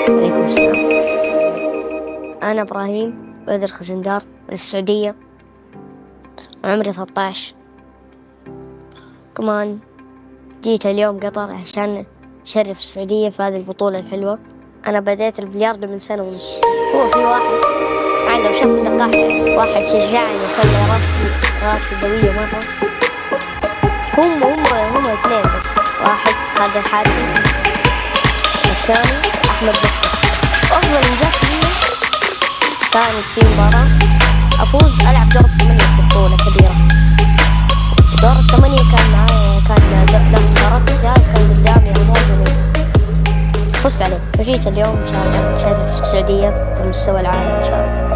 عليكم السلام. أنا إبراهيم بدر خزندار من السعودية، وعمري 13. كمان جيت اليوم قطر عشان أشرف السعودية في هذه البطولة الحلوة. أنا بديت البلياردو من 1.5 سنة. هو في واحد عنده شاف اللقاح، واحد شجعني وخلى راسي قوية مرة. هم اثنين بس، واحد خالد الحارثي والثاني أحمد بكر. أفضل إنجاز لي كانت في مباراة أفوز ألعب دور 8 في بطولة كبيرة. دور 8 كان معايا، كان مباراة الثالث كان قدامي أمور، فزت عليه. وجيت اليوم إن شاء الله شارك في السعودية بمستوى العالم إن شاء الله.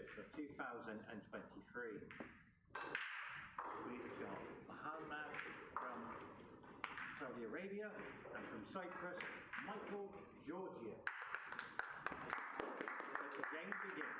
Championship for 2023. We've got Mohammed from Saudi Arabia and from Cyprus, Michael Georgia. Let the game begin.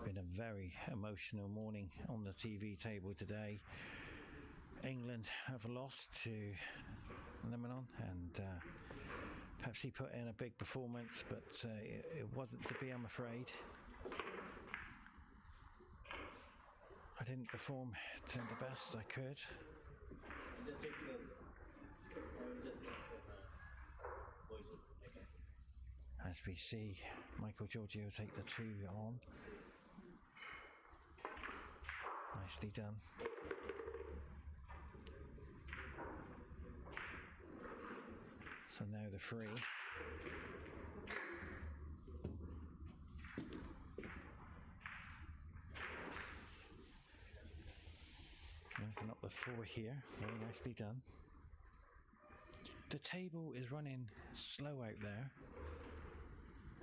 Been a very emotional morning on the TV table today. England have lost to Lebanon, and perhaps he put in a big performance, but it wasn't to be, I'm afraid. I didn't perform to the best I could. As we see Michael Giorgio take the 2 on. Nicely done. So now the 3. Open up the 4 here. Very nicely done. The table is running slow out there.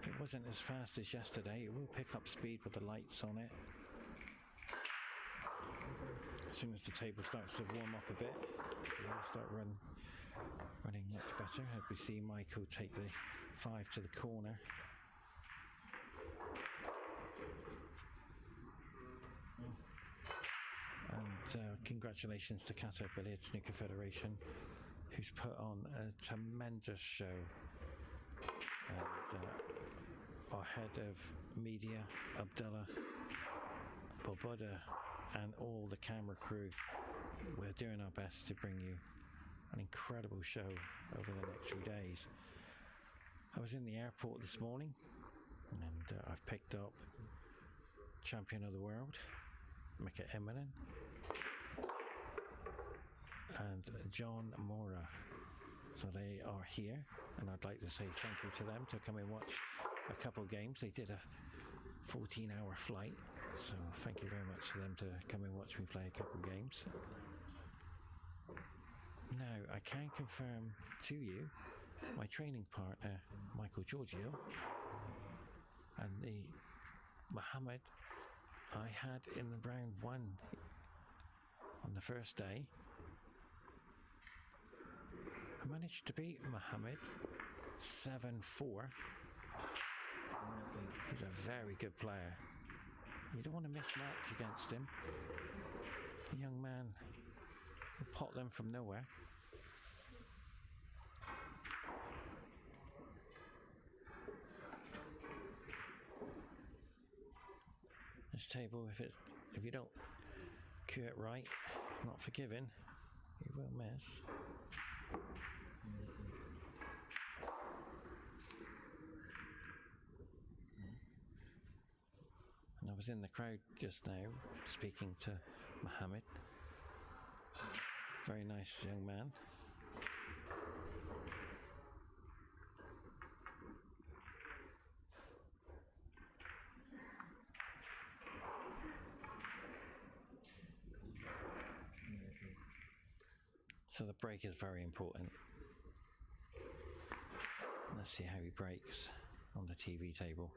It wasn't as fast as yesterday. It will pick up speed with the lights on it. As soon as the table starts to warm up a bit, it will start running much better. As we see Michael take the 5 to the corner. And congratulations to Qatar Billiard Snooker Federation, who's put on a tremendous show. And our head of media, Abdullah Boboda, and all the camera crew, we're doing our best to bring you an incredible show over the next few days. I was in the airport this morning, and I've picked up champion of the world, Mika Eminen, and John Mora. So they are here, and I'd like to say thank you to them to come and watch a couple of games. They did a 14-hour flight, so thank you very much to them to come and watch me play a couple of games. Now, I can confirm to you my training partner, Michael Giorgio, and the Mohammed I had in round 1 on the first day. I managed to beat Mohammed 7-4. He's a very good player. You don't want to miss much against him. The young man will pot them from nowhere. This table, if you don't cue it right, not forgiving, you will miss. And I was in the crowd just now speaking to Mohammed, Very nice young man. So the break is very important. Let's see how he breaks on the TV table.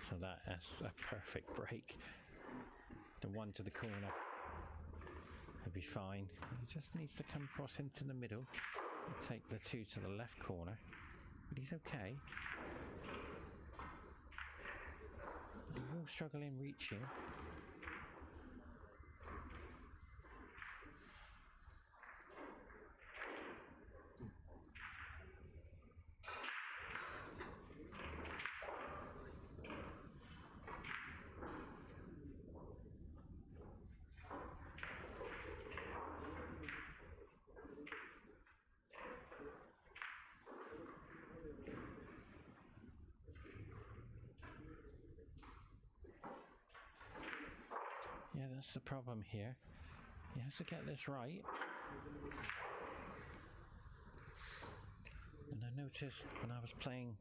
So that's a perfect break. The one to the corner will be fine. He just needs to come across into the middle. He'll take the two to the left corner, but he's okay. He will struggle in reaching. Yeah, that's the problem here. He has to get this right. And I noticed when I was playing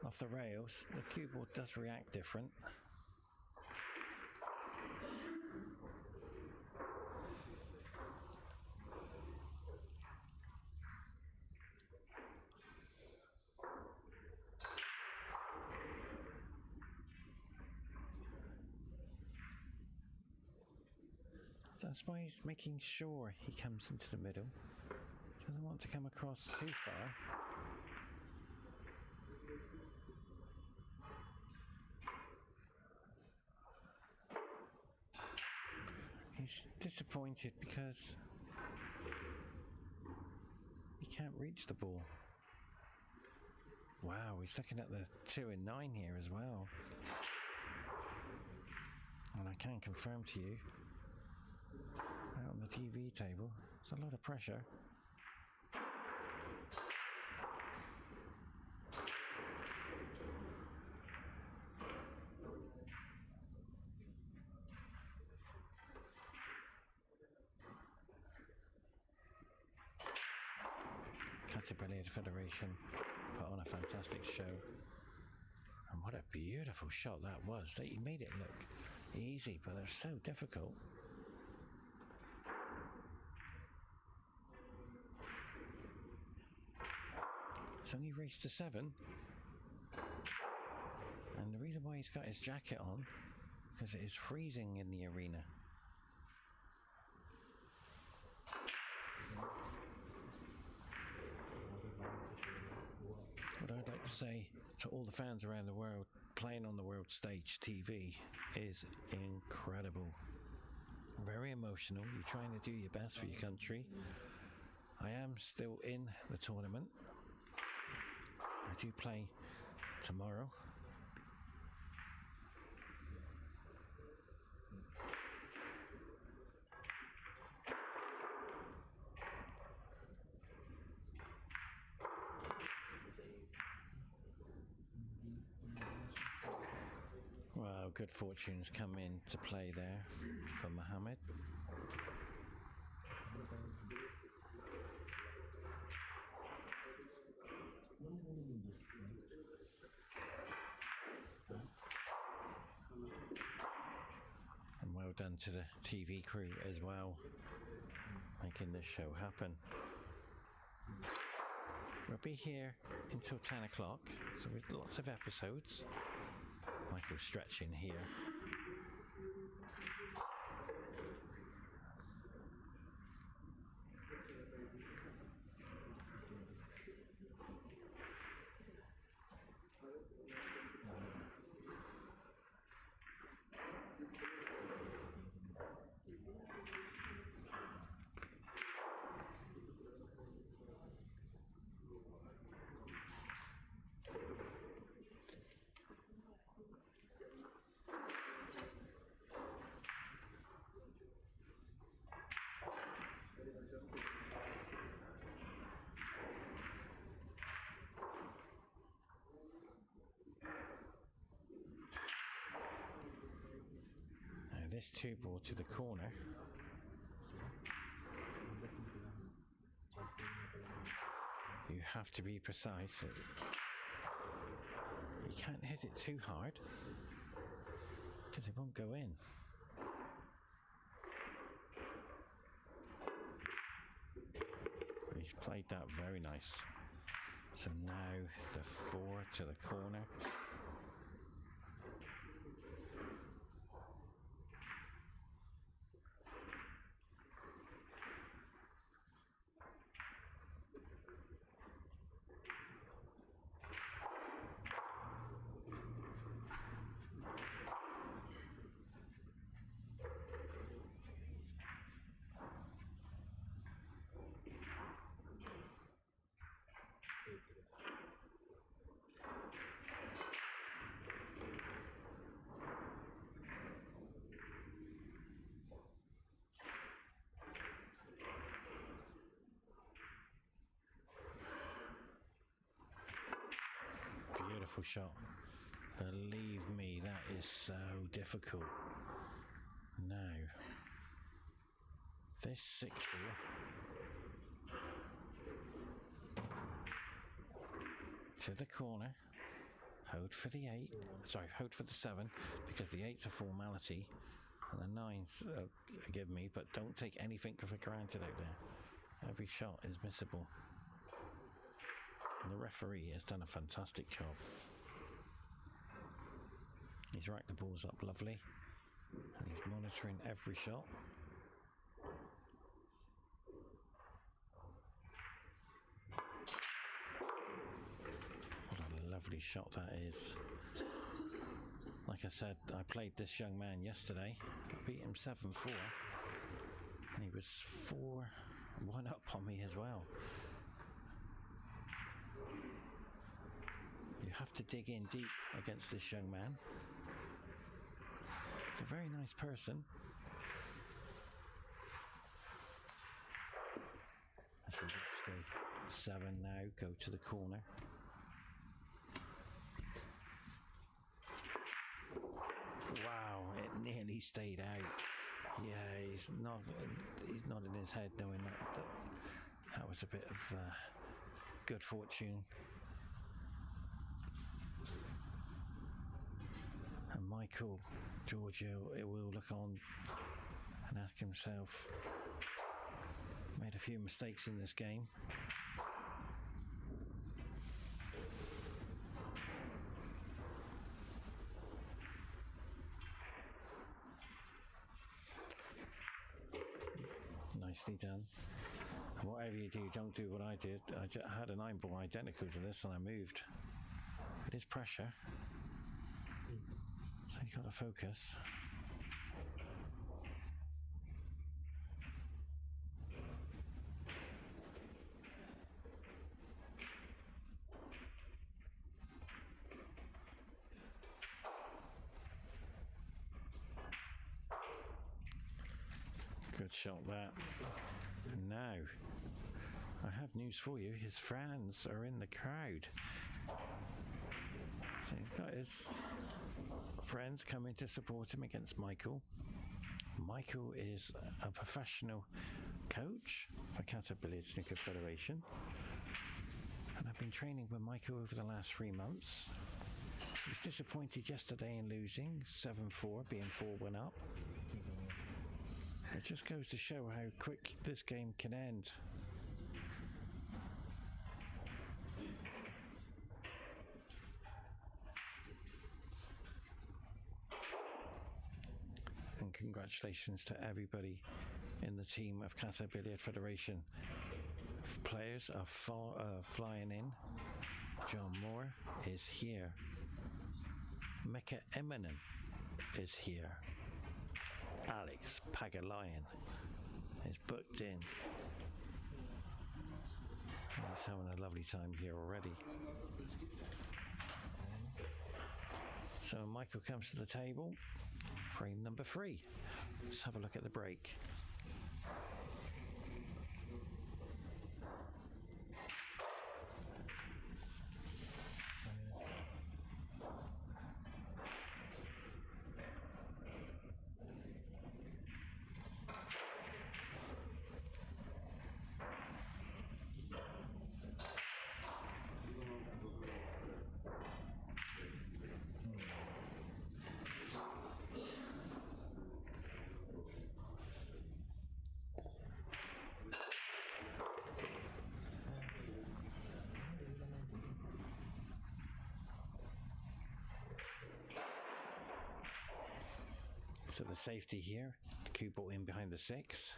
off the rails, the cue ball does react different. That's why he's making sure he comes into the middle. Doesn't want to come across too far. He's disappointed because he can't reach the ball. Wow, he's looking at the 2 and 9 here as well. And I can confirm to you, out on the TV table, it's a lot of pressure. Qatar Billiard Federation put on a fantastic show. And what a beautiful shot that was. He made it look easy, but they're so difficult. It's only race to 7. And the reason why he's got his jacket on, because it is freezing in the arena. What I'd like to say to all the fans around the world, playing on the world stage TV is incredible. Very emotional. You're trying to do your best for your country. I am still in the tournament. I do play tomorrow. Well, good fortune's come in to play there for Mohammed. And well done to the TV crew as well, making this show happen. We'll be here until 10 o'clock, so with lots of episodes. Michael stretching here. this two ball to the corner. You have to be precise. You can't hit it too hard because it won't go in. He's played that very nice. So now the 4 to the corner. Beautiful shot. Believe me, that is so difficult. Now, this 6 ball to the corner. Hold for the 8. Sorry, hold for the 7 because the 8's a formality and the 9's forgive me, but don't take anything for granted out there. Every shot is missable. And the referee has done a fantastic job. He's racked the balls up lovely and he's monitoring every shot. What a lovely shot that is. Like I said, I played this young man yesterday. I beat him 7-4 and he was 4-1 up on me as well. You have to dig in deep against this young man. He's a very nice person. As we watch the 7 now go to the corner. Wow, it nearly stayed out. Yeah, he's nodding his head knowing that was a bit of good fortune. And Michael Giorgio will look on and ask himself, made a few mistakes in this game. Nicely done. Whatever you do, don't do what I did. I had a 9 ball identical to this and I moved. It is pressure. So you got to focus. Good shot that. Now, I have news for you. His fans are in the crowd. So he's got his friends coming to support him against Michael. Michael is a professional coach for Qatar Billiard Snooker Federation. And I've been training with Michael over the last 3 months. He was disappointed yesterday in losing 7-4, being 4-1 up. It just goes to show how quick this game can end. And congratulations to everybody in the team of Qatar Billiard Federation. Players are flying in. John Moore is here. Mecca Eminem is here. Alex Pagalayan is booked in. He's having a lovely time here already. So Michael comes to the table. Frame number 3. Let's have a look at the break. So the safety here, the cue ball in behind the 6.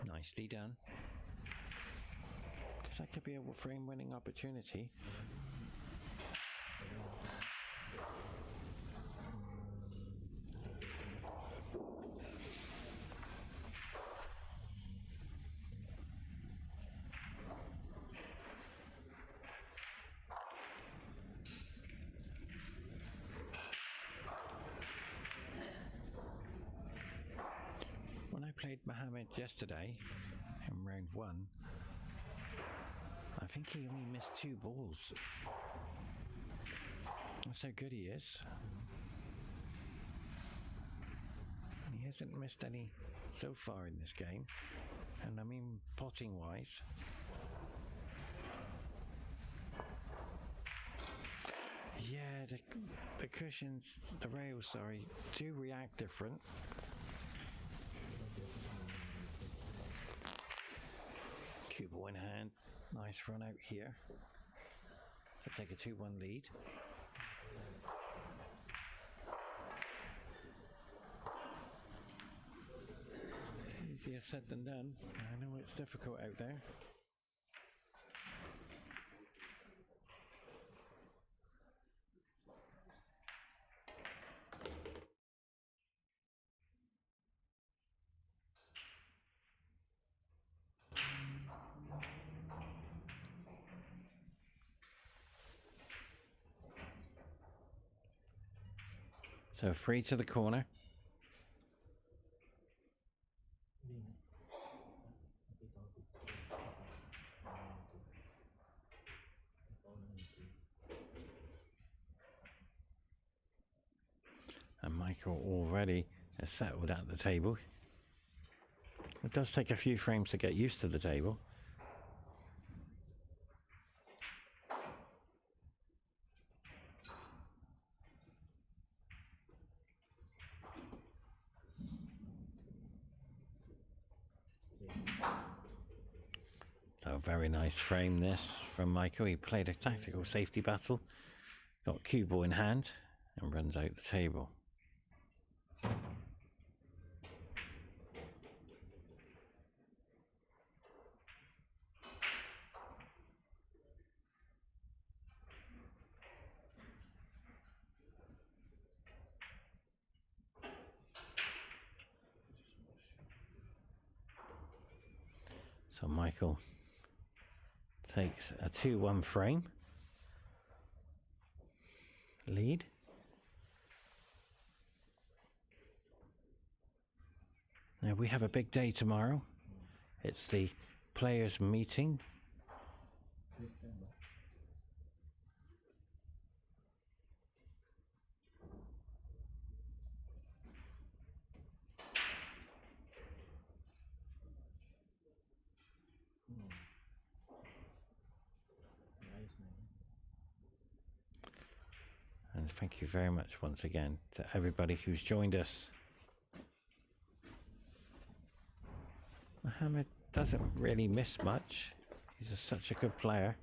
Nicely done. Because that could be a frame winning opportunity. When I played Mohammed yesterday in round 1, I think he only missed 2 balls. That's how good he is. And he hasn't missed any so far in this game. And I mean, potting wise. Yeah, the cushions, the rails, sorry, do react different. Cue ball in hand. Nice run out here to take a 2-1 lead. Easier said than done. I know it's difficult out there. So free to the corner. And Michael already has settled at the table. It does take a few frames to get used to the table. So very nice frame this from Michael. He played a tactical safety battle, got cue ball in hand and runs out the table. So Michael takes a 2-1 frame lead. Now we have a big day tomorrow. It's the players' meeting. And thank you very much once again to everybody who's joined us. Mohammed doesn't really miss much. He's such a good player.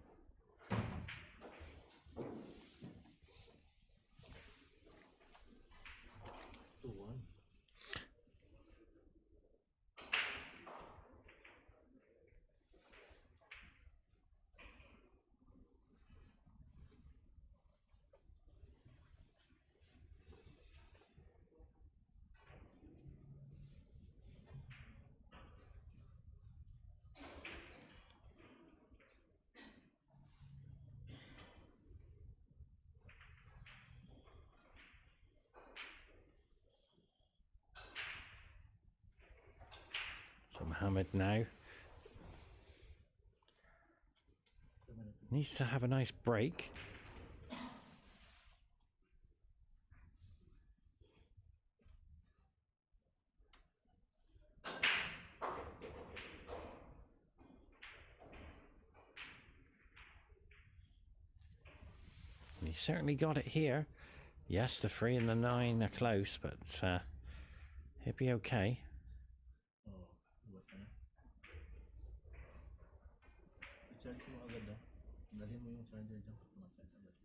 So Mohammed now needs to have a nice break. And he certainly got it here. Yes, the 3 and the 9 are close, but He'll be okay. Oh, buat na. I-charge mo agad daw. Dalhin mo yung charger dyan. Ma-charge agad.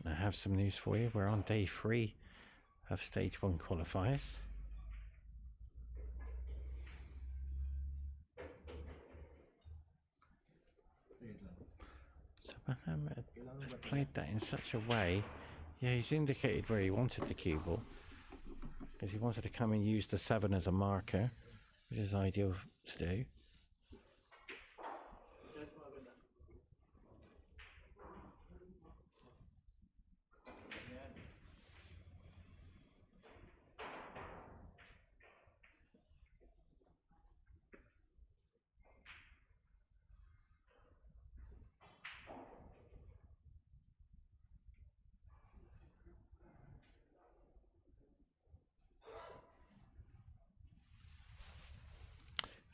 I have some news for you. We're on day 3 of stage 1 qualifiers. So Mohammed has played that in such a way. Yeah, he's indicated where he wanted the cue ball, because he wanted to come and use the 7 as a marker, which is ideal to do.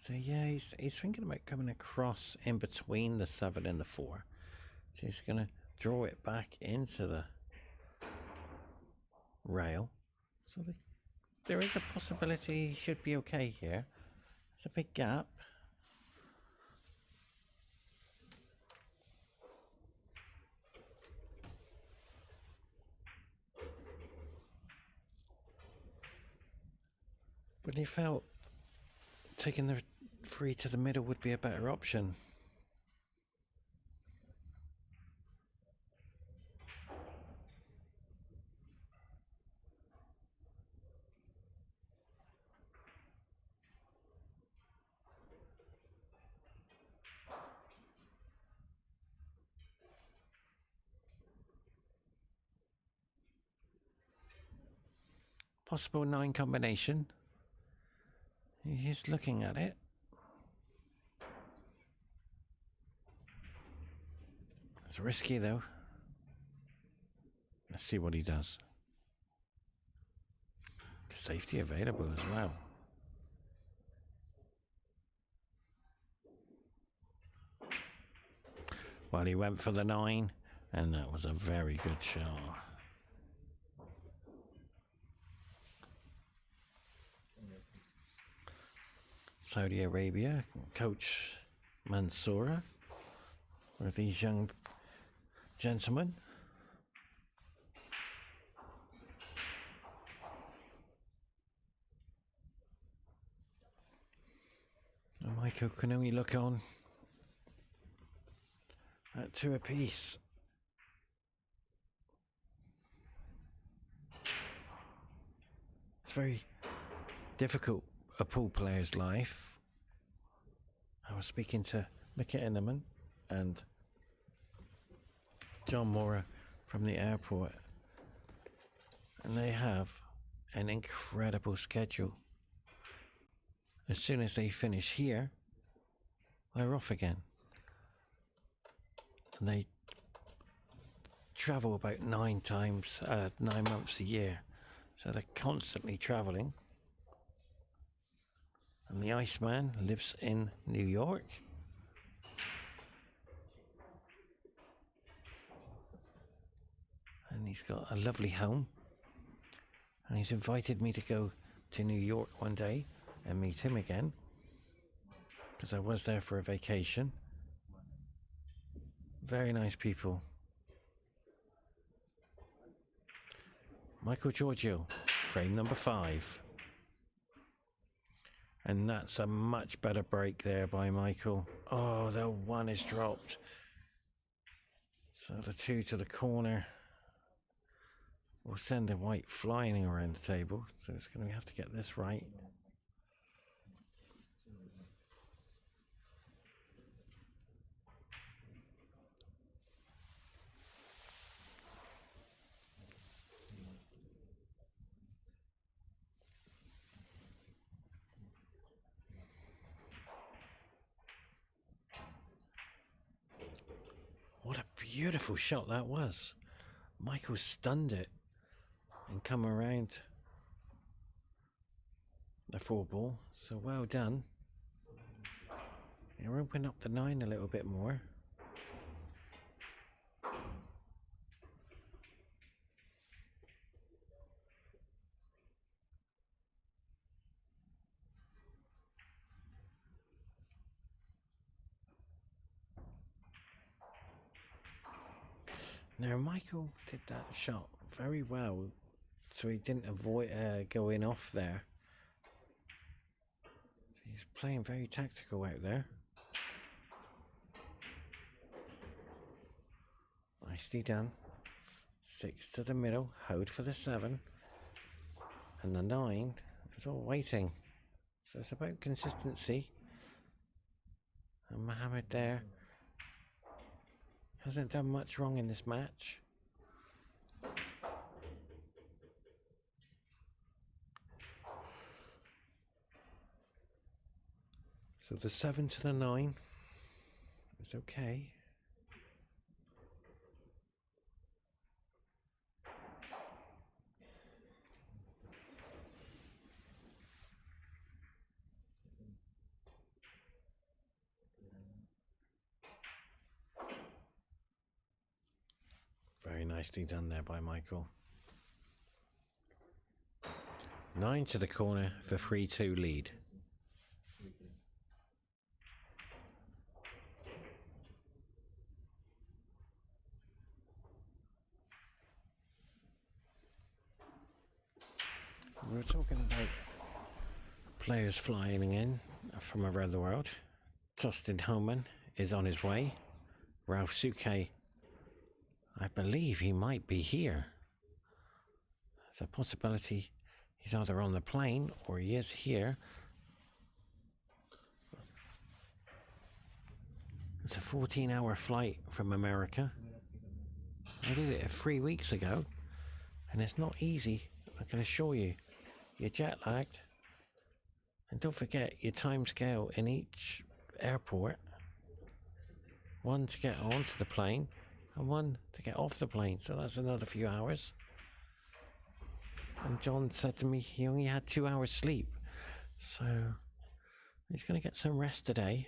So yeah, he's thinking about coming across in between the 7 and the 4. So he's going to draw it back into the rail. So there is a possibility he should be okay here. It's a big gap. But he felt taking the 3 to the middle would be a better option. Possible 9 combination. He's looking at it. It's risky though. Let's see what he does. Safety available as well. Well, he went for the 9, and that was a very good shot. Saudi Arabia, Coach Mansoura, with these young gentlemen. And Michael can only look on at 2 apiece. It's very difficult, a pool player's life. I was speaking to Mika Innerman and John Mora from the airport, and they have an incredible schedule. As soon as they finish here, they're off again. And they travel about 9 months a year. So they're constantly traveling. And the Iceman lives in New York. And he's got a lovely home. And he's invited me to go to New York one day and meet him again, because I was there for a vacation. Very nice people. Michael Giorgio, frame number 5. And that's a much better break there by Michael. Oh, the 1 is dropped. So the 2 to the corner will send the white flying around the table. So it's going to have to get this right. What a beautiful shot that was. Michael stunned it and come around the 4 ball. So well done. You're opening up the 9 a little bit more. Now Michael did that shot very well, so he didn't avoid going off there. He's playing very tactical out there. Nicely done. 6 to the middle, hold for the 7, and the 9 is all waiting. So it's about consistency. And Mohammed there hasn't done much wrong in this match. So the 7 to the 9 is okay. Very nicely done there by Michael. 9 to the corner for 3-2 lead. We were talking about players flying in from around the world. Justin Holman is on his way. Ralph Suke, I believe he might be here. There's a possibility he's either on the plane or he is here. It's a 14-hour flight from America. I did it 3 weeks ago, and it's not easy, I can assure you. You're jet lagged, and don't forget your time scale in each airport. 1 to get onto the plane, and 1 to get off the plane, so that's another few hours. And John said to me he only had 2 hours sleep, so he's going to get some rest today.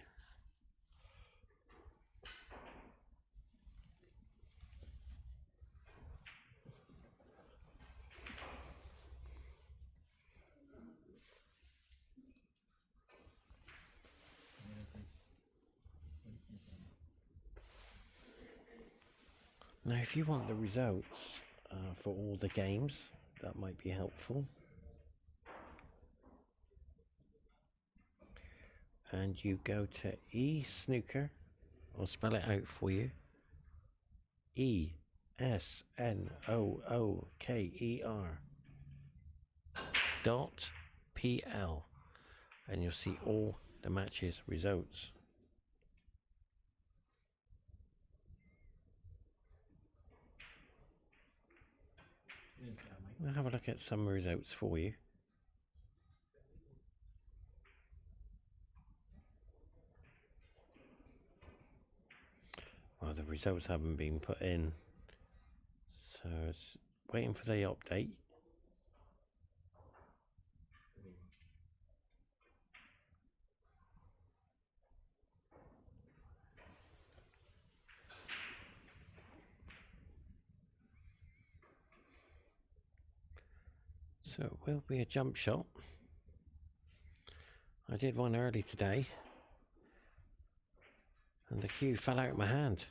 Now if you want the results for all the games, that might be helpful. And you go to eSnooker, I'll spell it out for you. ESNOOKER.pl, and you'll see all the matches results. I'll have a look at some results for you. Well, the results haven't been put in, so it's waiting for the update. So it will be a jump shot. I did one early today, and the cue fell out of my hand.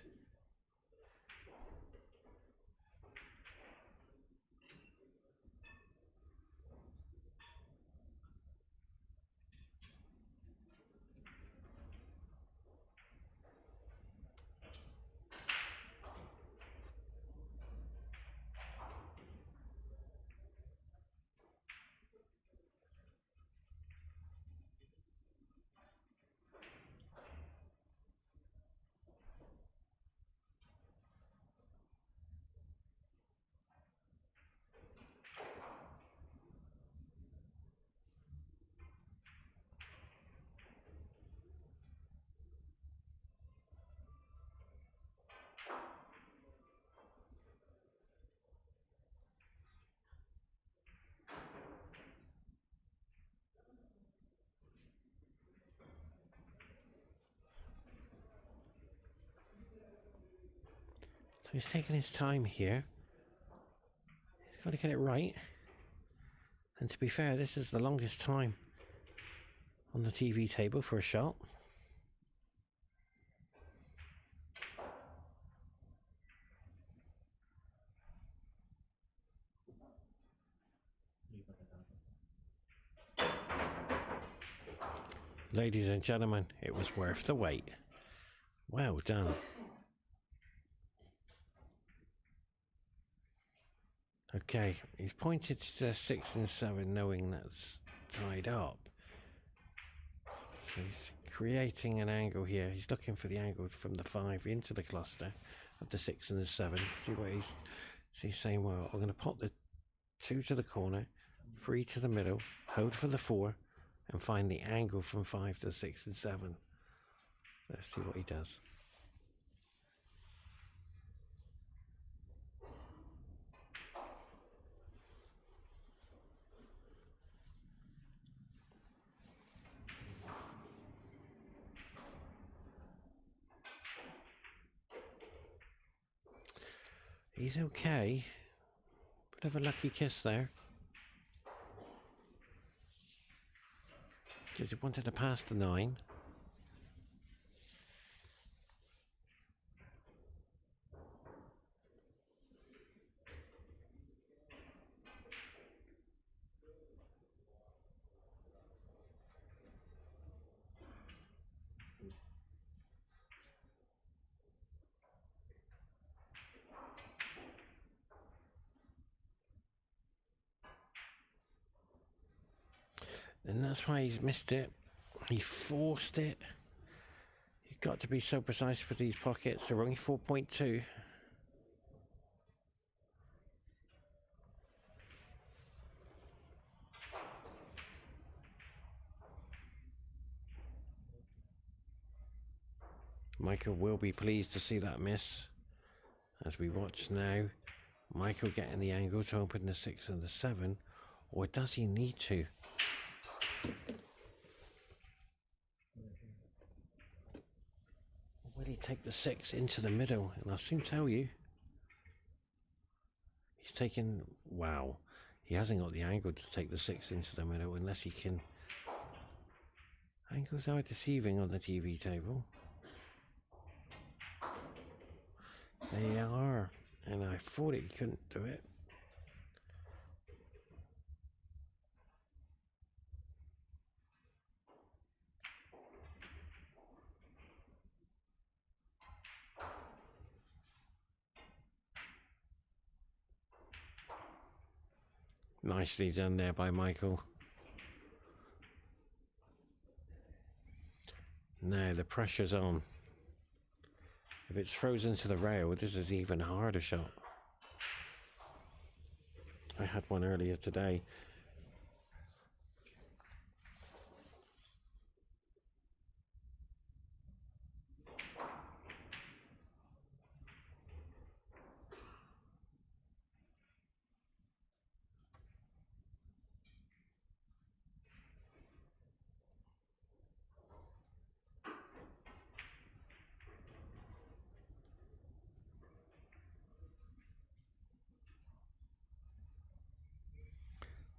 He's taking his time here. He's got to get it right. And to be fair, this is the longest time on the TV table for a shot. Ladies and gentlemen, it was worth the wait. Well done. Okay, he's pointed to 6 and 7, knowing that's tied up. So he's creating an angle here. He's looking for the angle from the 5 into the cluster of the 6 and the 7. See what he's saying. Well, I'm going to pop the 2 to the corner, 3 to the middle, hold for the 4, and find the angle from 5 to 6 and 7. Let's see what he does. He's okay. Bit of a lucky kiss there. Because he wanted to pass the 9. And that's why he's missed it. He forced it. You've got to be so precise with these pockets. They're only 4.2. Michael will be pleased to see that miss. As we watch now, Michael getting the angle to open the 6 and the 7. Or does he need to? Will he take the 6 into the middle? And I'll soon tell you. He's taking... Wow. He hasn't got the angle to take the 6 into the middle unless he can... Angles are deceiving on the TV table. They are. And I thought he couldn't do it. Nicely done there by Michael. Now the pressure's on. If it's frozen to the rail, this is even a harder shot. I had one earlier today.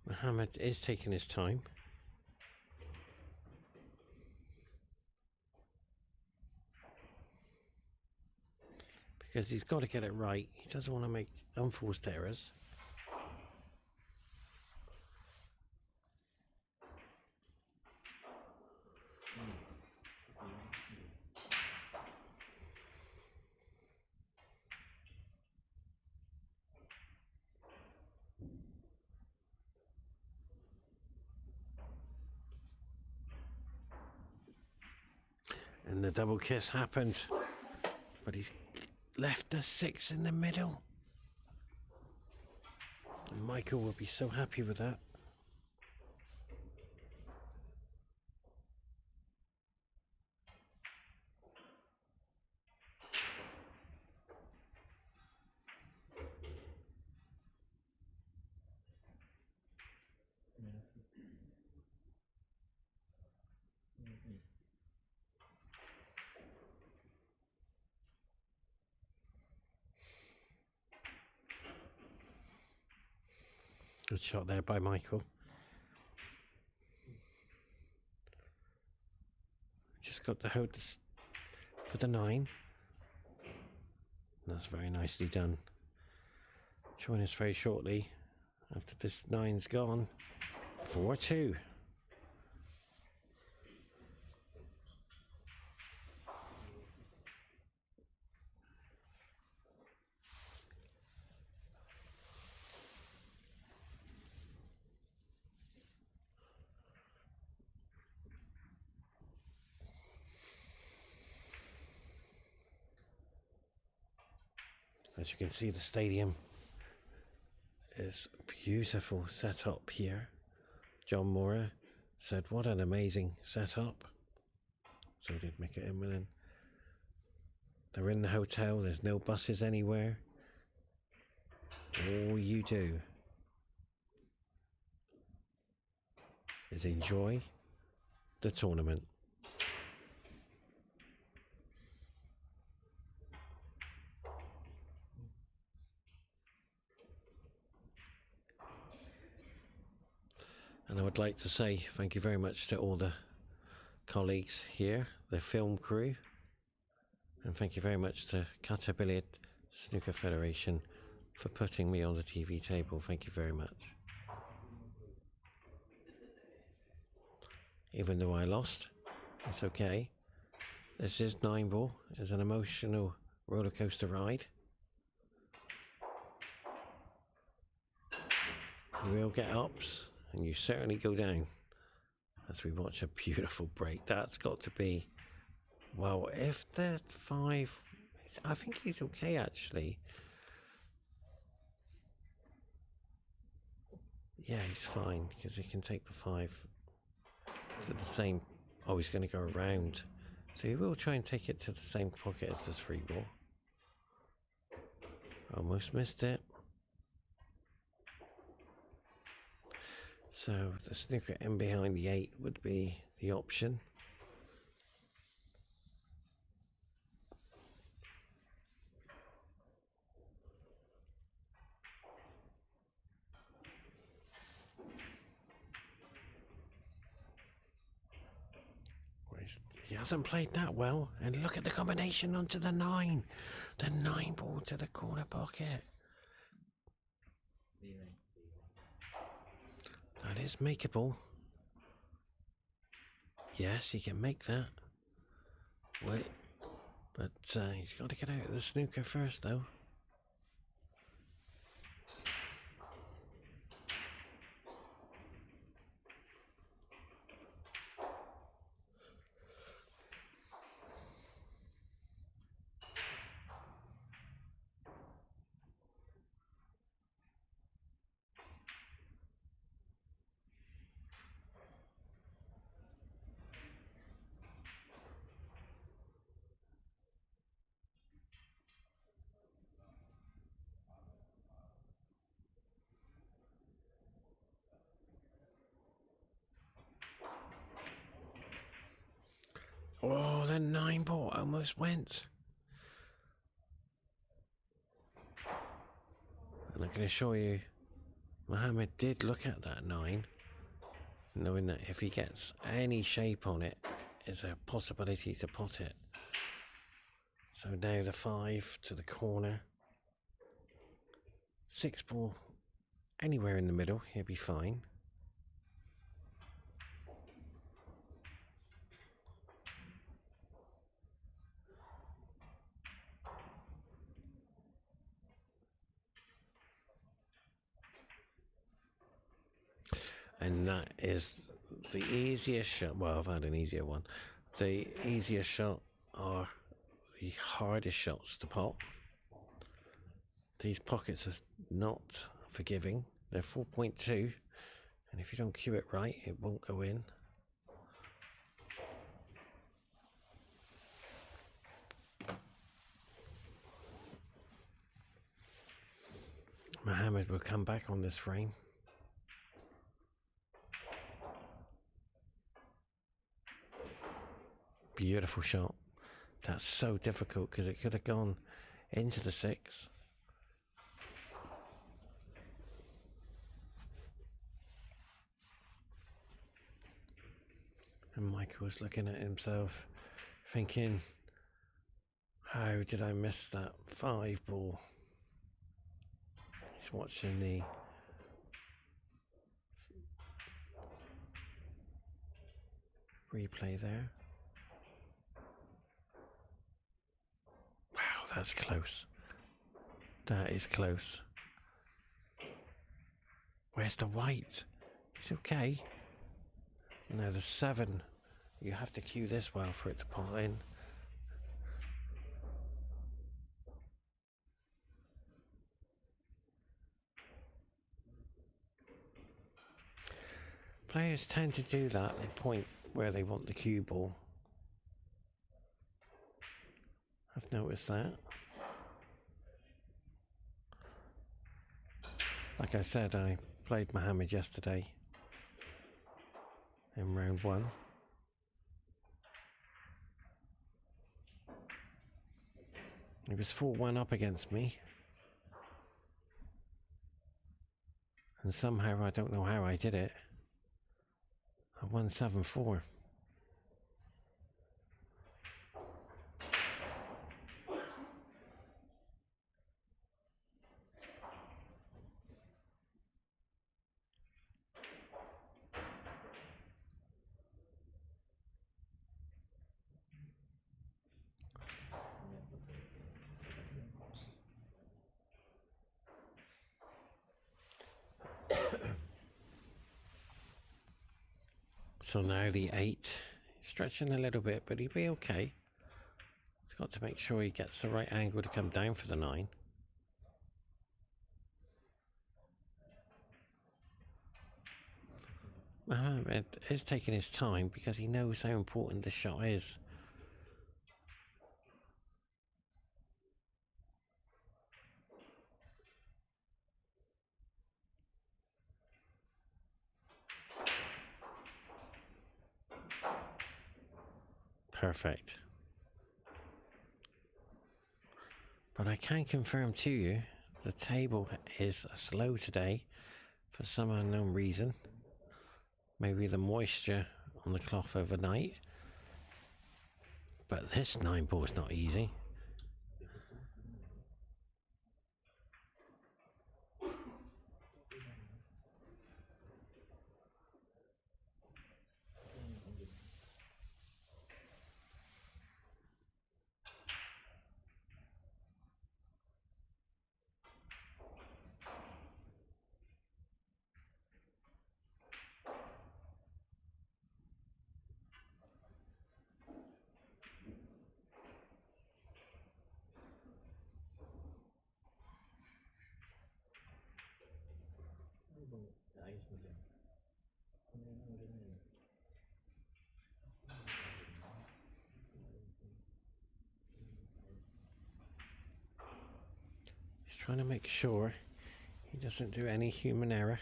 Mohammed is taking his time. Because he's got to get it right. He doesn't want to make unforced errors. And the double kiss happened, but he's left the 6 in the middle. And Michael will be so happy with that. Good shot there by Michael. Just got to hold this for the 9. That's very nicely done. Join us very shortly after this 9's gone. 4-2. As you can see, the stadium is beautiful setup here. John Mora said, "What an amazing setup." So did Mika Immonen. They're in the hotel. There's no buses anywhere. All you do is enjoy the tournament. And I would like to say thank you very much to all the colleagues here, the film crew, and thank you very much to Qatar Billiard Snooker Federation for putting me on the TV table. Thank you very much. Even though I lost, it's okay. This is 9-ball. It's an emotional roller coaster ride. You will get ups, and you certainly go down as we watch a beautiful break. That's got to be, well, if that 5, I think he's okay actually. Yeah, he's fine because he can take the 5 to the same. Oh, he's going to go around, so he will try and take it to the same pocket as the 3-ball. Almost missed it. So the snooker in behind the 8 would be the option. He hasn't played that well, and look at the combination onto the 9. The 9-ball to the corner pocket. That is makeable. Yes, he can make that. Well, but he's got to get out of the snooker first, though. Oh, the 9-ball almost went. And I can assure you, Mohammed did look at that 9, knowing that if he gets any shape on it, there's a possibility to pot it. So now the 5 to the corner. 6-ball anywhere in the middle, he'll be fine. And that is the easiest shot. Well, I've had an easier one. The easiest shot are the hardest shots to pot. These pockets are not forgiving. They're 4.2, and if you don't cue it right, it won't go in. Mohammed will come back on this frame. Beautiful shot. That's so difficult because it could have gone into the 6. And Michael was looking at himself, thinking, how did I miss that 5 ball? He's watching the replay there. Wow, that's close. That is close. Where's the white? It's okay. Now the 7. You have to cue this well for it to pull in. Players tend to do that. They point where they want the cue ball. I've noticed that. Like I said, I played Mohammed yesterday in round 1. He was 4-1 up against me. And somehow, I don't know how I did it, I won 7-4. So now the 8, stretching a little bit, but he'll be okay. He's got to make sure he gets the right angle to come down for the 9. Mohammed is taking his time because he knows how important the shot is. Perfect. But I can confirm to you, the table is slow today for some unknown reason. Maybe the moisture on the cloth overnight. But this 9 ball is not easy. He's trying to make sure he doesn't do any human error.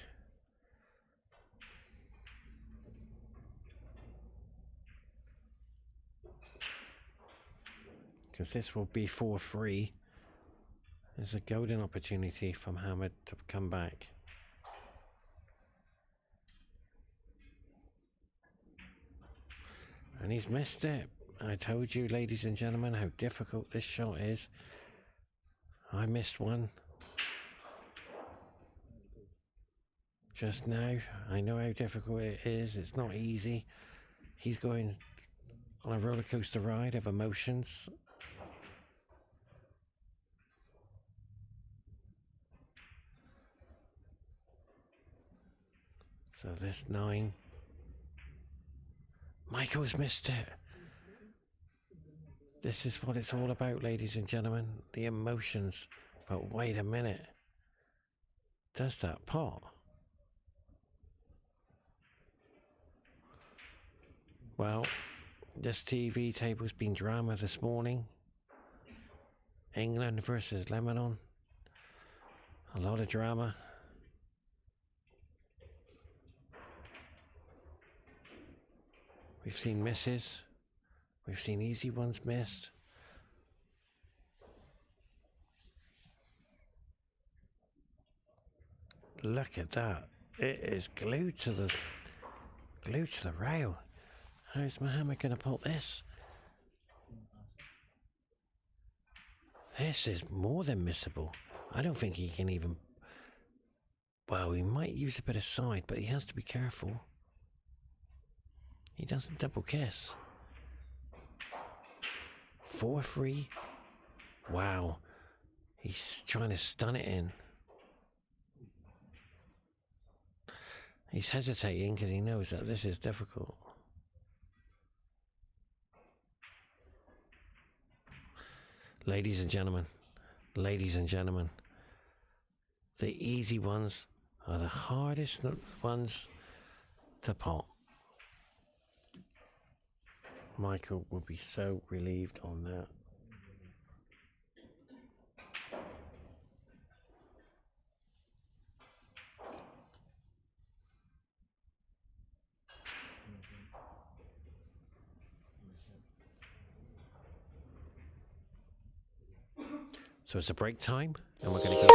Because this will be 4-3. There's a golden opportunity for Mohammed to come back. And he's missed it. I told you, ladies and gentlemen, how difficult this shot is. I missed one just now. I know how difficult it is. It's not easy. He's going on a roller coaster ride of emotions. So this 9. Michael's missed it. This is what it's all about, ladies and gentlemen. The emotions. But wait a minute. Does that pot? Well, this TV table's been drama this morning. England versus Lebanon. A lot of drama. We've seen misses. We've seen easy ones missed. Look at that. It is glued to the rail. How's Mohammed going to pull this? This is more than missable. I don't think he can even... Well, he might use a bit of side, but he has to be careful. He doesn't double kiss. 4-3. Wow. He's trying to stun it in. He's hesitating because he knows that this is difficult. Ladies and gentlemen, the easy ones are the hardest ones to pot. Michael will be so relieved on that. So it's a break time, and we're going to go.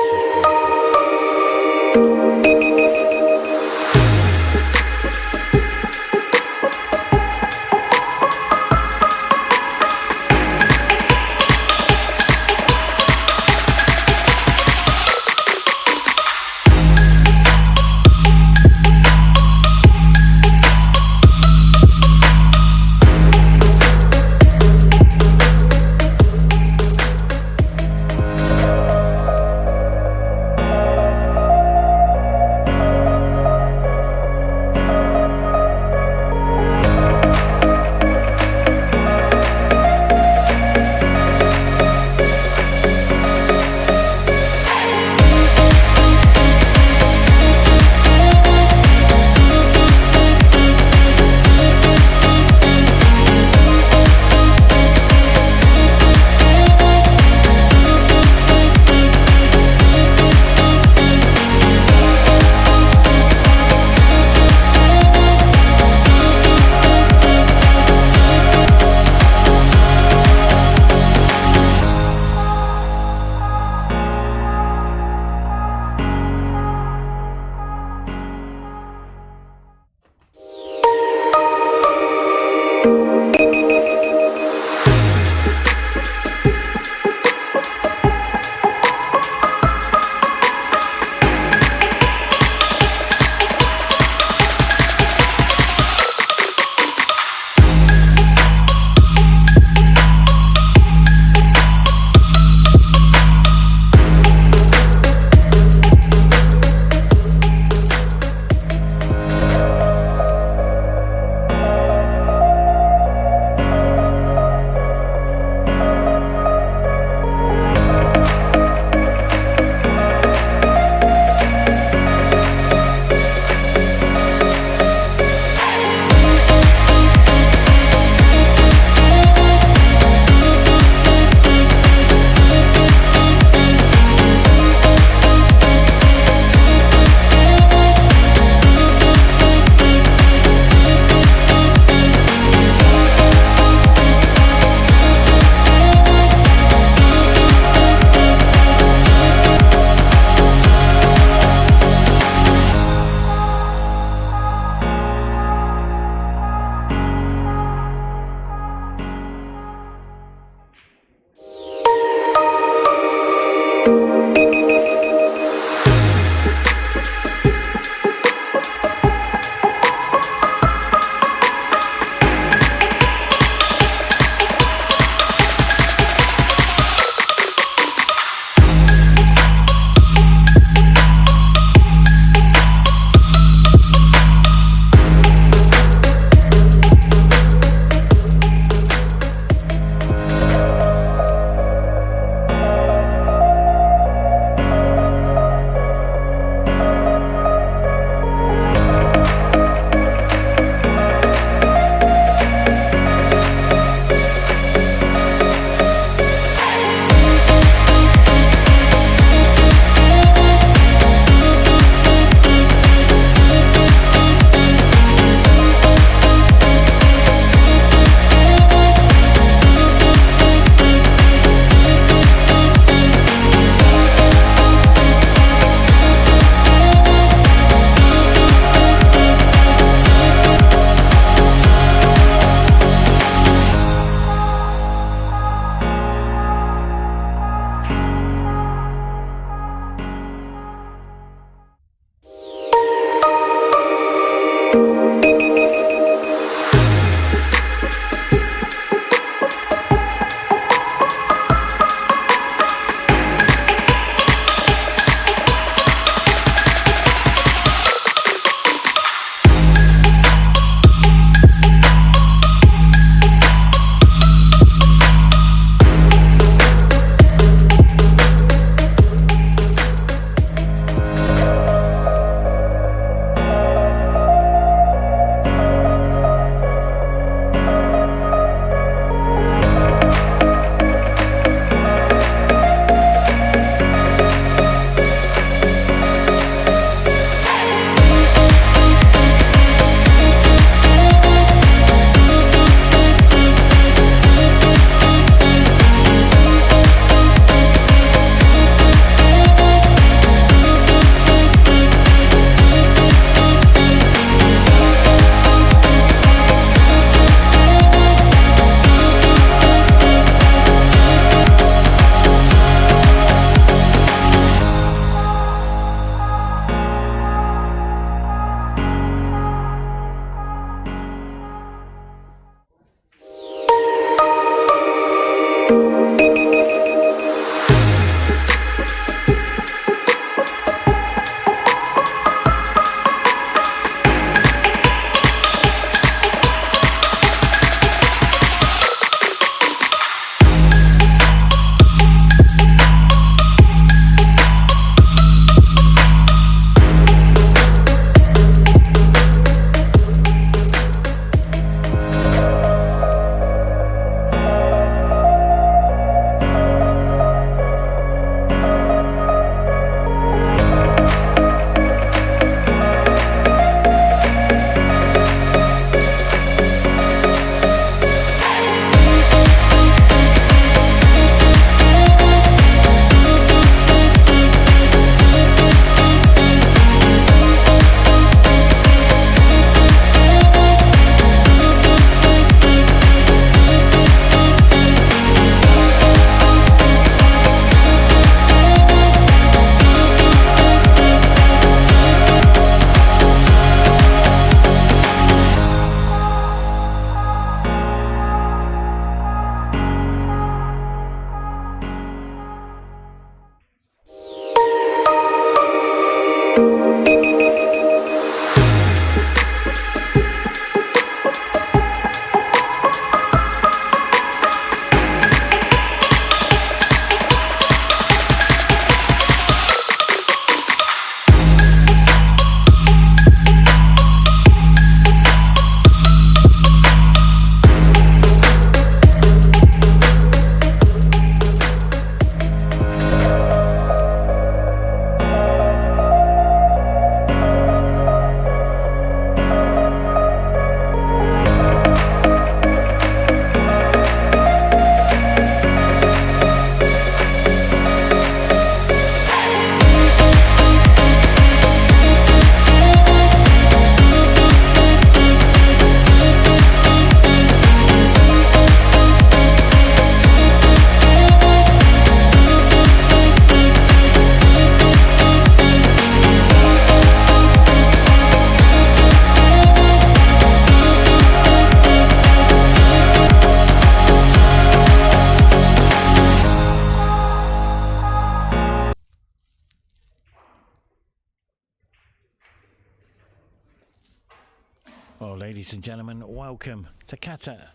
Well, ladies and gentlemen, welcome to Qatar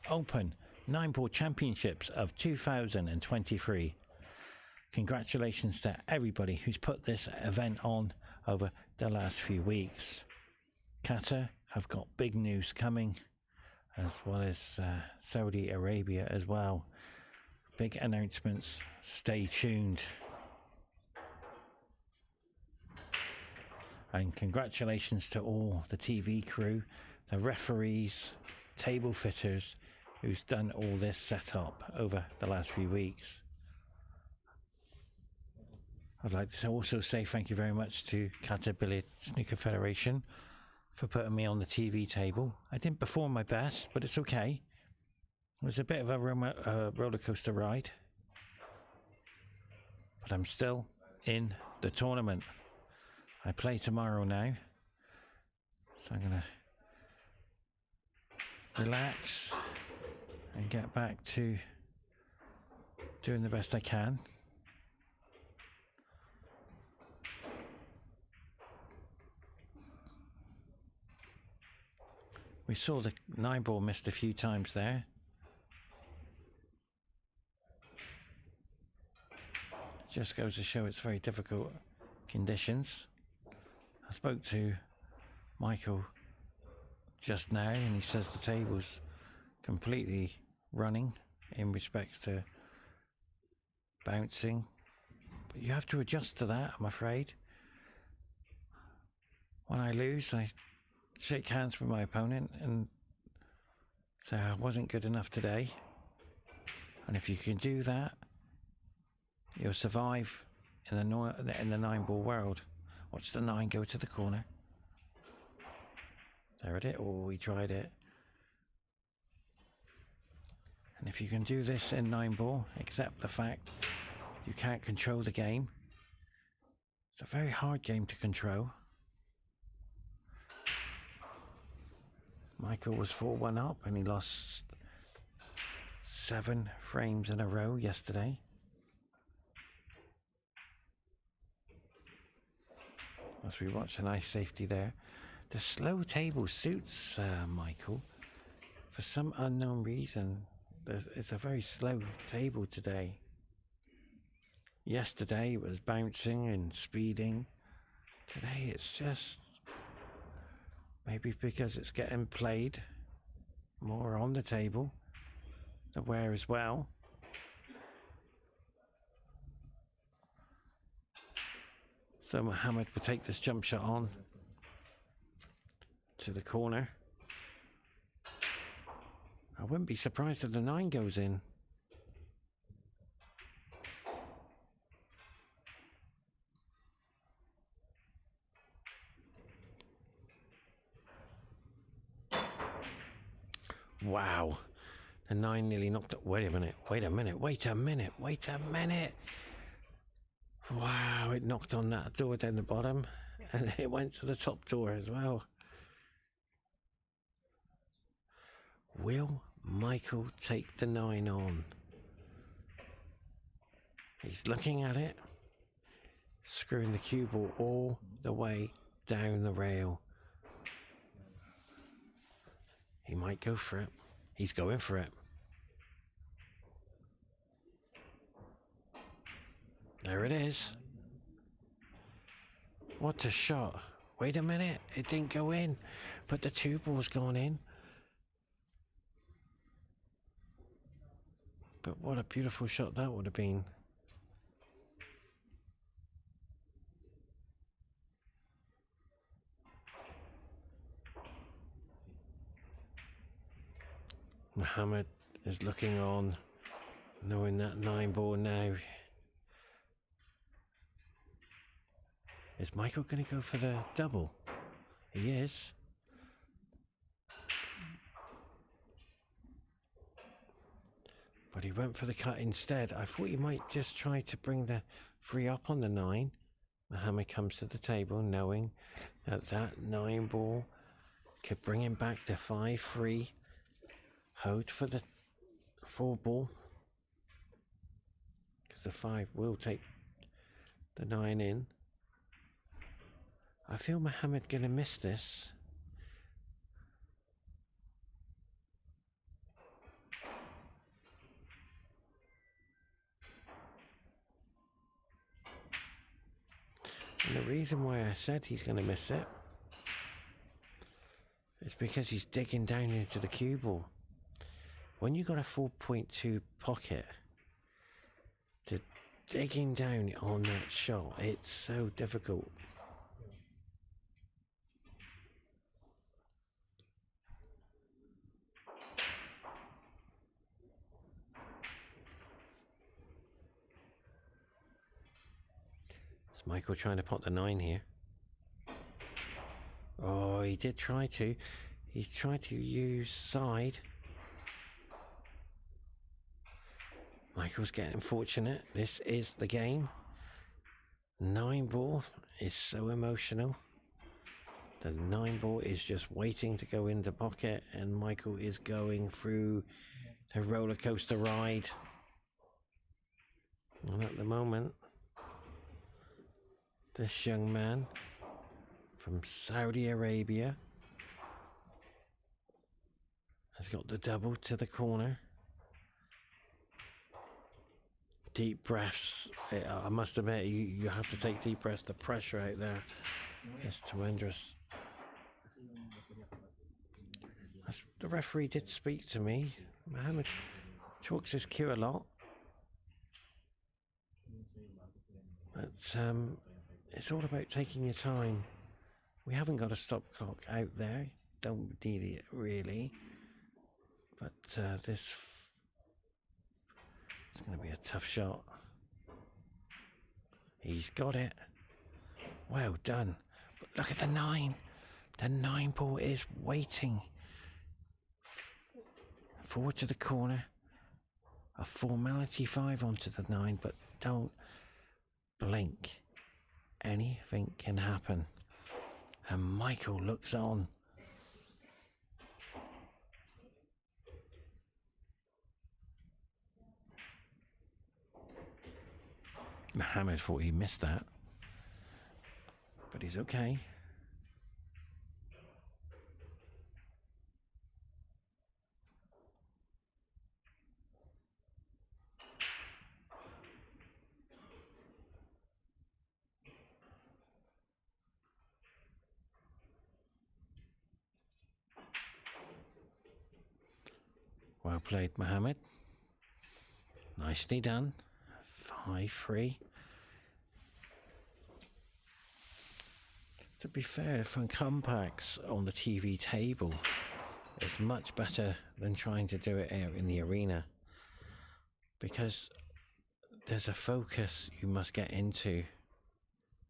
Open 9-Ball Championships of 2023. Congratulations to everybody who's put this event on over the last few weeks. Qatar have got big news coming, as well as Saudi Arabia as well. Big announcements. Stay tuned. And congratulations to all the TV crew, the referees, table fitters who's done all this setup over the last few weeks. I'd like to also say thank you very much to Qatar Billiard Snooker Federation for putting me on the TV table. I didn't perform my best, but it's okay. It was a bit of a roller coaster ride. But I'm still in the tournament. I play tomorrow now, so I'm going to relax and get back to doing the best I can. We saw the 9-ball missed a few times there. Just goes to show it's very difficult conditions. I spoke to Michael just now and he says the table's completely running in respects to bouncing, but you have to adjust to that, I'm afraid. When I lose, I shake hands with my opponent and say I wasn't good enough today, and if you can do that, you'll survive in the 9-ball world. Watch the 9 go to the corner. There it is. Oh, we tried it. And if you can do this in 9-ball, accept the fact you can't control the game. It's a very hard game to control. Michael was 4-1 up and he lost 7 frames in a row yesterday. As we watch a nice safety there. The slow table suits Michael. For some unknown reason, it's a very slow table today. Yesterday it was bouncing and speeding. Today it's just maybe because it's getting played more on the table. The wear as well. So Mohammed will take this jump shot on to the corner. I wouldn't be surprised if the 9 goes in. Wow. The 9 nearly knocked it. Wait a minute. Wow, it knocked on that door down the bottom and it went to the top door as well. Will Michael take the 9 on? He's looking at it, screwing the cue ball all the way down the rail. He might go for it. He's going for it. There it is. What a shot. Wait a minute, it didn't go in, but the 2 ball's gone in. But what a beautiful shot that would have been. Mohammed is looking on, knowing that 9-ball now. Is Michael going to go for the double? He is. But he went for the cut instead. I thought he might just try to bring the 3 up on the 9. Mohammed comes to the table knowing that that 9-ball could bring him back to 5-3. Hold for the 4-ball. Because the 5 will take the 9 in. I feel Mohammed going to miss this. And the reason why I said he's going to miss it is because he's digging down into the cue ball. When you got a 4.2 pocket, to digging down on that shot, it's so difficult. Is Michael trying to pot the 9 here? Oh, he did try to. He's tried to use side. Michael's getting fortunate. This is the game. 9 ball is so emotional. The 9 ball is just waiting to go into pocket, and Michael is going through the roller coaster ride. And at the moment, this young man from Saudi Arabia has got the double to the corner. Deep breaths. I must admit, you have to take deep breaths. The pressure out there is tremendous. The referee did speak to me. Mohammed talks his cue a lot. But it's all about taking your time. We haven't got a stop clock out there. Don't need it really. But this is going to be a tough shot. He's got it. Well done. But look at the 9. The 9 ball is waiting. Forward to the corner. A formality 5 onto the 9, but don't blink. Anything can happen. And Michael looks on. Mohammed thought he missed that, but he's okay. Well played, Mohammed. Nicely done. 5-3. To be fair, from comebacks on the TV table, it's much better than trying to do it out in the arena, because there's a focus you must get into,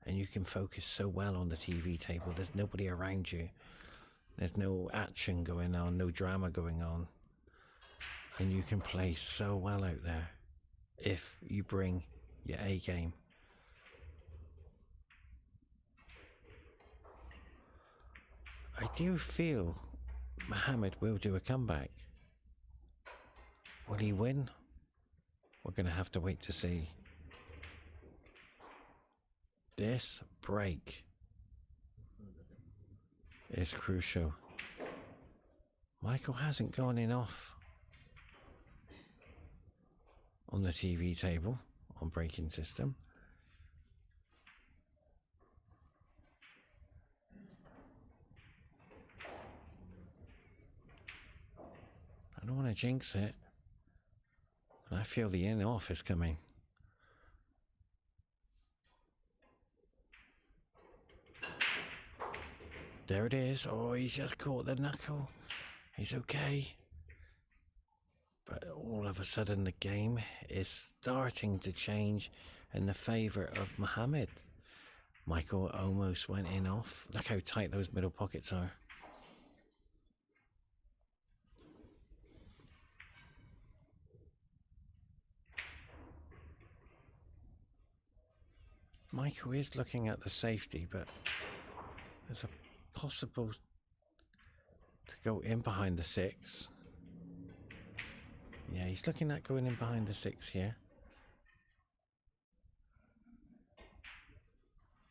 and you can focus so well on the TV table. There's nobody around you. There's no action going on, no drama going on, and you can play so well out there if you bring your A game. I do feel Mohammed will do a comeback. Will he win? We're going to have to wait to see. This break is crucial. Michael hasn't gone in off on the TV table on breaking system. I don't want to jinx it, but I feel the in off is coming. There it is. Oh, he's just caught the knuckle. He's okay. But all of a sudden the game is starting to change in the favour of Mohammed. Michael almost went in off. Look how tight those middle pockets are. Michael is looking at the safety, but there's a possible to go in behind the 6. Yeah, he's looking at going in behind the 6 here.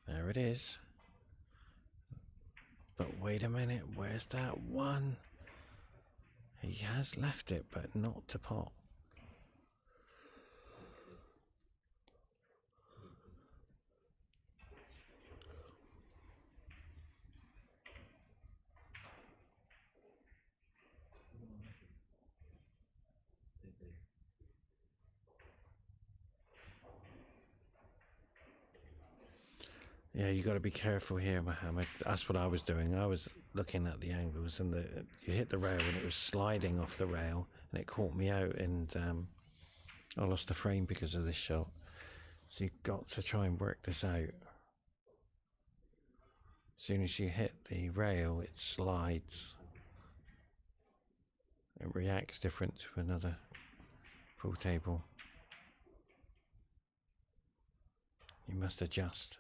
There it is. But wait a minute, where's that 1? He has left it, but not to pot. Yeah, you got to be careful here, Mohammed. That's what I was doing. I was looking at the angles, and you hit the rail, and it was sliding off the rail, and it caught me out, and I lost the frame because of this shot. So you've got to try and work this out. As soon as you hit the rail, it slides. It reacts different to another pool table. You must adjust.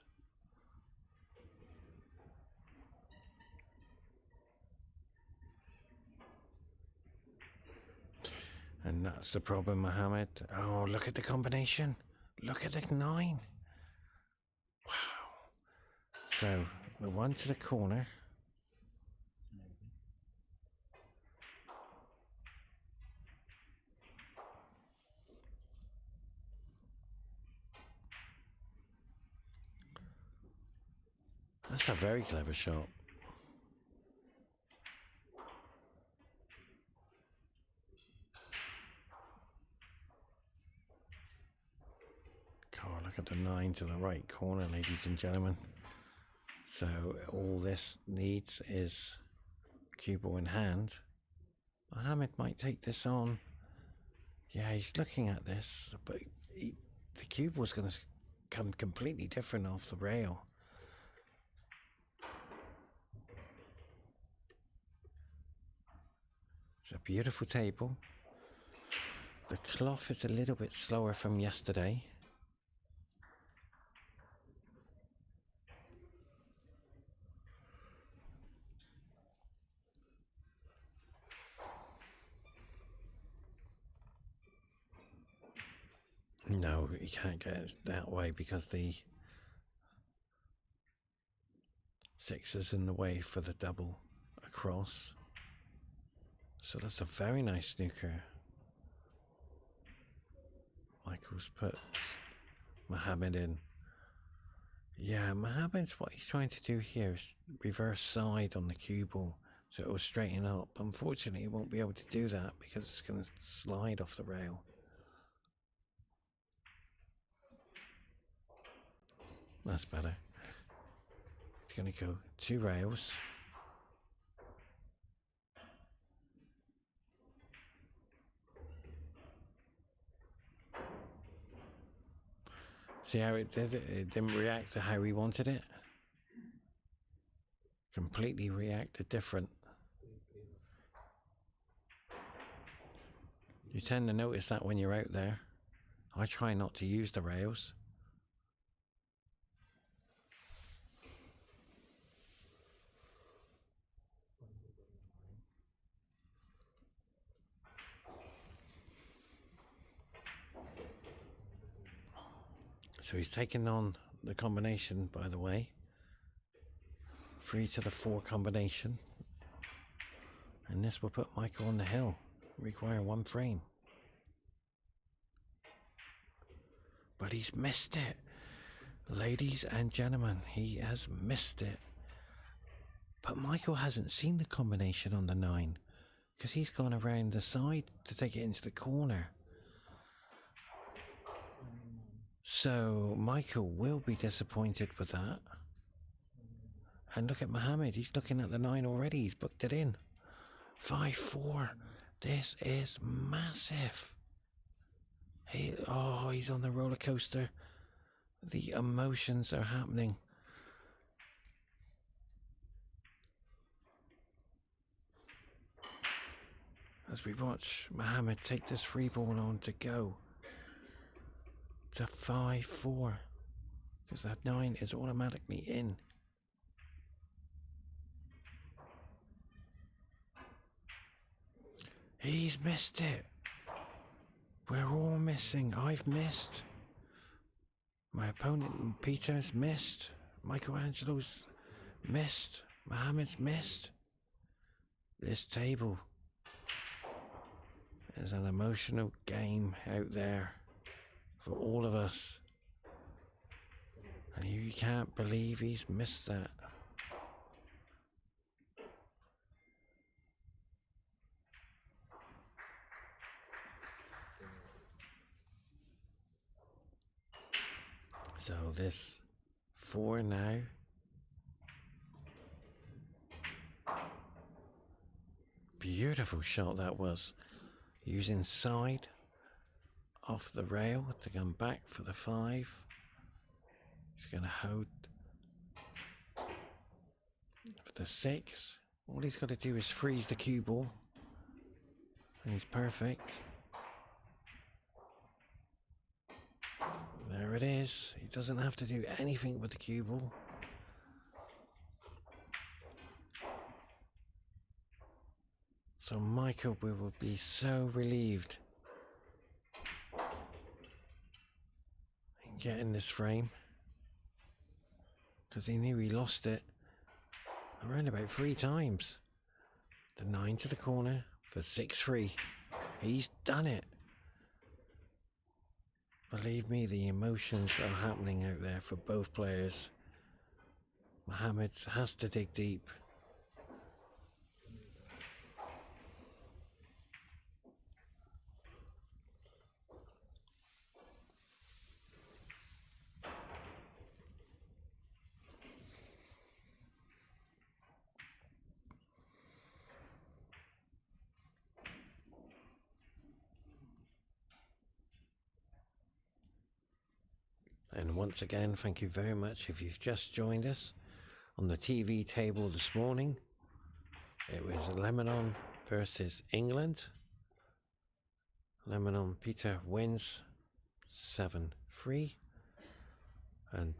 And that's the problem, Mohammed. Oh, look at the combination. Look at the 9. Wow. So, the one to the corner. That's a very clever shot. God, look at the 9 to the right corner, ladies and gentlemen. So all this needs is cue ball in hand. Mohammed might take this on. Yeah, he's looking at this, but the cue ball's going to come completely different off the rail. It's a beautiful table. The cloth is a little bit slower from yesterday. No, you can't get it that way because the 6 is in the way for the double across. So that's a very nice snooker. Michael's put Mohammed in. Yeah, Mohammed's what he's trying to do here is reverse side on the cue ball so it will straighten up. Unfortunately, he won't be able to do that because it's going to slide off the rail. That's better. It's going to go 2 rails. See how it did it? It didn't react to how we wanted it. Completely reacted different. You tend to notice that when you're out there. I try not to use the rails. So he's taken on the combination, by the way. 3 to the 4 combination. And this will put Michael on the hill, require 1 frame. But he's missed it. Ladies and gentlemen, he has missed it. But Michael hasn't seen the combination on the 9 because he's gone around the side to take it into the corner. So Michael will be disappointed with that. And look at Mohammed, he's looking at the 9 already, he's booked it in. 5-4, this is massive. He's on the roller coaster. The emotions are happening. As we watch Mohammed take this free ball on to go to 5-4, because that 9 is automatically in. He's missed it. We're all missing. I've missed. My opponent Peter's missed. Michelangelo's missed. Mohammed's missed. This table is an emotional game out there for all of us. And you can't believe he's missed that. So this 4 now. Beautiful shot that was. Using side off the rail to come back for the 5. He's going to hold for the 6. All he's got to do is freeze the cue ball and he's perfect. There it is. He doesn't have to do anything with the cue ball. So Michael will be so relieved in getting this frame, because he knew he lost it around about 3 times. The 9 to the corner for 6-3. He's done it. Believe me, the emotions are happening out there for both players. Mohammed has to dig deep. And once again, thank you very much if you've just joined us on the TV table this morning. It was Lebanon versus England. Lebanon Peter wins 7-3. And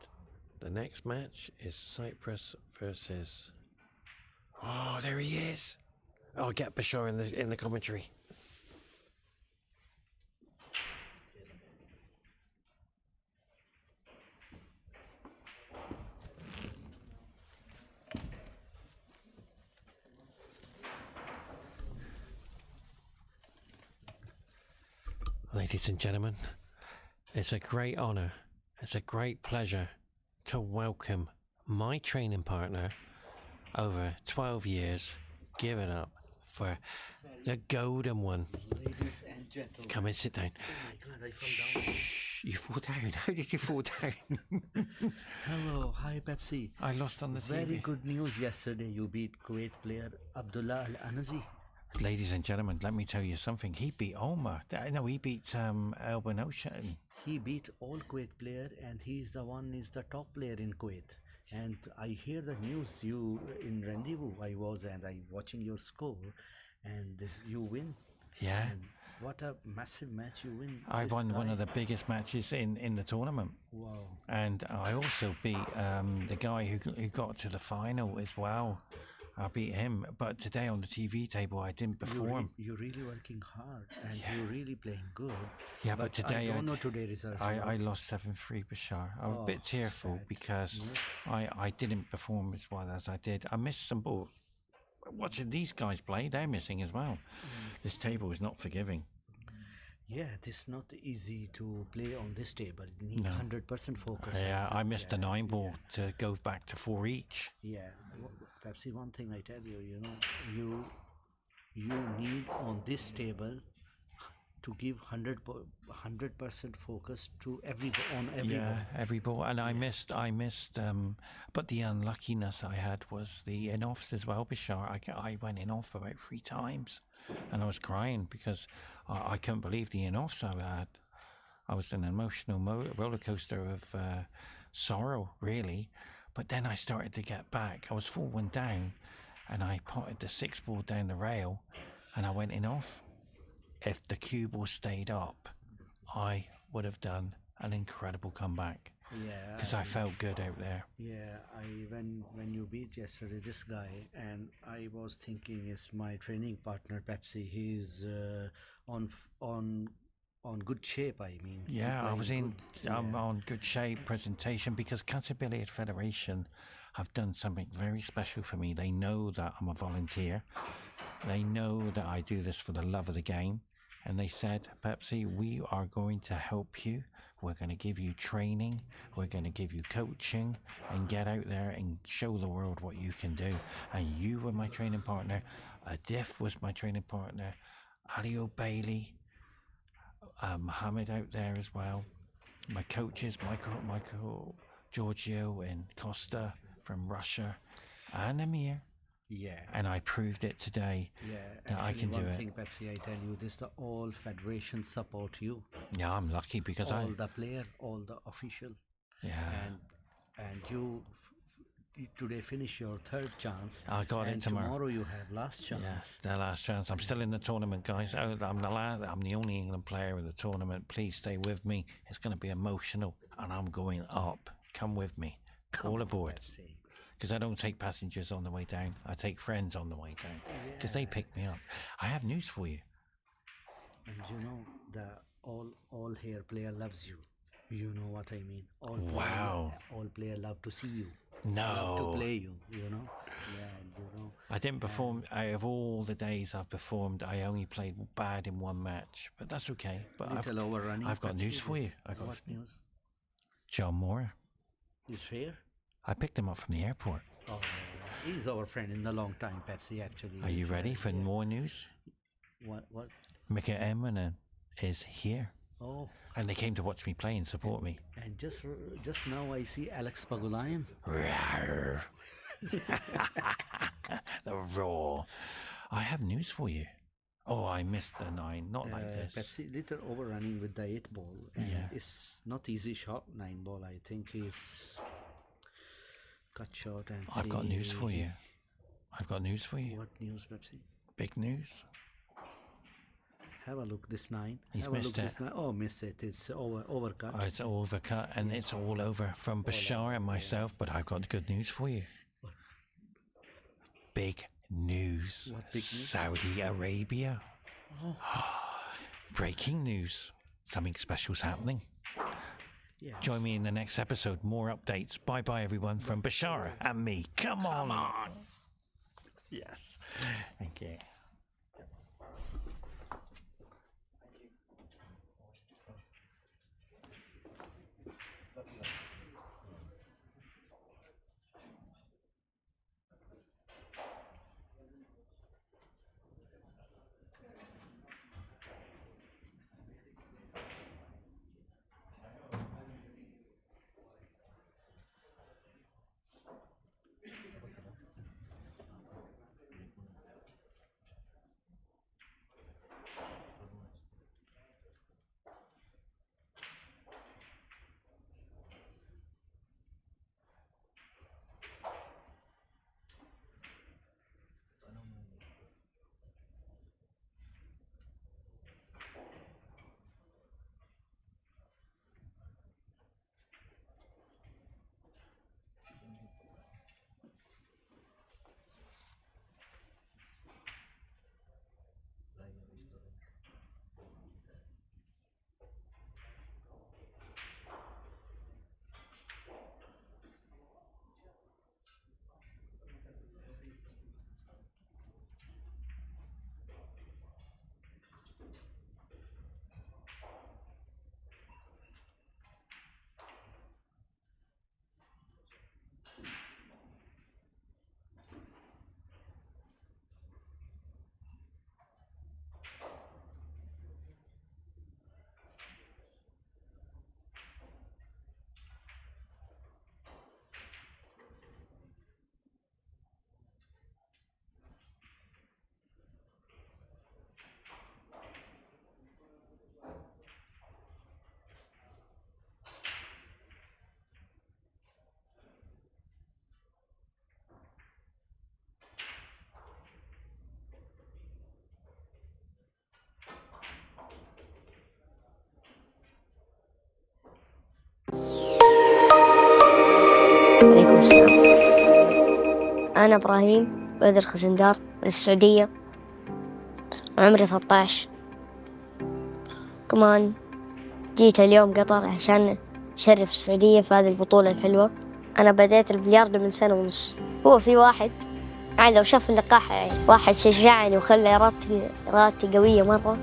the next match is Cyprus versus... Oh, there he is! I'll get Bashar in the commentary. Ladies and gentlemen, it's a great honour, it's a great pleasure to welcome my training partner over 12 years. Give it up for the golden one. Ladies and gentlemen. Come and sit down. Oh my God, I fell down. Shh, you fall down. How did you fall down? Hello, hi Pepsi. I lost on the Very TV. good news yesterday. You beat Kuwait player Abdullah Al-Anazi. Ladies and gentlemen, let me tell you something. He beat Omar. No, he beat Elben Ocean. He beat all Kuwait player and he's the top player in Kuwait. And I hear the news you in Rendezvous I was and I watching your score and you win. Yeah. And what a massive match you win. I This won one guy- of the biggest matches in the tournament. Wow. And I also beat the guy who got to the final as well. I beat him. But today on the TV table, I didn't perform. You're really working hard and you're really playing good. Yeah, but today I don't know today result. I lost 7-3, Bashar. I was a bit tearful sad. because Yes. I didn't perform as well as I did. I missed some balls. Watching these guys play, they're missing as well. This table is not forgiving. Yeah, it's not easy to play on this table. You need No. 100% focus. Yeah, and, I missed a 9 ball to go back to 4 each. Yeah, Pepsi, one thing I tell you, you need on this table to give 100% focus to every Yeah, ball. every ball, and I missed. But the unluckiness I had was the in-offs as well, Bashar. I went in off about 3 times, and I was crying because I couldn't believe the in-offs I had. I was in an emotional roller coaster of sorrow, really. But then I started to get back. I was 4-1 down, and I potted the 6 ball down the rail, and I went in off. If the cue ball stayed up, I would have done an incredible comeback Yeah, because I felt good out there. Yeah, when you beat yesterday this guy, and I was thinking it's my training partner Pepsi. He's on good shape. I mean, he Yeah, I playing was in good. Yeah. on good shape presentation because Qatar Billiard Federation have done something very special for me. They know that I'm a volunteer. They know that I do this for the love of the game. And they said, Pepsi, we are going to help you. We're going to give you training. We're going to give you coaching and get out there and show the world what you can do. And you were my training partner. Adif was my training partner. Ali O'Bailey, Mohammed out there as well. My coaches, Michael Giorgio and Costa from Russia and Amir. Yeah. And I proved it today Yeah, that I actually, can do one it. thing, Pepsi, I tell you, this the all federation support you, Yeah, I'm lucky because all the player, all the official, yeah, and you today finish your third chance. I got it and tomorrow. you have last chance. Yes, the last chance. I'm still in the tournament, guys. I'm the only England player in the tournament. Please stay with me. It's going to be emotional, and I'm going up. Come with me. All aboard. Pepsi. Because I don't take passengers on the way down. I take friends on the way down. Because they pick me up. I have news for you. And you know the all here player loves you. You know what I mean? Wow. All player love to see you. No. Love to play you. You know. Yeah. You know. I didn't perform. Out of all the days I've performed, I only played bad in one match. But that's okay. But Little overrunning. I've got Pepsi, news for you. What news? John Moore. Is fair? I picked him up from the airport. Oh, he's our friend in a long time, Pepsi. Actually. Are you ready for more news? What? Mika Emmanuel is here. Oh. And they came to watch me play and support me. And just now I see Alex Pagulayan. Rawr. The roar. I have news for you. Oh, I missed the 9. Not like this. Pepsi little overrunning with the 8 ball. And Yeah. It's not easy shot 9 ball. I think he's cut short and. I've got news for you. I've got news for you. What news, Pepsi? Big news. Have a look this 9. He's Have a missed look it. this 9. Oh, miss it. It's overcut. Oh, it's overcut and it's all over from Bashar and myself, but I've got good news for you. Big news. What big news? Saudi Arabia. Oh. Breaking news. Something special's happening. Yeah. Join me in the next episode. More updates. Bye bye, everyone, from Bashar and me. Come on. Yes. Thank you. عليكم السلام. أنا إبراهيم بدر خزندار من السعودية، عمري 13. كمان جيت اليوم قطر عشان أشرف السعودية في هذه البطولة الحلوة. أنا بديت البلياردو من 1.5 سنة. هو في واحد يعني لو شاف اللقاح يعني واحد شجعني وخلى إرادتي قوية مرة.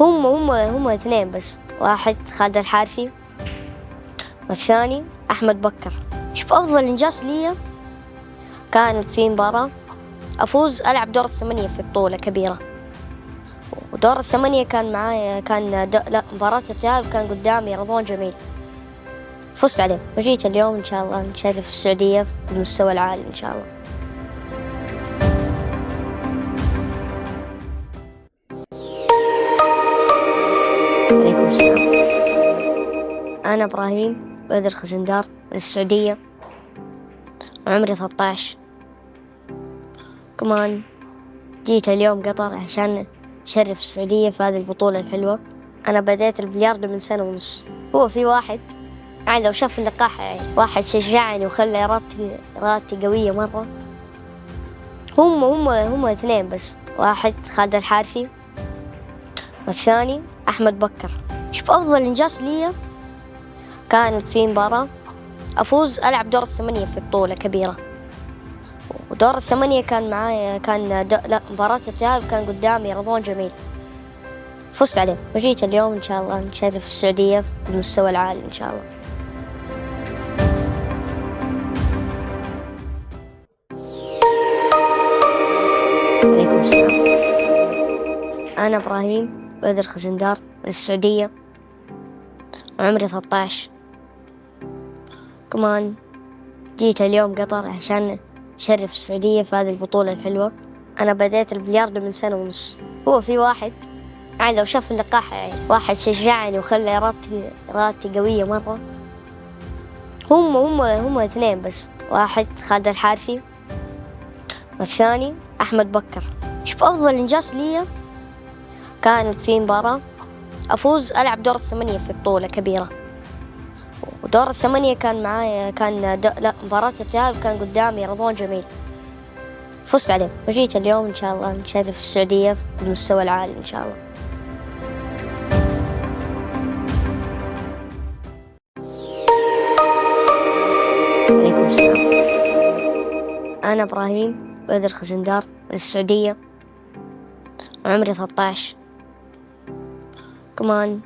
هم 2 بس، واحد خالد الحارثي والثاني أحمد بكر. شوف أفضل إنجاز لي كانت في مباراة أفوز ألعب دور 8 في بطولة كبيرة، ودور 8 كان معايا كان مباراة التأهل وكان قدامي رضوان جميل. فزت عليه وجيت اليوم إن شاء الله نشرف السعودية بالمستوى العالي إن شاء الله. عليكم السلام. أنا إبراهيم بدر خزندار من السعودية وعمري 13. كمان جيت اليوم قطر عشان نشرف السعودية في هذه البطولة الحلوة. أنا بديت البلياردو من سنة ونص. هو في واحد يعني لو شاف اللقاح يعني واحد شجعني وخلى إرادتي قوية مرة. هم اثنين بس، واحد خالد الحارثي والثاني أحمد بكر. شوف أفضل إنجاز لي كانت في مباراة أفوز ألعب دور الثمانية في بطولة كبيرة، ودور الثمانية كان معايا مباراة التأهل كان قدامي رضوان جميل. فزت عليه وجيت اليوم إن شاء الله نشرف السعودية بالمستوى العالي إن شاء الله. عليكم السلام. أنا إبراهيم بدر خزندار من السعودية وعمري 13. كمان جيت اليوم قطر عشان نشرف السعودية في هذه البطولة الحلوة. أنا بديت البلياردو من سنة ونص. هو في واحد يعني لو شاف اللقاح يعني واحد شجعني وخلى إرادتي قوية مرة. هم اثنين بس، واحد خالد الحارثي والثاني أحمد بكر. شوف أفضل إنجاز لي كانت في مباراة أفوز ألعب دور الثمانية في بطولة كبيرة، ودور الثمانية كان معايا مباراة التأهل كان قدامي رضوان جميل. فزت عليه وجيت اليوم إن شاء الله نشرف السعودية بالمستوى العالي إن شاء الله. عليكم السلام. أنا إبراهيم بدر خزندار من السعودية وعمري 13. كمان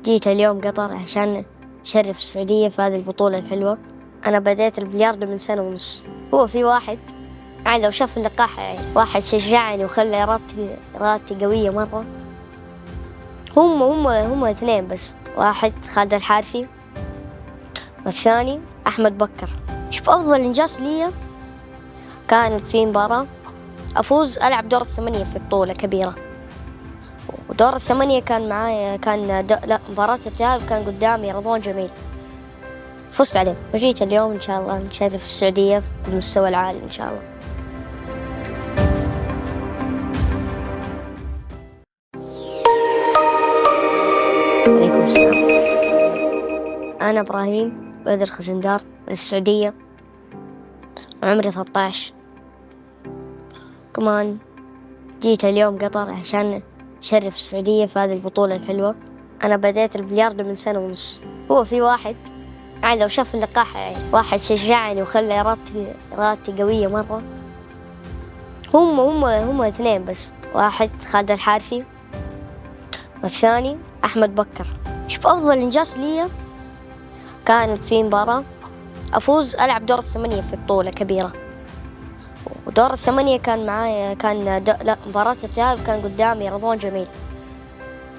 جيت اليوم قطر عشان نشرف السعودية في هذه البطولة الحلوة. أنا بديت البلياردو من سنة ونص. هو في واحد يعني لو شاف اللقاح يعني واحد شجعني وخلى إرادتي قوية مرة. هم اثنين بس، واحد خالد الحارثي والثاني أحمد بكر. شوف أفضل إنجاز لي كانت في مباراة أفوز ألعب دور الثمانية في بطولة كبيرة، ودور الثمانية كان معايا مباراة التأهل كان قدامي رضوان جميل. فزت عليه وجيت اليوم إن شاء الله نشرف السعودية بالمستوى العالي إن شاء الله. عليكم السلام. أنا إبراهيم بدر خزندار من السعودية وعمري 13. كمان جيت اليوم قطر عشان نشرف السعودية في هذه البطولة الحلوة. أنا بديت البلياردو من سنة ونص. هو في واحد يعني لو شاف اللقاح يعني واحد شجعني وخلى إرادتي قوية مرة. هم اثنين بس، واحد خالد الحارثي والثاني أحمد بكر. شوف أفضل إنجاز لي كانت في مباراة أفوز ألعب دور الثمانية في بطولة كبيرة، ودور الثمانية كان معايا مباراة التأهل كان قدامي رضوان جميل.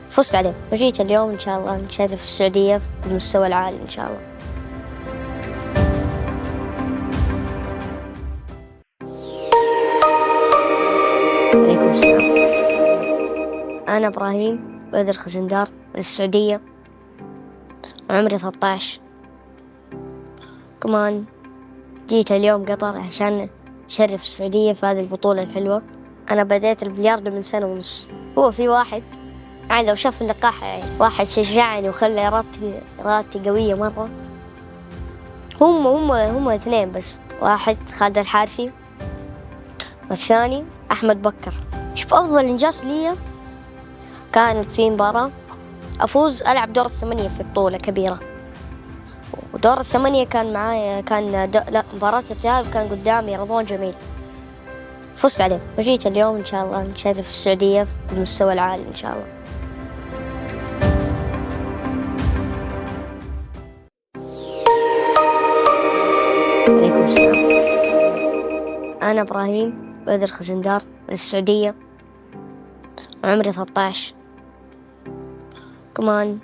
فزت عليه وجيت اليوم إن شاء الله نشرف السعودية بالمستوى العالي إن شاء الله. عليكم السلام. أنا إبراهيم بدر خزندار من السعودية وعمري 13. كمان جيت اليوم قطر عشان نشرف السعودية في هذه البطولة الحلوة. أنا بديت البلياردو من سنة ونص. هو في واحد يعني لو شاف اللقاح يعني واحد شجعني وخلى إرادتي قوية مرة. هم اثنين بس، واحد خالد الحارثي والثاني أحمد بكر. شوف أفضل إنجاز لي كانت في مباراة أفوز ألعب دور الثمانية في بطولة كبيرة، ودور الثمانية كان معايا مباراة التأهل كان قدامي رضوان جميل. فزت عليه وجيت اليوم إن شاء الله نشرف السعودية بالمستوى العالي إن شاء الله. عليكم السلام. أنا إبراهيم بدر خزندار من السعودية وعمري 13. كمان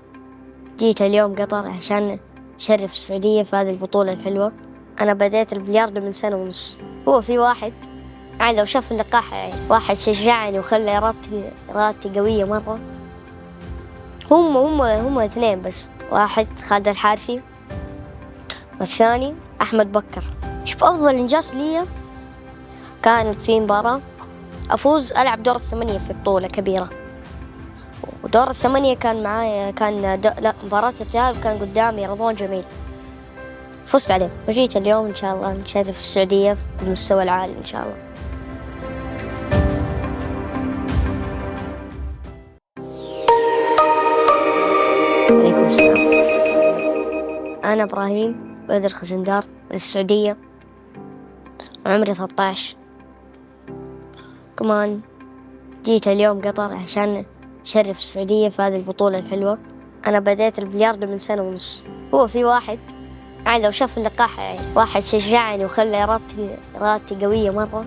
جيت اليوم قطر عشان شرف السعودية في هذه البطولة الحلوة. أنا بديت البلياردو من سنة ونص. هو في واحد لو شاف اللقاح واحد شجعني وخلى إرادتي قوية مرة. هم اثنين بس، واحد خالد الحارثي والثاني أحمد بكر. شوف أفضل إنجاز لي كانت في مباراة أفوز ألعب دور الثمانية في بطولة كبيرة، ودور الثمانية كان معايا مباراة التأهل كان قدامي رضوان جميل، فزت عليه وجيت اليوم إن شاء الله نشارك في السعودية بالمستوى العالي إن شاء الله. عليكم السلام. أنا إبراهيم بدر خزندار من السعودية، عمري 13. كمان جيت اليوم قطر عشان أشرف السعودية في هذه البطولة الحلوة. أنا بديت البلياردو من سنة ونص. هو في واحد لو شاف اللقاح واحد شجعني وخلى إرادتي قوية مرة.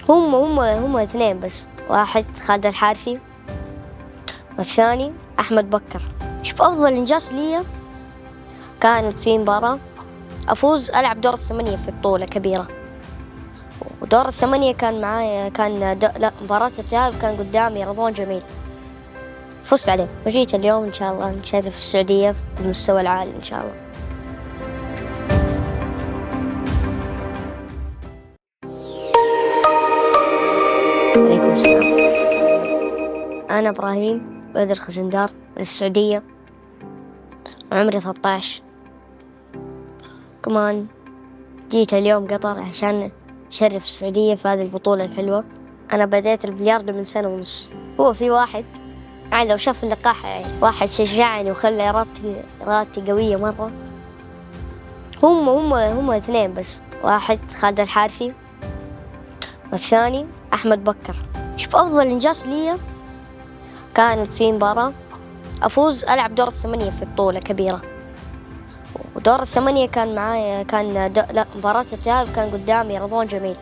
هم اثنين بس، واحد خالد الحارثي والثاني أحمد بكر. شوف أفضل إنجاز لي كانت في مباراة أفوز ألعب دور الثمانية في بطولة كبيرة، ودور الثمانية كان معايا مباراة التأهل كان قدامي رضوان جميل، فزت عليه وجيت اليوم إن شاء الله نشارك في السعودية بالمستوى العالي إن شاء الله. عليكم السلام. أنا إبراهيم بدر خزندار من السعودية، عمري 13. كمان جيت اليوم قطر عشان أشرف السعودية في هذه البطولة الحلوة. أنا بديت البلياردو من سنة ونص. هو في واحد لو شاف اللقاح واحد شجعني وخلى إرادتي قوية مرة. هم اثنين بس، واحد خالد الحارثي والثاني أحمد بكر. شوف أفضل إنجاز لي كانت في مباراة أفوز ألعب دور الثمانية في بطولة كبيرة، ودور الثمانية كان معايا مباراة التأهل كان قدامي رضوان جميل،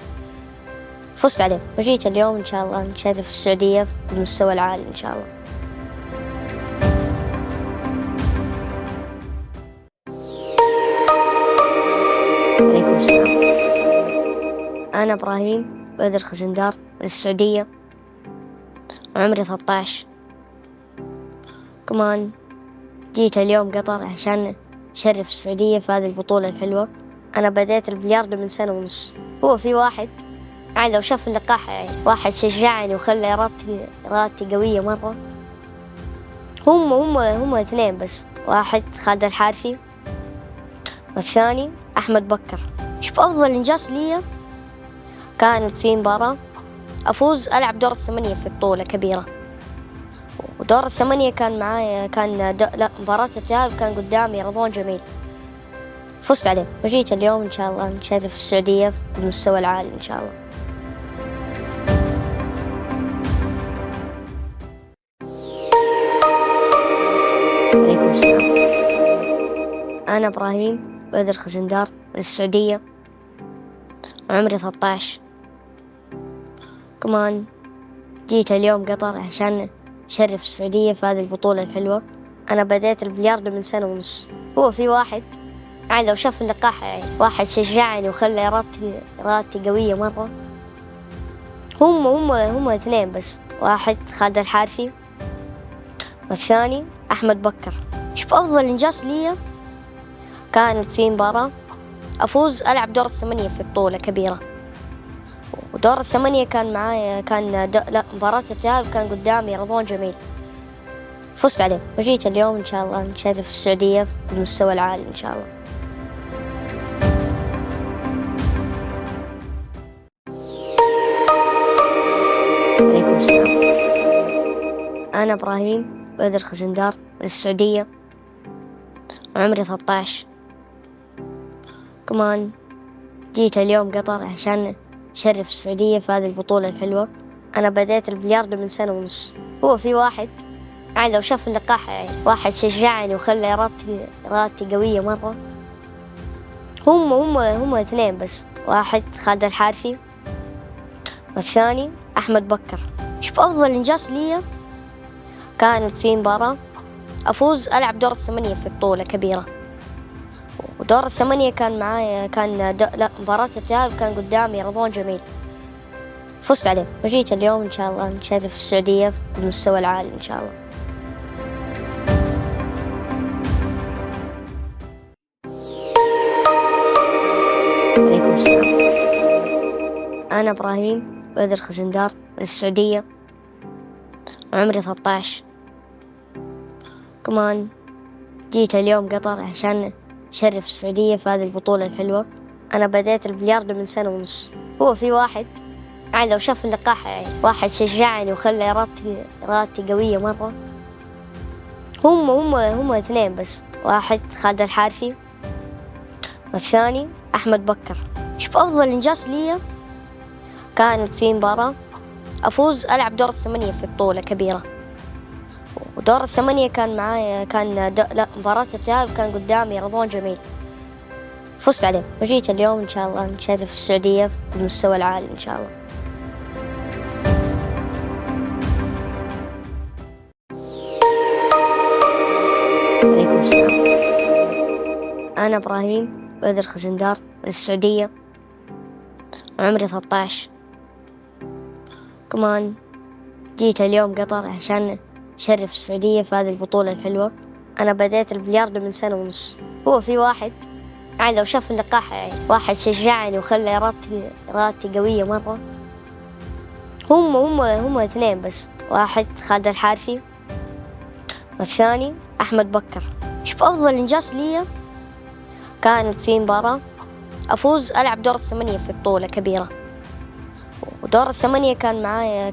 فزت عليه وجيت اليوم إن شاء الله نشارك في السعودية بالمستوى العالي إن شاء الله. عليكم السلام. أنا إبراهيم بدر خزندار من السعودية، عمري 13. كمان جيت اليوم قطر عشان أشرف السعودية في هذه البطولة الحلوة. أنا بديت البلياردو من سنة ونص. هو في واحد لو شاف اللقاح واحد شجعني وخلى إرادتي قوية مرة. هم اثنين بس، واحد خالد الحارثي والثاني أحمد بكر. شوف أفضل إنجاز لي كانت في مباراة أفوز ألعب دور الثمانية في بطولة كبيرة، ودور الثمانية كان معايا مباراة التأهل كان قدامي رضوان جميل، فزت عليه وجيت اليوم إن شاء الله نشارك في السعودية بالمستوى العالي إن شاء الله. عليكم السلام. أنا إبراهيم بدر خزندار من السعودية، عمري 13. كمان جيت اليوم قطر عشان أشرف السعودية في هذه البطولة الحلوة. أنا بديت البلياردو من سنة ونص. هو في واحد لو شاف اللقاح واحد شجعني وخلى إرادتي قوية مرة. هم اثنين بس، واحد خالد الحارثي والثاني أحمد بكر. شوف أفضل إنجاز لي كانت في مباراة أفوز ألعب دور الثمانية في بطولة كبيرة، ودور الثمانية كان معايا مباراة التأهل كان قدامي رضوان جميل، فزت عليه وجيت اليوم إن شاء الله نشارك في السعودية بالمستوى العالي إن شاء الله. عليكم السلام. أنا إبراهيم بدر خزندار من السعودية، عمري 13. كمان جيت اليوم قطر عشان أشرف السعودية في هذه البطولة الحلوة. أنا بديت البلياردو من سنة ونص. هو في واحد لو شاف اللقاح واحد شجعني وخلى إرادتي قوية مرة. هم اثنين بس، واحد خالد الحارثي والثاني أحمد بكر. شوف أفضل إنجاز لي كانت في مباراة أفوز ألعب دور الثمانية في بطولة كبيرة، ودور الثمانية كان معايا لا مباراة التأهل كان قدامي رضوان جميل، فزت عليه وجيت اليوم إن شاء الله نشارك في السعودية بالمستوى العالي إن شاء الله. عليكم السلام. أنا إبراهيم بدر خزندار من السعودية وعمري 13. كمان جيت اليوم قطر عشان نشرف السعودية في هذه البطولة الحلوة. أنا بديت البلياردو من 1.5 سنة. هو في واحد يعني لو شاف اللقاح يعني واحد شجعني وخلى إرادتي قوية مرة. هم اثنين بس، واحد خالد الحارثي والثاني أحمد بكر. شوف أفضل إنجاز لي كانت في مباراة أفوز ألعب دور الثمانية في بطولة كبيرة، ودور الثمانية كان معايا لا مباراة التأهل كان قدامي رضوان جميل، فزت عليه وجيت اليوم إن شاء الله نشارك في السعودية بالمستوى العالي إن شاء الله. عليكم السلام. أنا إبراهيم بدر خزندار من السعودية وعمري 13. كمان جيت اليوم قطر عشان نشرف السعودية في هذه البطولة الحلوة. أنا بديت البلياردو من 1.5 سنة. هو في واحد يعني لو شاف اللقاح يعني واحد شجعني وخلى إرادتي قوية مرة. هم اثنين بس، واحد خالد الحارثي والثاني أحمد بكر. شوف أفضل إنجاز لي كانت في مباراة أفوز ألعب دور الثمانية في بطولة كبيرة، ودور الثمانية كان معايا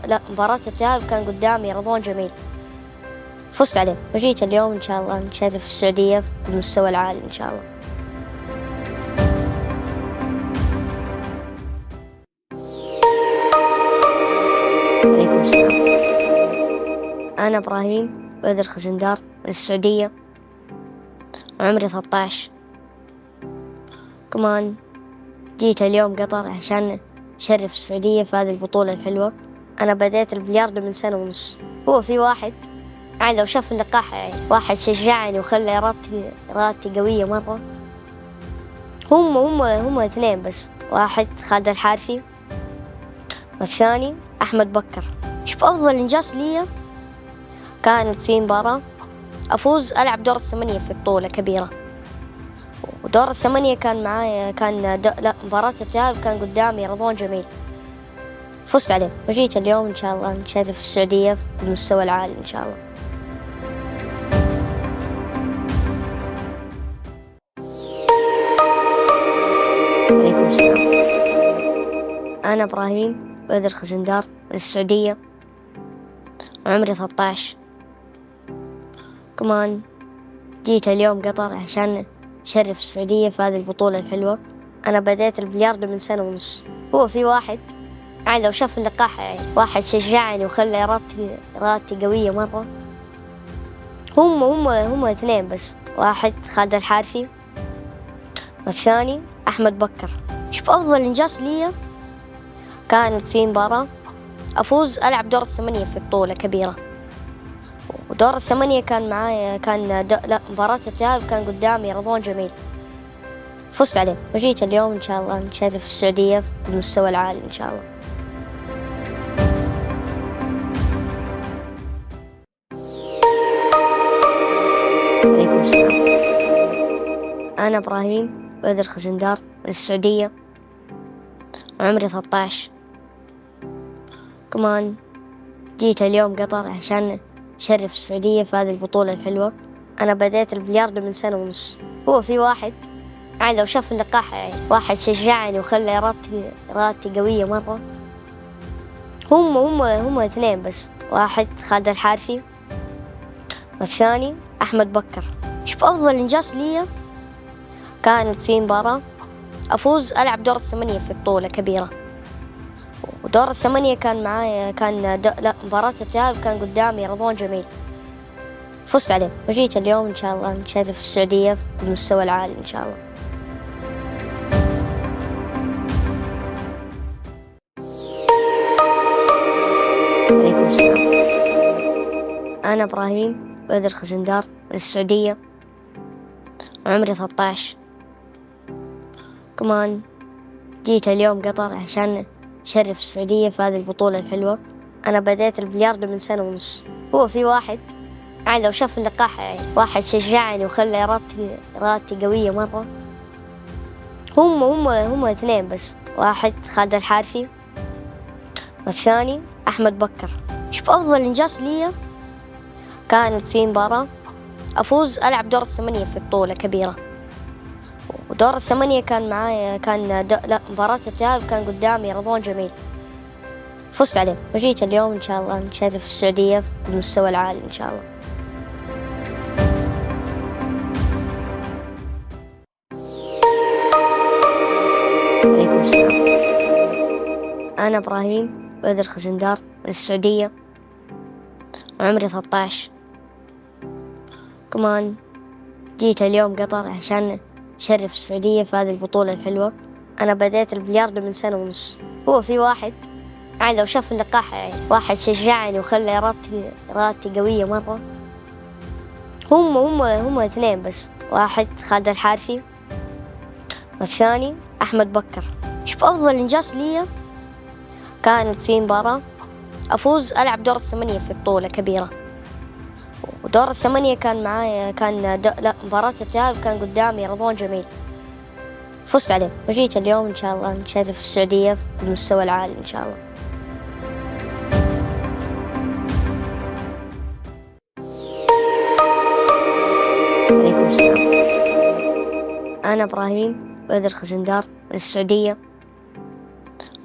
لا مباراة التأهل كان قدامي رضوان جميل، فزت عليه وجيت اليوم إن شاء الله نشارك في السعودية بالمستوى العالي إن شاء الله. عليكم السلام. أنا إبراهيم بدر خزندار من السعودية وعمري 13. كمان جيت اليوم قطر عشان نشرف السعودية في هذه البطولة الحلوة. أنا بديت البلياردو من 1.5 سنة. هو في واحد يعني لو شاف اللقاح يعني واحد شجعني وخلى إرادتي قوية مرة. هم اثنين بس، واحد خالد الحارثي والثاني أحمد بكر. شوف أفضل إنجاز لي كانت في مباراة أفوز ألعب دور الثمانية في بطولة كبيرة، ودور الثمانية كان معايا لا مباراة التأهل كان قدامي رضوان جميل، فزت عليه وجيت اليوم إن شاء الله نشارك في السعودية بالمستوى العالي إن شاء الله. عليكم السلام. أنا إبراهيم بدر خزندار من السعودية وعمري 13. كمان جيت اليوم قطر عشان نشرف السعودية في هذه البطولة الحلوة. أنا بديت البلياردو من 1.5 سنة. هو في واحد يعني لو شاف اللقاح يعني واحد شجعني وخلى إرادتي قوية مرة. هم اثنين بس، واحد خالد الحارثي والثاني أحمد بكر. شوف أفضل إنجاز لي كانت في مباراة أفوز ألعب دور الثمانية في بطولة كبيرة، ودور الثمانية كان معايا لا مباراة التأهل كان قدامي رضوان جميل، فزت عليه وجيت اليوم إن شاء الله نشارك في السعودية بالمستوى العالي إن شاء الله. عليكم السلام. أنا إبراهيم بدر خزندار من السعودية وعمري 13. كمان جيت اليوم قطر عشان نشرف السعودية في هذه البطولة الحلوة. أنا بديت البلياردو من 1.5 سنة. هو في واحد يعني لو شاف اللقاح يعني واحد شجعني وخلى إرادتي قوية مرة. هم اثنين بس، واحد خالد الحارثي والثاني أحمد بكر. شوف أفضل إنجاز لي كانت في مباراة أفوز ألعب دور الثمانية في بطولة كبيرة، ودور الثمانية كان معايا لا مباراة التأهل كان قدامي رضوان جميل، فزت عليه وجيت اليوم إن شاء الله نشارك في السعودية بالمستوى العالي إن شاء الله. عليكم السلام. أنا إبراهيم بدر خزندار من السعودية وعمري 13. كمان جيت اليوم قطر عشان أشرف السعودية في هذه البطولة الحلوة. أنا بديت البلياردو من سنة ونص. هو في واحد يعني لو شاف اللقاح يعني واحد شجعني وخلى إرادتي قوية مرة. هم اثنين بس، واحد خالد الحارثي والثاني أحمد بكر. شوف أفضل إنجاز لي كانت في مباراة أفوز ألعب دور الثمانية في بطولة كبيرة، ودور الثمانية كان معايا لا مباراة التأهل كان قدامي رضوان جميل، فزت عليه وجيت اليوم إن شاء الله نشرف السعودية بالمستوى العالي إن شاء الله. عليكم السلام. أنا إبراهيم بدر خزندار من السعودية وعمري 13. كمان جيت اليوم قطر عشان أشرف السعودية في هذه البطولة الحلوة. أنا بديت البلياردو من سنة ونص. هو في واحد يعني لو شاف اللقاح يعني واحد شجعني وخلى إرادتي قوية مرة. هم اثنين بس، واحد خالد الحارثي والثاني أحمد بكر. شوف أفضل إنجاز لي كانت في مباراة أفوز ألعب دور الثمانية في بطولة كبيرة، ودور الثمانية كان معايا لا مباراة التأهل كان قدامي رضوان جميل، فزت عليه وجيت اليوم إن شاء الله نشرف السعودية بالمستوى العالي إن شاء الله. عليكم السلام. أنا إبراهيم بدر خزندار من السعودية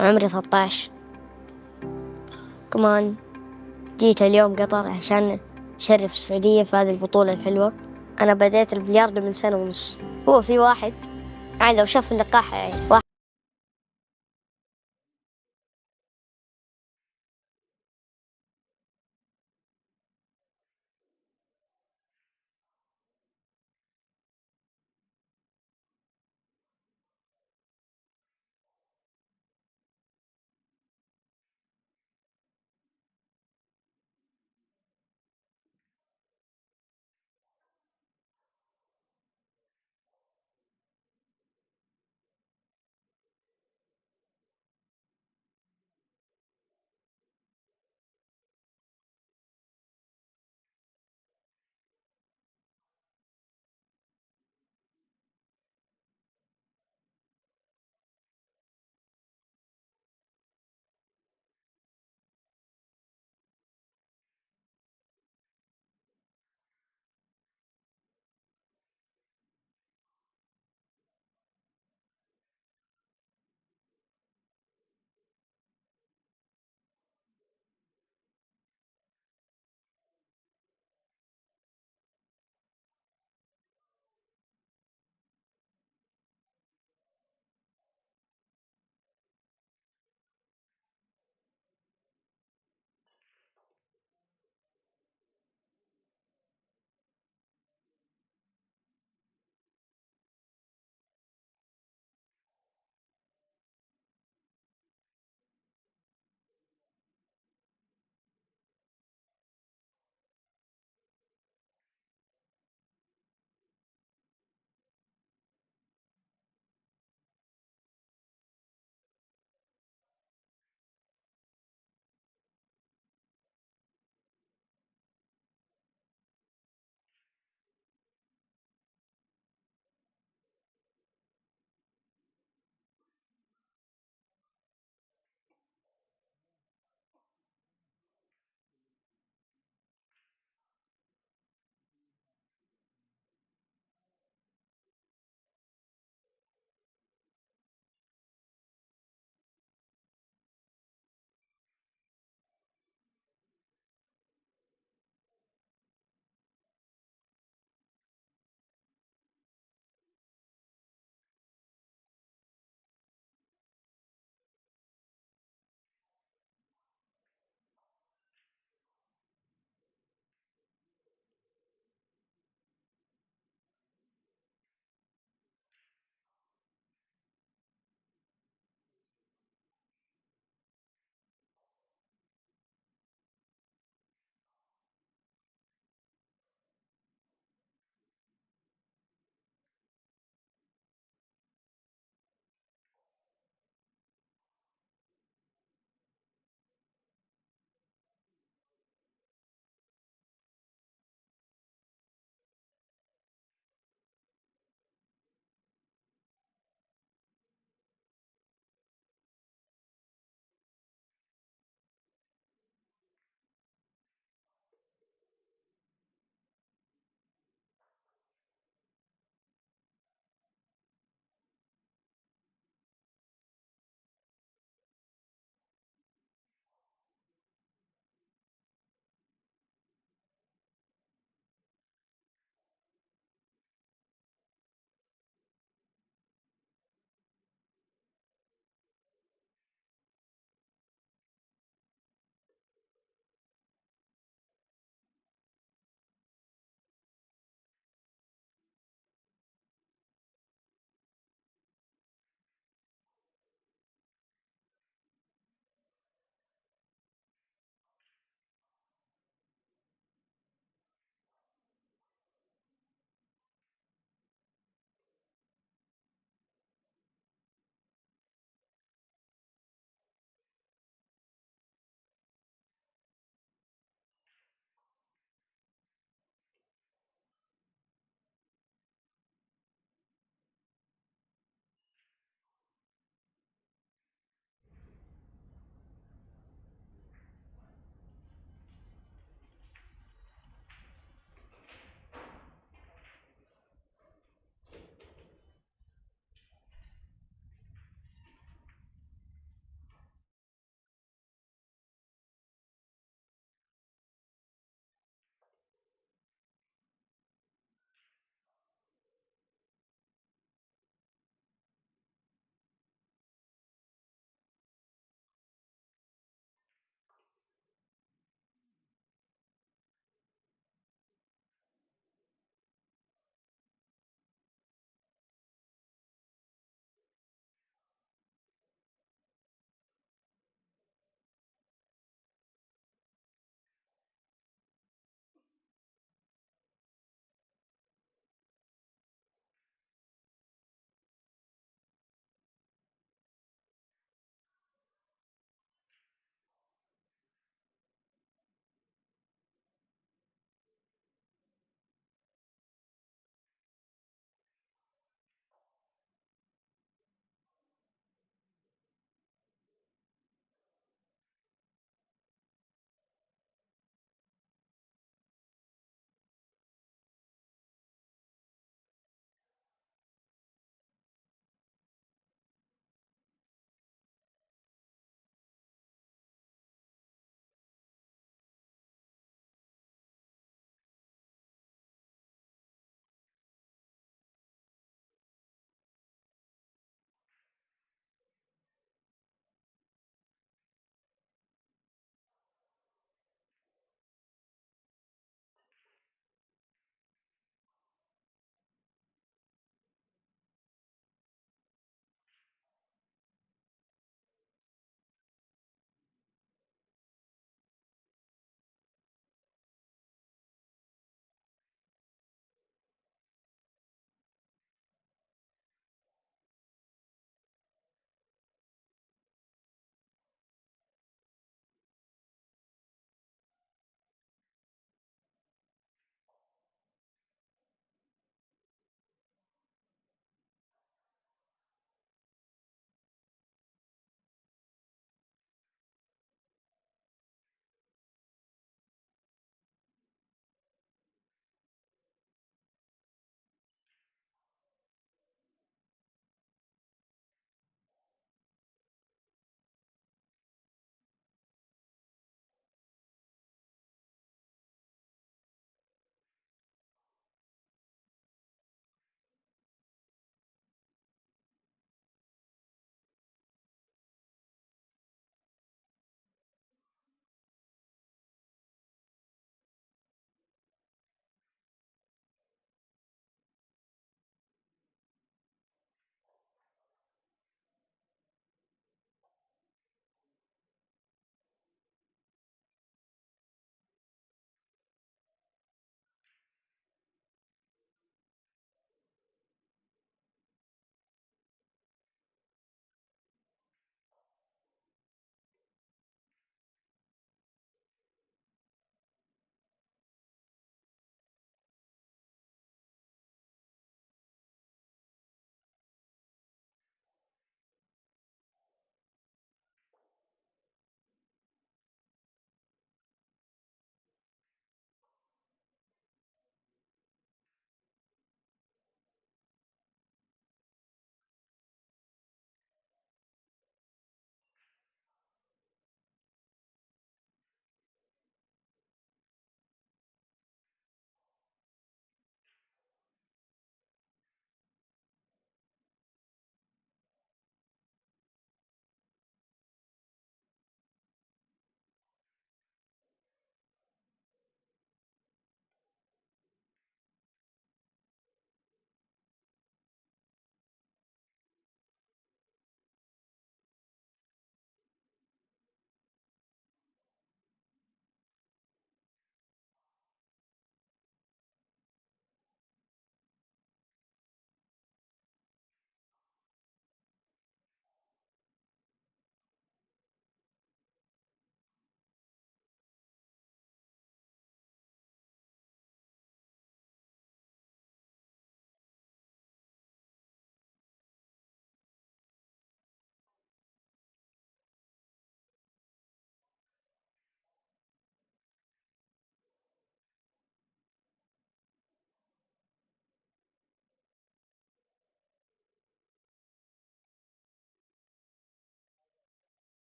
وعمري 13. كمان جيت اليوم قطر عشان أشرف السعودية في هذه البطولة الحلوة. أنا بديت البلياردو من سنة ونص. هو في واحد يعني لو شاف اللقاح يعني واحد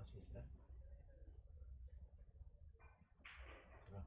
masih serah. Serah.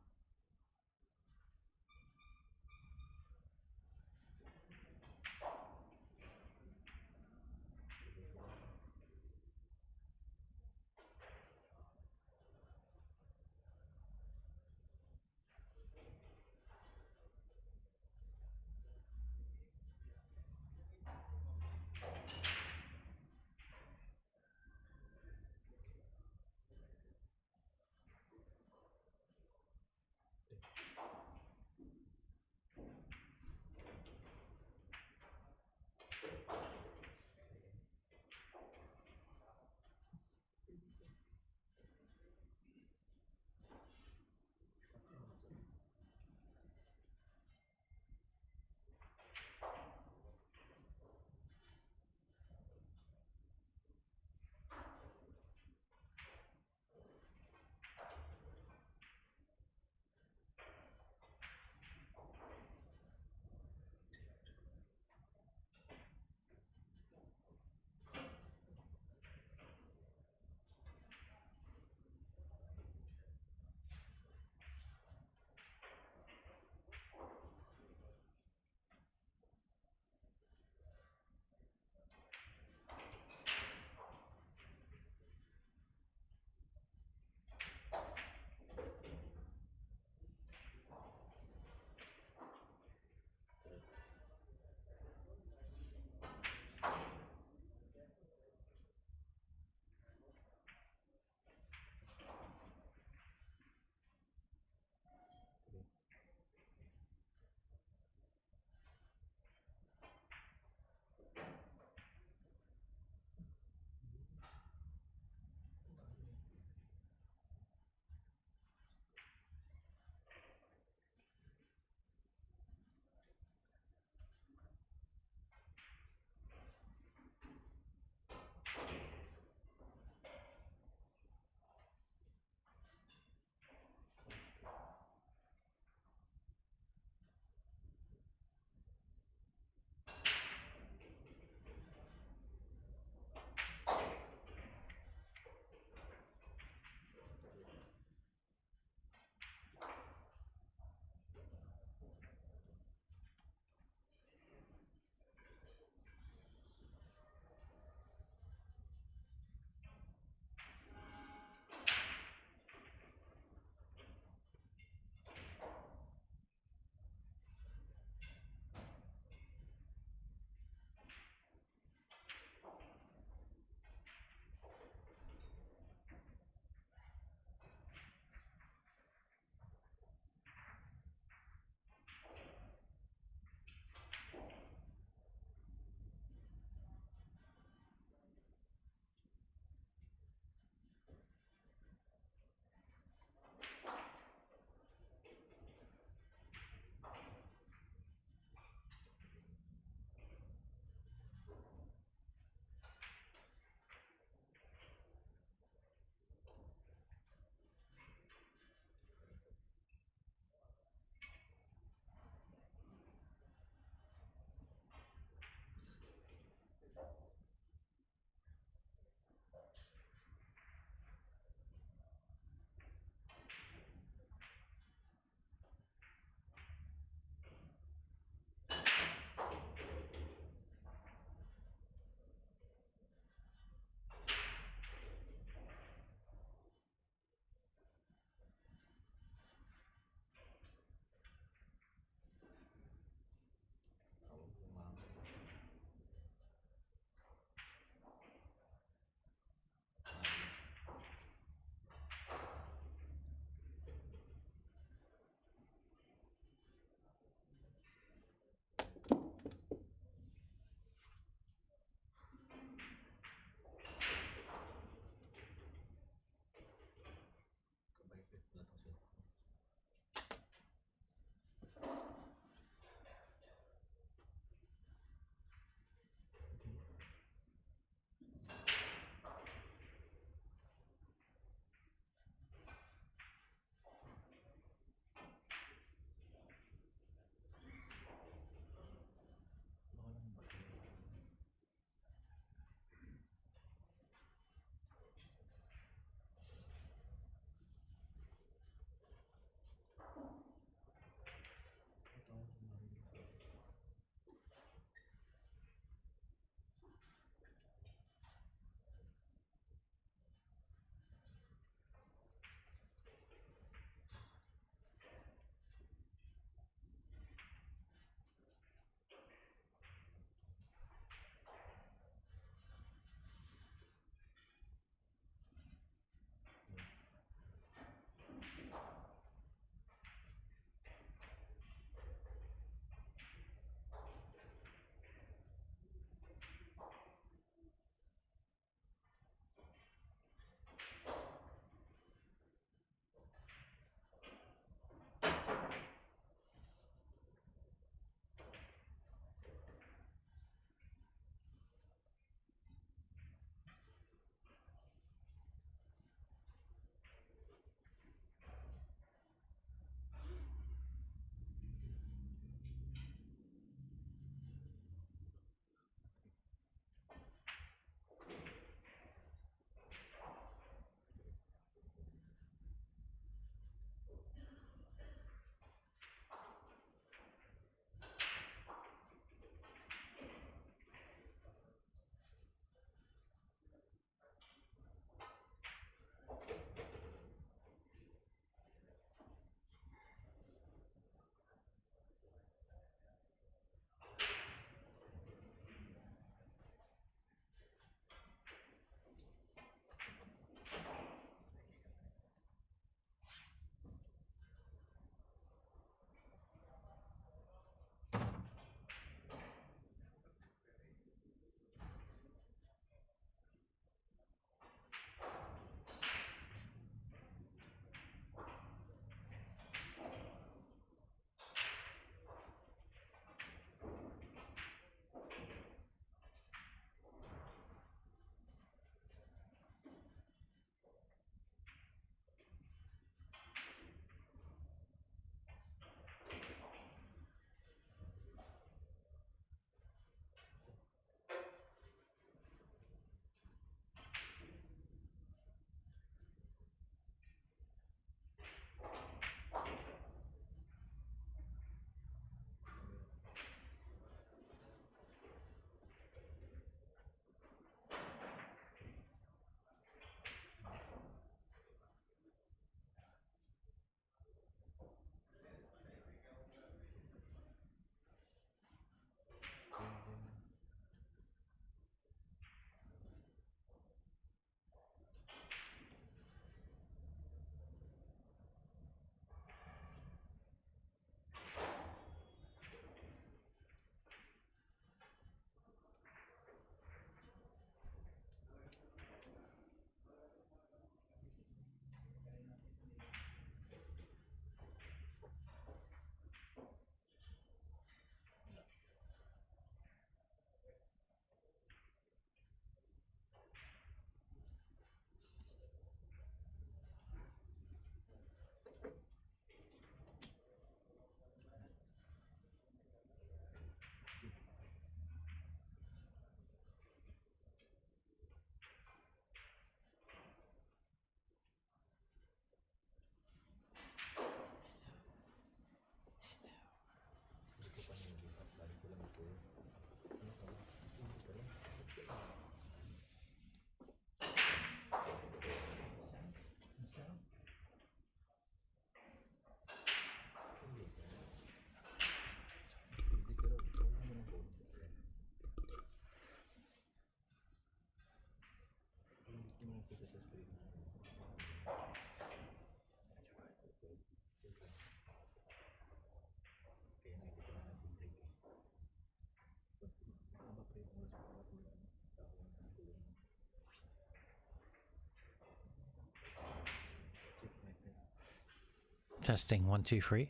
Testing 1 2 3.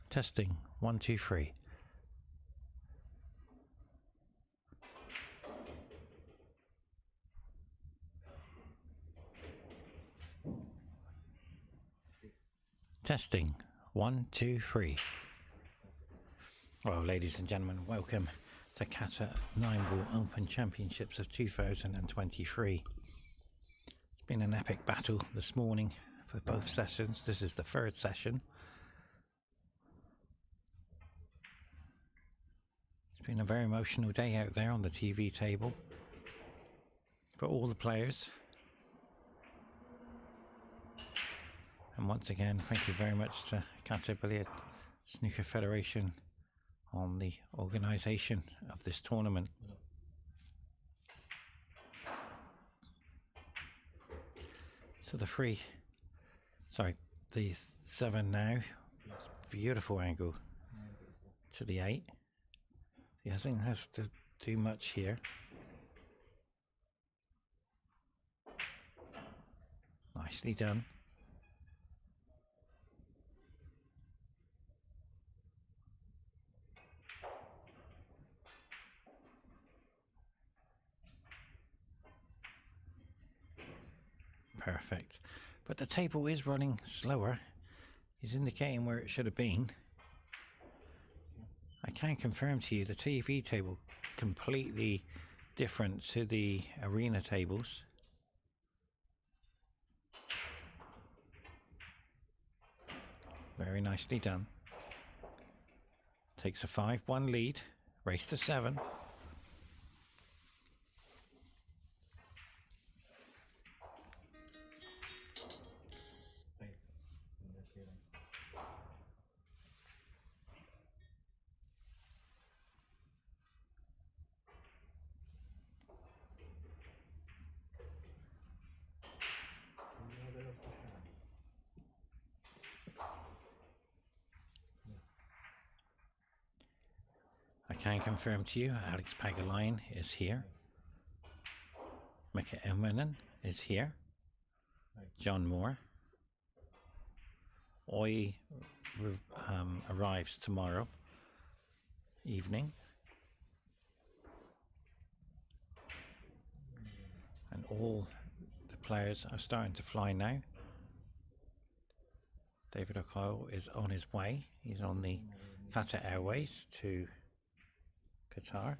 Testing 1 2 3. Testing 1 2 3. Well, ladies and gentlemen, welcome to Qatar 9-Ball Open Championships of 2023. It's been an epic battle this morning for both sessions. This is the third session. It's been a very emotional day out there on the TV table for all the players. And once again, thank you very much to Qatar Billiard Snooker Federation on the organisation of this tournament. So the 7 now, beautiful angle to the 8. He doesn't have to do much here. Nicely done. Perfect. But the table is running slower. He's indicating where it should have been. I can confirm to you the TV table completely different to the arena tables. Very nicely done. Takes a 5-1 lead. Race to 7. I can confirm to you, Alex Pagaline is here. Mika Eminen is here. John Moore. Oi arrives tomorrow evening. And all the players are starting to fly now. David O'Kyle is on his way. He's on the Qatar Airways to Qatar.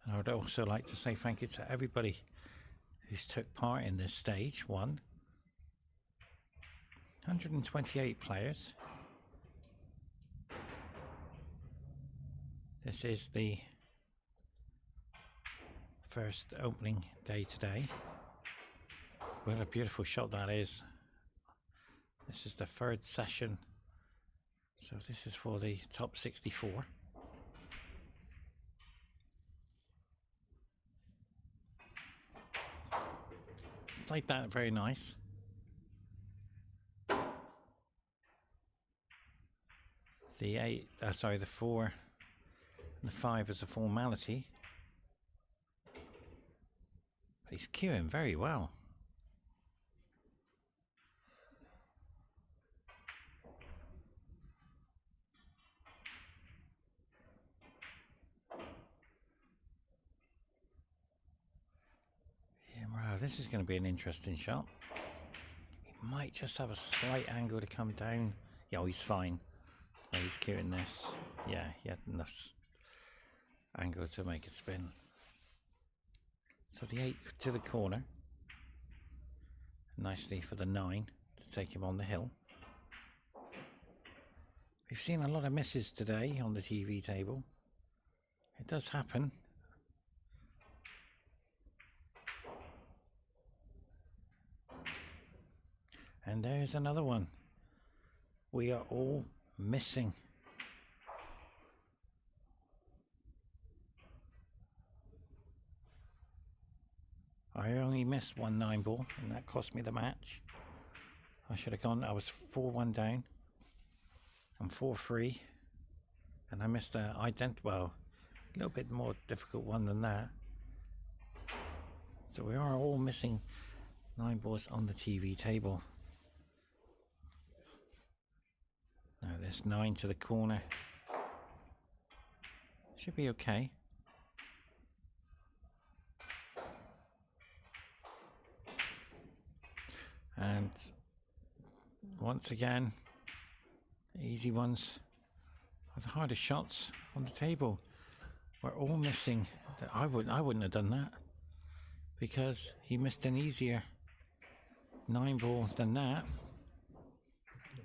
And I would also like to say thank you to everybody who's took part in this stage 1. 128 players. This is the first opening day today. What a beautiful shot that is. This is the third session. So this is for the top 64. Played that very nice. The 4 and the 5 is a formality. But he's queuing very well. Yeah, wow, this is going to be an interesting shot. He might just have a slight angle to come down. Yeah, oh, he's fine. Oh, he's queuing this. Yeah, he had enough angle to make it spin. So the 8 to the corner. Nicely for the 9 to take him on the hill. We've seen a lot of misses today on the TV table. It does happen. And there's another one. We are all missing. I only missed one 9-ball and that cost me the match. I should have gone, I was 4-1 down and 4-3, and I missed a well, a little bit more difficult one than that. So we are all missing 9 balls on the TV table. Now there's 9 to the corner. Should be okay. And once again, easy ones are the hardest shots on the table. We're all missing. I wouldn't have done that, because he missed an easier 9-ball than that.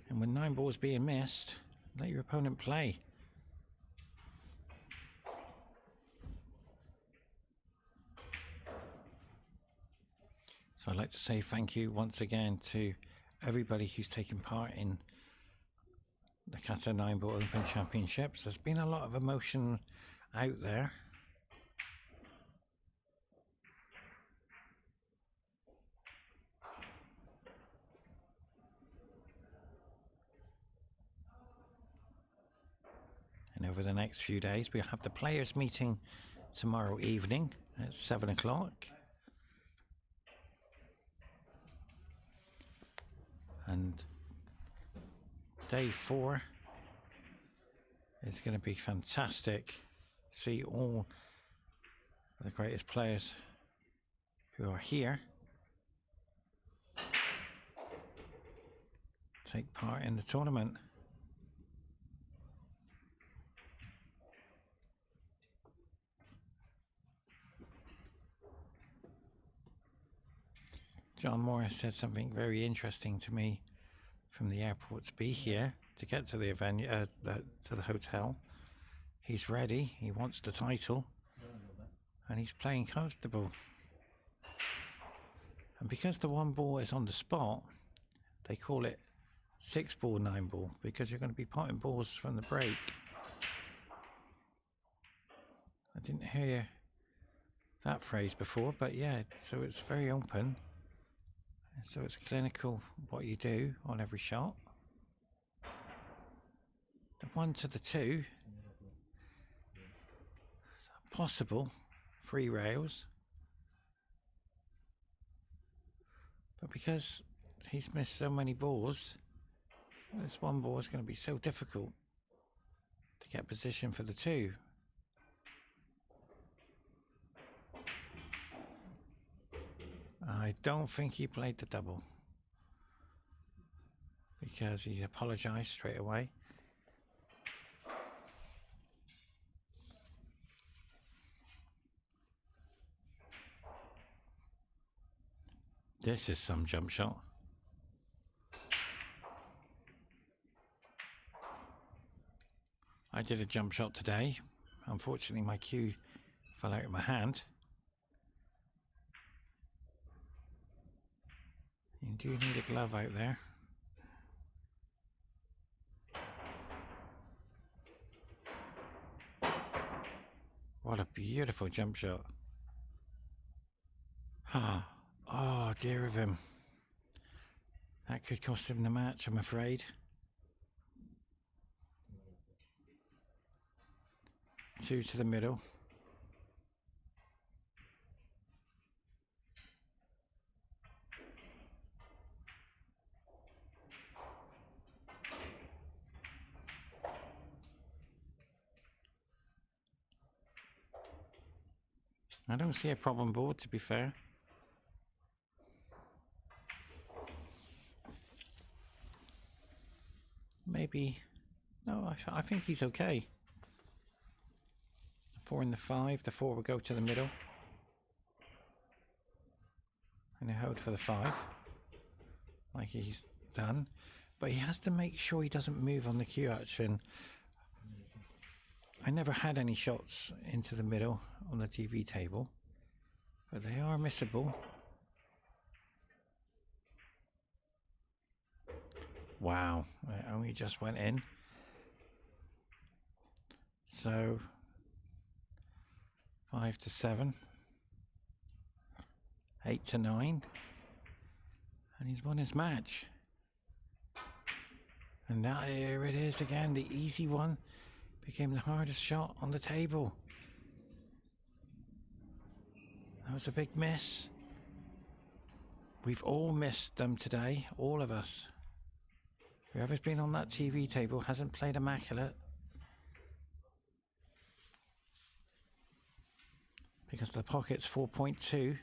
And when 9 balls being missed, let your opponent play. So I'd like to say thank you once again to everybody who's taken part in the Qatar 9-ball Open Championships. There's been a lot of emotion out there. And over the next few days, we'll have the players meeting tomorrow evening at 7 o'clock. And day 4 is going to be fantastic. See all the greatest players who are here take part in the tournament. John Morris said something very interesting to me from the airport to be here, to get to the venue, to the hotel. He's ready, he wants the title, and he's playing comfortable. And because the 1 ball is on the spot, they call it 6-ball, 9-ball, because you're going to be potting balls from the break. I didn't hear that phrase before, but yeah, so it's very open. So it's clinical what you do on every shot. The 1 to the 2, possible 3 rails, but because he's missed so many balls, this 1 ball is going to be so difficult to get position for the 2. I don't think he played the double, because he apologized straight away. This is some jump shot. I did a jump shot today. Unfortunately, my cue fell out of my hand. You do need a glove out there. What a beautiful jump shot. Oh dear of him. That could cost him the match, I'm afraid. 2 to the middle. I don't see a problem board, to be fair. Maybe, no, I think he's okay. 4 and the 5, the 4 will go to the middle. And he hold for the 5, like he's done. but he has to make sure he doesn't move on the cue action. I never had any shots into the middle on the TV table, but they are missable. Wow, it only just went in. So 5-7, 8-9, and he's won his match. And that, here it is again, the easy one became the hardest shot on the table. That was a big miss. We've all missed them today, all of us. Whoever's been on that TV table hasn't played immaculate. Because the pocket's 4.2.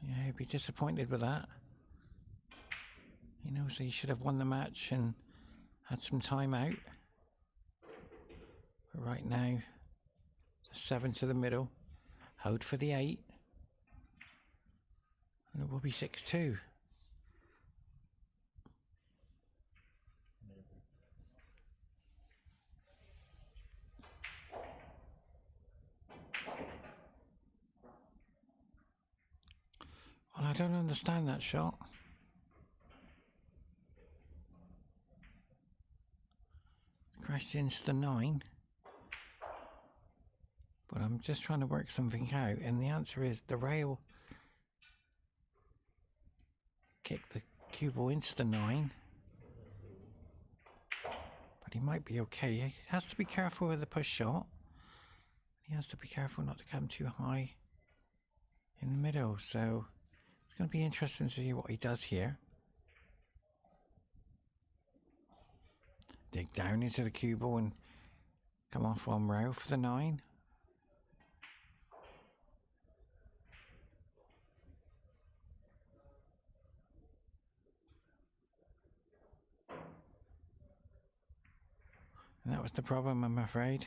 Yeah, he'd be disappointed with that. He knows he should have won the match and had some time out. But right now, the 7 to the middle. Hold for the 8. And it will be 6-2. Well, I don't understand that shot. Crashed into the 9. But I'm just trying to work something out, and the answer is the rail kicked the cue ball into the 9. But he might be okay. He has to be careful with the push shot. He has to be careful not to come too high in the middle. So it's going to be interesting to see what he does here. Dig down into the cue ball and come off one rail for the 9. And that was the problem, I'm afraid.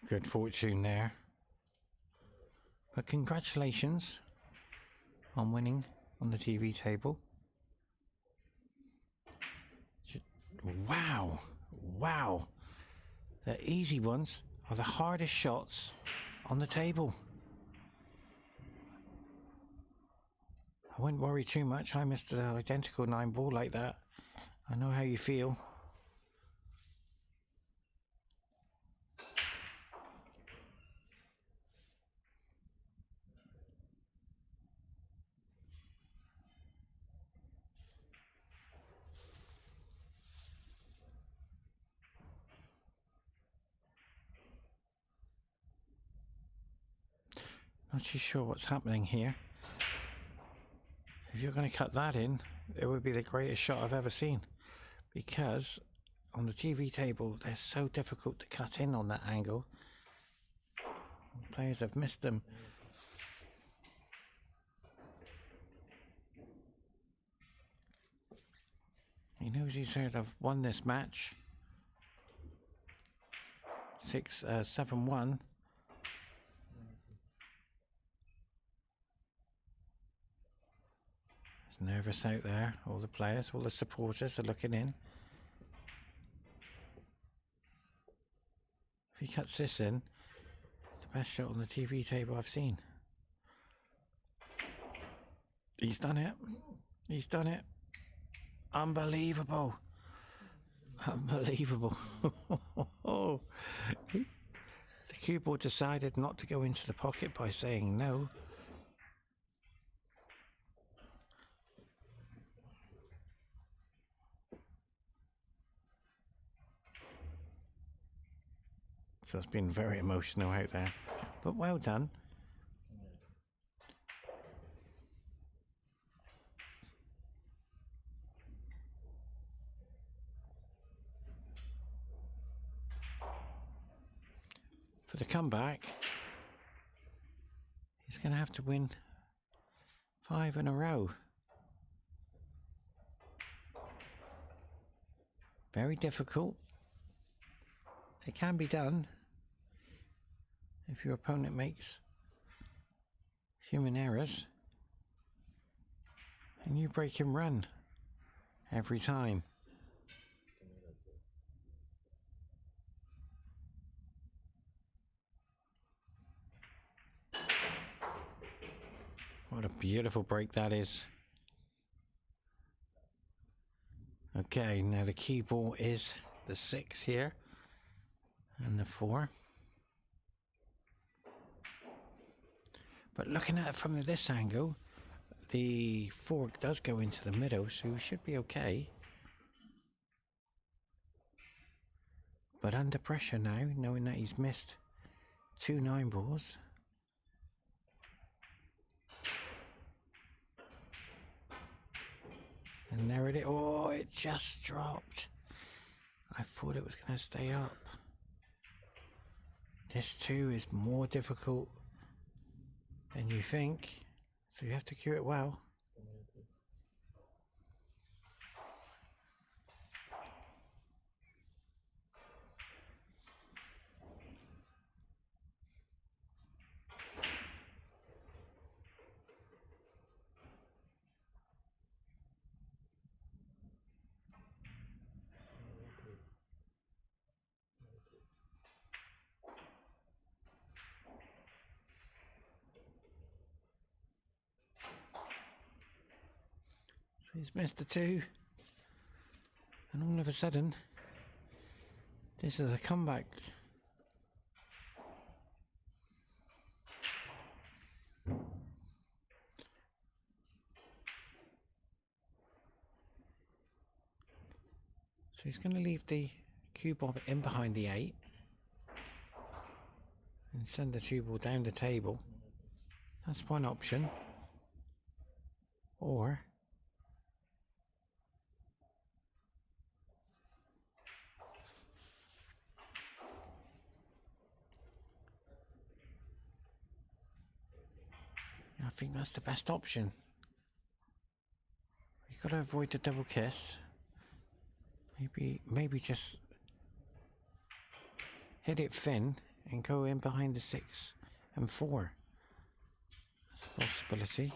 Good fortune there. But congratulations on winning on the TV table. Wow, wow. The easy ones are the hardest shots on the table. I wouldn't worry too much. I missed an identical 9 ball like that. I know how you feel. Not too sure what's happening here. If you're going to cut that in, it would be the greatest shot I've ever seen. Because on the TV table, they're so difficult to cut in on that angle. Players have missed them. He knows he's sort of won this match. 7-1. Nervous out there, all the players, all the supporters are looking in. If he cuts this in, it's the best shot on the TV table I've seen. He's done it. He's done it. Unbelievable. Unbelievable. The cue ball decided not to go into the pocket by saying no. So it's been very emotional out there, but well done. the comeback, he's going to have to win 5 in a row. Very difficult. It can be done if your opponent makes human errors and you break him run every time. What a beautiful break that is. Okay, now the key ball is the 6 here and the 4. But looking at it from this angle, the fork does go into the middle, so we should be okay. But under pressure now, knowing that he's missed 2 9 balls. And there it is. Oh, it just dropped. I thought it was going to stay up. This too is more difficult than you think, so you have to cue it well. So he's missed the 2, and all of a sudden, this is a comeback. So he's going to leave the cue ball in behind the 8 and send the 2 ball down the table. That's one option. Or I think that's the best option. You've got to avoid the double kiss. Maybe just hit it thin and go in behind the 6 and 4. That's a possibility.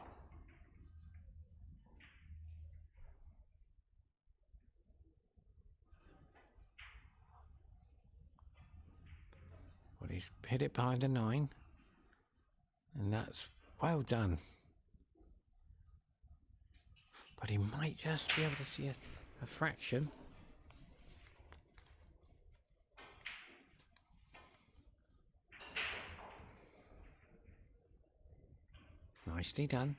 But he's hit it behind the 9, and that's well done. But he might just be able to see a fraction. Nicely done.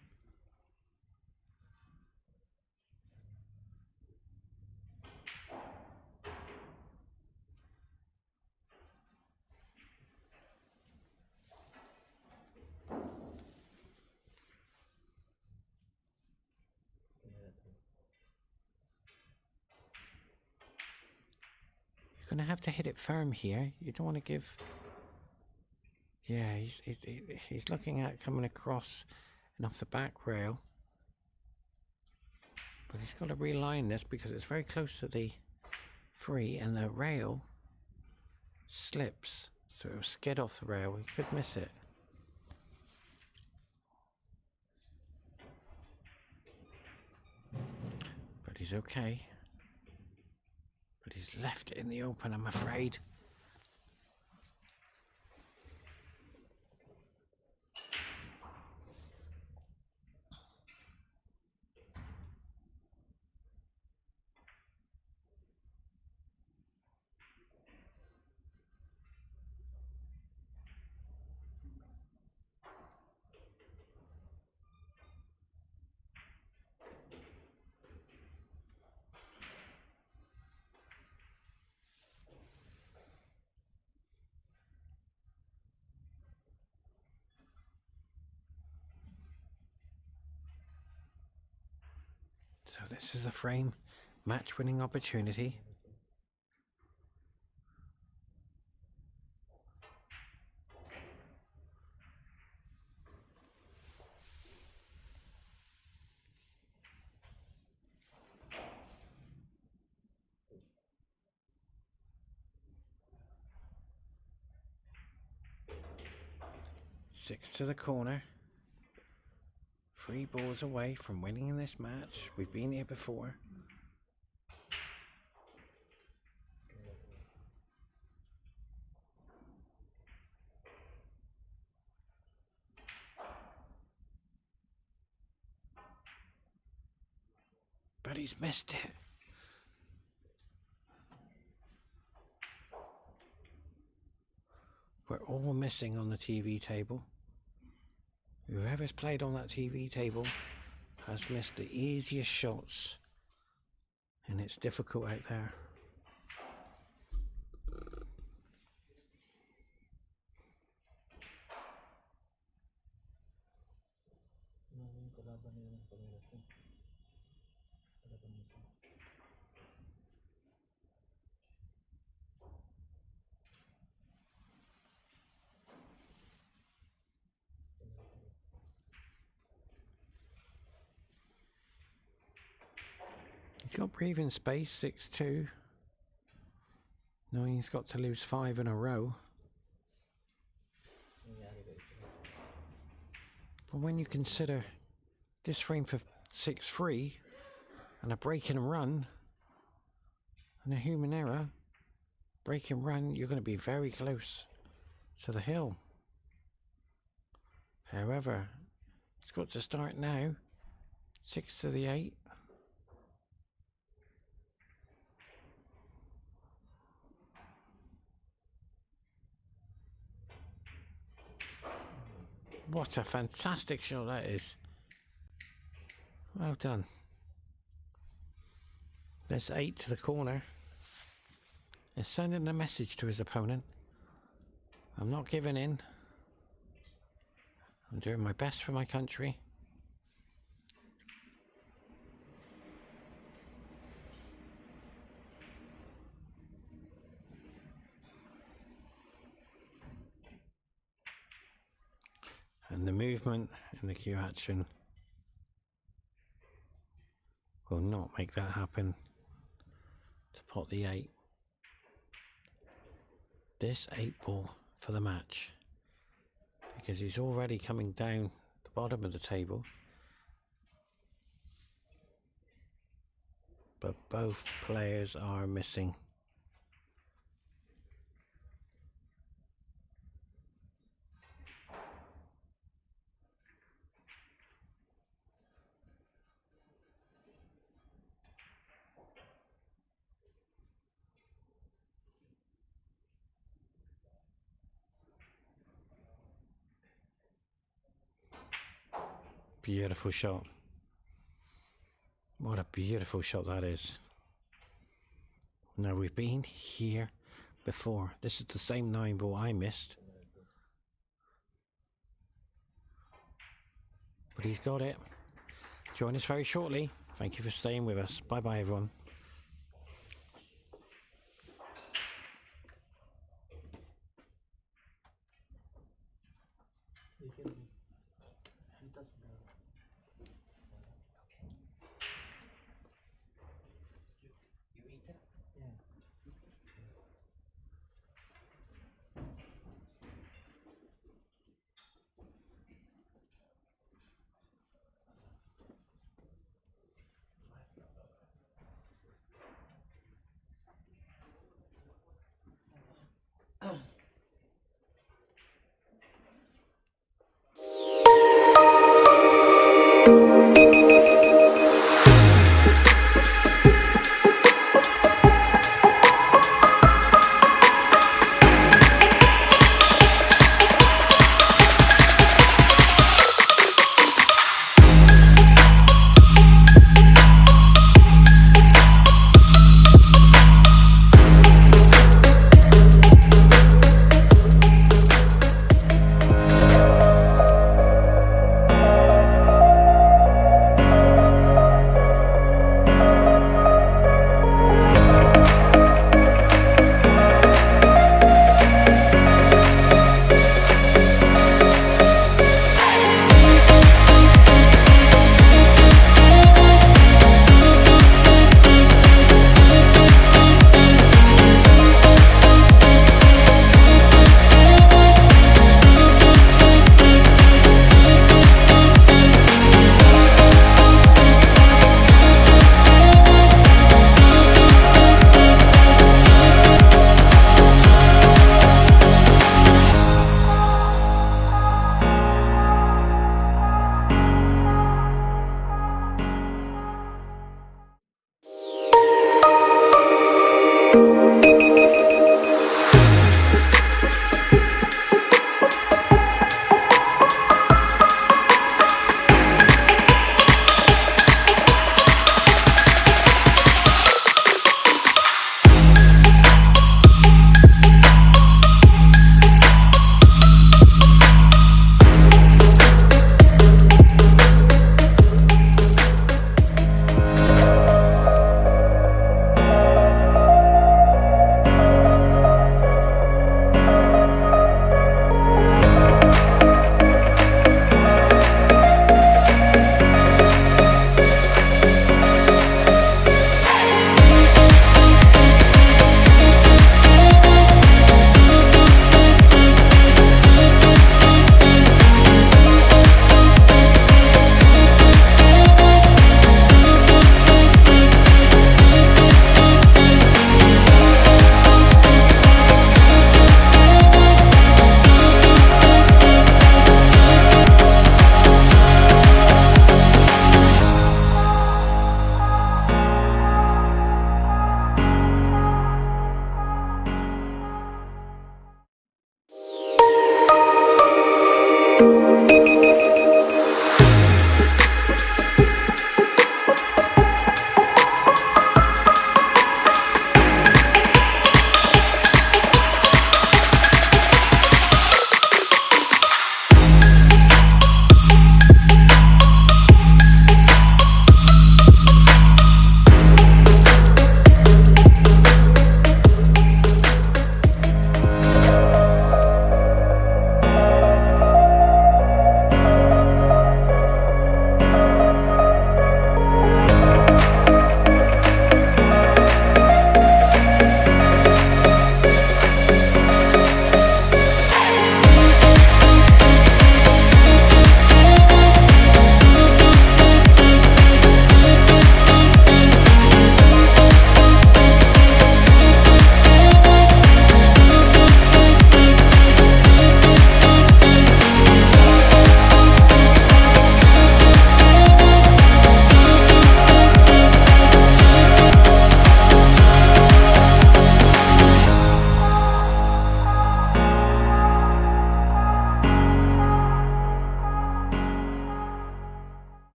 You're going to have to hit it firm here. You don't want to give... Yeah, he's looking at coming across and off the back rail. But he's got to realign this because it's very close to the 3 and the rail slips. So it'll skid off the rail. He could miss it. But he's okay. But he's left it in the open, I'm afraid. So this is a frame match winning opportunity. 6 to the corner. 3 balls away from winning in this match. We've been here before. But he's missed it. We're all missing on the TV table. Whoever's played on that TV table has missed the easiest shots, and it's difficult out there. Yung kalaban nila ng pamilya. Kalaban nila. He's got breathing space, 6-2. Knowing he's got to lose 5 in a row. But when you consider this frame for 6-3 and a break and run and a human error, break and run, you're going to be very close to the hill. However, it's got to start now. 6 to the 8. What a fantastic shot that is. Well done. There's 8 to the corner. He's sending a message to his opponent. I'm not giving in. I'm doing my best for my country. And the movement and the cue action will not make that happen to pot the 8. This 8 ball for the match, because he's already coming down the bottom of the table, but both players are missing. Beautiful shot. What a beautiful shot that is. Now, we've been here before. This is the same 9 ball I missed. But he's got it. Join us very shortly. Thank you for staying with us. Bye bye, everyone. You can hit us there. You eat it? Yeah.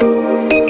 On na, on na.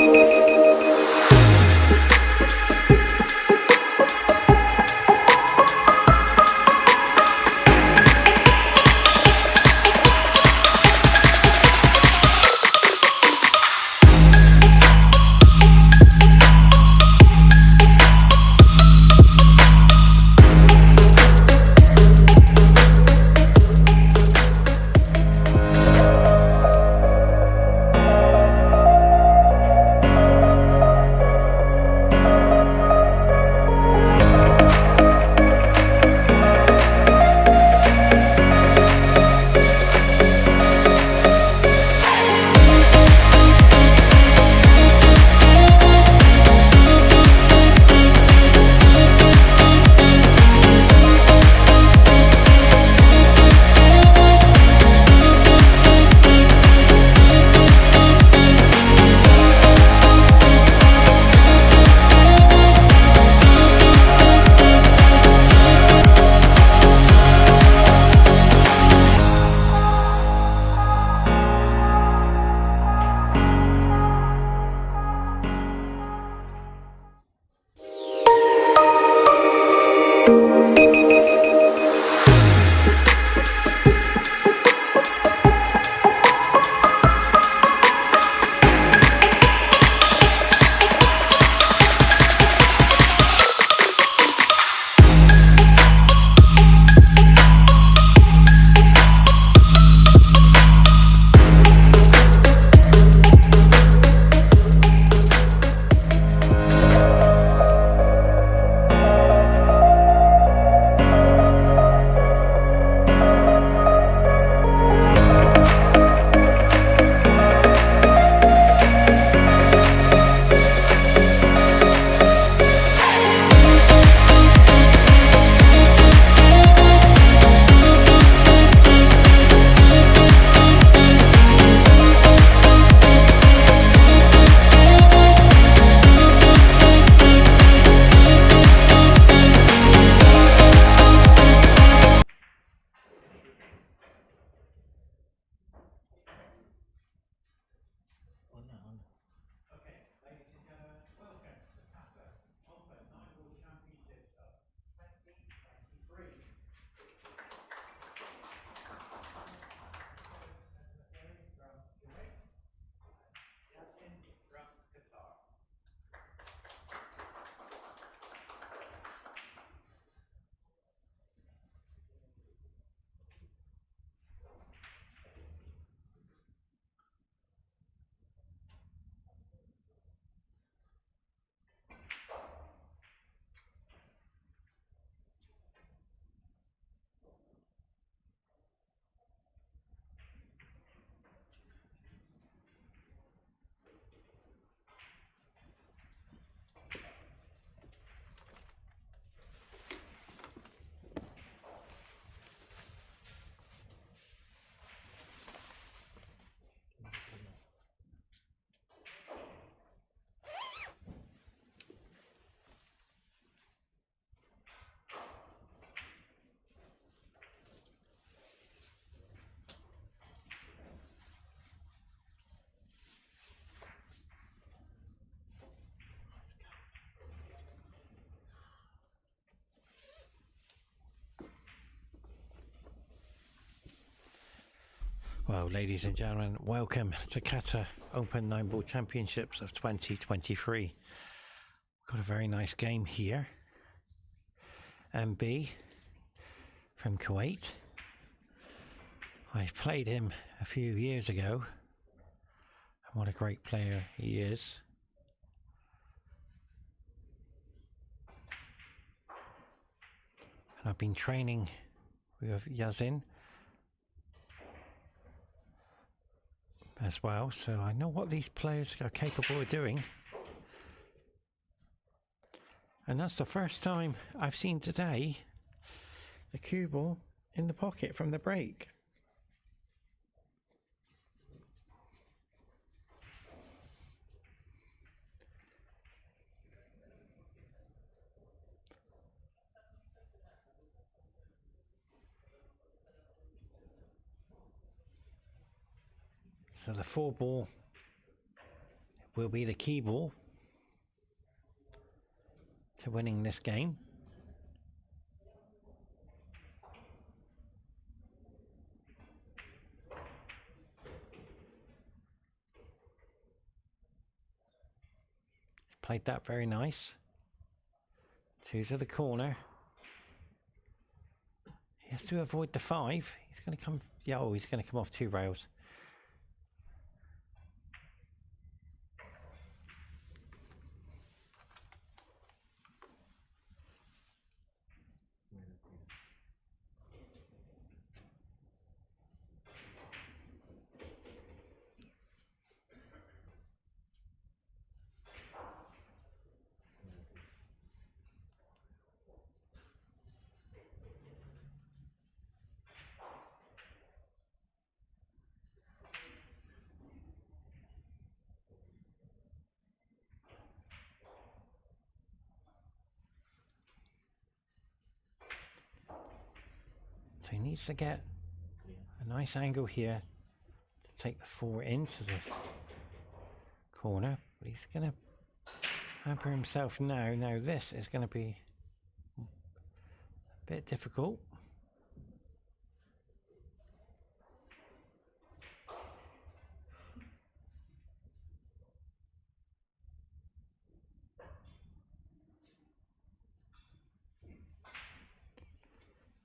Okay, ladies and gentlemen, welcome to Qatar Open 9-ball Championships of 2023. From Kuwait, Yasin from Qatar. Well, ladies and gentlemen, welcome to Qatar Open 9-ball Championships of 2023. We've got a very nice game here. MB from Kuwait. I played him a few years ago, and what a great player he is. And I've been training with Yasin as well, so I know what these players are capable of doing. And that's the first time I've seen today the cue ball in the pocket from the break. So the 4 ball will be the key ball to winning this game. Played that very nice. 2 to the corner. He has to avoid the 5. He's going to come. Yeah, oh, he's going to come off 2 rails. So he needs to get a nice angle here to take the 4 into the corner, but he's going to hamper himself now. Now this is going to be a bit difficult.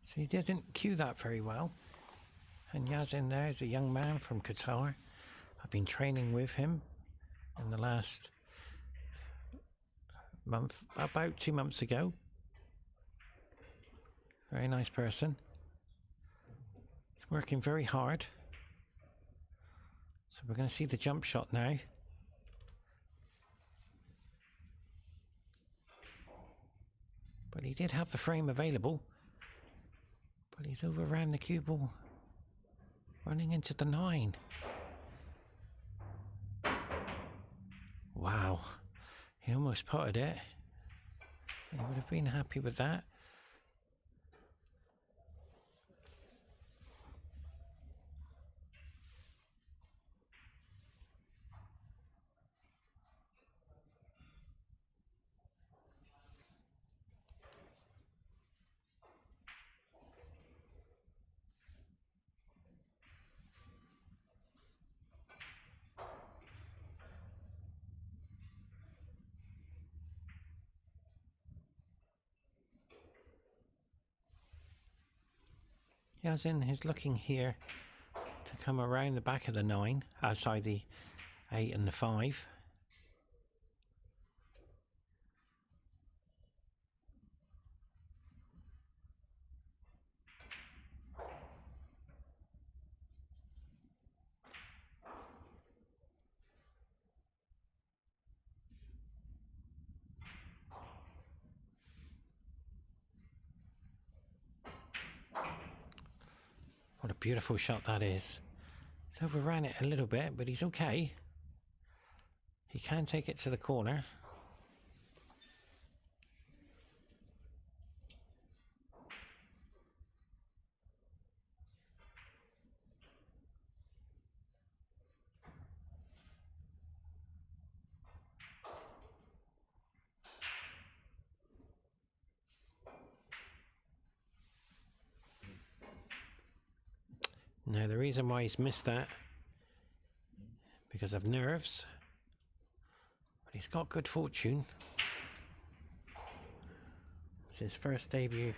So he didn't cue that very well. And Yazin there is a young man from Qatar. I've been training with him in the last month, about 2 months ago. Very nice person. He's working very hard. So we're going to see the jump shot now. But he did have the frame available. But he's overran the cue ball, running into the 9. Wow, he almost potted it, and he would have been happy with that. Yazin is looking here to come around the back of the 9, outside the 8 and the 5. What a beautiful shot that is. He's overran it a little bit, but he's okay. He can take it to the corner. Now the reason why he's missed that, because of nerves, but he's got good fortune. It's his first debut.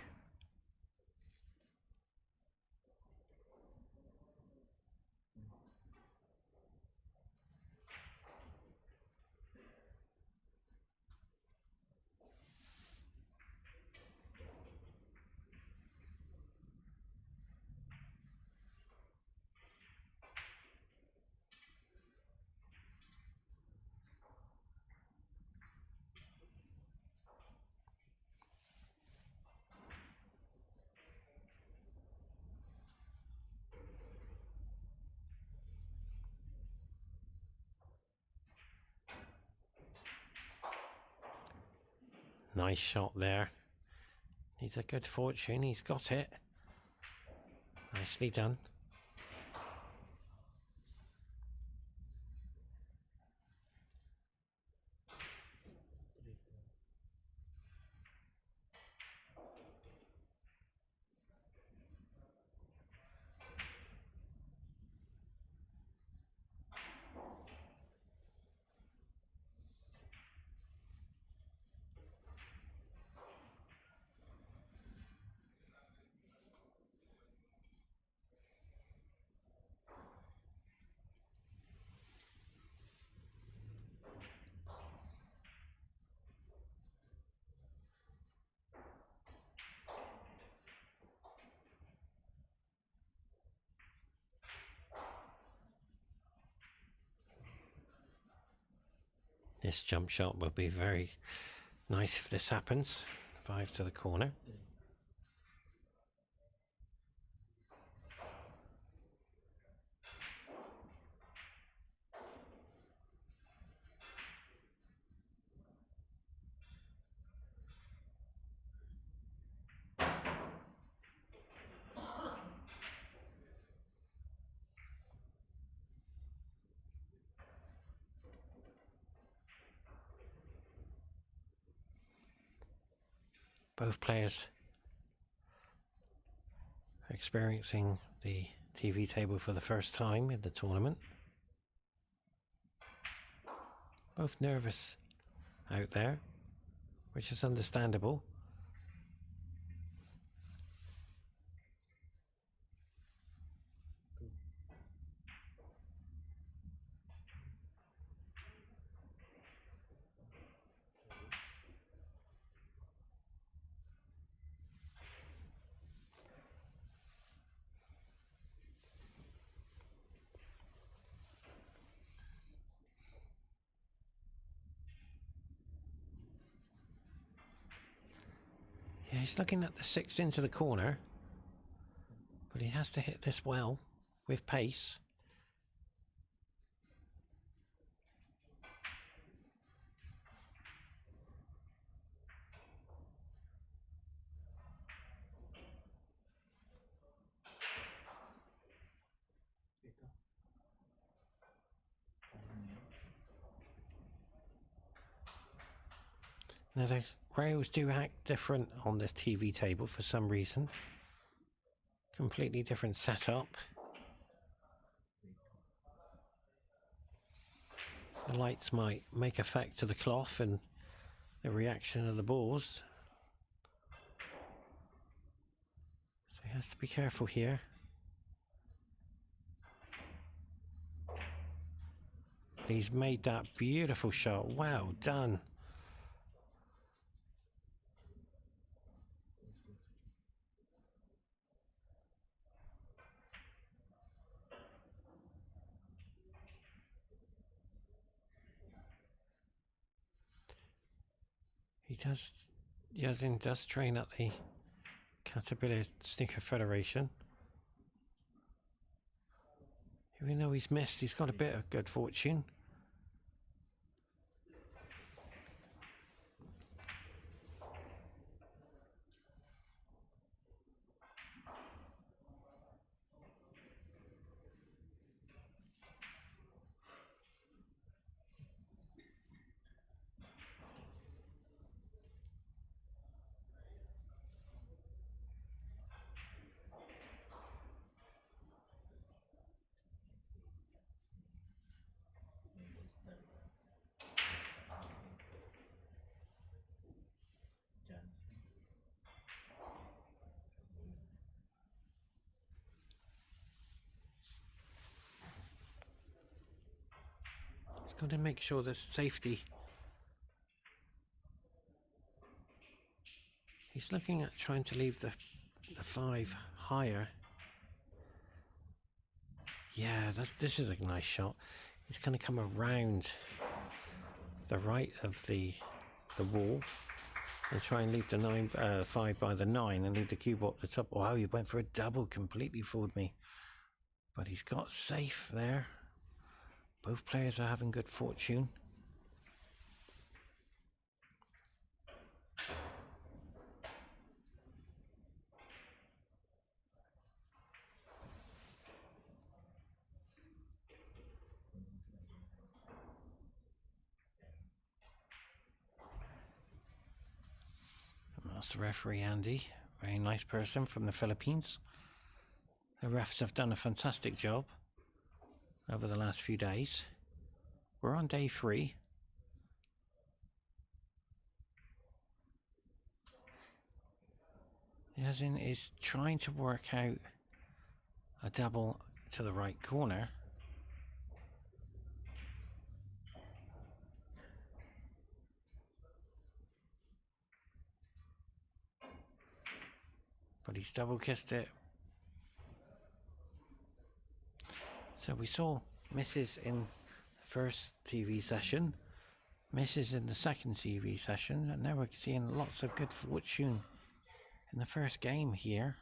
Nice shot there. He's a good fortune. He's got it. Nicely done. This jump shot will be very nice if this happens. 5 to the corner. Both players are experiencing the TV table for the first time in the tournament. Both nervous out there, which is understandable. Yeah, he's looking at the 6 into the corner, but he has to hit this well with pace. Now the rails do act different on this TV table for some reason. Completely different setup. The lights might make effect to the cloth and the reaction of the balls. So he has to be careful here. He's made that beautiful shot. Well done. Yazin does train at the Qatar Snooker Federation. Even though he's missed, he's got a bit of good fortune. Got to make sure there's safety. He's looking at trying to leave the 5 higher. Yeah, this is a nice shot. He's going to come around the right of the wall and try and leave the 5 by the 9 and leave the cube up the top. Wow, he went for a double, completely fooled me. But he's got safe there. Both players are having good fortune. And that's the referee Andy, very nice person from the Philippines. The refs have done a fantastic job over the last few days. We're on day 3. Yazin is trying to work out a double to the right corner. But he's double kissed it. So we saw misses in the first TV session, misses in the second CV session, and now we're seeing lots of good fortune in the first game here.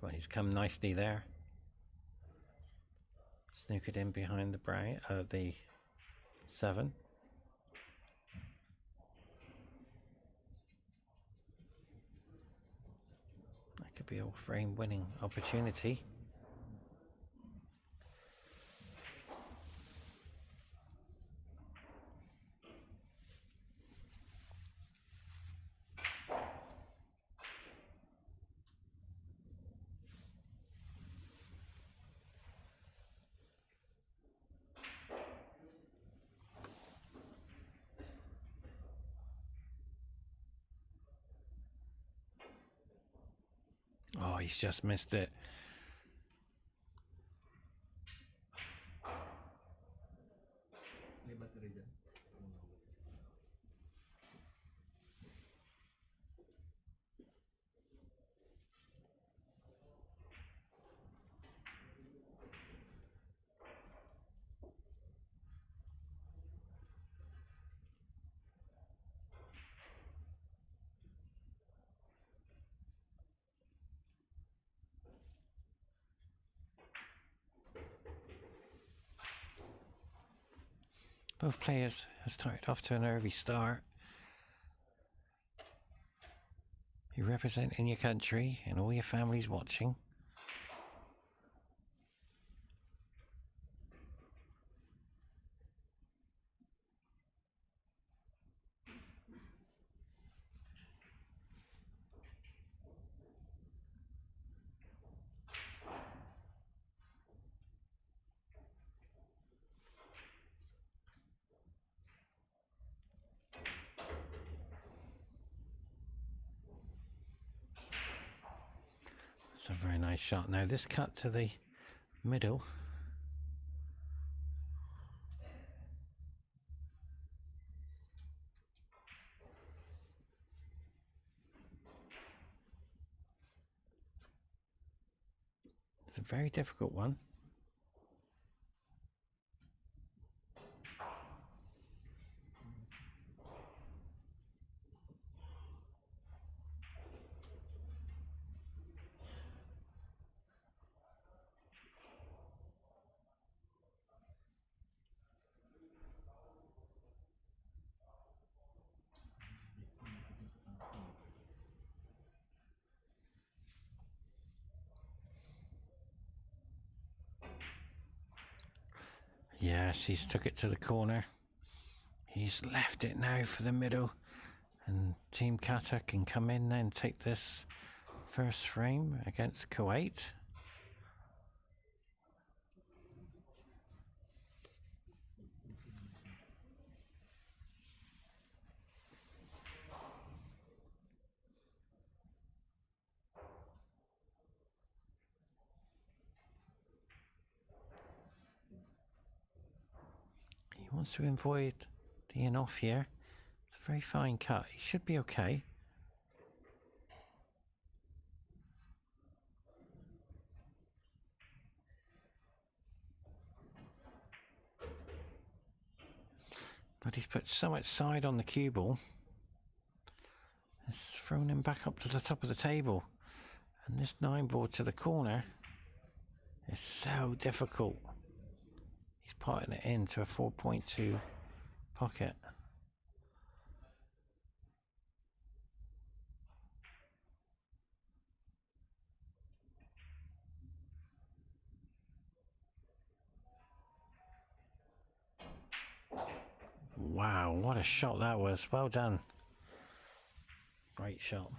Well, he's come nicely there. Snookered in behind the brown of the 7. That could be a frame winning opportunity. Oh, he's just missed it. Libat dari dyan. Both players have started off to an early start. You representing your country and all your families watching. It's a very nice shot. Now this cut to the middle. It's a very difficult one. Yes, he's took it to the corner. He's left it now for the middle. And Team Qatar can come in and take this first frame against Kuwait. He wants to avoid being off here. It's a very fine cut. He should be okay. But he's put so much side on the cue ball. It's thrown him back up to the top of the table. And this 9 ball to the corner is so difficult. He's potting it into a 4.2 pocket. Wow, what a shot that was. Well done. Great shot.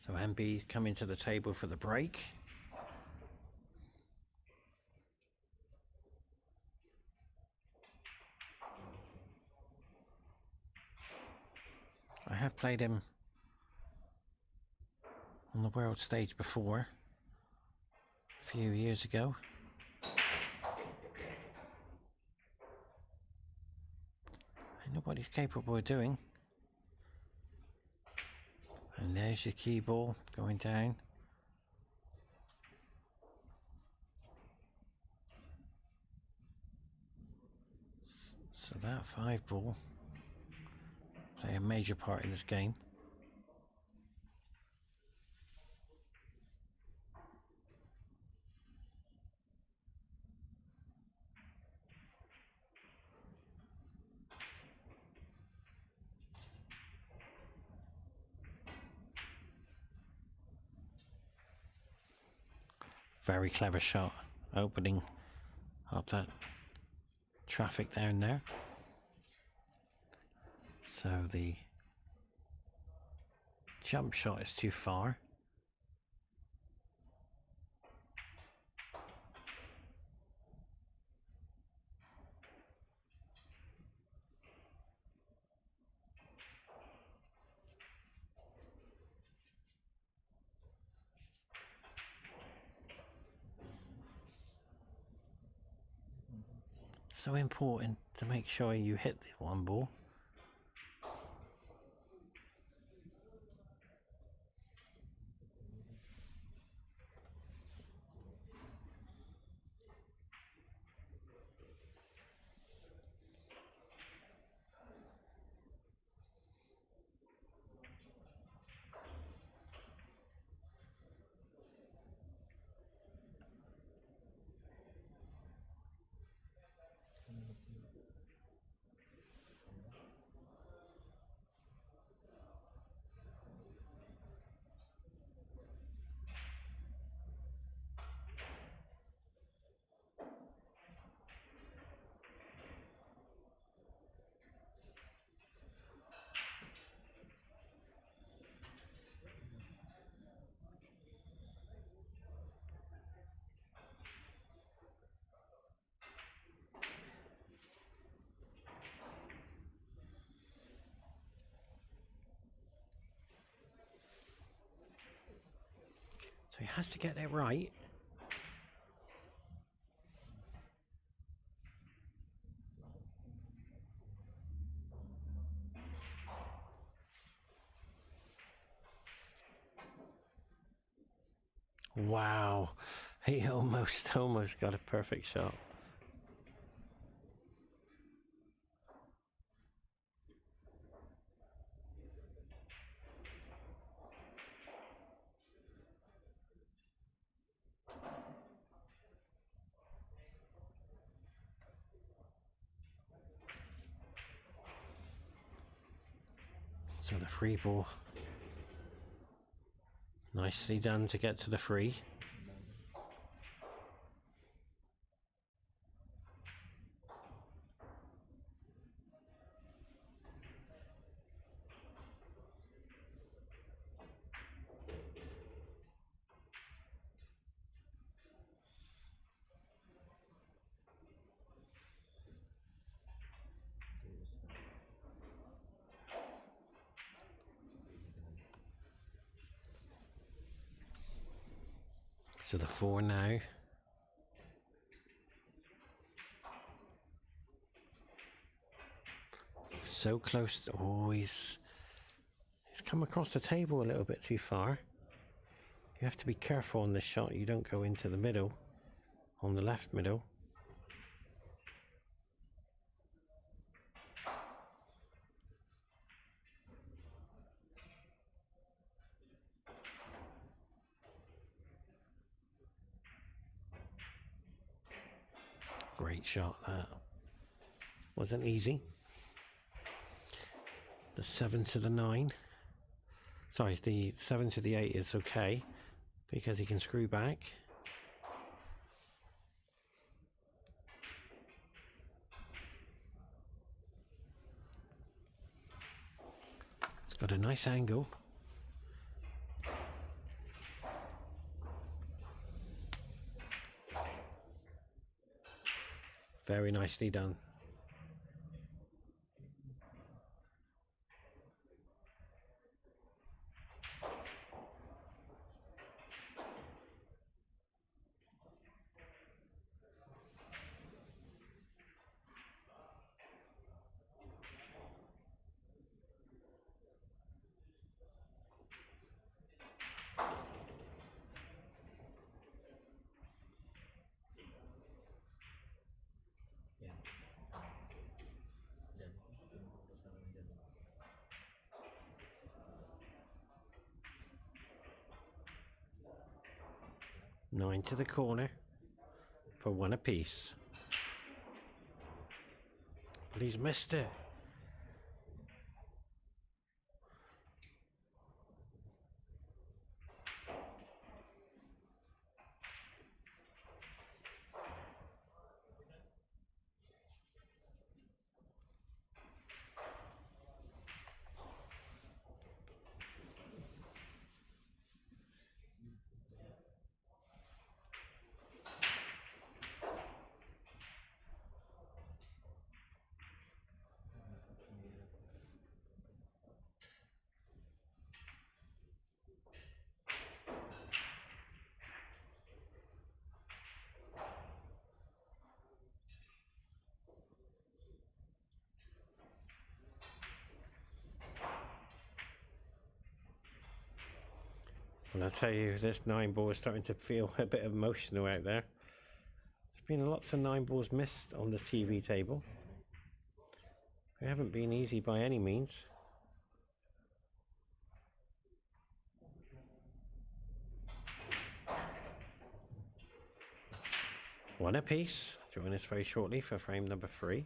So MB coming to the table for the break. I have played him on the world stage before, a few years ago. I know what he's capable of doing. And there's your key ball going down. So that 5 ball play a major part in this game. Very clever shot, opening up that traffic down there. So the jump shot is too far. So important to make sure you hit the 1 ball. So he has to get it right. Wow, he almost got a perfect shot. So the free ball, nicely done to get to the free. So the 4 now. So close to always. He's come across the table a little bit too far. You have to be careful on this shot. You don't go into the middle, on the left middle. Great shot, that. Wasn't easy. The 7 to the 9. Sorry, the 7 to the 8 is okay because he can screw back. It's got a nice angle. Very nicely done. Ya. Dan kesalahan jatuh. 9 to the corner for 1 apiece. But he's missed it. And I tell you, this 9 ball is starting to feel a bit emotional out there. There's been lots of 9 balls missed on the TV table. They haven't been easy by any means. One apiece. Join us very shortly for frame number 3.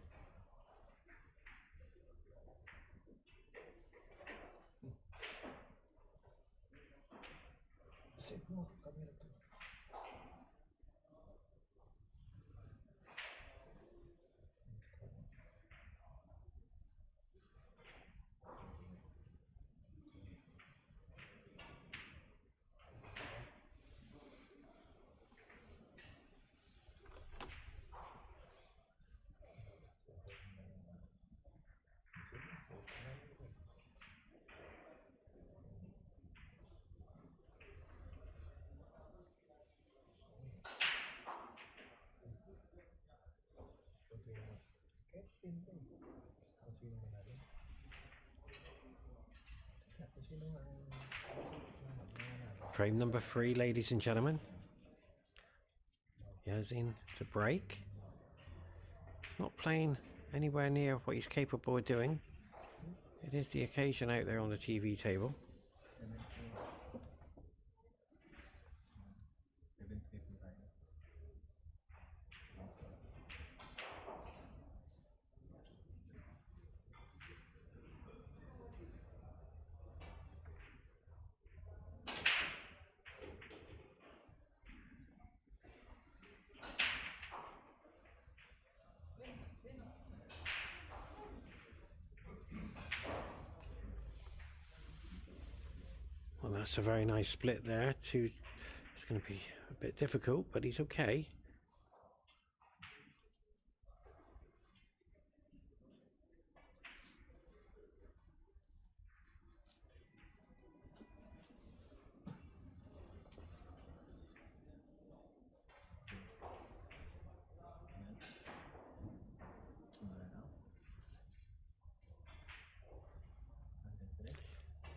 Frame number 3, ladies and gentlemen. Yazin to break. Not playing anywhere near what he's capable of doing. It is the occasion out there on the TV table. Well, that's a very nice split there. It's going to be a bit difficult, but he's okay.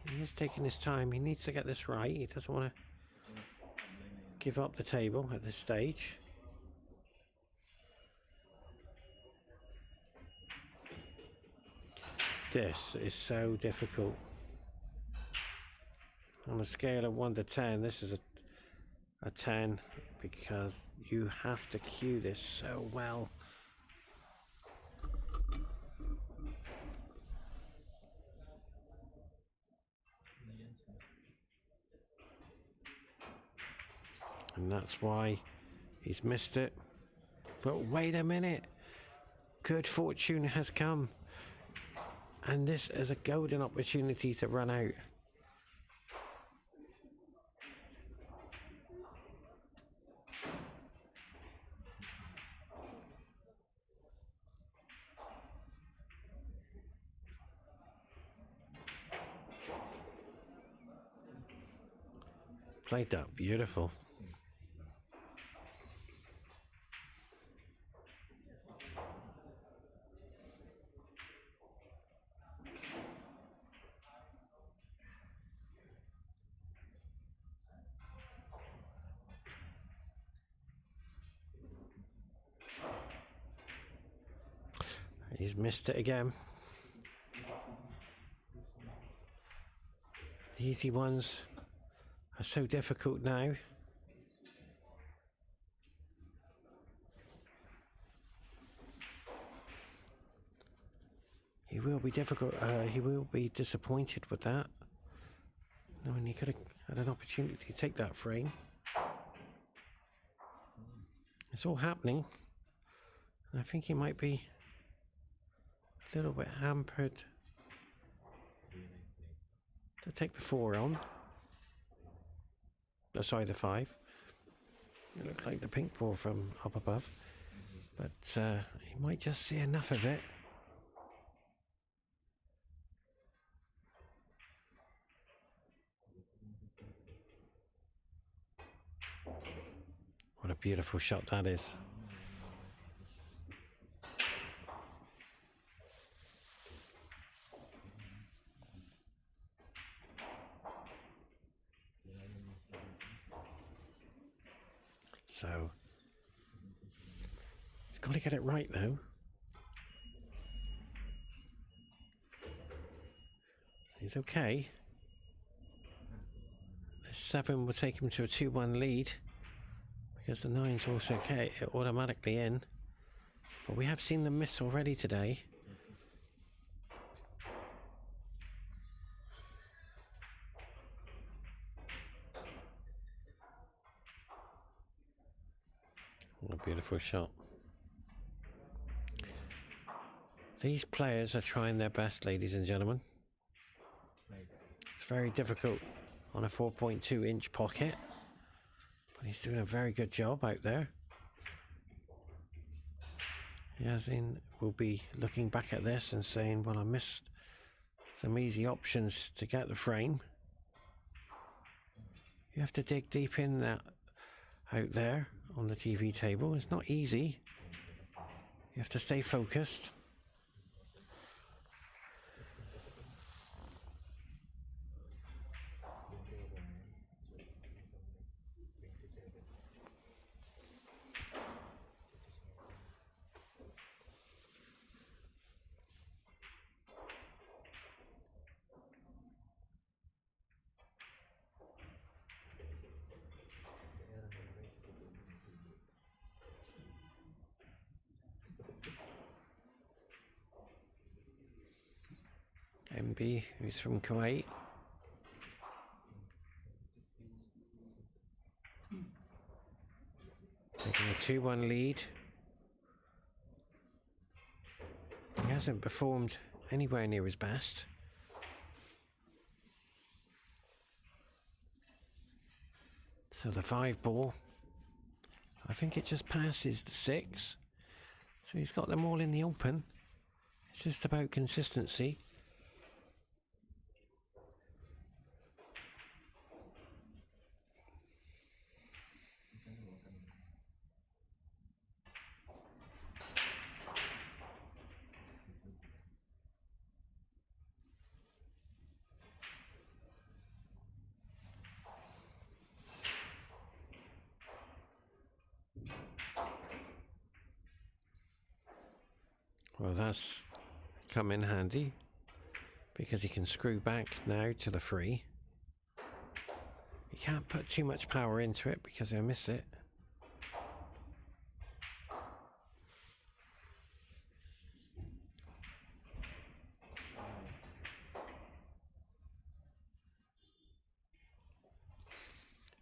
He is taking his time. He needs to get this right. He doesn't want to give up the table at this stage. This is so difficult. On a scale of 1 to 10, this is a 10 because you have to cue this so well. And that's why he's missed it. But wait a minute. Good fortune has come. And this is a golden opportunity to run out. Played that beautiful. He's missed it again. The easy ones are so difficult now. He will be difficult. He will be disappointed with that. I mean, he could have had an opportunity to take that frame. It's all happening. I think he might be a little bit hampered to take the 4 on. Oh, sorry, the 5. It looked like the pink ball from up above, but he might just see enough of it. What a beautiful shot that is. So, he's got to get it right though. He's okay. The 7 will take him to a 2-1 lead because the 9's also okay, automatically in. But we have seen them miss already today. What a beautiful shot. These players are trying their best, ladies and gentlemen. It's very difficult on a 4.2-inch pocket, but he's doing a very good job out there. Yazin will be looking back at this and saying, well, I missed some easy options to get the frame. You have to dig deep in that out there on the TV table. It's not easy. You have to stay focused. MB, who's from Kuwait. Taking a 2-1 lead. He hasn't performed anywhere near his best. So the 5 ball, I think it just passes the 6. So he's got them all in the open. It's just about consistency. Well, that's come in handy because he can screw back now to the 3. He can't put too much power into it because he'll miss it.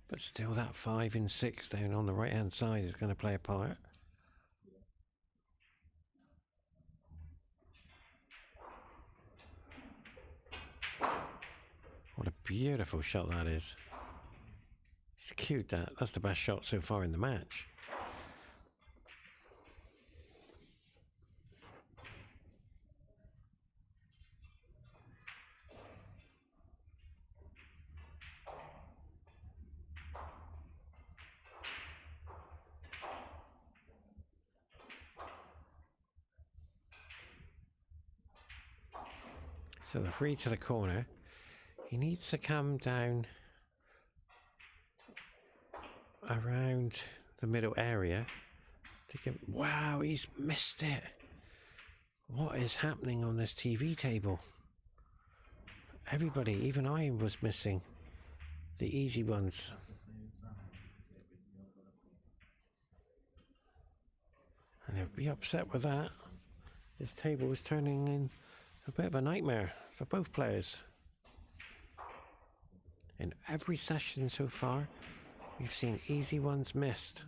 But still, that 5 and 6 down on the right hand side is going to play a part. What a beautiful shot that is. It's cute, that. That's the best shot so far in the match. So the free to the corner. He needs to come down around the middle area to get. Wow, he's missed it. What is happening on this TV table? Everybody, even I, was missing the easy ones. And he'll be upset with that. This table is turning in a bit of a nightmare for both players. In every session so far, we've seen easy ones missed.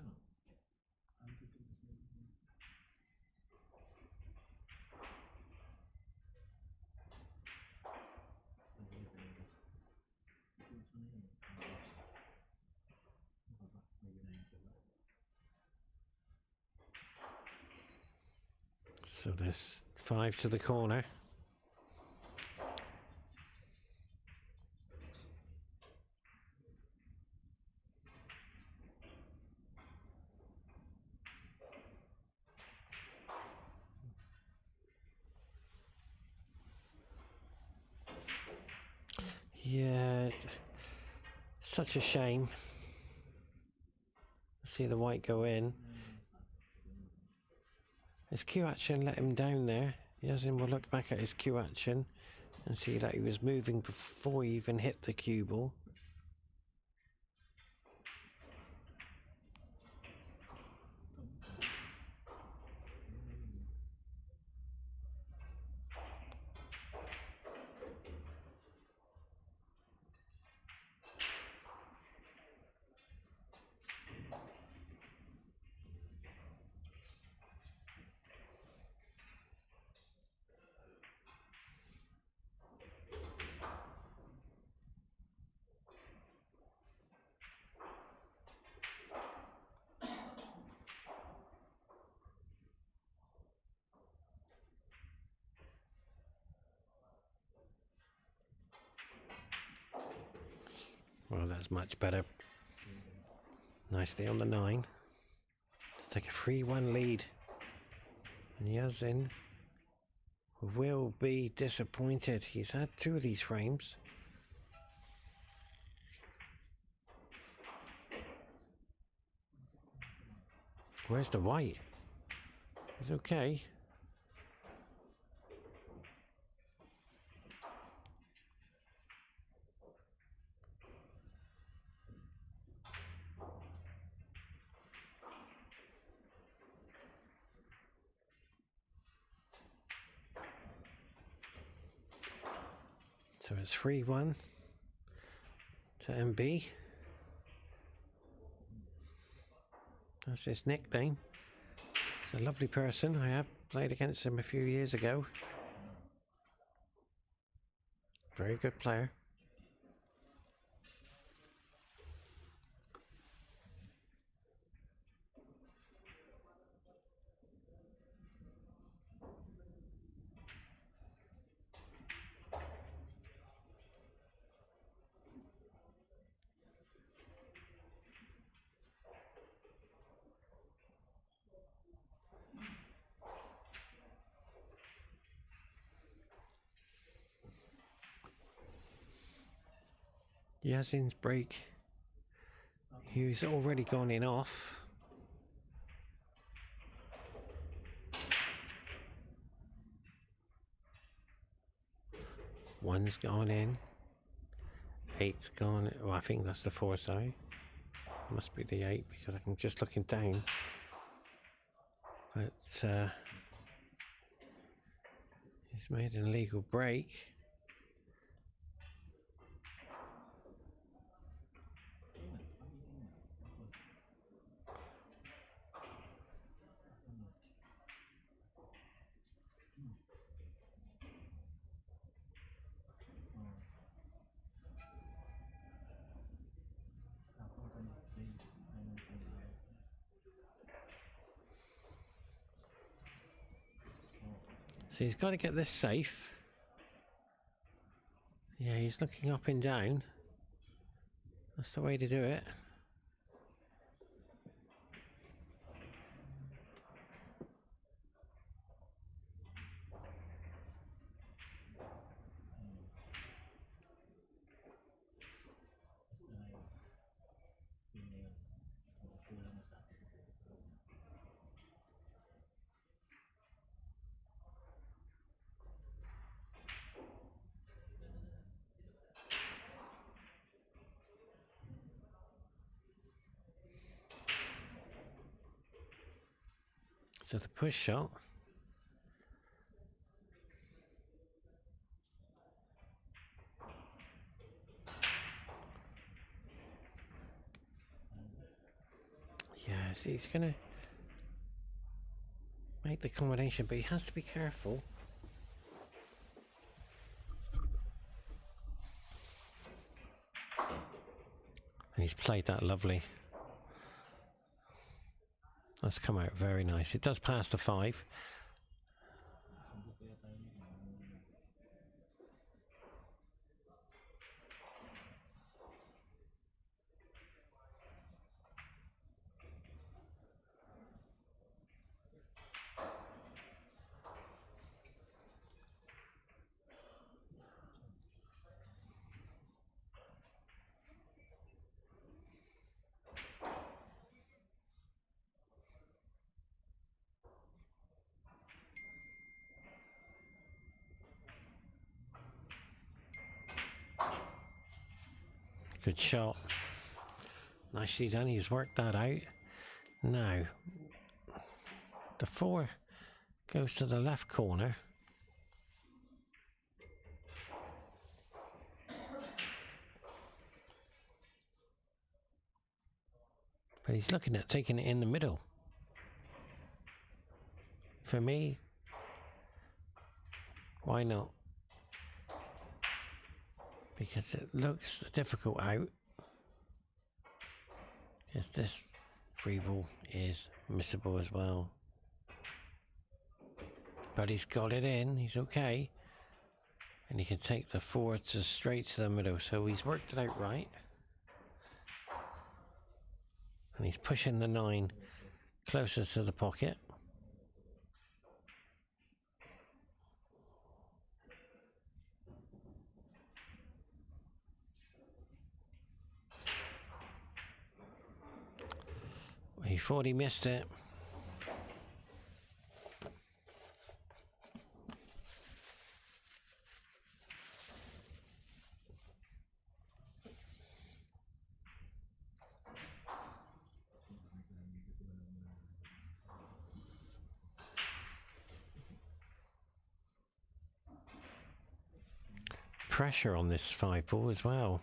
So there's 5 to the corner. Yeah, such a shame. See the white go in. His cue action let him down there. Yazin will look back at his cue action and see that he was moving before he even hit the cue ball. Well, that's much better. Nicely on the 9. To take a 3-1 lead. And Yazin will be disappointed. He's had 2 of these frames. Where's the white? He's okay. So it's 3-1 to MB. That's his nickname. He's a lovely person. I have played against him a few years ago. Very good player. Yazin's break. He's already gone in off. One's gone in. 8's gone. Well, I think that's the 4, sorry. Must be the 8 because I'm just looking down. But he's made an illegal break. So he's got to get this safe. Yeah, he's looking up and down. That's the way to do it. of the push shot. Yes, he's going to make the combination, but he has to be careful. And he's played that lovely. That's come out very nice. It does pass the 5. Good shot. Nicely done. He's worked that out. Now, the 4 goes to the left corner. But he's looking at taking it in the middle. For me, why not? Because it looks difficult out. Yes, this free ball is missable as well. But he's got it in, he's okay. And he can take the 4 to straight to the middle, so he's worked it out right. And he's pushing the 9 closer to the pocket. He thought he missed it. Pressure on this 5 ball as well.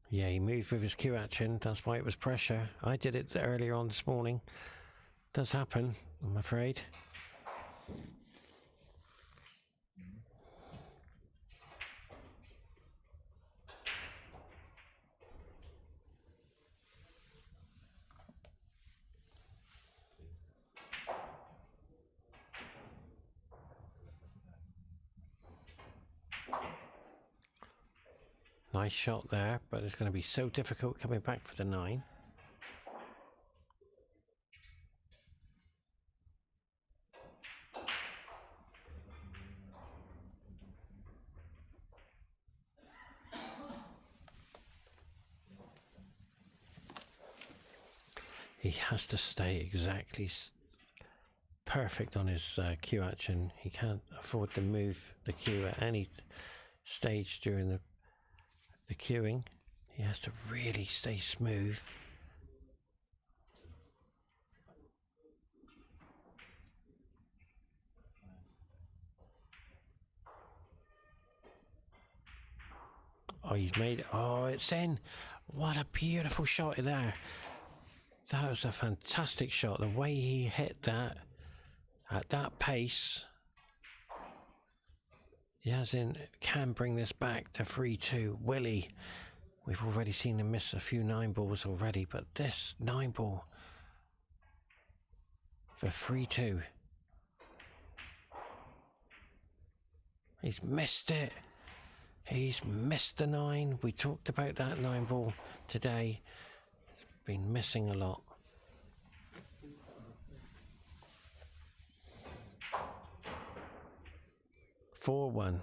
Yeah, he moved with his cue action. That's why it was pressure. I did it earlier on this morning. Does happen, I'm afraid. Nice shot there, but it's going to be so difficult coming back for the 9. He has to stay exactly perfect on his cue action. He can't afford to move the cue at any stage during the cueing. He has to really stay smooth. Oh, he's made it. Oh, it's in. What a beautiful shot there. That was a fantastic shot. The way he hit that at that pace. Yazin can bring this back to 3-2. Willie, we've already seen him miss a few 9 balls already, but this 9 ball for 3-2. He's missed it. He's missed the 9. We talked about that 9 ball today. It's been missing a lot. Four one.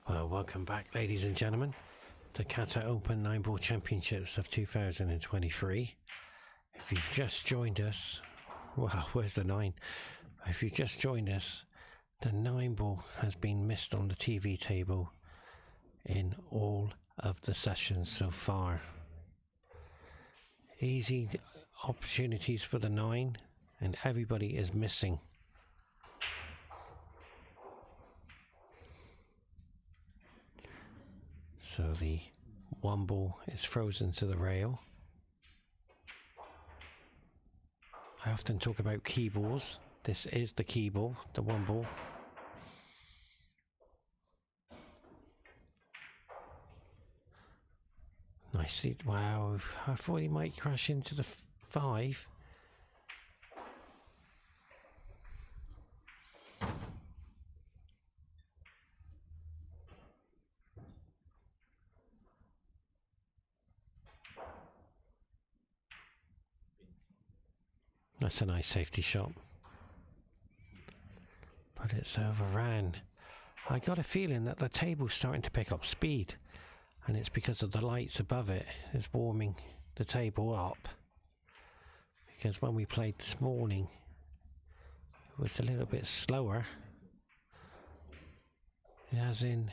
Well, welcome back, ladies and gentlemen, to Qatar Open 9-Ball Championships of 2023. If you've just joined us, wow, where's the 9? If you've just joined us, the 9-ball has been missed on the TV table in all of the sessions so far. Easy opportunities for the 9, and everybody is missing. So the 1-ball is frozen to the rail. I often talk about key balls. This is the key ball, the 1-ball. Nicely, wow, I thought he might crash into the 5. That's a nice safety shot, but it's overran. I got a feeling that the table's starting to pick up speed, and it's because of the lights above it. It's warming the table up, because when we played this morning it was a little bit slower, as in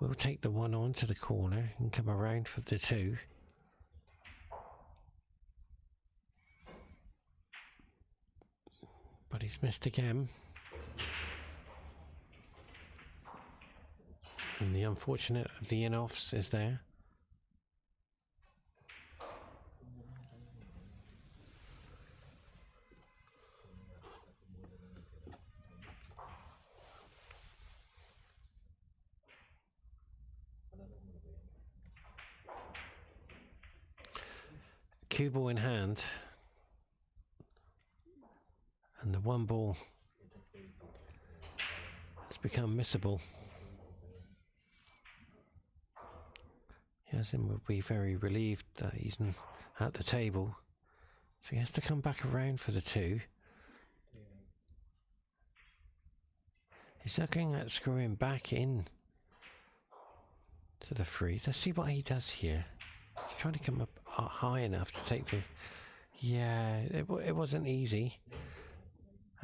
we'll take the 1 on to the corner and come around for the 2. But he's missed again. And the unfortunate of the in-offs is there. Cue ball in hand. And the 1-ball has become missable. Yasin will be very relieved that he's at the table, so he has to come back around for the 2. He's looking at screwing back in to the 3. Let's see what he does here. He's trying to come up high enough to take the... Yeah, it wasn't easy.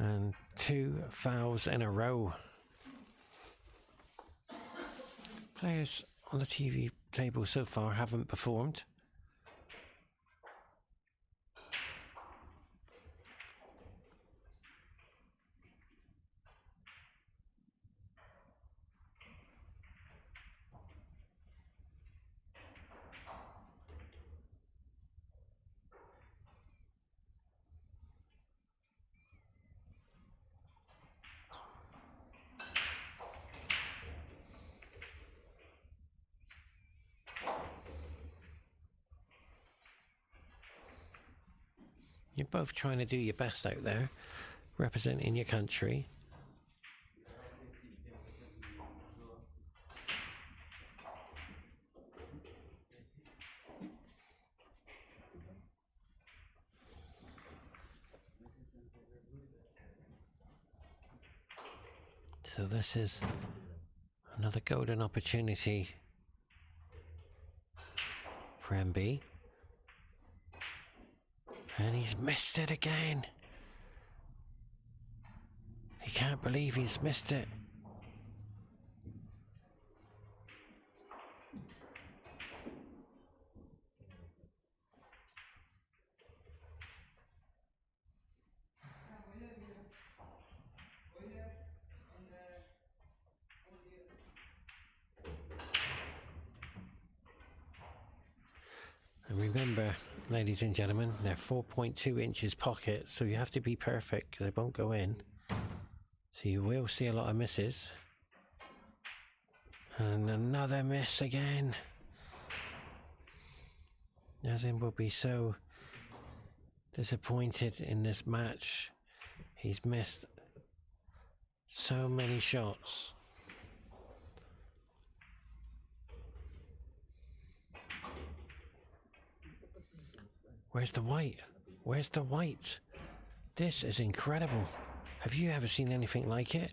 And 2 fouls in a row. Players on the TV table so far haven't performed. You're both trying to do your best out there, representing your country. So this is another golden opportunity for MB. And he's missed it again. He can't believe he's missed it. And remember, ladies and gentlemen, they're 4.2 inches pockets, so you have to be perfect because they won't go in. So you will see a lot of misses. And another miss again. Nazim will be so disappointed in this match. He's missed so many shots. Where's the white? Where's the white? This is incredible. Have you ever seen anything like it?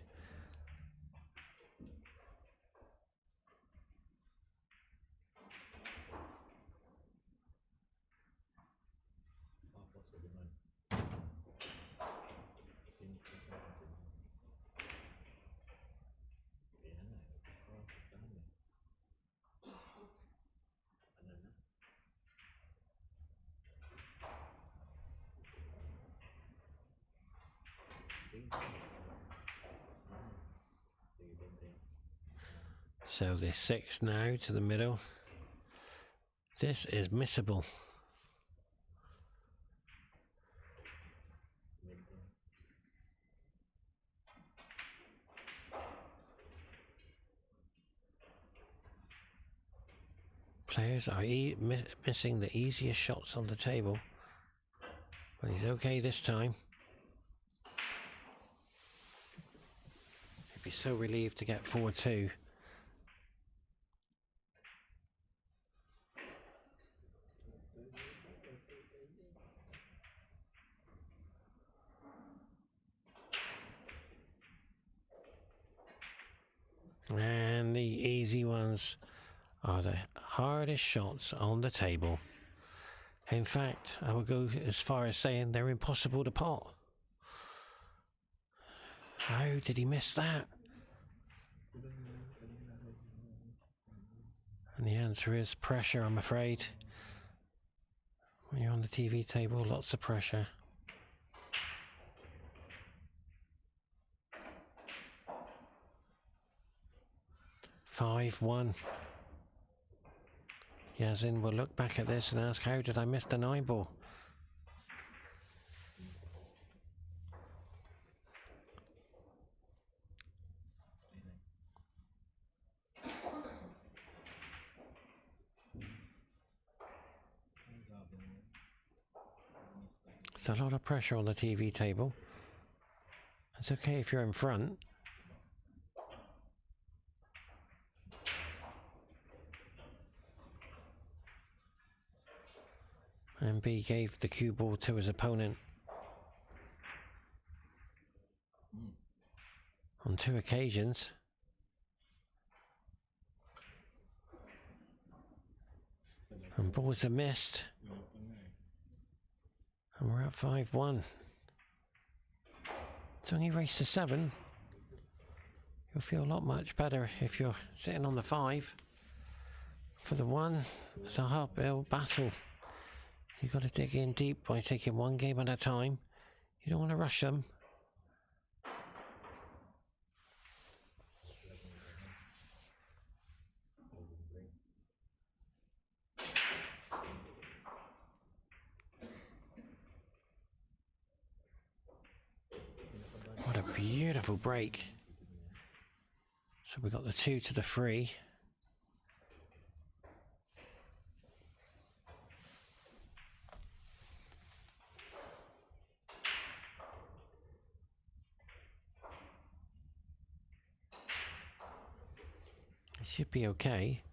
So the 6 now to the middle. This is missable. Players are missing the easiest shots on the table, but he's okay this time. He'd be so relieved to get 4-2. And the easy ones are the hardest shots on the table. In fact, I would go as far as saying they're impossible to pot. How did he miss that? And the answer is pressure, I'm afraid. When you're on the TV table, lots of pressure. (5-1). Yazin will look back at this and ask, how did I miss the 9 ball? It's a lot of pressure on the TV table. It's okay if you're in front. And B gave the cue ball to his opponent on 2 occasions. And balls are missed. And we're at 5-1. It's only race to 7. You'll feel a lot much better if you're sitting on the 5. For the 1, it's a uphill battle. You've got to dig in deep by taking 1 game at a time. You don't want to rush them. What a beautiful break. So we got the 2 to the 3. Should be okay,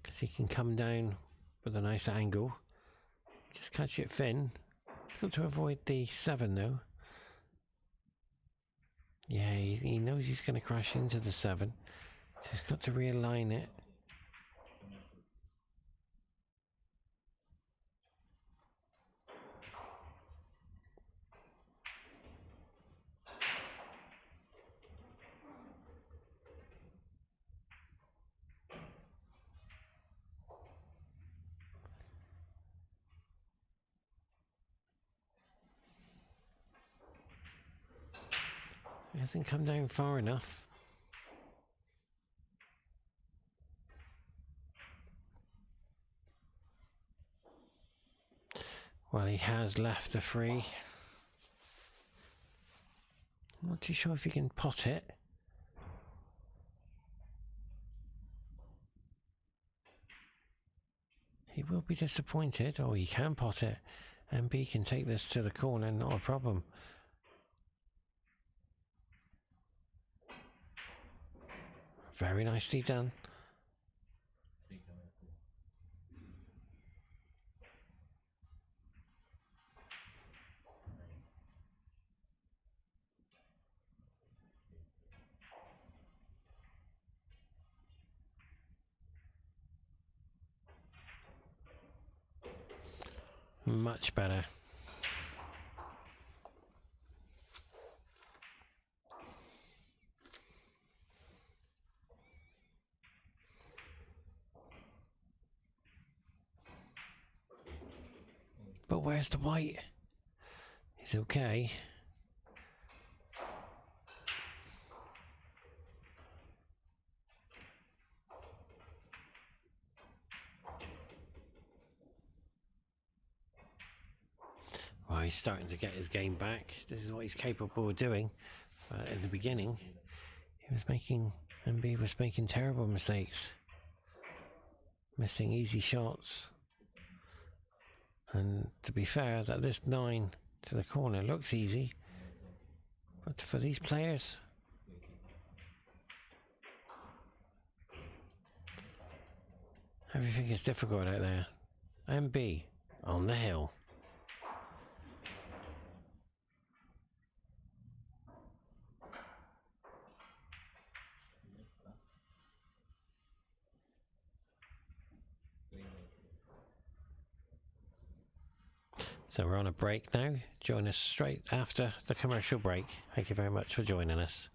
because he can come down with a nice angle. Just catch it thin. He's got to avoid the 7 though. Yeah, he knows he's going to crash into the 7. So he's got to realign it. It hasn't come down far enough. Well, he has left the 3. I'm not too sure if he can pot it. He will be disappointed, or he can pot it, and B can take this to the corner, not a problem. Very nicely done. Much better. But where's the white? He's okay. he's starting to get his game back. This is what he's capable of doing. But at the beginning, MB was making terrible mistakes, missing easy shots. And to be fair, that this 9 to the corner looks easy, but for these players, everything is difficult out there. MB on the hill. So we're on a break now. Join us straight after the commercial break. Thank you very much for joining us.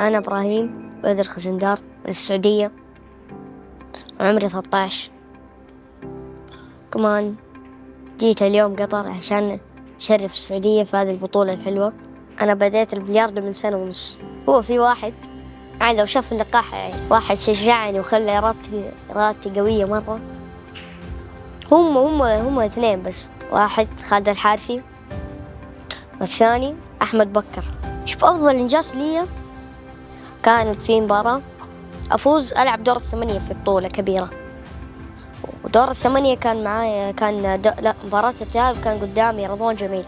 أنا إبراهيم بدر خزندار من السعودية، وعمري 13. كمان جيت اليوم قطر عشان أشرف السعودية في هذه البطولة الحلوة. أنا بديت البلياردو من 1.5 سنة. هو في واحد يعني لو شاف اللقاح يعني واحد شجعني وخلى إرادتي قوية مرة. هم اثنين بس، واحد خالد الحارثي والثاني أحمد بكر. شوف أفضل إنجاز لي كانت في مباراة أفوز ألعب دور 8 في بطولة كبيرة، ودور 8 كان معايا مباراة التأهل كان قدامي رضوان جميل،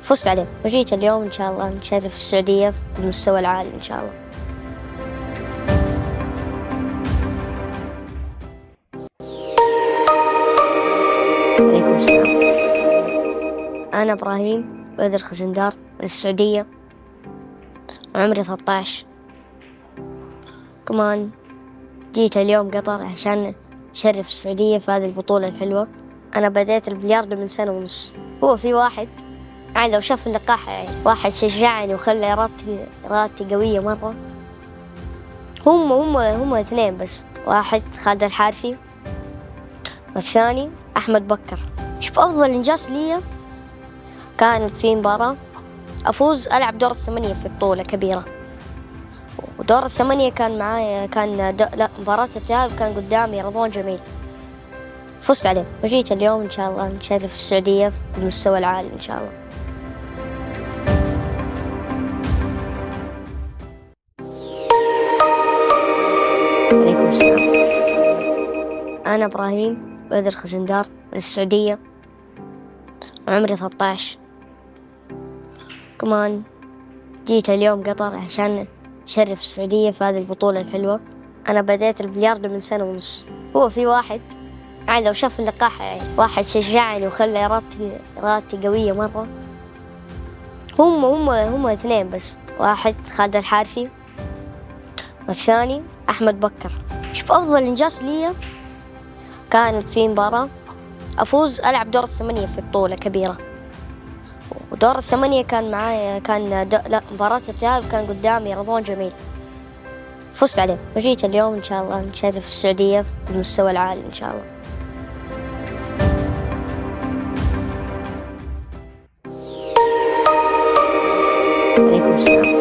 فزت عليه وجيت اليوم إن شاء الله نشرف السعودية بالمستوى العالي إن شاء الله. عليكم السلام. أنا إبراهيم بدر خزندار من السعودية، وعمري 13. كمان جيت اليوم قطر عشان أشرف السعودية في هذه البطولة الحلوة. أنا بديت البلياردو من 1.5 سنة. هو في واحد يعني لو شاف اللقاح يعني واحد شجعني وخلى إرادتي قوية مرة. هم اثنين بس، واحد خالد الحارثي والثاني أحمد بكر. شوف أفضل إنجاز لي كانت في مباراة أفوز ألعب دور 8 في بطولة كبيرة، ودور 8 كان معايا مباراة التأهل كان قدامي رضوان جميل، فزت عليه وجيت اليوم إن شاء الله نشرف السعودية بالمستوى العالي إن شاء الله. عليكم السلام. أنا إبراهيم بدر خزندار من السعودية، وعمري 13. كمان جيت اليوم قطر عشان أشرف السعودية في هذه البطولة الحلوة. أنا بديت البلياردو من 1.5 سنة. هو في واحد يعني لو شاف اللقاح يعني واحد شجعني وخلى إرادتي قوية مرة. هم اثنين بس، واحد خالد الحارثي والثاني أحمد بكر. شوف أفضل إنجاز لي كانت في مباراة أفوز ألعب دور 8 في بطولة كبيرة، ودور 8 كان معايا مباراة التأهل كان قدامي رضوان جميل، فزت عليه وجيت اليوم إن شاء الله نشرف السعودية بالمستوى العالي إن شاء الله. عليكم السلام.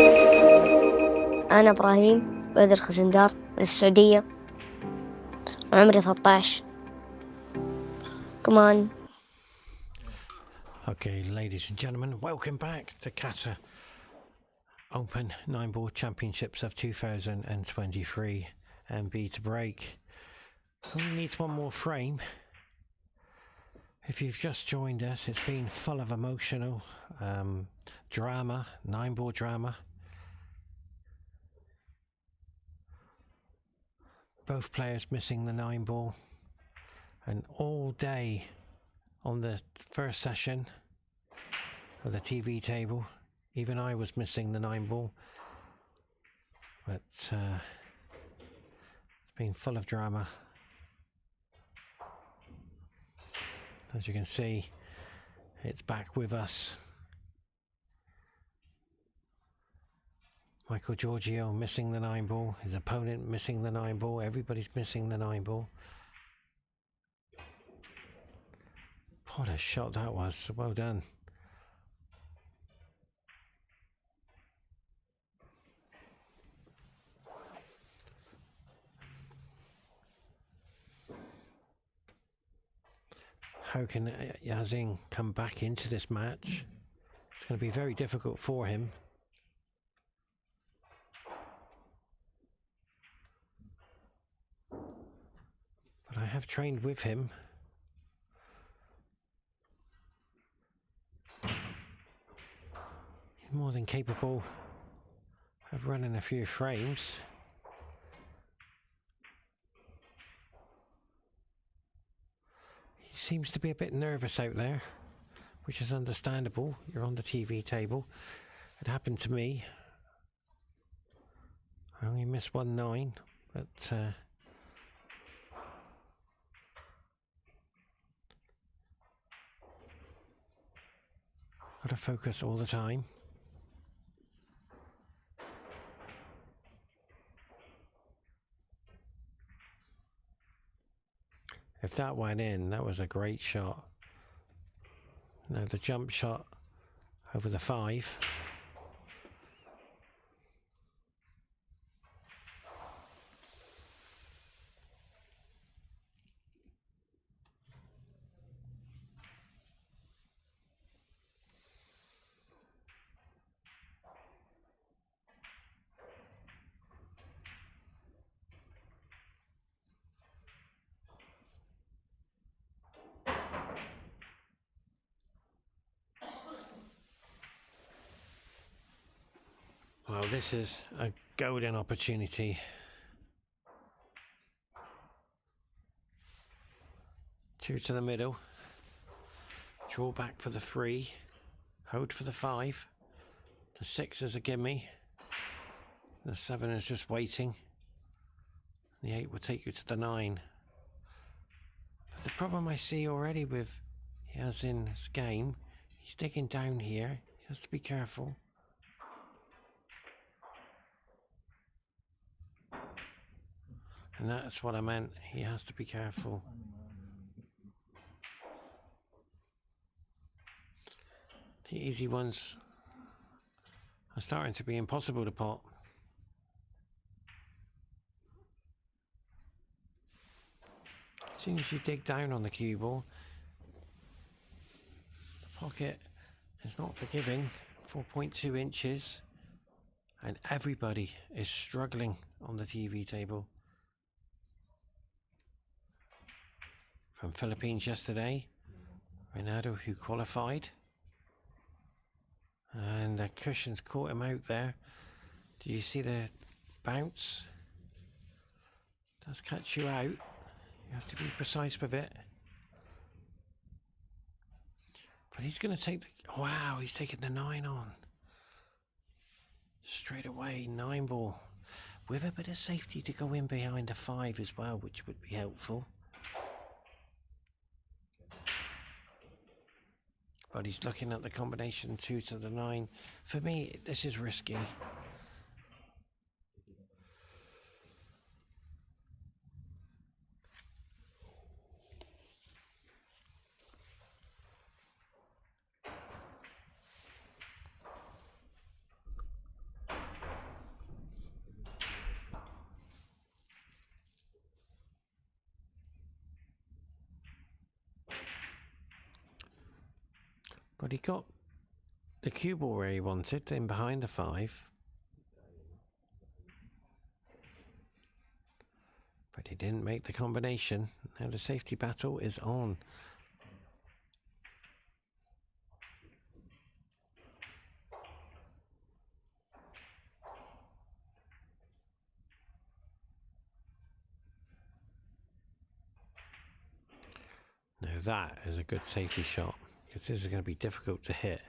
أنا إبراهيم بدر خزندار من السعودية، وعمري 13. كمان. Okay, ladies and gentlemen, welcome back to Qatar Open 9-Ball Championships of 2023 and B to break. Only needs one more frame. If you've just joined us, it's been full of emotional drama, 9-ball drama. Both players missing the 9-ball, and all day on the first session of the TV table, even I was missing the 9-ball, but it's been full of drama. As you can see, it's back with us. Michael Giorgio missing the 9-ball, his opponent missing the 9-ball, everybody's missing the 9-ball. What a shot that was, well done. How can Yazing come back into this match? It's going to be very difficult for him. But I have trained with him. He's more than capable of running a few frames. He seems to be a bit nervous out there, which is understandable. You're on the TV table. It happened to me. I only missed 1-9, but got to focus all the time. If that went in, that was a great shot. Now the jump shot over the 5. Well, this is a golden opportunity. Two to the middle. Draw back for the 3. Hold for the 5. The 6 is a gimme. The 7 is just waiting. The 8 will take you to the 9. But the problem I see already with he has in his game, he's digging down here. He has to be careful. And that's what I meant. He has to be careful. The easy ones are starting to be impossible to pot. As soon as you dig down on the cue ball, the pocket is not forgiving. 4.2 inches, and everybody is struggling on the TV table. From Philippines yesterday, Ronaldo, who qualified, and the cushions caught him out there. Do you see the bounce? Does catch you out. You have to be precise with it. But he's going to take the... Wow, he's taking the 9 on. Straight away, 9 ball. With a bit of safety to go in behind the 5 as well, which would be helpful. But he's looking at the combination 2 to the 9. For me, this is risky. But he got the cue ball where he wanted, in behind the 5. But he didn't make the combination. Now the safety battle is on. Now that is a good safety shot, because this is going to be difficult to hit.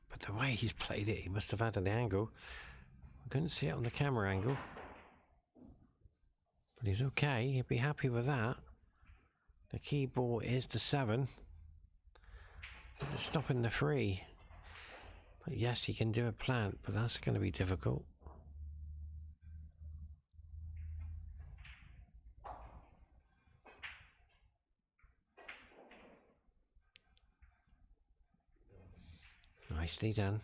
But the way he's played it, he must have had an angle. I couldn't see it on the camera angle. But he's okay, he'd be happy with that. The key ball is the 7. It's stopping the 3. But yes, he can do a plant, but that's going to be difficult. Nicely done.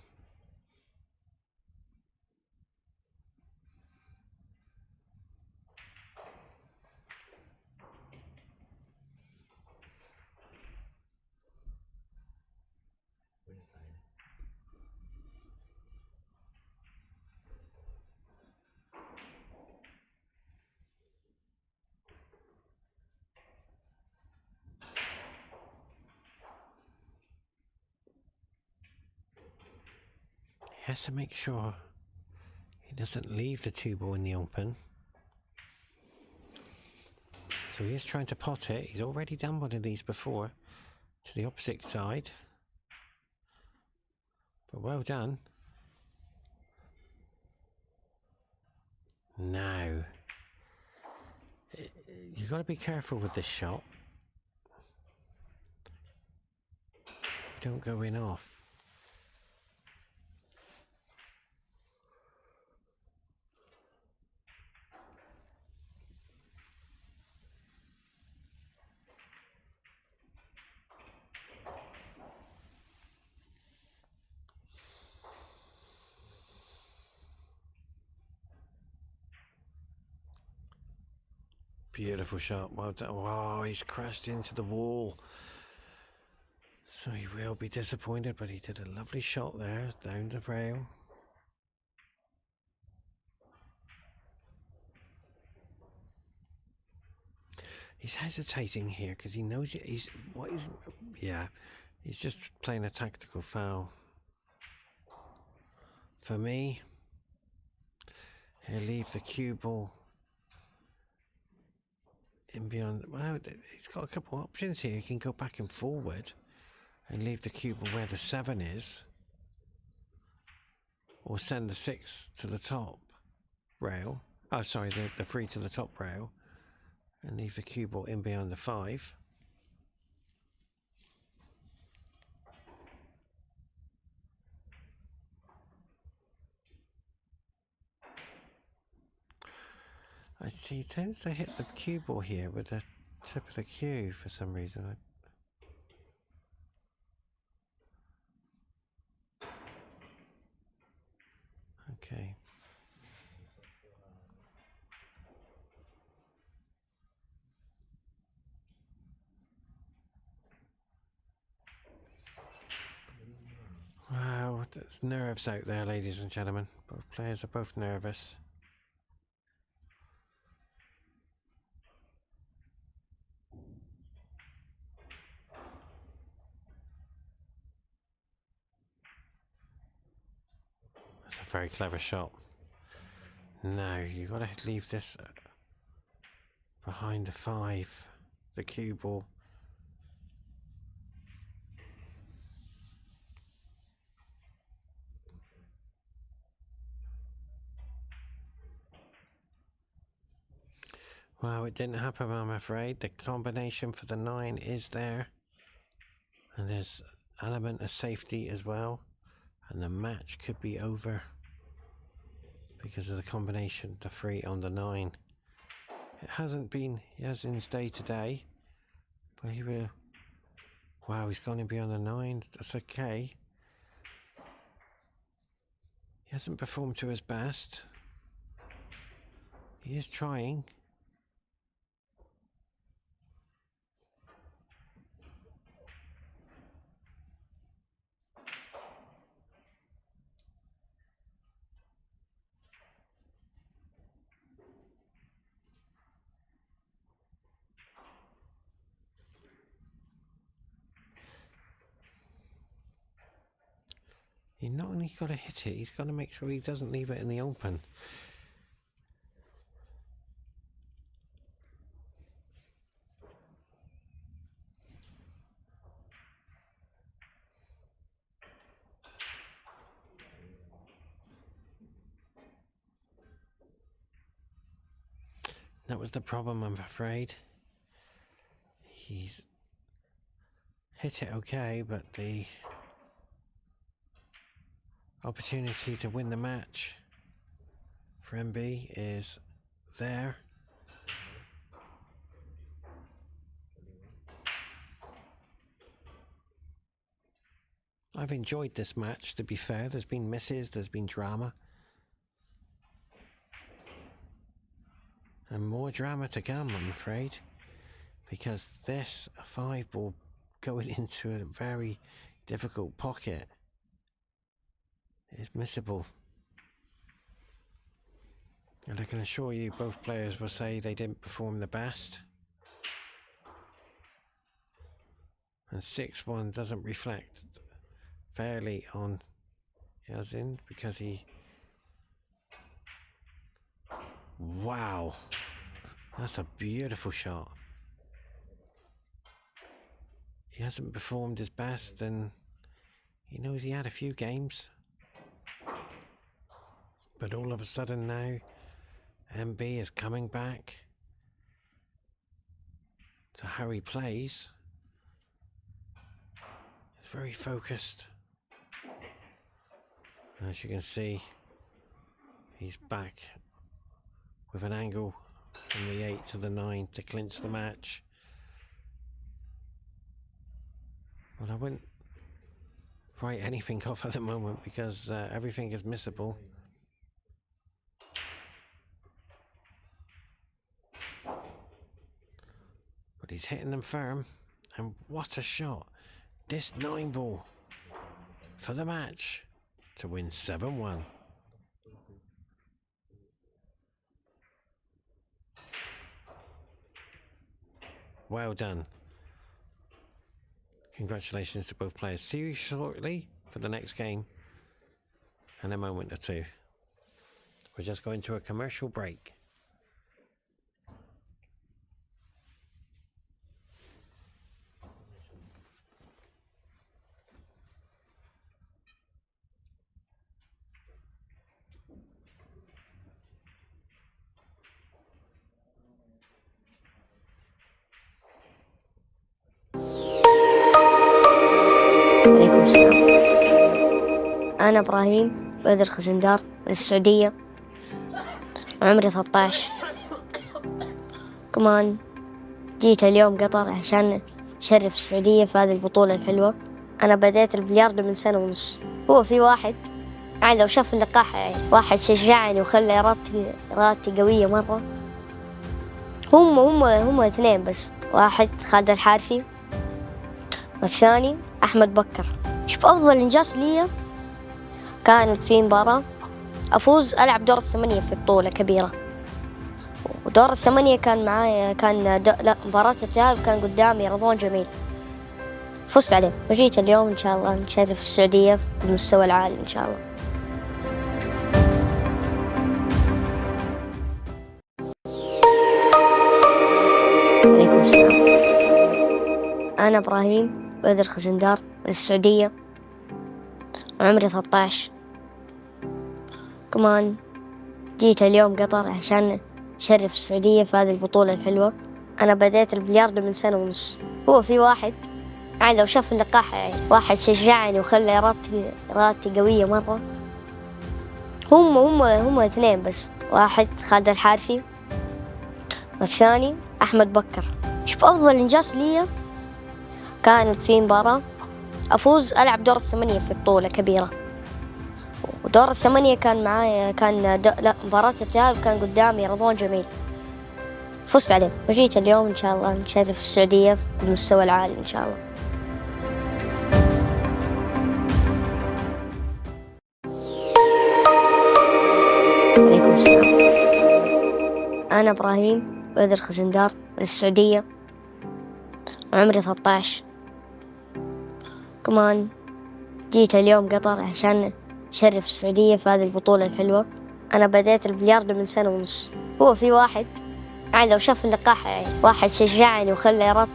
He has to make sure he doesn't leave the 2 ball in the open. So he is trying to pot it. He's already done one of these before to the opposite side. But well done. Now, you've got to be careful with this shot. You don't go in off. Beautiful shot. Well done. Wow, he's crashed into the wall. So he will be disappointed, but he did a lovely shot there down the rail. He's hesitating here because he knows he's just playing a tactical foul. For me, he'll leave the cue ball in beyond. Well, he's got a couple of options here. He can go back and forward and leave the cue ball where the 7 is, or send the 6 to the top rail. Oh, sorry, the 3 to the top rail, and leave the cue ball in beyond the 5. I see he tends to hit the cue ball here with the tip of the cue for some reason. Okay. Wow, there's nerves out there, ladies and gentlemen. Both players are both nervous. That's a very clever shot. No, you got to leave this behind the 5, the cue ball. Well, it didn't happen, I'm afraid. The combination for the 9 is there, and there's an element of safety as well, and the match could be over because of the combination, the 3 on the 9. It hasn't been Yazin's day today, but he will. Wow, he's gone in beyond the 9. That's okay. He hasn't performed to his best. He is trying. He's not only got to hit it, he's got to make sure he doesn't leave it in the open. That was the problem, I'm afraid. He's hit it okay, but the opportunity to win the match for MB is there. I've enjoyed this match, to be fair. There's been misses, there's been drama. And more drama to come, I'm afraid, because this 5 ball going into a very difficult pocket is missable. And I can assure you both players will say they didn't perform the best. And 6-1 doesn't reflect fairly on Yazin because he... Wow, that's a beautiful shot. He hasn't performed his best, and he knows he had a few games, but all of a sudden now MB is coming back to how he plays. He's very focused. As you can see, he's back with an angle from the 8 to the 9 to clinch the match. Well, I wouldn't write anything off at the moment because everything is missable. but he's hitting them firm. And what a shot. This 9-ball for the match to win 7-1. Well done. Congratulations to both players. See you shortly for the next game in a moment or two. We're just going to a commercial break. عليكم السلام. أنا إبراهيم بدر خزندار من السعودية، وعمري 13. كمان جيت اليوم قطر عشان أشرف السعودية في هذه البطولة الحلوة. أنا بديت البلياردو من 1.5 سنة. هو في واحد يعني لو شاف اللقاح واحد شجعني وخلى إرادتي قوية مرة. هم اثنين بس، واحد خالد الحارثي والثاني أحمد بكر. شوف أفضل إنجاز لي كانت في مباراة أفوز ألعب دور 8 في بطولة كبيرة، ودور 8 كان معايا مباراة التأهل كان قدامي رضوان جميل، فزت عليه وجيت اليوم إن شاء الله نشارك في السعودية بالمستوى العالي إن شاء الله. عليكم السلام. أنا إبراهيم بدر خزندار من السعودية، وعمري 13. كمان جيت اليوم قطر عشان أشرف السعودية في هذه البطولة الحلوة. أنا بديت البلياردو من 1.5 سنة. هو في واحد يعني لو شاف اللقاح واحد شجعني وخلى إرادتي قوية مرة. هم اثنين بس، واحد خالد الحارثي والثاني أحمد بكر. شوف أفضل إنجاز لي كانت في مباراة أفوز ألعب دور 8 في بطولة كبيرة، ودور 8 كان معايا مباراة التأهل كان قدامي رضوان جميل، فزت عليه وجيت اليوم إن شاء الله نشارك في السعودية بالمستوى العالي إن شاء الله. عليكم السلام. أنا إبراهيم بدر خزندار من السعودية، وعمري 13. كمان جيت اليوم قطر عشان أشرف السعودية في هذه البطولة الحلوة. أنا بديت البلياردو من 1.5 سنة. هو في واحد يعني لو شاف اللقاح واحد شجعني وخلى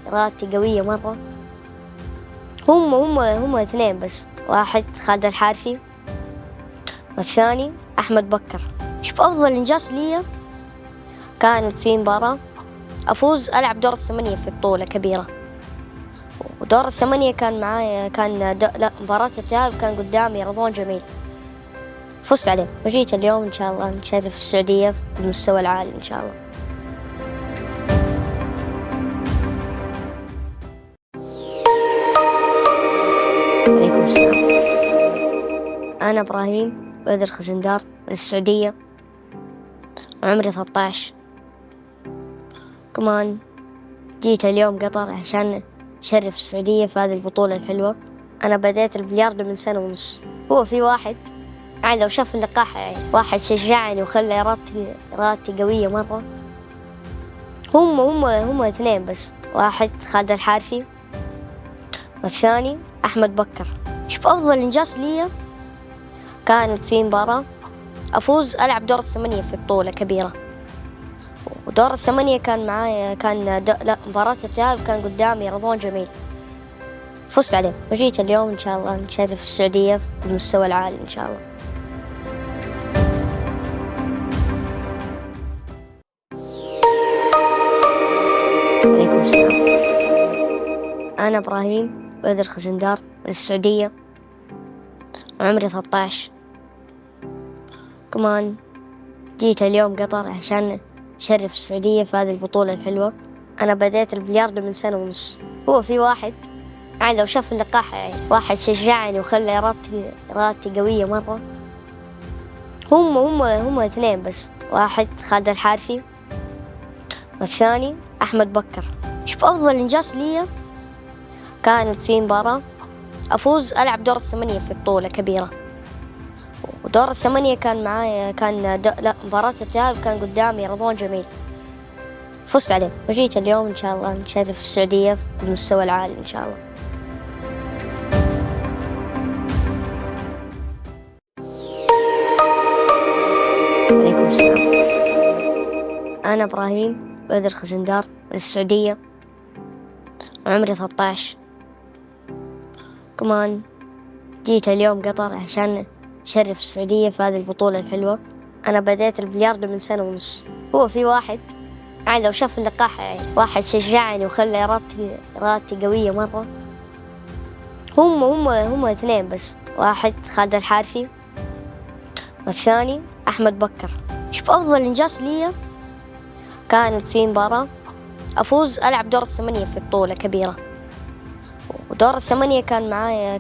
إرادتي قوية مرة. هم اثنين بس، واحد خالد الحارثي والثاني أحمد بكر. شوف أفضل إنجاز لي كانت في مباراة أفوز ألعب دور 8 في بطولة كبيرة، ودور 8 كان معايا مباراة التأهل كان قدامي رضوان جميل، فزت عليه وجيت اليوم إن شاء الله نشارك في السعودية بالمستوى العالي إن شاء الله. عليكم السلام. أنا إبراهيم بدر خزندار من السعودية، وعمري 13. كمان جيت اليوم قطر عشان أشرف السعودية في هذه البطولة الحلوة. أنا بديت البلياردو من 1.5 سنة. هو في واحد يعني لو شاف اللقاح واحد شجعني وخلى إرادتي قوية مرة. هم اثنين بس، واحد خالد الحارثي والثاني أحمد بكر. شوف أفضل إنجاز لي كانت في مباراة أفوز ألعب دور 8 في بطولة كبيرة، ودور 8 كان معايا مباراة التأهل كان قدامي رضوان جميل، فزت عليه وجيت اليوم إن شاء الله نشارك في السعودية بالمستوى العالي إن شاء الله. عليكم السلام. أنا إبراهيم بدر خزندار من السعودية، وعمري 13. كمان جيت اليوم قطر عشان أشرف السعودية في هذه البطولة الحلوة. أنا بديت البلياردو من 1.5 سنة. هو في واحد يعني لو شاف اللقاح واحد شجعني وخلى إرادتي قوية مرة. هم اثنين بس، واحد خالد الحارثي والثاني أحمد بكر. شوف أفضل إنجاز لي كانت في مباراة أفوز ألعب دور الثمانية في بطولة كبيرة، ودور الثمانية كان معايا لا مباراة التأهل كان قدامي رضوان جميل، فزت عليه وجيت اليوم إن شاء الله نشارك في السعودية بالمستوى العالي إن شاء الله. عليكم السلام، أنا إبراهيم بدر خزندار من السعودية وعمري 13. كمان جيت اليوم قطر عشان أشرف السعودية في هذه البطولة الحلوة. أنا بديت البلياردو من سنة ونص. هو في واحد يعني لو شاف اللقاح يعني واحد شجعني وخلى إرادتي قوية مرة. هم اثنين بس، واحد خالد الحارثي والثاني أحمد بكر. شوف أفضل إنجاز لي كانت في مباراة أفوز ألعب دور الثمانية في بطولة كبيرة، ودور الثمانية كان معايا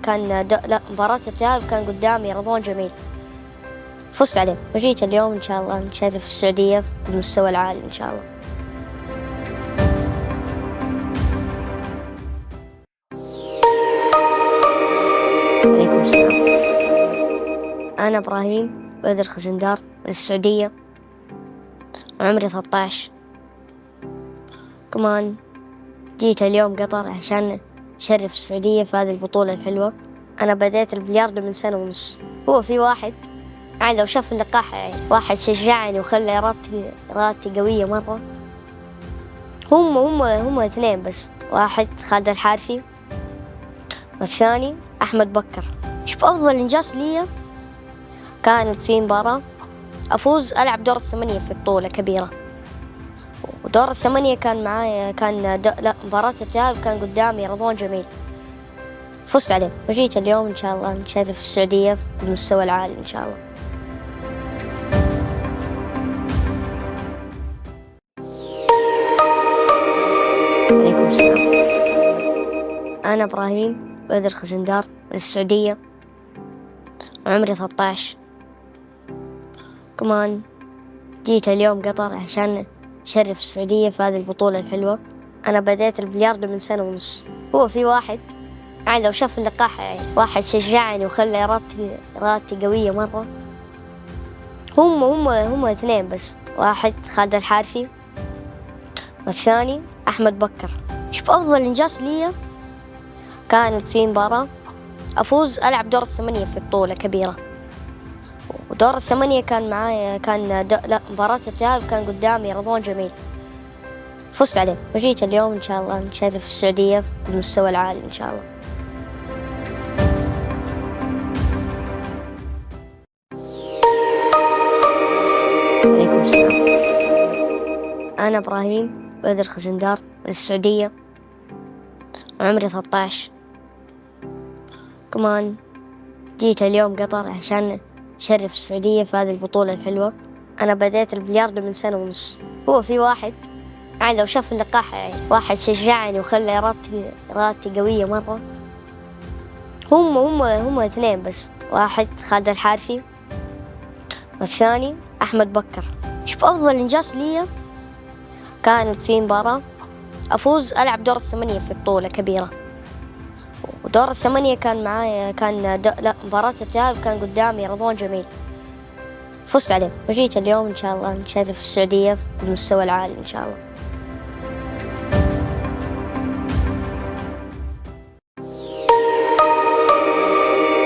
لا مباراة التأهل كان قدامي رضوان جميل، فزت عليه وجيت اليوم إن شاء الله نشارك في السعودية بالمستوى العالي إن شاء الله. عليكم السلام، أنا إبراهيم بدر خزندار من السعودية وعمري 13. كمان جيت اليوم قطر عشان أشرف السعودية في هذه البطولة الحلوة. أنا بديت البلياردو من سنة ونص. هو في واحد يعني لو شاف اللقاح يعني واحد شجعني وخلى إرادتي قوية مرة. هم اثنين بس، واحد خالد الحارثي والثاني أحمد بكر. شوف أفضل إنجاز لي كانت في مباراة أفوز ألعب دور الثمانية في بطولة كبيرة، ودور الثمانية كان معايا لا مباراة التأهل كان قدامي رضوان جميل، فزت عليه وجيت اليوم إن شاء الله نشارك في السعودية بالمستوى العالي إن شاء الله. عليكم السلام، أنا إبراهيم بدر خزندار من السعودية وعمري 13. كمان جيت اليوم قطر عشان أشرف السعودية في هذه البطولة الحلوة. أنا بديت البلياردو من سنة ونص. هو في واحد يعني لو شاف اللقاح يعني واحد شجعني وخلى إرادتي قوية مرة. هم اثنين بس، واحد خالد الحارثي والثاني أحمد بكر. شوف أفضل إنجاز لي كانت في مباراة أفوز ألعب دور الثمانية في بطولة كبيرة، ودور الثمانية كان معايا لا مباراة التأهل كان قدامي رضوان جميل، فزت عليه وجيت اليوم إن شاء الله نشارك في السعودية بالمستوى العالي إن شاء الله. عليكم السلام، أنا إبراهيم بدر خزندار من السعودية وعمري 13. كمان جيت اليوم قطر عشان أشرف السعودية في هذه البطولة الحلوة. أنا بديت البلياردو من سنة ونص. هو في واحد يعني لو شاف اللقاح يعني واحد شجعني وخلى إرادتي قوية مرة. هم اثنين بس، واحد خالد الحارثي والثاني أحمد بكر. شوف أفضل إنجاز لي كانت في مباراة أفوز ألعب دور الثمانية في بطولة كبيرة، ودور الثمانية كان معايا لا مباراة التأهل كان قدامي رضوان جميل، فزت عليه وجيت اليوم إن شاء الله نشارك في السعودية بالمستوى العالي إن شاء الله.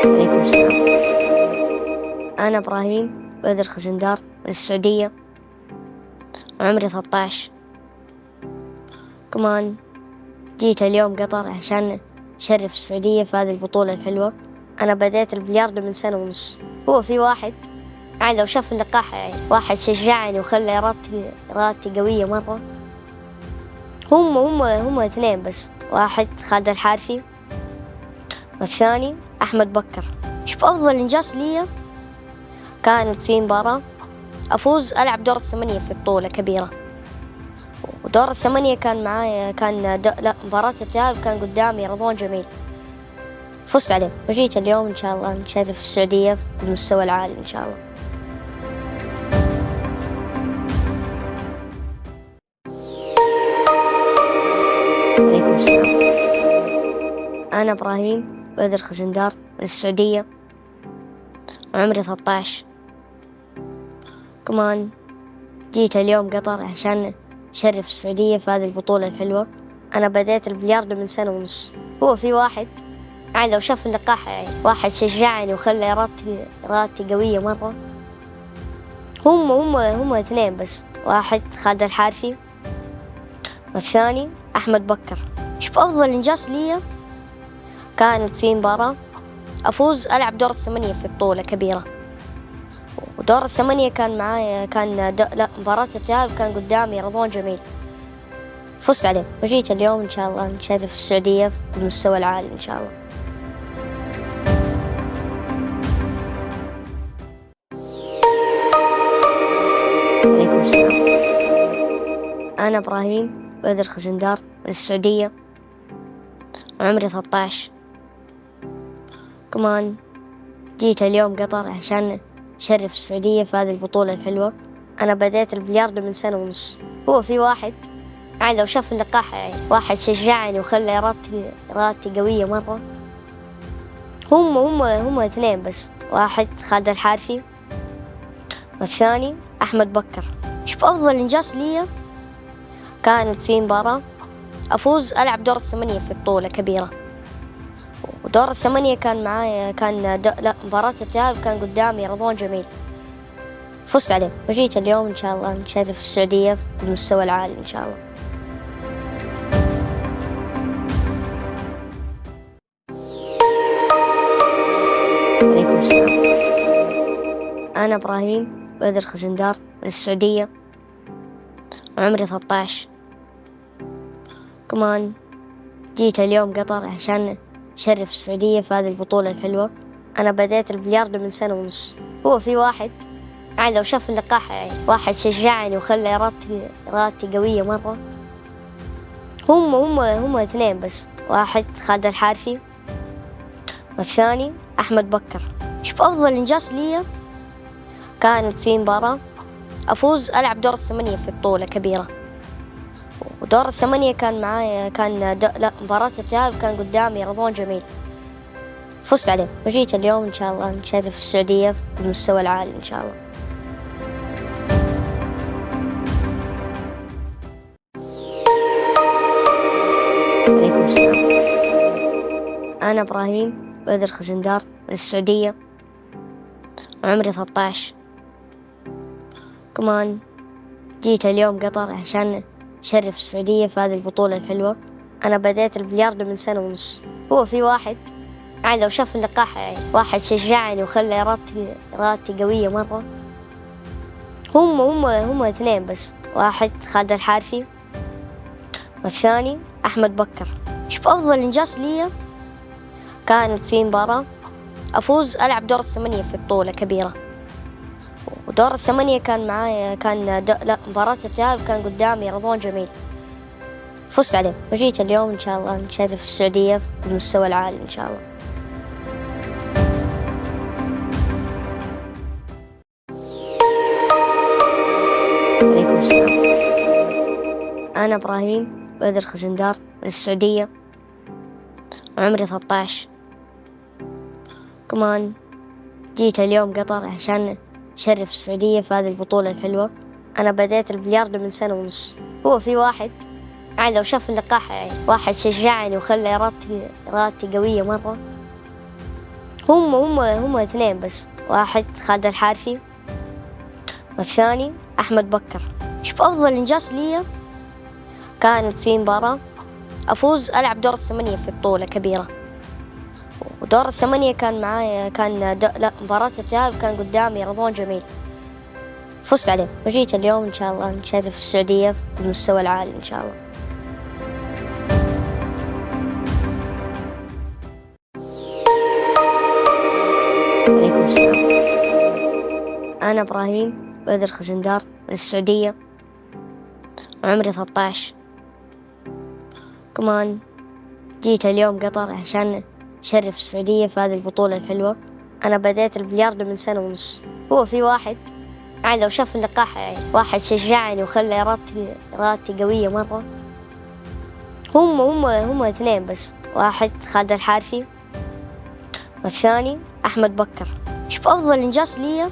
عليكم السلام، أنا إبراهيم بدر خزندار من السعودية وعمري 13. كمان جيت اليوم قطر عشان أشرف السعودية في هذه البطولة الحلوة. أنا بديت البلياردو من سنة ونص. هو في واحد يعني لو شاف اللقاح يعني واحد شجعني وخلى إرادتي قوية مرة. هم اثنين بس، واحد خالد الحارثي والثاني أحمد بكر. شوف أفضل إنجاز لي كانت في مباراة أفوز ألعب دور الثمانية في بطولة كبيرة، ودور الثمانية كان معايا لا مباراة التأهل كان قدامي رضوان جميل، فزت عليه وجيت اليوم إن شاء الله نشارك في السعودية بالمستوى العالي إن شاء الله. عليكم السلام. أنا إبراهيم بدر خزندار من السعودية، وعمري 13. كمان جيت اليوم قطر عشان أشرف السعودية في هذه البطولة الحلوة. أنا بديت البلياردو من 1.5 سنة. هو في واحد يعني لو شاف اللقاح واحد شجعني وخلى إرادتي قوية مرة. هم اثنين بس، واحد خالد الحارثي والثاني أحمد بكر. شوف أفضل إنجاز لي كانت في مباراة أفوز ألعب دور 8 في بطولة كبيرة، ودور 8 كان معايا مباراة التأهل، وكان قدامي رضوان جميل، فزت عليه. وجيت اليوم إن شاء الله نشارك في السعودية بالمستوى العالي إن شاء الله. عليكم السلام. أنا إبراهيم بدر خزندار من السعودية، وعمري 13. كمان جيت اليوم قطر عشان أشرف السعودية في هذه البطولة الحلوة. أنا بديت البلياردو من 1.5 سنة. هو في واحد يعني لو شاف اللقاح واحد شجعني وخلى إرادتي قوية مرة. هم اثنين بس، واحد خالد الحارثي والثاني أحمد بكر. شوف أفضل إنجاز لي كانت في مباراة أفوز ألعب دور 8 في بطولة كبيرة، ودور 8 كان معايا مباراة التأهل، وكان قدامي رضوان جميل، فزت عليه. وجيت اليوم إن شاء الله نشارك في السعودية بالمستوى العالي إن شاء الله. عليكم السلام. أنا إبراهيم بدر خزندار من السعودية، وعمري 13. كمان جيت اليوم قطر عشان أشرف السعودية في هذه البطولة الحلوة. أنا بديت البلياردو من 1.5 سنة. هو في واحد يعني لو شاف اللقاح واحد شجعني وخلى إرادتي قوية مرة. هم اثنين بس، واحد خالد الحارثي والثاني أحمد بكر. شوف أفضل إنجاز لي كانت في مباراة أفوز ألعب دور 8 في بطولة كبيرة، ودور 8 كان معايا مباراة التأهل، وكان قدامي رضوان جميل، فزت عليه. وجيت اليوم إن شاء الله نشارك في السعودية بالمستوى العالي إن شاء الله. عليكم السلام. أنا إبراهيم بدر خزندار من السعودية، وعمري 13. كمان جيت اليوم قطر عشان أشرف السعودية في هذه البطولة الحلوة. أنا بديت البلياردو من 1.5 سنة. هو في واحد يعني لو شاف اللقاح واحد شجعني وخلى إرادتي قوية مرة. هم اثنين بس، واحد خالد الحارثي والثاني أحمد بكر. شوف أفضل إنجاز لي كانت في مباراة أفوز ألعب دور 8 في بطولة كبيرة، ودور 8 كان معايا مباراة التأهل، وكان قدامي رضوان جميل، فزت عليه. وجيت اليوم إن شاء الله نشارك في السعودية بالمستوى العالي إن شاء الله. عليكم السلام. أنا إبراهيم بدر خزندار من السعودية، وعمري 13. كمان جيت اليوم قطر عشان أشرف السعودية في هذه البطولة الحلوة. أنا بديت البلياردو من 1.5 سنة. هو في واحد يعني لو شاف اللقاح واحد شجعني وخلى إرادتي قوية مرة. هم اثنين بس، واحد خالد الحارثي والثاني أحمد بكر. شوف أفضل إنجاز لي كانت في مباراة أفوز ألعب دور 8 في بطولة كبيرة، ودور 8 كان معايا مباراة التأهل، وكان قدامي رضوان جميل، فزت عليه. وجيت اليوم إن شاء الله نشارك في السعودية بالمستوى العالي إن شاء الله. عليكم السلام. أنا إبراهيم بدر خزندار من السعودية، وعمري 13. كمان جيت اليوم قطر عشان أشرف السعودية في هذه البطولة الحلوة. أنا بديت البلياردو من 1.5 سنة. هو في واحد يعني لو شاف اللقاح واحد شجعني وخلى إرادتي قوية مرة. هم اثنين بس، واحد خالد الحارثي والثاني أحمد بكر. شوف أفضل إنجاز لي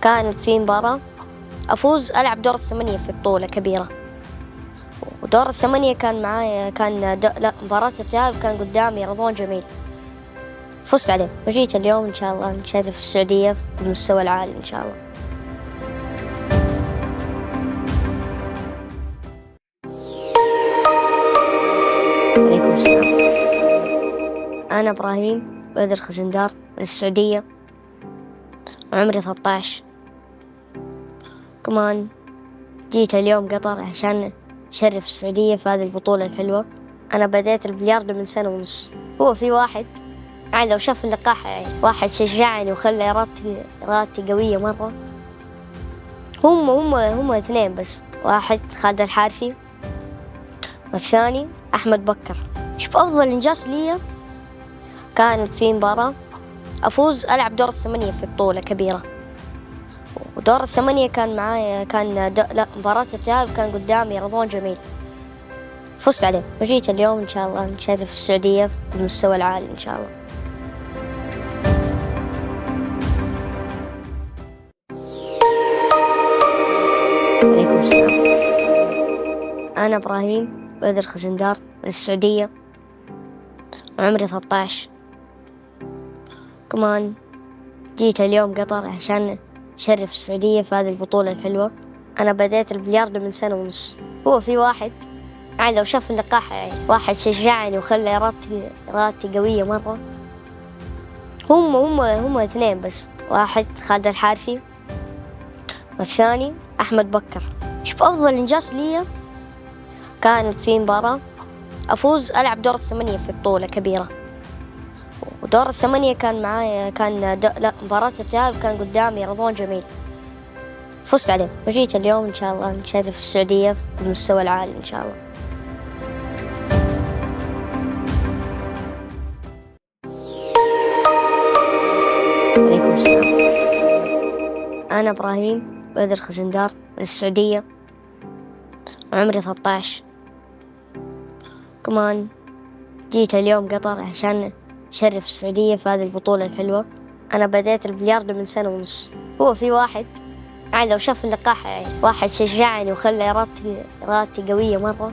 كانت في مباراة أفوز ألعب دور الثمانية في بطولة كبيرة، ودور الثمانية كان معايا مباراة التأهل كان قدامي رضوان جميل، فزت عليه وجيت اليوم إن شاء الله نشارك في السعودية بالمستوى العالي إن شاء الله. عليكم السلام. أنا إبراهيم بدر خزندار من السعودية وعمري 13. كمان جيت اليوم قطر عشان أشرف السعودية في هذه البطولة الحلوة. أنا بديت البلياردو من سنة ونص. هو في واحد لو شاف اللقاح واحد شجعني وخلى إرادتي قوية مرة. هم اثنين بس، واحد خالد الحارثي والثاني أحمد بكر. شوف أفضل إنجاز لي كانت في مباراة أفوز ألعب دور الثمانية في بطولة كبيرة، ودور الثمانية كان معايا مباراة التأهل كان قدامي رضوان جميل، فزت عليه وجيت اليوم إن شاء الله نشارك في السعودية بالمستوى العالي إن شاء الله. عليكم السلام. أنا إبراهيم بدر خزندار من السعودية وعمري 13. كمان جيت اليوم قطر عشان أشرف السعودية في هذه البطولة الحلوة. أنا بديت البلياردو من سنة ونص. هو في واحد لو شاف اللقاح واحد شجعني وخلى إرادتي قوية مرة. هم اثنين بس، واحد خالد الحارثي والثاني أحمد بكر. شوف أفضل إنجاز لي كانت في مباراة أفوز ألعب دور الثمانية في بطولة كبيرة، ودور الثمانية كان معايا مباراة التأهل كان قدامي رضوان جميل، فزت عليه وجيت اليوم إن شاء الله نشارك في السعودية بالمستوى العالي إن شاء الله. عليكم السلام. أنا إبراهيم بدر خزندار من السعودية وعمري 13. كمان جيت اليوم قطر عشان أشرف السعودية في هذه البطولة الحلوة. أنا بديت البلياردو من سنة ونص. هو في واحد لو شاف اللقاح واحد شجعني وخلى إرادتي قوية مرة.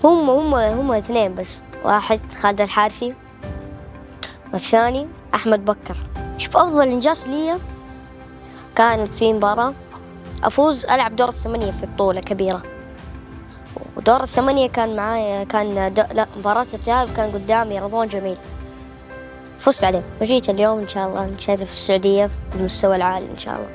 هم اثنين بس، واحد خالد الحارثي والثاني أحمد بكر. شوف أفضل إنجاز لي كانت في مباراة أفوز ألعب دور الثمانية في بطولة كبيرة، ودور الثمانية كان معايا مباراة التأهل كان قدامي رضوان جميل، فزت عليه وجيت اليوم إن شاء الله نشارك في السعودية بالمستوى العالي إن شاء الله.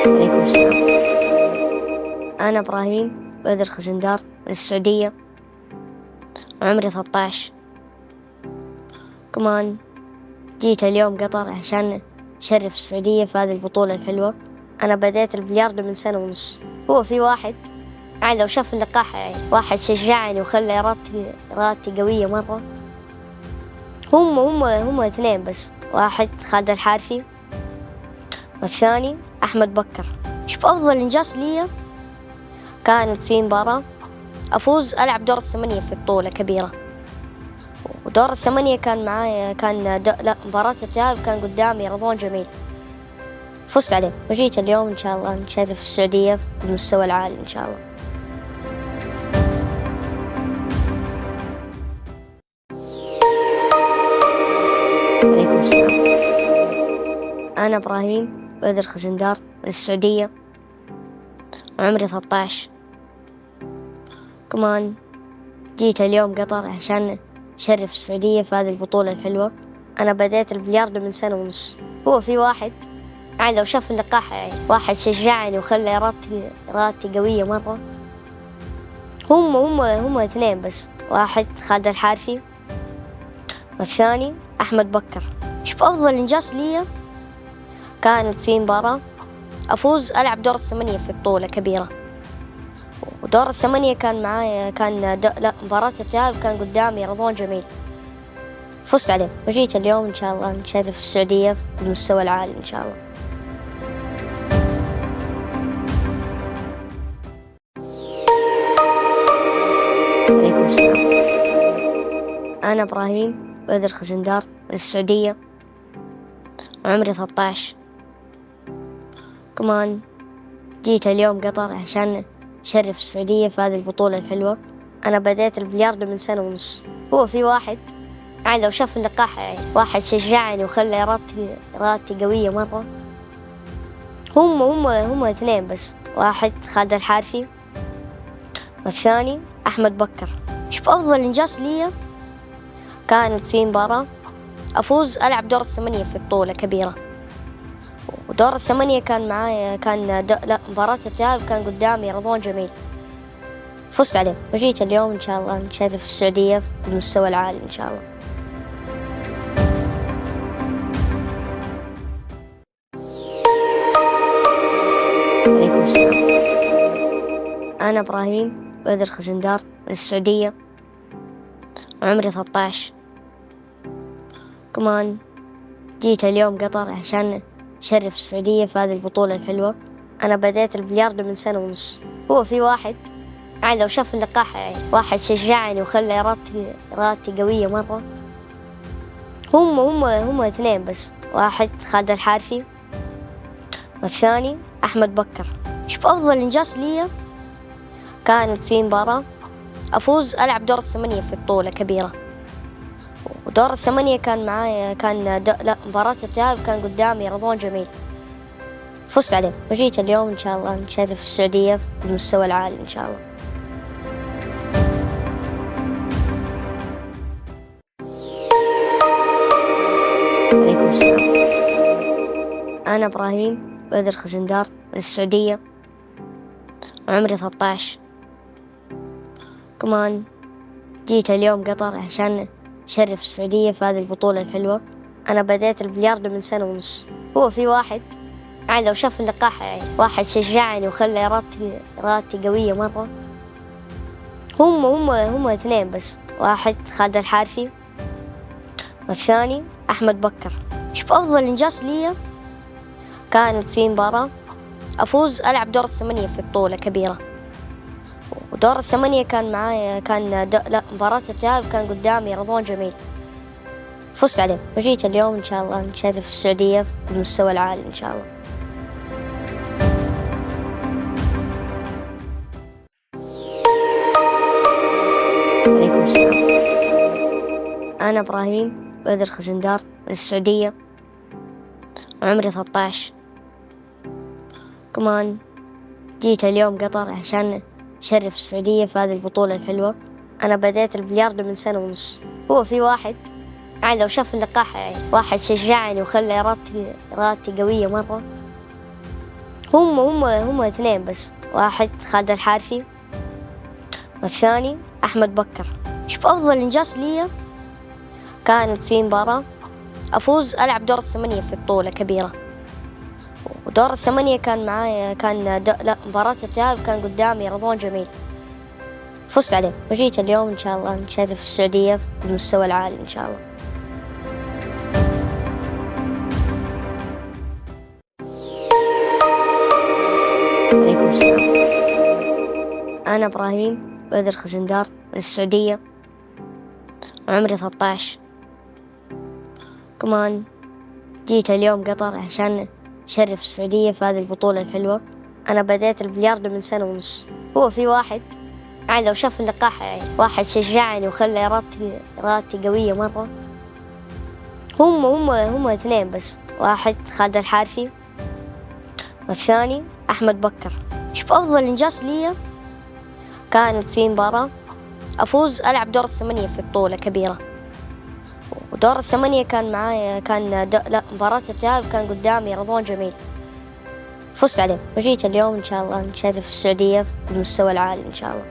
عليكم السلام. أنا إبراهيم بدر خزندار من السعودية وعمري 13. كمان جيت اليوم قطر عشان أشرف السعودية في هذه البطولة الحلوة. أنا بديت البلياردو من سنة ونص. هو في واحد لو شاف اللقاح واحد شجعني وخلى إرادتي قوية مرة. هم اثنين بس، واحد خالد الحارثي والثاني أحمد بكر. شوف أفضل إنجاز لي كانت في مباراة أفوز ألعب دور الثمانية في بطولة كبيرة، ودور الثمانية كان معايا مباراة التأهل كان قدامي رضوان جميل، فزت عليه وجيت اليوم إن شاء الله نشارك في السعودية بالمستوى العالي إن شاء الله. عليكم السلام. أنا إبراهيم بدر خزندار من السعودية وعمري 13. كمان جيت اليوم قطر عشان أشرف السعودية في هذه البطولة الحلوة. أنا بديت البلياردو من سنة ونص. هو في واحد لو شاف اللقاح واحد شجعني وخلى إرادتي قوية مرة. هم اثنين بس، واحد خالد الحارثي والثاني أحمد بكر. شوف أفضل إنجاز لي كانت في مباراة أفوز ألعب دور الثمانية في بطولة كبيرة، ودور الثمانية كان معايا مباراة التأهل كان قدامي رضوان جميل، فزت عليه وجيت اليوم إن شاء الله نشارك في السعودية بالمستوى العالي إن شاء الله. السلام. أنا إبراهيم بدر خزندار من السعودية، وعمري 13. كمان جيت اليوم قطر عشان أشرف السعودية في هذه البطولة الحلوة. أنا بديت البلياردو من 1.5 سنة. هو في واحد يعني لو شاف اللقاح واحد شجعني وخلى إرادتي قوية مرة. هم اثنين بس، واحد خالد الحارثي والثاني أحمد بكر. شوف أفضل إنجاز لي كانت في مباراة أفوز ألعب دور 8 في بطولة كبيرة، ودور 8 كان معايا مباراة التأهل كان قدامي رضوان جميل، فزت عليه وجيت اليوم إن شاء الله نشرف السعودية بالمستوى العالي إن شاء الله. عليكم السلام. أنا إبراهيم بدر خزندار من السعودية، وعمري 13. كمان جيت اليوم قطر عشان أشرف السعودية في هذه البطولة الحلوة. أنا بديت البلياردو من 1.5 سنة. هو في واحد يعني لو شاف اللقاح واحد شجعني وخلى إرادتي قوية مرة. هم اثنين بس، واحد خالد الحارثي والثاني أحمد بكر. شوف أفضل إنجاز لي كانت في مباراة أفوز ألعب دور 8 في بطولة كبيرة، ودور 8 كان معايا مباراة التأهل كان قدامي رضوان جميل، فزت عليه وجيت اليوم إن شاء الله نشرف السعودية بالمستوى العالي إن شاء الله. عليكم السلام. أنا إبراهيم بدر خزندار من السعودية، وعمري 13. كمان جيت اليوم قطر عشان أشرف السعودية في هذه البطولة الحلوة. أنا بديت البلياردو من 1.5 سنة. هو في واحد يعني لو شاف اللقاح واحد شجعني وخلى إرادتي قوية مرة. هم اثنين بس، واحد خالد الحارثي والثاني أحمد بكر. شوف أفضل إنجاز لي كانت في مباراة أفوز ألعب دور 8 في بطولة كبيرة، ودور 8 كان معايا مباراة التأهل كان قدامي رضوان جميل، فزت عليه وجيت اليوم إن شاء الله نشرف السعودية بالمستوى العالي إن شاء الله. عليكم السلام. أنا إبراهيم بدر خزندار من السعودية، وعمري 13. كمان جيت اليوم قطر عشان أشرف السعودية في هذه البطولة الحلوة. أنا بديت البلياردو من 1.5 سنة. هو في واحد يعني لو شاف اللقاح واحد شجعني وخلى إرادتي قوية مرة. هم اثنين بس، واحد خالد الحارثي والثاني أحمد بكر. شوف أفضل إنجاز لي كانت في مباراة أفوز ألعب دور 8 في بطولة كبيرة، ودور 8 كان معايا مباراة التأهل كان قدامي رضوان جميل، فزت عليه وجيت اليوم إن شاء الله نشرف السعودية بالمستوى العالي إن شاء الله. عليكم السلام. أنا إبراهيم بدر خزندار من السعودية، وعمري 13. كمان جيت اليوم قطر عشان أشرف السعودية في هذه البطولة الحلوة. أنا بديت البلياردو من 1.5 سنة. هو في واحد يعني لو شاف اللقاح واحد شجعني وخلى إرادتي قوية مرة. هم اثنين بس، واحد خالد الحارثي والثاني أحمد بكر. شوف أفضل إنجاز لي كانت في مباراة أفوز ألعب دور 8 في بطولة كبيرة، ودور 8 كان معايا مباراة التأهل كان قدامي رضوان جميل، فزت عليه وجيت اليوم إن شاء الله نشرف السعودية بالمستوى العالي إن شاء الله.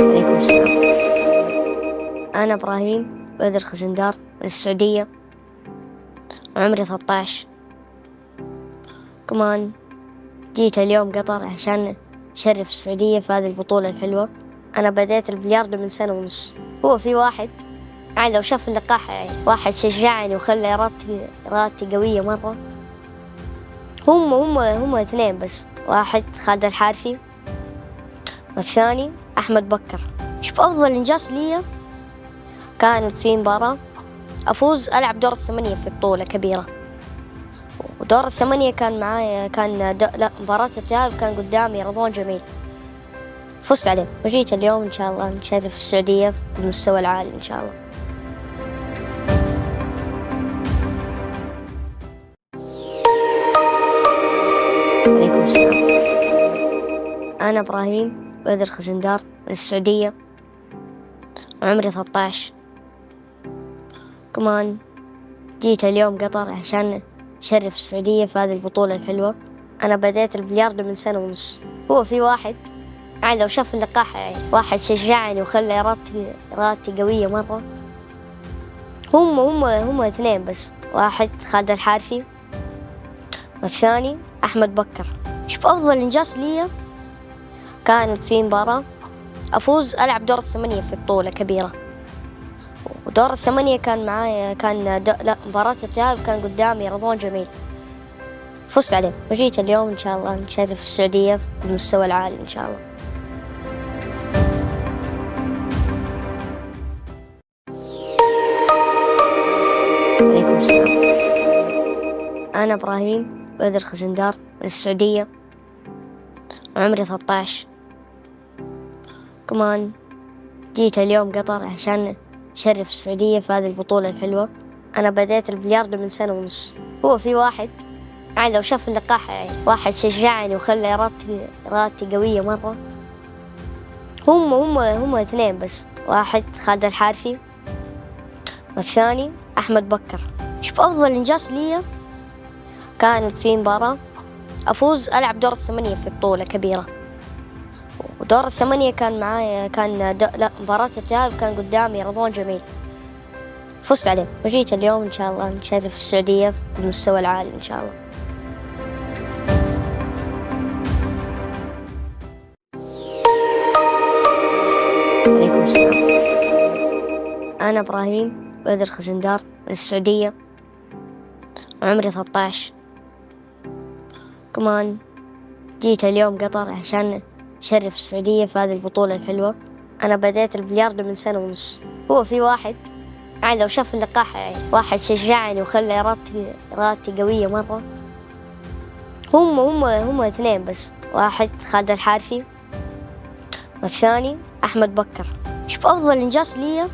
عليكم السلام. أنا إبراهيم بدر خزندار من السعودية، وعمري 13. كمان جيت اليوم قطر عشان أشرف السعودية في هذه البطولة الحلوة. أنا بديت البلياردو من 1.5 سنة. هو في واحد يعني لو شاف اللقاح واحد شجعني وخلى إرادتي قوية مرة. هم اثنين بس، واحد خالد الحارثي والثاني أحمد بكر. شوف أفضل إنجاز لي كانت في مباراة أفوز ألعب دور الثمانية في بطولة كبيرة، ودور الثمانية كان معايا مباراة التأهل كان قدامي رضوان جميل، فزت عليه وجيت اليوم إن شاء الله نشارك في السعودية بالمستوى العالي إن شاء الله. عليكم السلام، أنا إبراهيم بدر خزندار من السعودية وعمري 13. كمان جيت اليوم قطر عشان أشرف السعودية في هذه البطولة الحلوة. أنا بديت البلياردو من سنة ونص. هو في واحد يعني لو شاف اللقاح واحد شجعني وخلى إرادتي قوية مرة. هم اثنين بس، واحد خالد الحارثي والثاني أحمد بكر. شوف أفضل إنجاز لي كانت في مباراة أفوز ألعب دور الثمانية في بطولة كبيرة، ودور الثمانية كان معايا مباراة التأهل كان قدامي رضوان جميل، فزت عليه وجيت اليوم إن شاء الله نشارك في السعودية بالمستوى العالي إن شاء الله. عليكم السلام، أنا إبراهيم بدر خزندار من السعودية وعمري 13. كمان جيت اليوم قطر عشان أشرف السعودية في هذه البطولة الحلوة. أنا بديت البلياردو من سنة ونص. هو في واحد يعني لو شاف اللقاح واحد شجعني وخلى إرادتي قوية مرة. هم اثنين بس، واحد خالد الحارثي والثاني أحمد بكر. شوف أفضل إنجاز لي كانت في مباراة أفوز ألعب دور الثمانية في بطولة كبيرة، ودور الثمانية كان معايا مباراة التأهل كان قدامي رضوان جميل، فزت عليه وجيت اليوم إن شاء الله نشارك في السعودية بالمستوى العالي إن شاء الله. عليكم السلام، أنا إبراهيم بدر خزندار من السعودية وعمري 13. كمان جيت اليوم قطر عشان أشرف السعودية في هذه البطولة الحلوة. أنا بديت البلياردو من سنة ونص. هو في واحد يعني لو شاف اللقاح واحد شجعني وخلى إرادتي قوية مرة. هم اثنين بس، واحد خالد الحارثي والثاني أحمد بكر. شوف أفضل إنجاز لي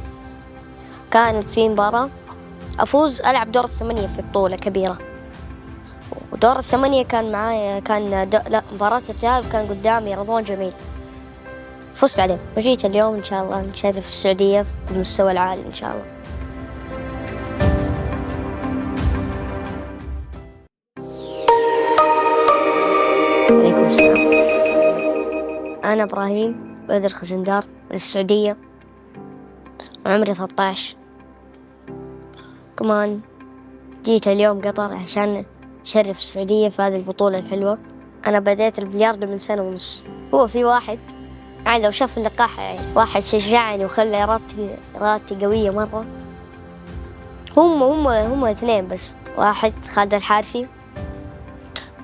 كانت في مباراة أفوز ألعب دور الثمانية في بطولة كبيرة، ودور الثمانية كان معايا مباراة التأهل كان قدامي رضوان جميل، فزت عليه وجيت اليوم إن شاء الله نشارك في السعودية بالمستوى العالي إن شاء الله. عليكم السلام، أنا إبراهيم بدر خزندار من السعودية وعمري 13. كمان جيت اليوم قطر عشان أشرف السعودية في هذه البطولة الحلوة. أنا بديت البلياردو من سنة ونص. هو في واحد يعني لو شاف اللقاح واحد شجعني وخلى إرادتي قوية مرة. هم اثنين بس، واحد خالد الحارثي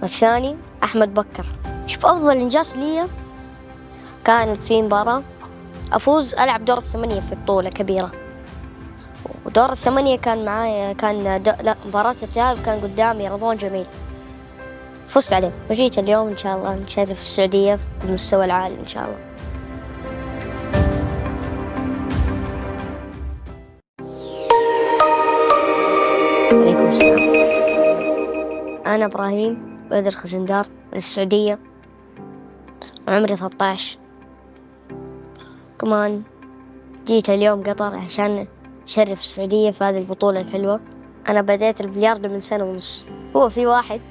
والثاني أحمد بكر. شوف أفضل إنجاز لي كانت في مباراة أفوز ألعب دور الثمانية في بطولة كبيرة، ودور الثمانية كان معايا مباراة التأهل كان قدامي رضوان جميل، فزت عليه وجيت اليوم إن شاء الله نشارك في السعودية بالمستوى العالي إن شاء الله. عليكم السلام، أنا إبراهيم بدر خزندار من السعودية وعمري 13. كمان جيت اليوم قطر عشان أشرف السعودية في هذه البطولة الحلوة. أنا بديت البلياردو من سنة ونص. هو في واحد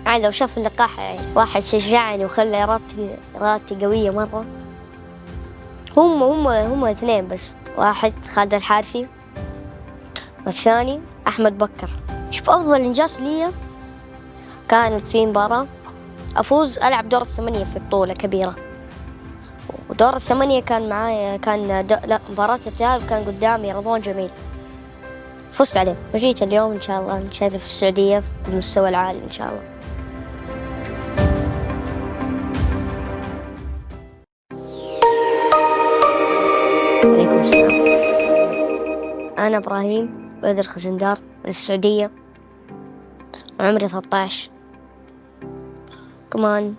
يعني لو شاف اللقاح واحد شجعني وخلى إرادتي قوية مرة. هم اثنين بس، واحد خالد الحارثي والثاني أحمد بكر. شوف أفضل إنجاز لي كانت في مباراة أفوز ألعب دور الثمانية في بطولة كبيرة، ودور الثمانية كان معايا مباراة التأهل كان قدامي رضوان جميل، فزت عليه وجيت اليوم إن شاء الله نشارك في السعودية بالمستوى العالي إن شاء الله. عليكم السلام. أنا إبراهيم بدر خزندار من السعودية، وعمري 13. كمان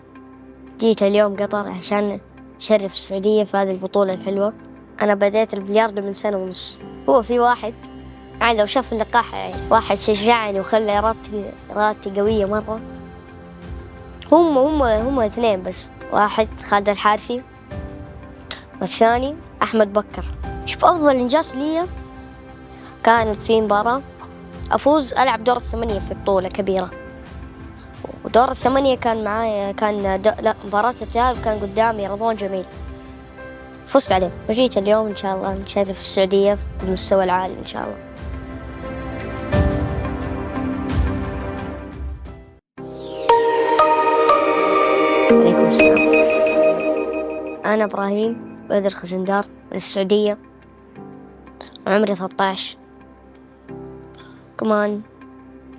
جيت اليوم قطر عشان أشرف السعودية في هذه البطولة الحلوة. أنا بديت البلياردو من 1.5 سنة. هو في واحد لو شاف اللقاح واحد شجعني وخلى إرادتي قوية مرة. هم اثنين بس، واحد خالد الحارثي والثاني أحمد بكر. شوف أفضل إنجاز لي كانت في مباراة أفوز ألعب دور 8 في بطولة كبيرة، ودور 8 كان معايا مباراة التأهل كان قدامي رضوان جميل، فزت عليه وجيت اليوم إن شاء الله نشرف السعودية بالمستوى العالي إن شاء الله. عليكم السلام. أنا إبراهيم بدر خزندار من السعودية، وعمري 13. كمان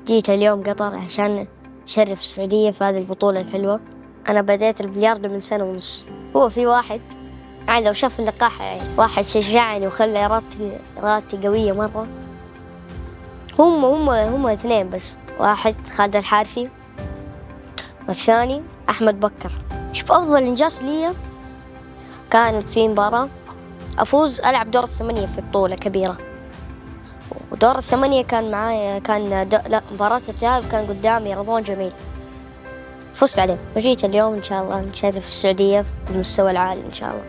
جيت اليوم قطر عشان أشرف السعودية في هذه البطولة الحلوة. أنا بديت البلياردو من 1.5 سنة. هو في واحد لو شاف اللقاح واحد شجعني وخلى إرادتي قوية مرة. هم اثنين بس، واحد خالد الحارثي والثاني أحمد بكر. شوف أفضل إنجاز لي كانت في مباراة أفوز ألعب دور 8 في بطولة كبيرة، ودور 8 كان معايا مباراة التأهل كان قدامي رضوان جميل، فزت عليه وجيت اليوم إن شاء الله نشرف السعودية بالمستوى العالي إن شاء الله.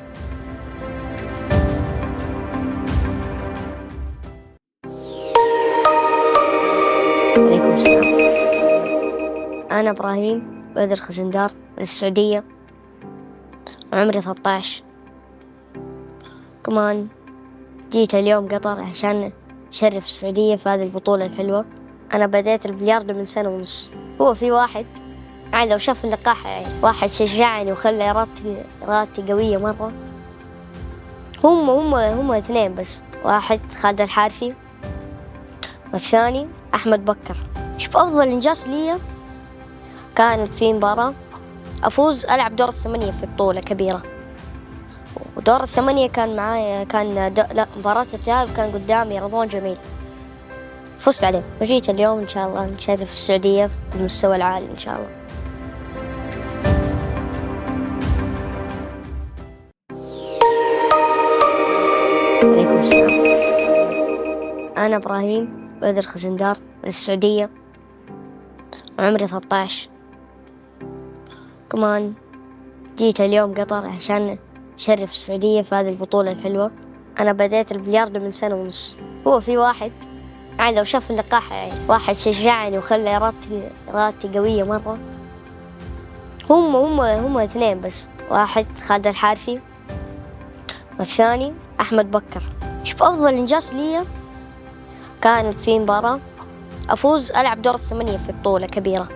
عليكم السلام. أنا إبراهيم بدر خزندار من السعودية، وعمري 13. كمان جيت اليوم قطر عشان أشرف السعودية في هذه البطولة الحلوة. أنا بديت البلياردو من 1.5 سنة. هو في واحد لو شاف اللقاح واحد شجعني وخلى إرادتي قوية مرة. هم اثنين بس، واحد خالد الحارثي والثاني أحمد بكر. شوف أفضل إنجاز لي كانت في مباراة أفوز ألعب دور 8 في بطولة كبيرة، ودور 8 كان معايا مباراة التأهل كان قدامي رضوان جميل، فزت عليه وجيت اليوم إن شاء الله نشرف السعودية بالمستوى العالي إن شاء الله. عليكم السلام. أنا إبراهيم بدر خزندار من السعودية، وعمري 13. كمان جيت اليوم قطر عشان أشرف السعودية في هذه البطولة الحلوة. أنا بديت البلياردو من 1.5 سنة. هو في واحد لو شاف اللقاح واحد شجعني وخلى إرادتي قوية مرة. هم اثنين بس، واحد خالد الحارثي والثاني أحمد بكر. شوف أفضل إنجاز لي كانت في مباراة أفوز ألعب دور 8 في بطولة كبيرة،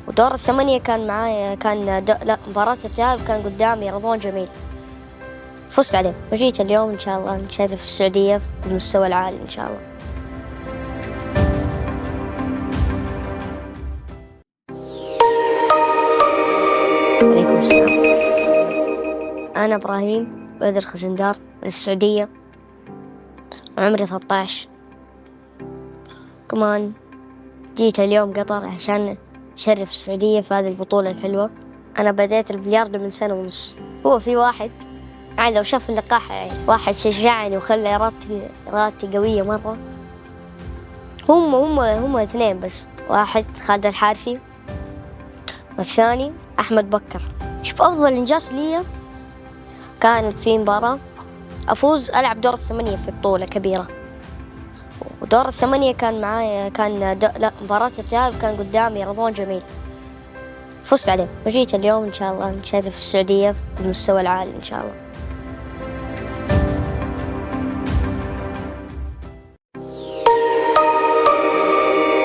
ودور 8 كان معايا مباراة التأهل كان قدامي رضوان جميل، فزت عليه وجيت اليوم إن شاء الله نشرف السعودية بالمستوى العالي إن شاء الله. عليكم السلام. أنا إبراهيم بدر خزندار من السعودية، وعمري 13. كمان جيت اليوم قطر عشان أشرف السعودية في هذه البطولة الحلوة. أنا بديت البلياردو من 1.5 سنة. هو في واحد لو شاف اللقاح واحد شجعني وخلى إرادتي قوية مرة. هم اثنين بس، واحد خالد الحارثي والثاني أحمد بكر. شوف أفضل إنجاز لي كانت في مباراة أفوز ألعب دور 8 في بطولة كبيرة، ودور 8 كان معايا مباراة التأهل كان قدامي رضوان جميل، فزت عليه وجيت اليوم إن شاء الله نشرف السعودية بالمستوى العالي إن شاء الله.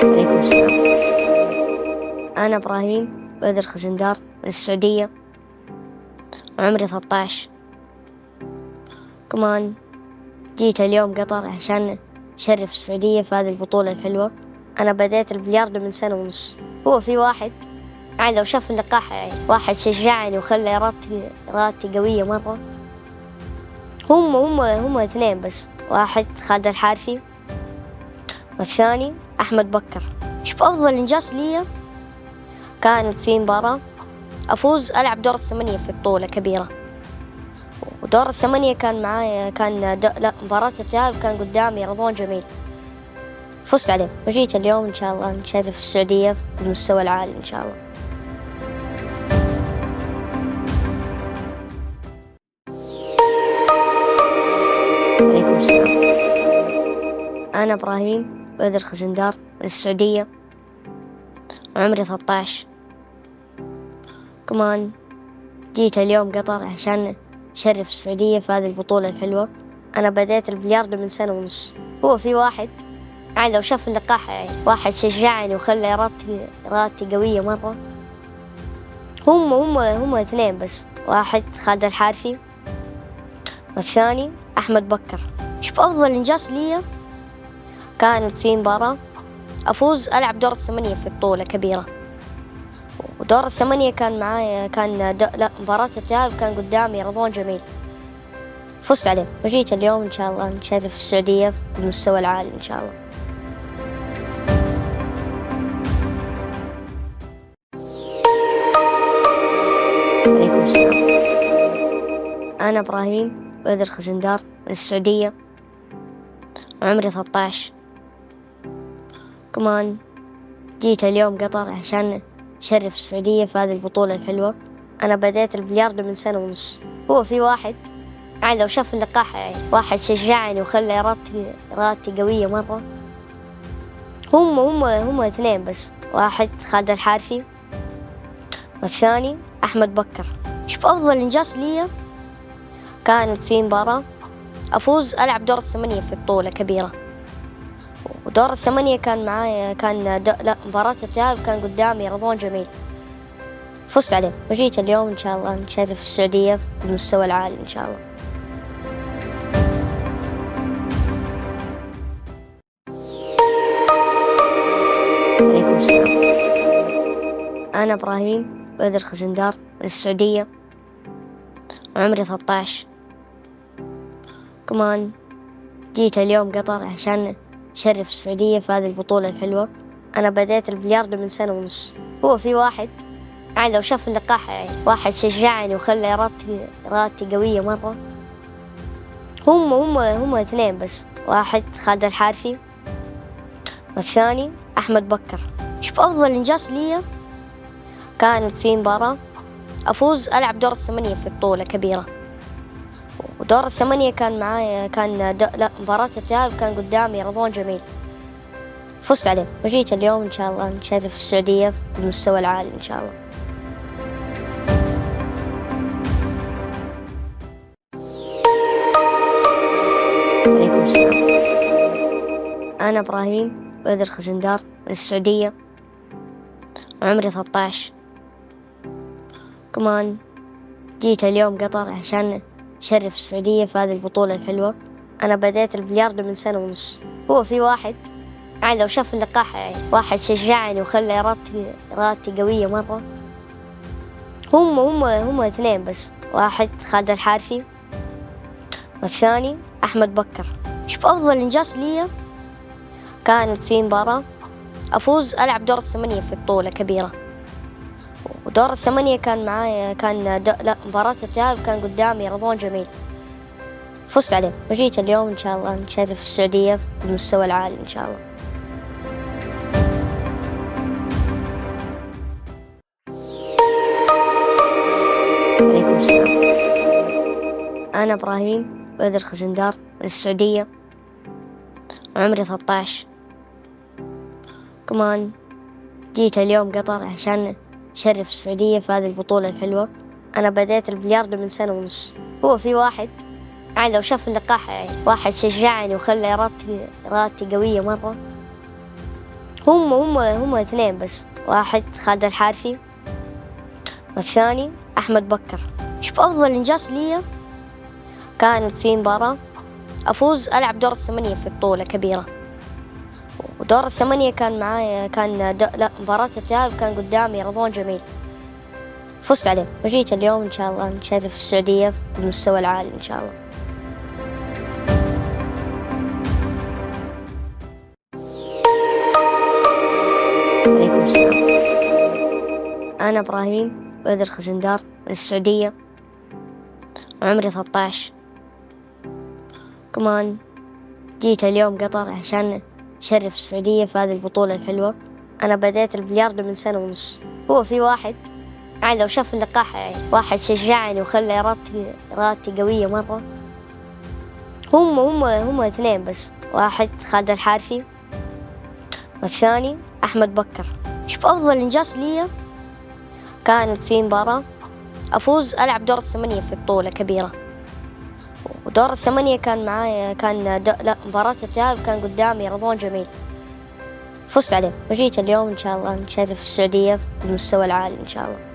عليكم السلام. أنا إبراهيم بدر خزندار من السعودية، وعمري 13. كمان جيت اليوم قطر عشان أشرف السعودية في هذه البطولة الحلوة. أنا بديت البلياردو من 1.5 سنة. هو في واحد لو شاف اللقاح واحد شجعني وخلى إرادتي قوية مرة. هم اثنين بس، واحد خالد الحارثي والثاني أحمد بكر. شوف أفضل إنجاز لي كانت في مباراة أفوز ألعب دور الثمانية في بطولة كبيرة، ودور الثمانية كان معايا مباراة التأهل كان قدامي رضوان جميل، فزت عليه وجيت اليوم إن شاء الله نشارك في السعودية بالمستوى العالي إن شاء الله. عليكم السلام، أنا إبراهيم بدر خزندار من السعودية وعمري 13. كمان جيت اليوم قطر عشان أشرف السعودية في هذه البطولة الحلوة. أنا بديت البلياردو من سنة ونص. هو في واحد يعني لو شاف اللقاح يعني واحد شجعني وخلى إرادتي قوية مرة. هم اثنين بس، واحد خالد الحارثي والثاني أحمد بكر. شوف أفضل إنجاز لي كانت في مباراة أفوز ألعب دور الثمانية في بطولة كبيرة، ودور الثمانية كان معايا مباراة التأهل كان قدامي رضوان جميل، فزت عليه وجيت اليوم إن شاء الله نشارك في السعودية بالمستوى العالي إن شاء الله. عليكم السلام، أنا إبراهيم بدر خزندار من السعودية وعمري 13. كمان جيت اليوم قطر عشان أشرف السعودية في هذه البطولة الحلوة. أنا بديت البلياردو من سنة ونص. هو في واحد يعني لو شاف اللقاح يعني واحد شجعني وخلى إرادتي قوية مرة. هم اثنين بس، واحد خالد الحارثي والثاني أحمد بكر. شوف أفضل إنجاز لي كانت في مباراة أفوز ألعب دور الثمانية في بطولة كبيرة، ودور الثمانية كان معايا مباراة التأهل كان قدامي رضوان جميل، فزت عليه وجيت اليوم إن شاء الله نشارك في السعودية بالمستوى العالي إن شاء الله. عليكم السلام، أنا إبراهيم بدر خزندار من السعودية وعمري 13. كمان جيت اليوم قطر عشان أشرف السعودية في هذه البطولة الحلوة. أنا بديت البلياردو من سنة ونص. هو في واحد يعني لو شاف اللقاح يعني واحد شجعني وخلى إرادتي قوية مرة. هم اثنين بس، واحد خالد الحارثي والثاني أحمد بكر. شوف أفضل إنجاز لي كانت في مباراة أفوز ألعب دور الثمانية في بطولة كبيرة، ودور الثمانية كان معايا مباراة التأهل كان قدامي رضوان جميل، فزت عليه وجيت اليوم إن شاء الله نشارك في السعودية بالمستوى العالي إن شاء الله. عليكم السلام، أنا إبراهيم بدر خزندار من السعودية وعمري 13. كمان جيت اليوم قطر عشان أشرف السعودية في هذه البطولة الحلوة. أنا بديت البلياردو من سنة ونص. هو في واحد يعني لو شاف اللقاح يعني واحد شجعني وخلى إرادتي قوية مرة. هم اثنين بس، واحد خالد الحارثي والثاني أحمد بكر. شوف أفضل إنجاز لي كانت في مباراة أفوز ألعب دور الثمانية في بطولة كبيرة، ودور الثمانية كان معايا مباراة التأهل كان قدامي رضوان جميل، فزت عليه وجيت اليوم إن شاء الله نشارك في السعودية بالمستوى العالي إن شاء الله. عليكم السلام، أنا إبراهيم بدر خزندار من السعودية وعمري 13. كمان جيت اليوم قطر عشان أشرف السعودية في هذه البطولة الحلوة. أنا بديت البلياردو من سنة ونص. هو في واحد يعني لو شاف اللقاح يعني واحد شجعني وخلى إرادتي قوية مرة. هم اثنين بس، واحد خالد الحارثي والثاني أحمد بكر. شوف أفضل إنجاز لي كانت في مباراة أفوز ألعب دور الثمانية في بطولة كبيرة، ودور الثمانية كان معايا مباراة التأهل كان قدامي رضوان جميل، فزت عليه وجيت اليوم إن شاء الله نشارك في السعودية بالمستوى العالي إن شاء الله. السلام. أنا إبراهيم بدر خزندار من السعودية، وعمري 13. كمان جيت اليوم قطر عشان أشرف السعودية في هذه البطولة الحلوة. أنا بديت البلياردو من 1.5 سنة. هو في واحد يعني لو شاف اللقاح يعني واحد شجعني وخلى إرادتي قوية مرة. هم اثنين بس، واحد خالد الحارثي والثاني أحمد بكر. شوف أفضل إنجاز لي كانت في مباراة أفوز ألعب دور 8 في بطولة كبيرة، ودور 8 كان معايا مباراة التأهل كان قدامي رضوان جميل، فزت عليه وجيت اليوم إن شاء الله نشرف السعودية بالمستوى العالي إن شاء الله.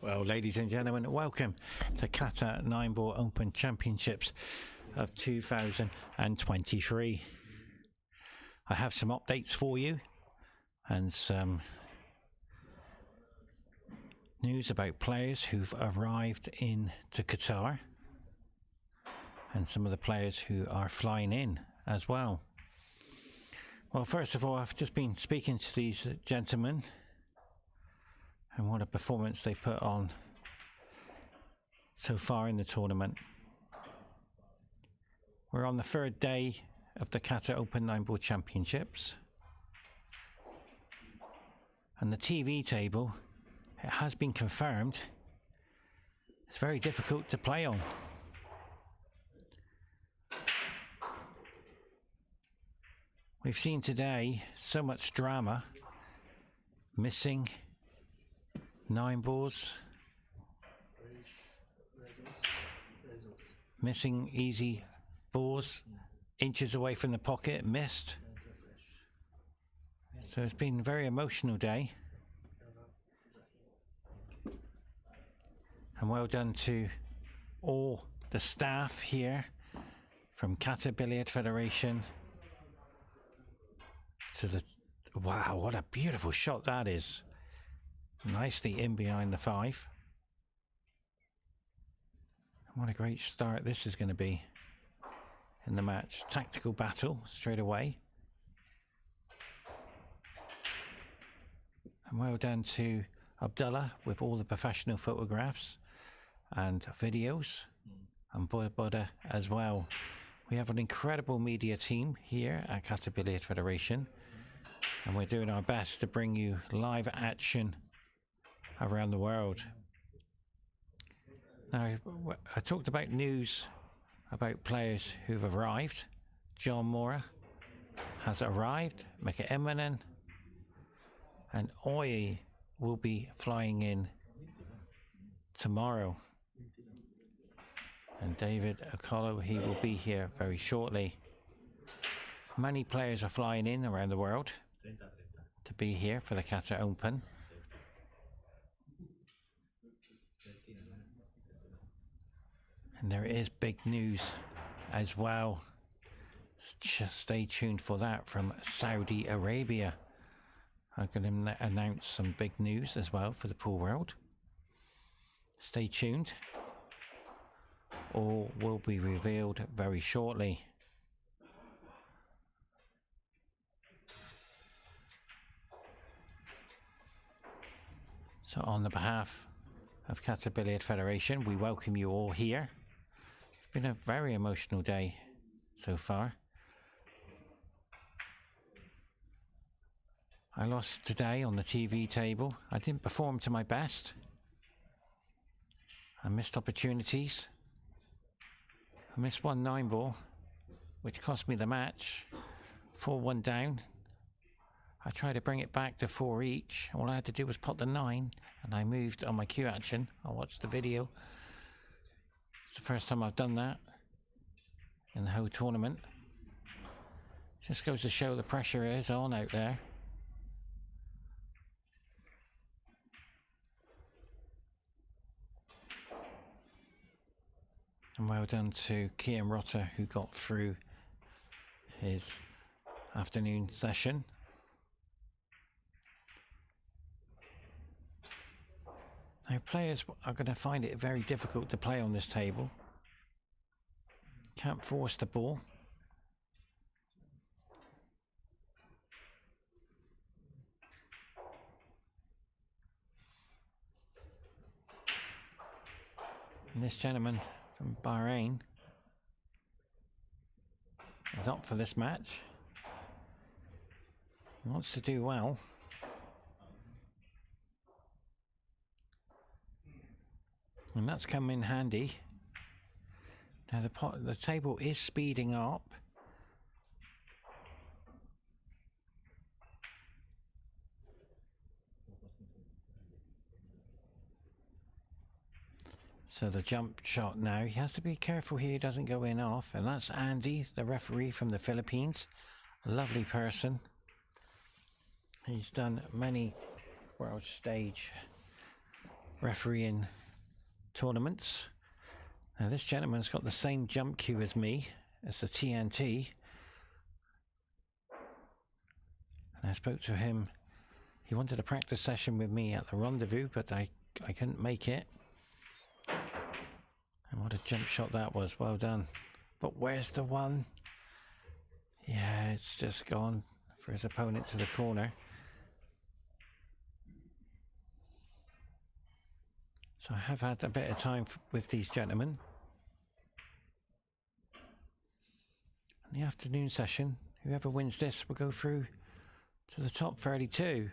Well, ladies and gentlemen, welcome to Qatar 9-Ball Open Championships of 2023. I have some updates for you and some news about players who've arrived in to Qatar and some of the players who are flying in as well. Well, first of all, I've just been speaking to these gentlemen and what a performance they've put on so far in the tournament. We're on the third day of the Qatar Open 9-Ball Championships, and the TV table, it has been confirmed, it's very difficult to play on. We've seen today so much drama, missing 9 balls, missing easy balls, inches away from the pocket, missed. So it's been a very emotional day. And well done to all the staff here from Qatar Billiard Federation to the... Wow, what a beautiful shot that is. Nicely in behind the 5. What a great start this is going to be in the match. Tactical battle straight away. And well done to Abdullah with all the professional photographs and videos, and Boda as well. We have an incredible media team here at Qatar Billiard Federation, and we're doing our best to bring you live action around the world. Now, I talked about news about players who've arrived. John Mora has arrived, Mika Immonen, and Oi will be flying in tomorrow. And David Okolo, he will be here very shortly. Many players are flying in around the world to be here for the Qatar Open. And there is big news as well. Just stay tuned for that from Saudi Arabia. I'm going to announce some big news as well for the pool world. Stay tuned. All will be revealed very shortly. So on the behalf of Qatar Billiard Federation, we welcome you all here. It's been a very emotional day so far. I lost today on the TV table. I didn't perform to my best. I missed opportunities. I missed one 9-ball, which cost me the match. 4-1 down. I tried to bring it back to 4 each. All I had to do was pot the 9, and I moved on my cue action. I watched the video. It's the first time I've done that in the whole tournament. Just goes to show the pressure is on out there. And well done to Kian Rotter, who got through his afternoon session. Now players are going to find it very difficult to play on this table. Can't force the ball. And this gentleman from Bahrain is up for this match. He wants to do well. And that's come in handy. Now the table is speeding up. So the jump shot now, he has to be careful here he doesn't go in off. And that's Andy, the referee from the Philippines. Lovely person. He's done many world stage refereeing tournaments. Now this gentleman's got the same jump cue as me, as the TNT. And I spoke to him. He wanted a practice session with me at the rendezvous, but I couldn't make it. And what a jump shot that was. Well done. But where's the one? Yeah, it's just gone for his opponent to the corner. So I have had a bit of time with these gentlemen. In the afternoon session, whoever wins this will go through to the top 32.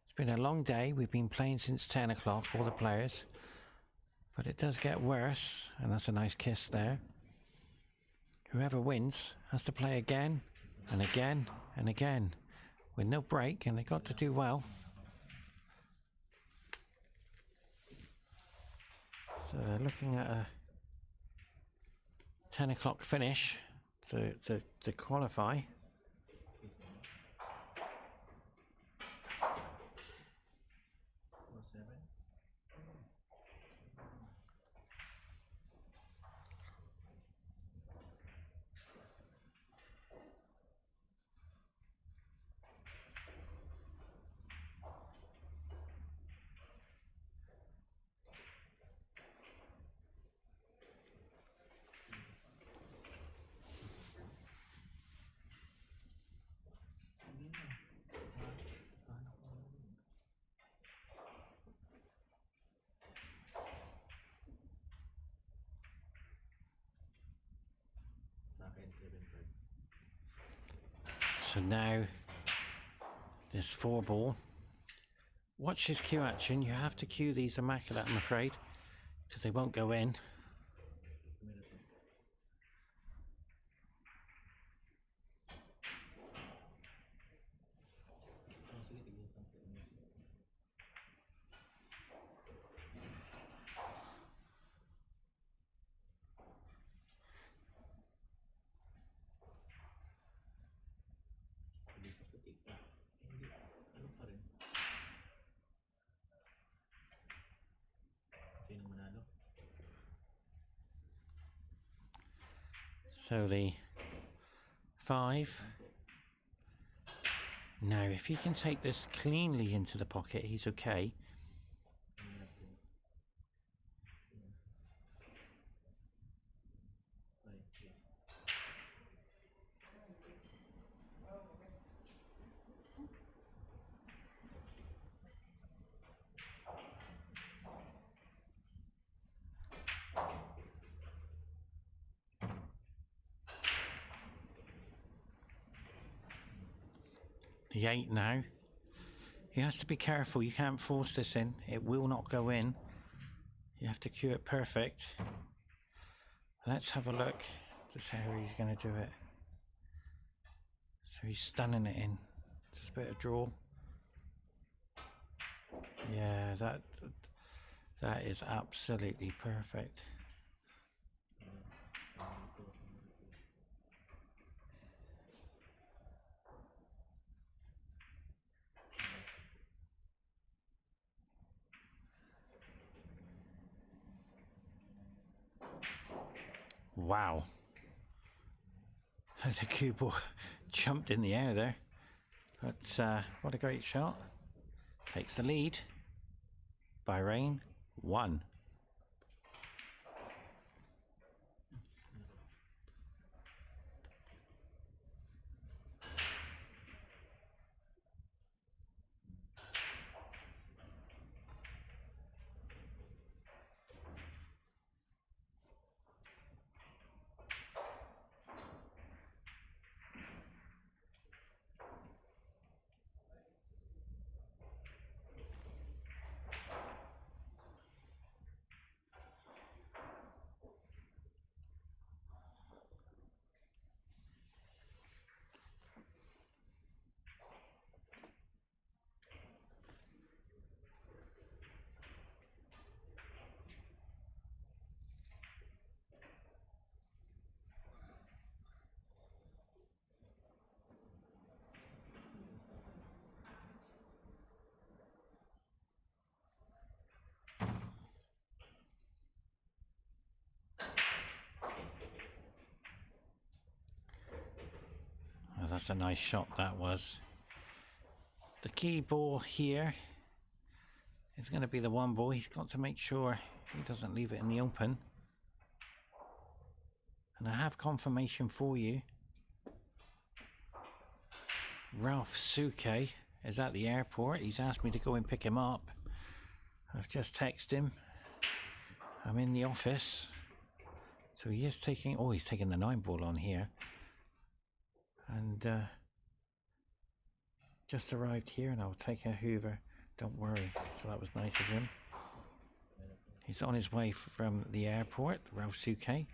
It's been a long day. We've been playing since 10 o'clock, all the players. But it does get worse, and that's a nice kiss there. Whoever wins has to play again, and again, and again, with no break, and they've got to do well. So they're looking at a 10 o'clock finish to qualify. So now this 4-ball. Watch his cue action. You have to cue these immaculate, I'm afraid, because they won't go in. So the 5. Now, if he can take this cleanly into the pocket, he's okay. The 8 now. He has to be careful. You can't force this in. It will not go in. You have to cue it perfect. Let's have a look just how he's going to do it. So he's stunning it in. Just a bit of draw. Yeah, that is absolutely perfect. Wow. The cue ball jumped in the air there. But what a great shot. Takes the lead. Bahrain 1. Oh, that's a nice shot, that was. The key ball here is going to be the 1 ball. He's got to make sure he doesn't leave it in the open. And I have confirmation for you. Ralph Suke is at the airport. He's asked me to go and pick him up. I've just texted him. I'm in the office. So he is taking, oh, he's taking the 9 ball on here. And just arrived here, and I'll take a Hoover. Don't worry. So that was nice of him. He's on his way from the airport, Ralph Suke. And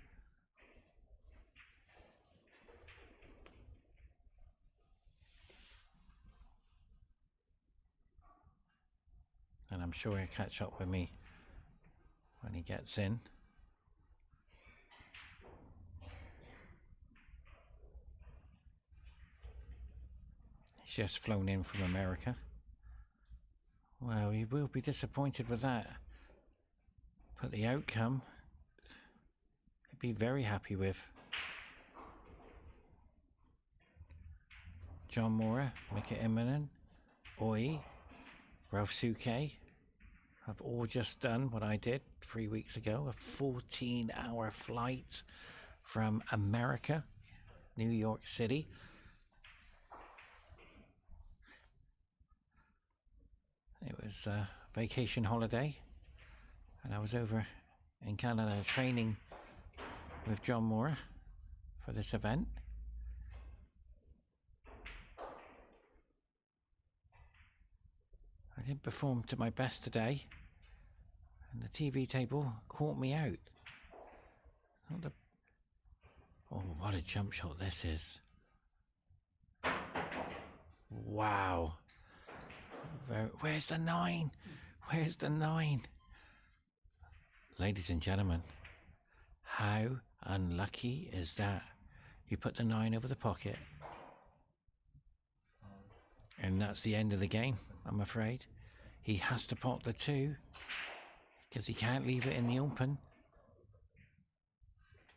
I'm sure he'll catch up with me when he gets in. He's just flown in from America. Well, he will be disappointed with that. But the outcome, he'd be very happy with. John Mora, Mika Immonen, Oi, Ralph Suke have all just done what I did 3 weeks ago, a 14-hour flight from America, New York City. It was a vacation holiday, and I was over in Canada training with John Mora for this event. I didn't perform to my best today, and the TV table caught me out. Oh, what a jump shot this is. Wow. Where's the 9? Where's the 9? Ladies and gentlemen, how unlucky is that? You put the 9 over the pocket, and that's the end of the game, I'm afraid. He has to pot the 2 because he can't leave it in the open.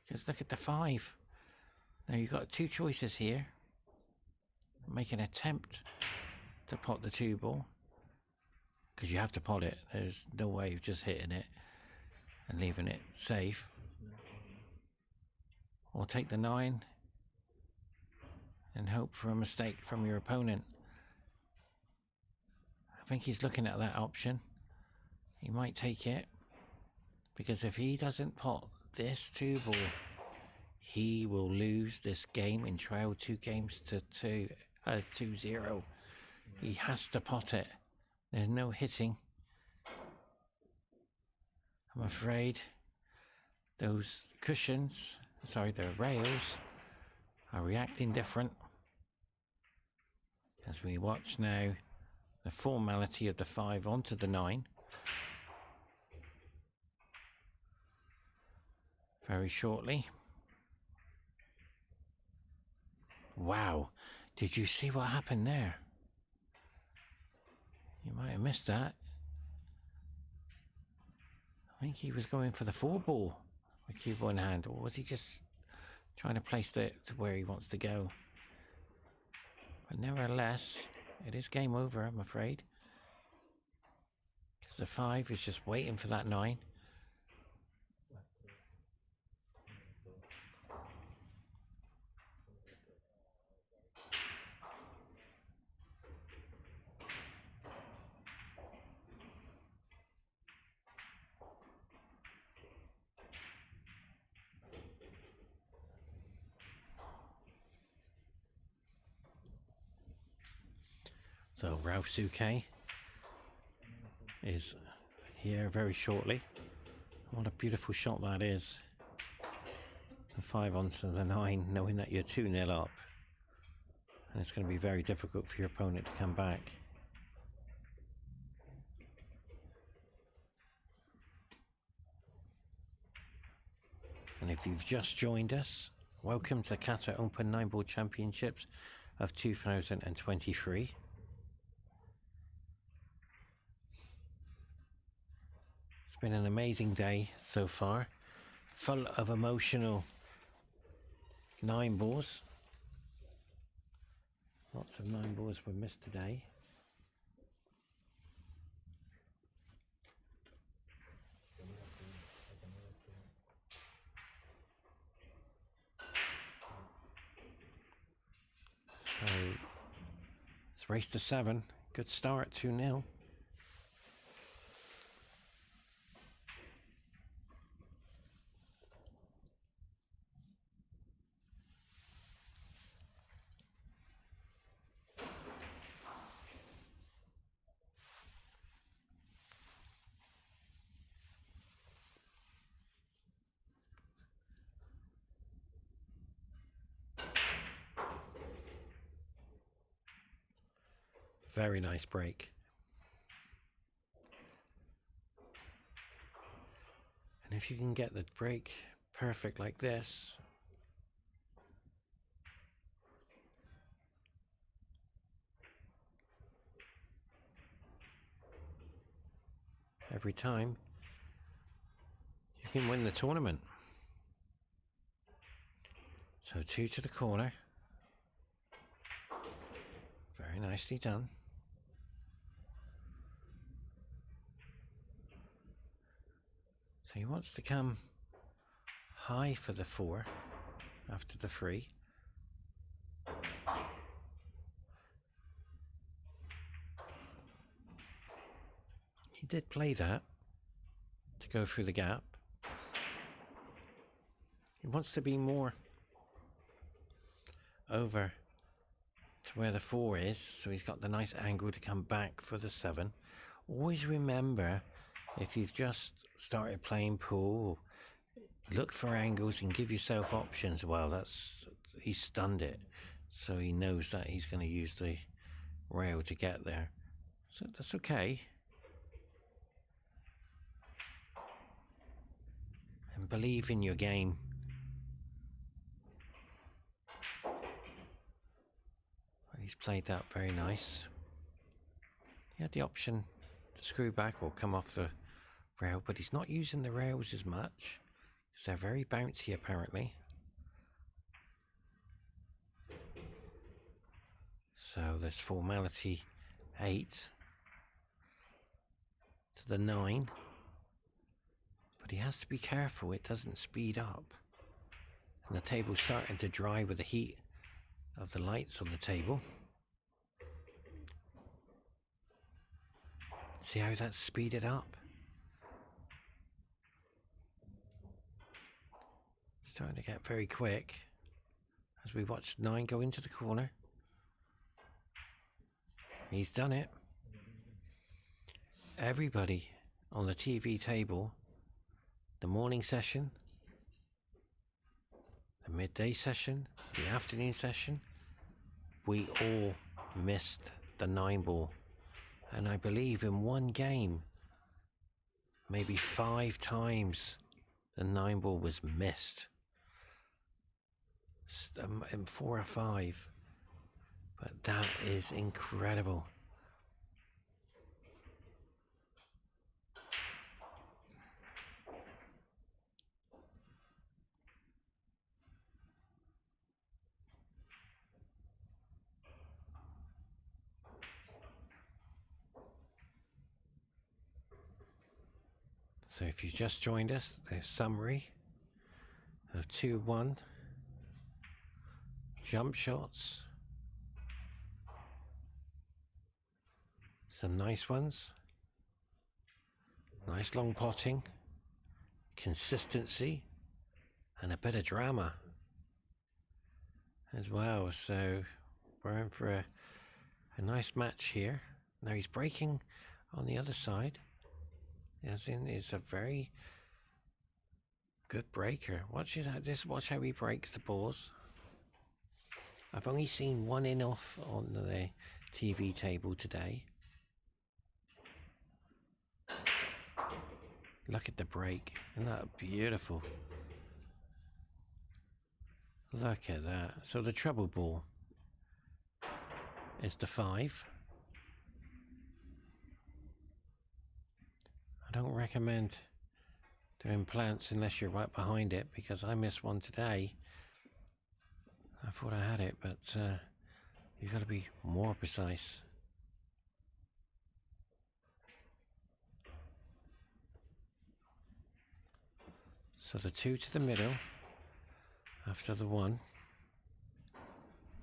Because look at the 5. Now you've got two choices here. Make an attempt to pot the 2 ball, because you have to pot it. There's no way of just hitting it and leaving it safe. Or take the 9 and hope for a mistake from your opponent. I think he's looking at that option. He might take it, because if he doesn't pot this 2 ball, he will lose this game and trail 2 games to 2-0. He has to pot it. There's no hitting. I'm afraid those cushions, sorry, the rails, are reacting different. As we watch now the formality of the 5 onto the 9. Very shortly. Wow, did you see what happened there? You might have missed that. I think he was going for the 4 ball with cue ball in hand, or was he just trying to place it to where he wants to go? But nevertheless, it is game over, I'm afraid, because the 5 is just waiting for that 9. So Ralph Souquet is here very shortly. What a beautiful shot that is. The 5 onto the 9, knowing that you're 2-0 up. And it's going to be very difficult for your opponent to come back. And if you've just joined us, welcome to Qatar Open 9-Ball Championships of 2023. It's been an amazing day so far, full of emotional 9 balls. Lots of 9 balls were missed today. So it's race to 7. Good start, 2-0. Very nice break. And if you can get the break perfect like this, every time, you can win the tournament. So 2 to the corner. Very nicely done. So he wants to come high for the 4 after the 3. He did play that to go through the gap. He wants to be more over to where the 4 is, so he's got the nice angle to come back for the 7. Always remember, if you've just started playing pool, look for angles and give yourself options. Well, he stunned it, so he knows that he's going to use the rail to get there, so that's okay. And believe in your game. He's played that very nice. He had the option to screw back or come off the rail, but he's not using the rails as much because they're very bouncy apparently. So there's formality 8 to the 9. But he has to be careful it doesn't speed up. And the table's starting to dry with the heat of the lights on the table. See how that's speeded up? Starting to get very quick as we watch 9 go into the corner. He's done it. Everybody on the TV table, the morning session, the midday session, the afternoon session, we all missed the 9 ball. And I believe in one game, maybe 5 times the 9 ball was missed. In 4 or 5. But that is incredible. So if you just joined us, the summary of 2-1 jump shots. Some nice ones. Nice long potting. Consistency. And a bit of drama as well. So we're in for a nice match here. Now he's breaking on the other side. As in, is a very good breaker. Watch how he breaks the balls. I've only seen one in off on the TV table today. Look at the break. Isn't that beautiful? Look at that. So the treble ball is the 5. I don't recommend doing plants unless you're right behind it, because I missed one today. I thought I had it, but you've got to be more precise. So the 2 to the middle after the 1.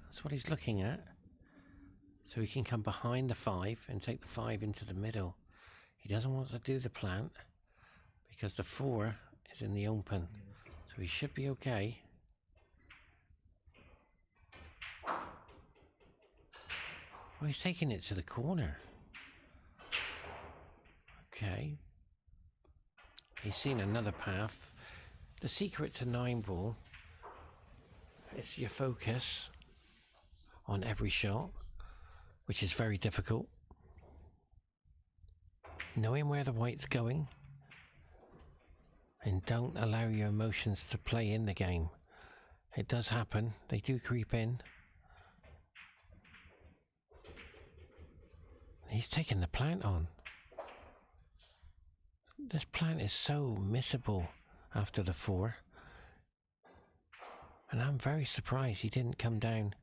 That's what he's looking at. So he can come behind the 5 and take the 5 into the middle. He doesn't want to do the plant because the 4 is in the open. So he should be okay. Oh, he's taking it to the corner. Okay. He's seen another path. The secret to 9 ball is your focus on every shot, which is very difficult. Knowing where the white's going, and don't allow your emotions to play in the game. It does happen. They do creep in. He's taking the plant on. This plant is so missable after the 4. And I'm very surprised he didn't come down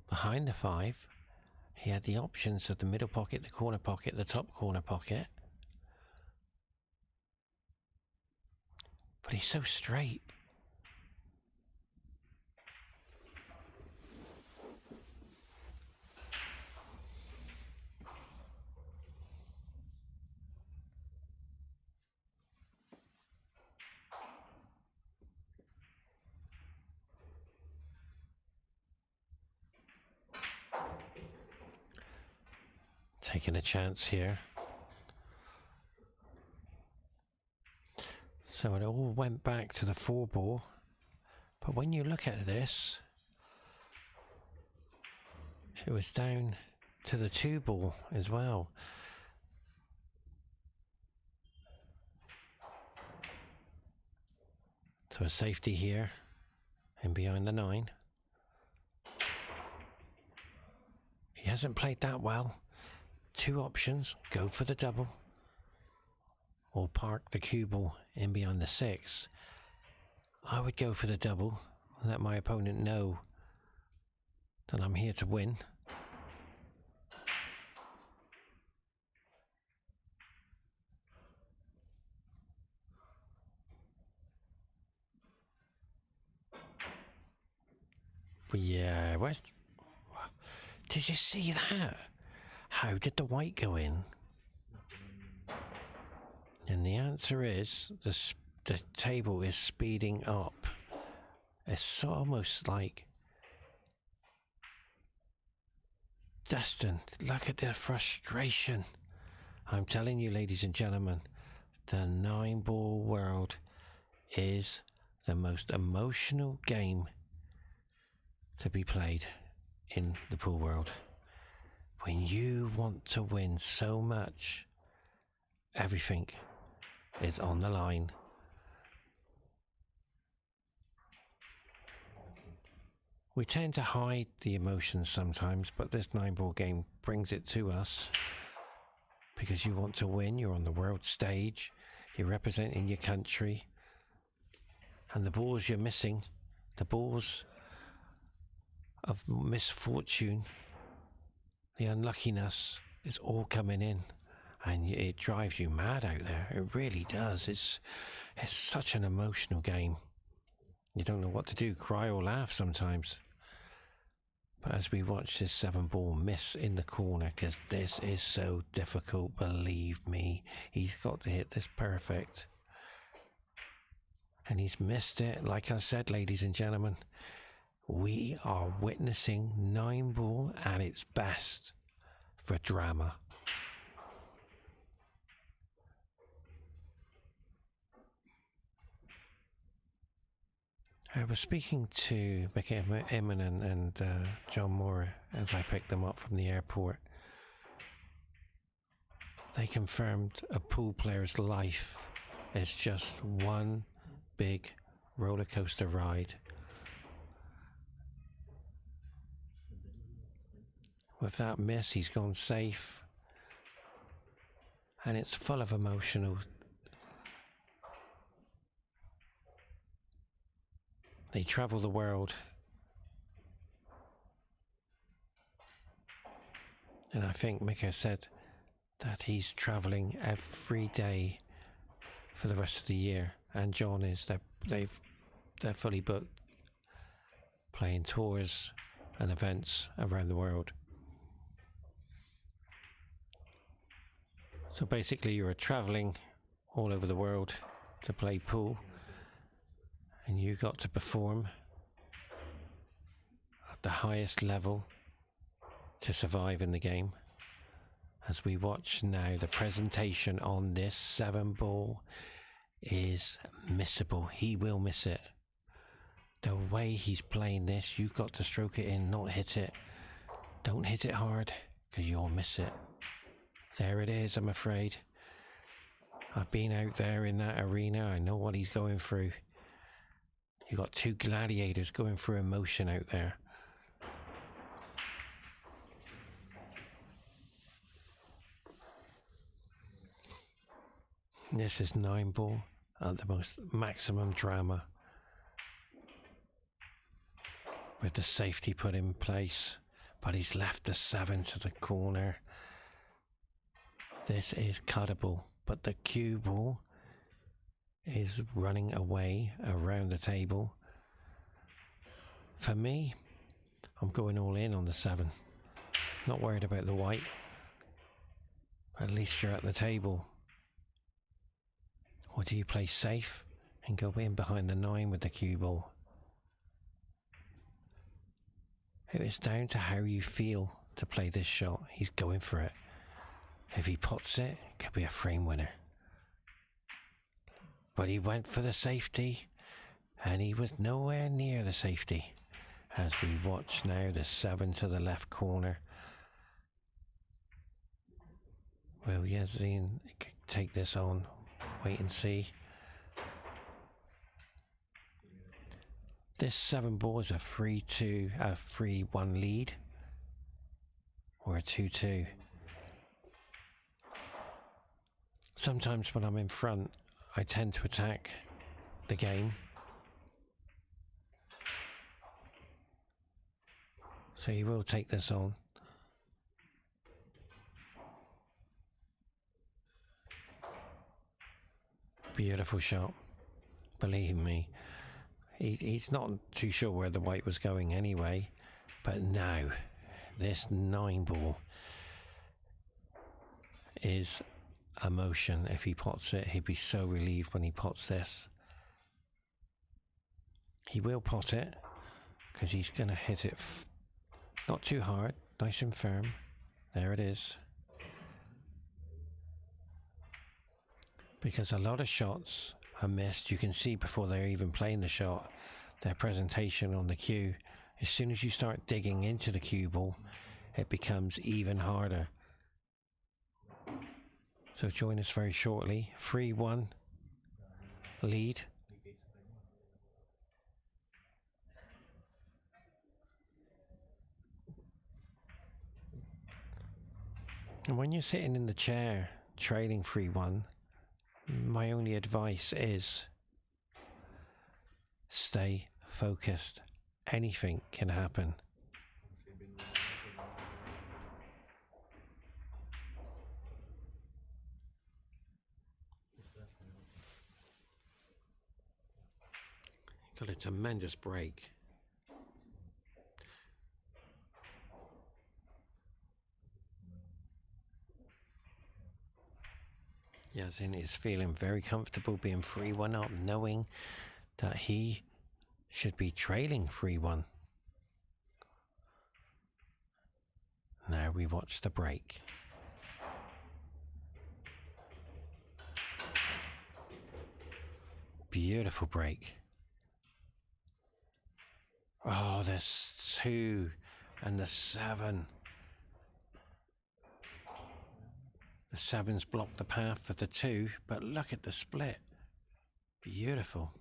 behind the 5. He had the options of the middle pocket, the corner pocket, the top corner pocket. But he's so straight. Taking a chance here. So it all went back to the 4 ball. But when you look at this, it was down to the 2 ball as well. So a safety here and behind the 9. He hasn't played that well. 2 options, go for the double or park the cue ball in behind the 6. I would go for the double and let my opponent know that I'm here to win. But yeah, did you see that? How did the white go in? And the answer is the table is speeding up. It's almost like destined. Look at the frustration. I'm telling you, ladies and gentlemen, the 9-ball world is the most emotional game to be played in the pool world. When you want to win so much, everything is on the line. We tend to hide the emotions sometimes, but this 9-ball game brings it to us because you want to win. You're on the world stage, you're representing your country, and the balls you're missing, the balls of misfortune, the unluckiness, is all coming in, and it drives you mad out there. It really does. It's such an emotional game. You don't know what to do, cry or laugh sometimes. But as we watch this 7-ball miss in the corner, because this is so difficult, believe me, he's got to hit this perfect. And he's missed it. Like I said, ladies and gentlemen, we are witnessing 9-ball at its best for drama. I was speaking to Mick Eminem and John Moore as I picked them up from the airport. They confirmed a pool player's life is just one big roller coaster ride. With that miss, he's gone safe, and it's full of emotional. They travel the world, and I think Mika said that he's traveling every day for the rest of the year, and John is. They're fully booked, playing tours and events around the world. So basically, you're traveling all over the world to play pool, and you got to perform at the highest level to survive in the game. As we watch now, the presentation on this 7-ball is missable. He will miss it. The way he's playing this, you've got to stroke it in, not hit it. Don't hit it hard, because you'll miss it. There it is, I'm afraid. I've been out there in that arena. I know what he's going through. You got two gladiators going through emotion out there. This is 9-ball at the most maximum drama, with the safety put in place, but he's left the 7 to the corner. This is cuttable, but the cue ball is running away around the table. For me, I'm going all in on the 7. Not worried about the white. At least you're at the table. Or do you play safe and go in behind the 9 with the cue ball? It is down to how you feel to play this shot. He's going for it. If he pots it, it could be a frame winner. But he went for the safety, and he was nowhere near the safety. As we watch now the 7 to the left corner. Will Yazin take this on? Wait and see. This 7-ball is a 3-1 lead, or a 2-2. Sometimes when I'm in front, I tend to attack the game. So he will take this on. Beautiful shot. Believe me. He's not too sure where the white was going anyway. But now, this 9 ball is emotion. If he pots it, he'd be so relieved when he pots this. He will pot it, because he's going to hit it not too hard, nice and firm. There it is. Because a lot of shots are missed. You can see before they're even playing the shot, their presentation on the cue. As soon as you start digging into the cue ball, it becomes even harder. So join us very shortly. 3-1 lead. And when you're sitting in the chair trailing 3-1, my only advice is stay focused. Anything can happen. Got a tremendous break. Yasin is feeling very comfortable being 3-1 up, knowing that he should be trailing 3-1. Now we watch the break. Beautiful break. Oh, there's 2 and the 7. The 7's blocked the path for the 2, but look at the split. Beautiful.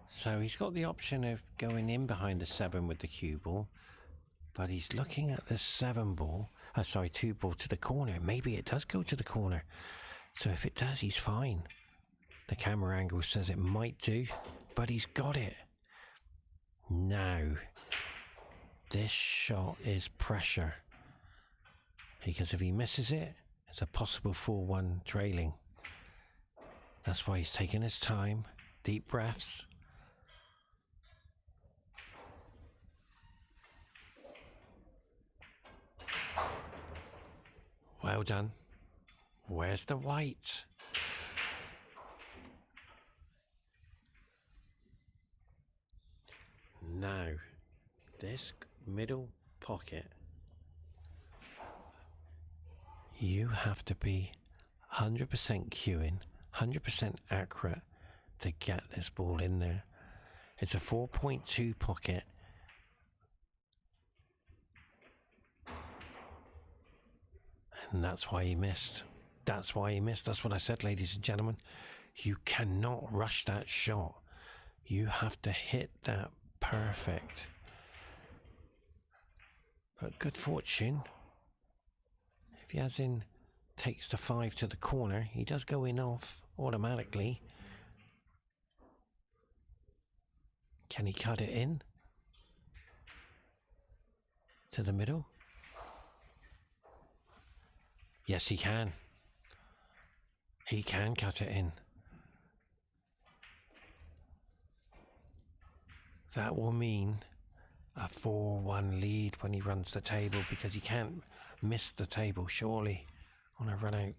So he's got the option of going in behind the 7 with the cue ball, but he's looking at the 2 ball to the corner. Maybe it does go to the corner. So if it does, he's fine. The camera angle says it might do, but he's got it. Now, this shot is pressure, because if he misses it, it's a possible 4-1 trailing. That's why he's taking his time, deep breaths. Well done. Where's the white? Now, this middle pocket, you have to be 100% cueing, 100% accurate to get this ball in there. It's a 4.2 pocket. And that's why he missed. That's why he missed. That's what I said, ladies and gentlemen. You cannot rush that shot. You have to hit that perfect. But good fortune. If Yasin takes the 5 to the corner, he does go in off automatically. Can he cut it in to the middle? Yes, he can. He can cut it in. That will mean a 4-1 lead when he runs the table, because he can't miss the table, surely, on a run out.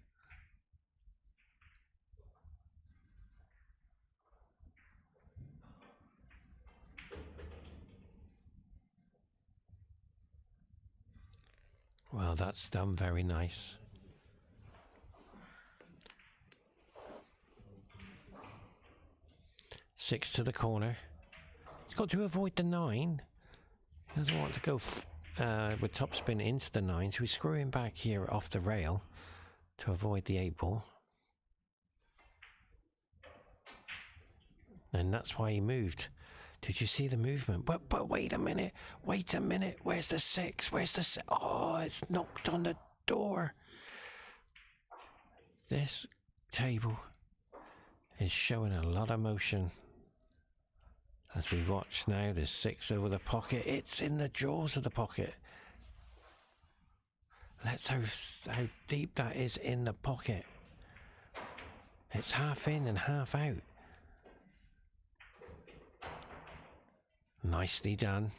Well, that's done very nice. Six to the corner. He's got to avoid the 9. He doesn't want to go with topspin into the 9, so he's screwing back here off the rail to avoid the 8 ball. And that's why he moved. Did you see the movement? But wait a minute. Wait a minute. Where's the 6? Where's the 6? Oh, it's knocked on the door. This table is showing a lot of motion. As we watch now, there's 6 over the pocket. It's in the jaws of the pocket. That's how deep that is in the pocket. It's half in and half out. Nicely done.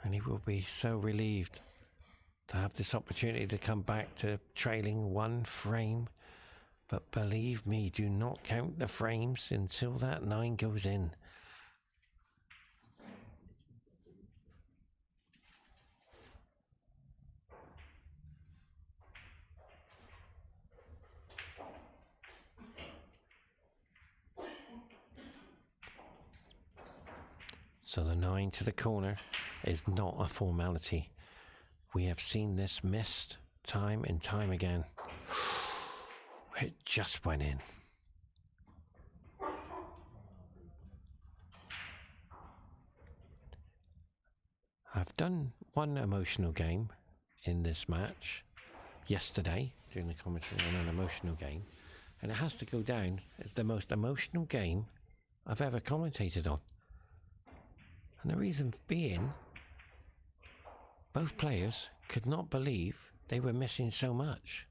And he will be so relieved to have this opportunity to come back to trailing 1 frame. But believe me, do not count the frames until that 9 goes in. So the 9 to the corner is not a formality. We have seen this missed time and time again. It just went in. I've done one emotional game in this match yesterday, doing the commentary on an emotional game, and it has to go down as the most emotional game I've ever commentated on. And the reason being, both players could not believe they were missing so much.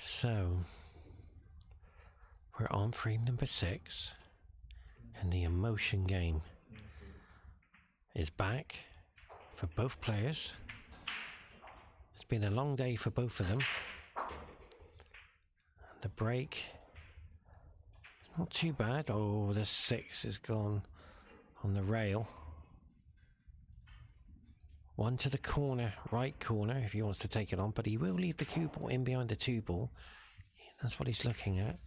So, we're on frame number 6, and the emotion game is back for both players. It's been a long day for both of them. The break, not too bad. Oh, the 6 is gone on the rail. 1 to the corner, right corner, if he wants to take it on, but he will leave the cue ball in behind the 2 ball. That's what he's looking at.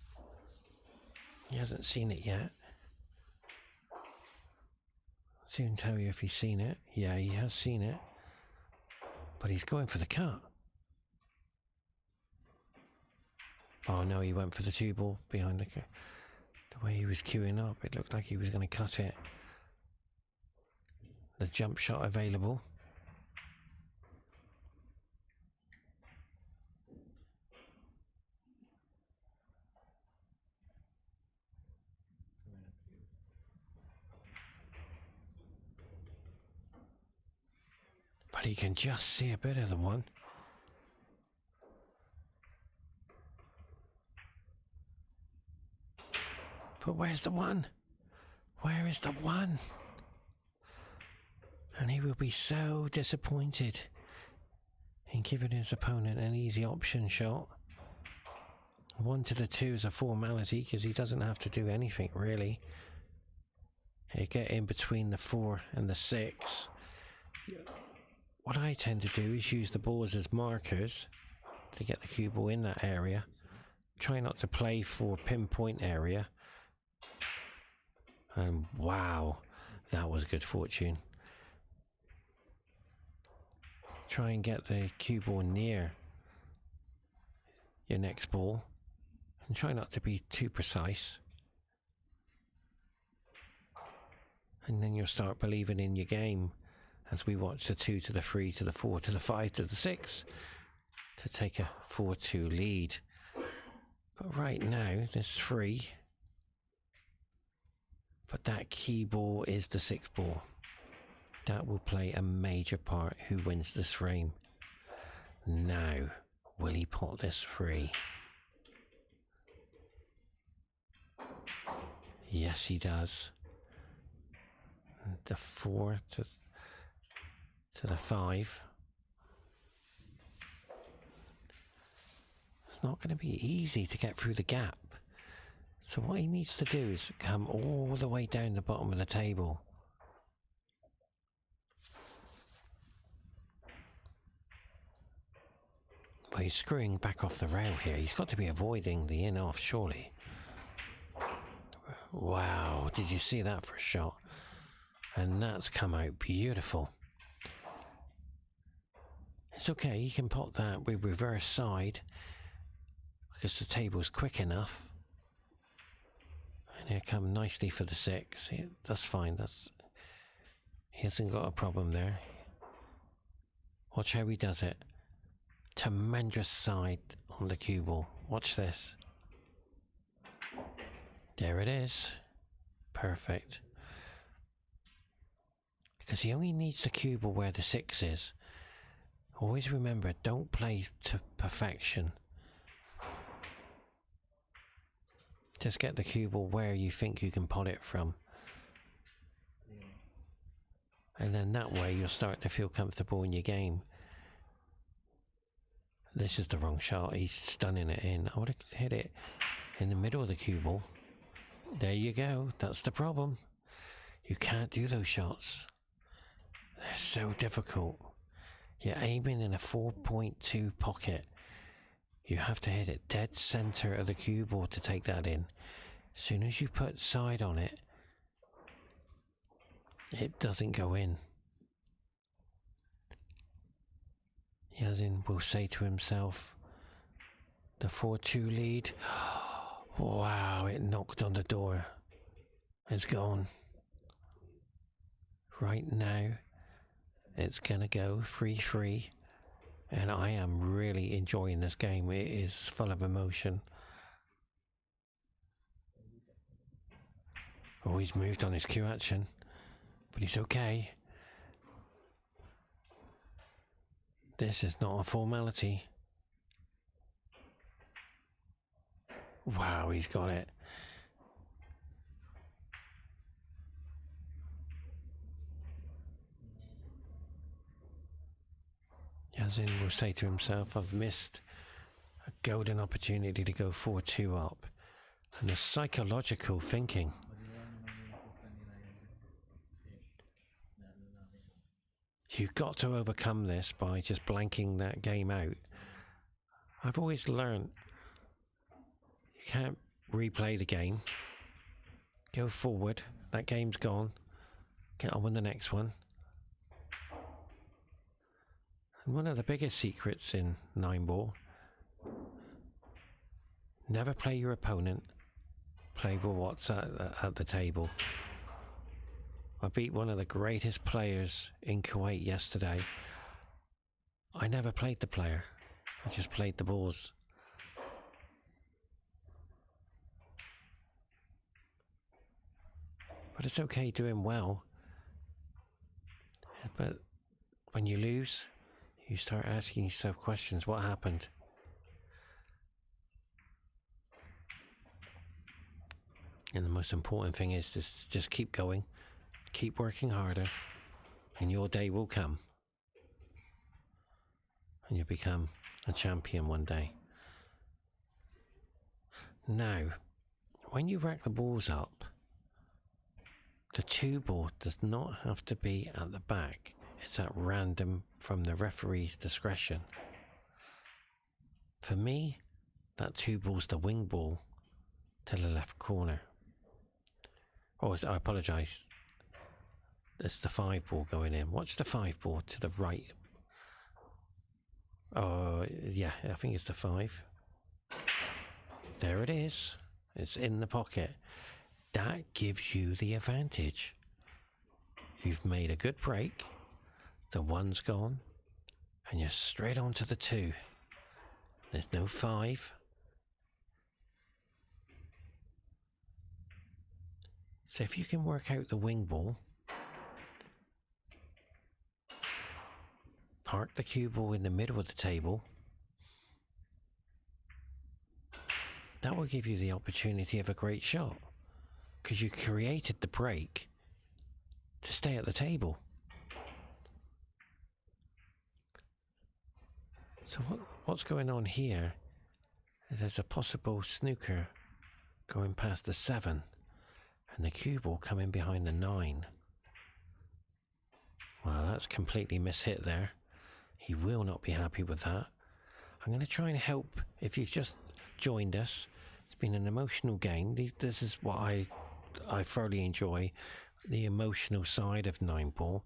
He hasn't seen it yet. I'll soon tell you if he's seen it. Yeah, he has seen it. But he's going for the cut. Oh no, he went for the 2 ball behind the way he was queuing up. It looked like he was going to cut it. The jump shot available. But he can just see a bit of the 1. But where's the 1? Where is the 1? And he will be so disappointed in giving his opponent an easy option shot. 1 to the 2 is a formality because he doesn't have to do anything really. He'll get in between the 4 and the 6. What I tend to do is use the balls as markers to get the cue ball in that area. Try not to play for pinpoint area. And wow, that was good fortune. Try and get the cue ball near your next ball. And try not to be too precise. And then you'll start believing in your game. As we watch the 2 to the 3 to the 4 to the 5 to the 6 to take a 4-2 lead. But right now there's 3. But that key ball is the 6 ball. That will play a major part who wins this frame. Now, will he pot this free? Yes, he does. The 4 to the 5. It's not going to be easy to get through the gap. So what he needs to do is come all the way down the bottom of the table. But he's screwing back off the rail here. He's got to be avoiding the in-off, surely. Wow, did you see that for a shot? And that's come out beautiful. It's okay, you can pot that with reverse side because the table's quick enough. And he'll come nicely for the 6. That's fine. He hasn't got a problem there. Watch how he does it. Tremendous side on the cue ball. Watch this. There it is. Perfect. Because he only needs the cue ball where the 6 is. Always remember, don't play to perfection. Just get the cue ball where you think you can pot it from. And then that way you'll start to feel comfortable in your game. This is the wrong shot. He's stunning it in. I would have hit it in the middle of the cue ball. There you go. That's the problem. You can't do those shots. They're so difficult. You're aiming in a 4.2 pocket. You have to hit it dead center of the cue ball to take that in. As soon as you put side on it, it doesn't go in. Yazin will say to himself, the 4-2 lead. Wow, it knocked on the door. It's gone. Right now, it's gonna go 3-3. And I am really enjoying this game. It is full of emotion. Oh, he's moved on his cue action. But he's okay. This is not a formality. Wow, he's got it. Yazin will say to himself, I've missed a golden opportunity to go 4-2 up. And the psychological thinking. You've got to overcome this by just blanking that game out. I've always learned you can't replay the game. Go forward. That game's gone. Get on with the next one. And one of the biggest secrets in 9-ball, never play your opponent, play with what's at the table. I beat one of the greatest players in Kuwait yesterday. I never played the player, I just played the balls. But it's okay doing well. But when you lose, you start asking yourself questions. What happened? And the most important thing is just keep going, keep working harder, and your day will come. And you'll become a champion one day. Now, when you rack the balls up, the 2 ball does not have to be at the back. It's at random from the referee's discretion. For me, that 2 ball's the wing ball to the left corner. Oh, I apologise. It's the 5 ball going in. Watch the 5 ball to the right. Oh, yeah, I think it's the 5. There it is. It's in the pocket. That gives you the advantage. You've made a good break. The 1's gone. And you're straight on to the 2. There's no 5. So if you can work out the wing ball, park the cue ball in the middle of the table, that will give you the opportunity of a great shot, because you created the break to stay at the table. So what's going on here is there's a possible snooker going past the 7 and the cue ball coming behind the 9. Well, that's completely mishit there. He will not be happy with that. I'm going to try and help if you've just joined us. It's been an emotional game. This is what I thoroughly enjoy, the emotional side of 9 ball.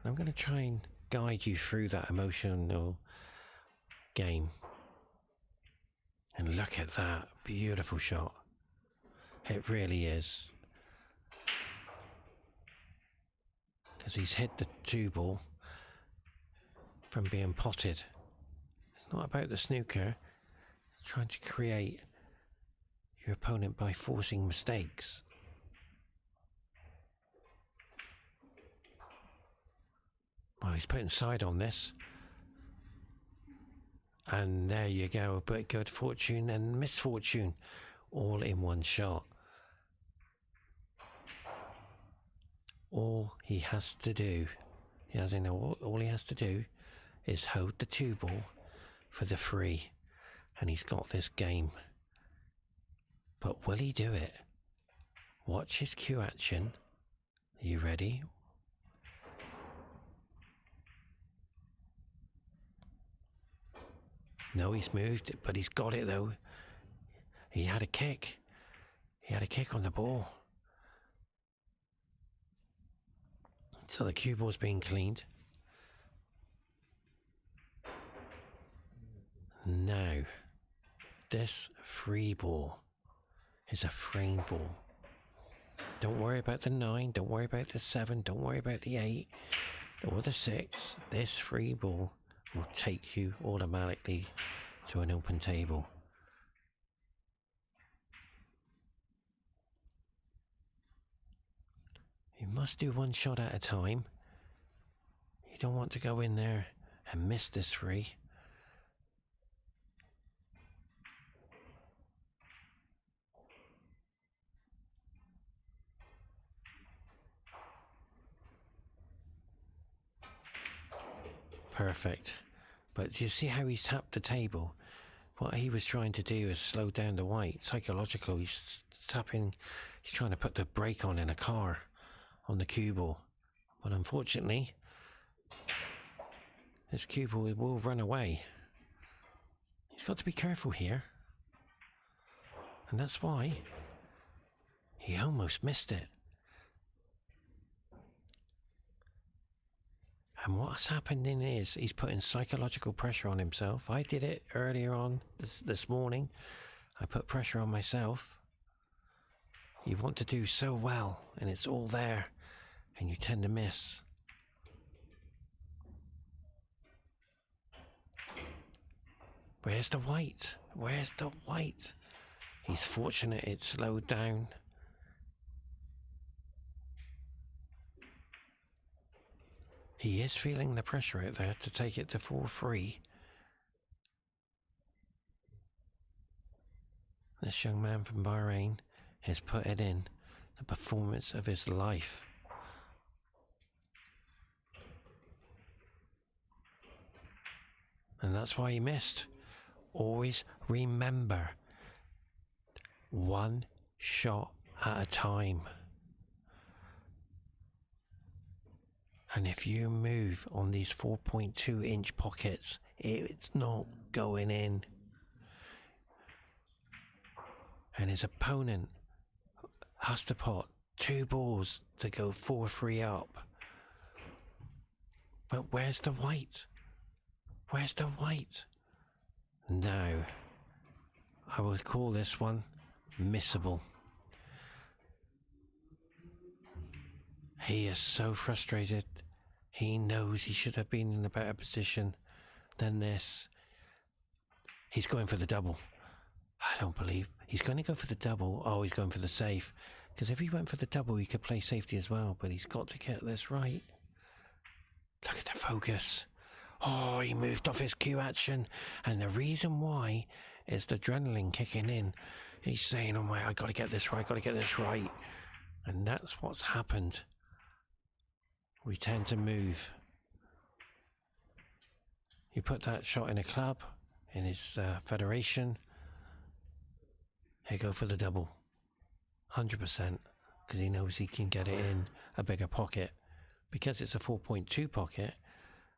I'm going to try and guide you through that emotional game. And look at that beautiful shot. It really is. Because he's hit the 2 ball from being potted. It's not about the snooker. It's trying to create your opponent by forcing mistakes. Well, he's putting side on this. And there you go. But good fortune and misfortune all in one shot. All he has to do, all he has to do is hold the 2 ball for the 3, and he's got this game. But will he do it? Watch his cue action. Are you ready? No, he's moved, but he's got it though. He had a kick. He had a kick on the ball. So the cue ball's being cleaned. Now, this 3 ball is a frame ball. Don't worry about the 9, don't worry about the 7, don't worry about the 8 or the 6. This 3 ball will take you automatically to an open table. You must do one shot at a time. You don't want to go in there and miss this 3. Perfect. But do you see how he's tapped the table? What he was trying to do is slow down the white. Psychological, he's tapping, he's trying to put the brake on in a car on the cue ball. But unfortunately, this cue ball will run away. He's got to be careful here. And that's why he almost missed it. And what's happening is he's putting psychological pressure on himself. I did it earlier on this morning. I put pressure on myself. You want to do so well, and it's all there, and you tend to miss. Where's the white? Where's the white? He's fortunate it slowed down. He is feeling the pressure out there to take it to 4-3. This young man from Bahrain has put it in the performance of his life. And that's why he missed. Always remember, one shot at a time. And if you move on these 4.2 inch pockets, it's not going in. And his opponent has to pot 2 balls to go 4-3 up. But where's the white? Where's the white? Now, I would call this one missable. He is so frustrated. He knows he should have been in a better position than this. He's going for the double. I don't believe he's going to go for the double. Oh, he's going for the safe. Because if he went for the double, he could play safety as well. But he's got to get this right. Look at the focus. Oh, he moved off his cue action. And the reason why is the adrenaline kicking in. He's saying, oh my, I got to get this right, got to get this right. And that's what's happened. We tend to move. You put that shot in a club, in his federation, he'll go for the double. 100%, because he knows he can get it in a bigger pocket. Because it's a 4.2 pocket,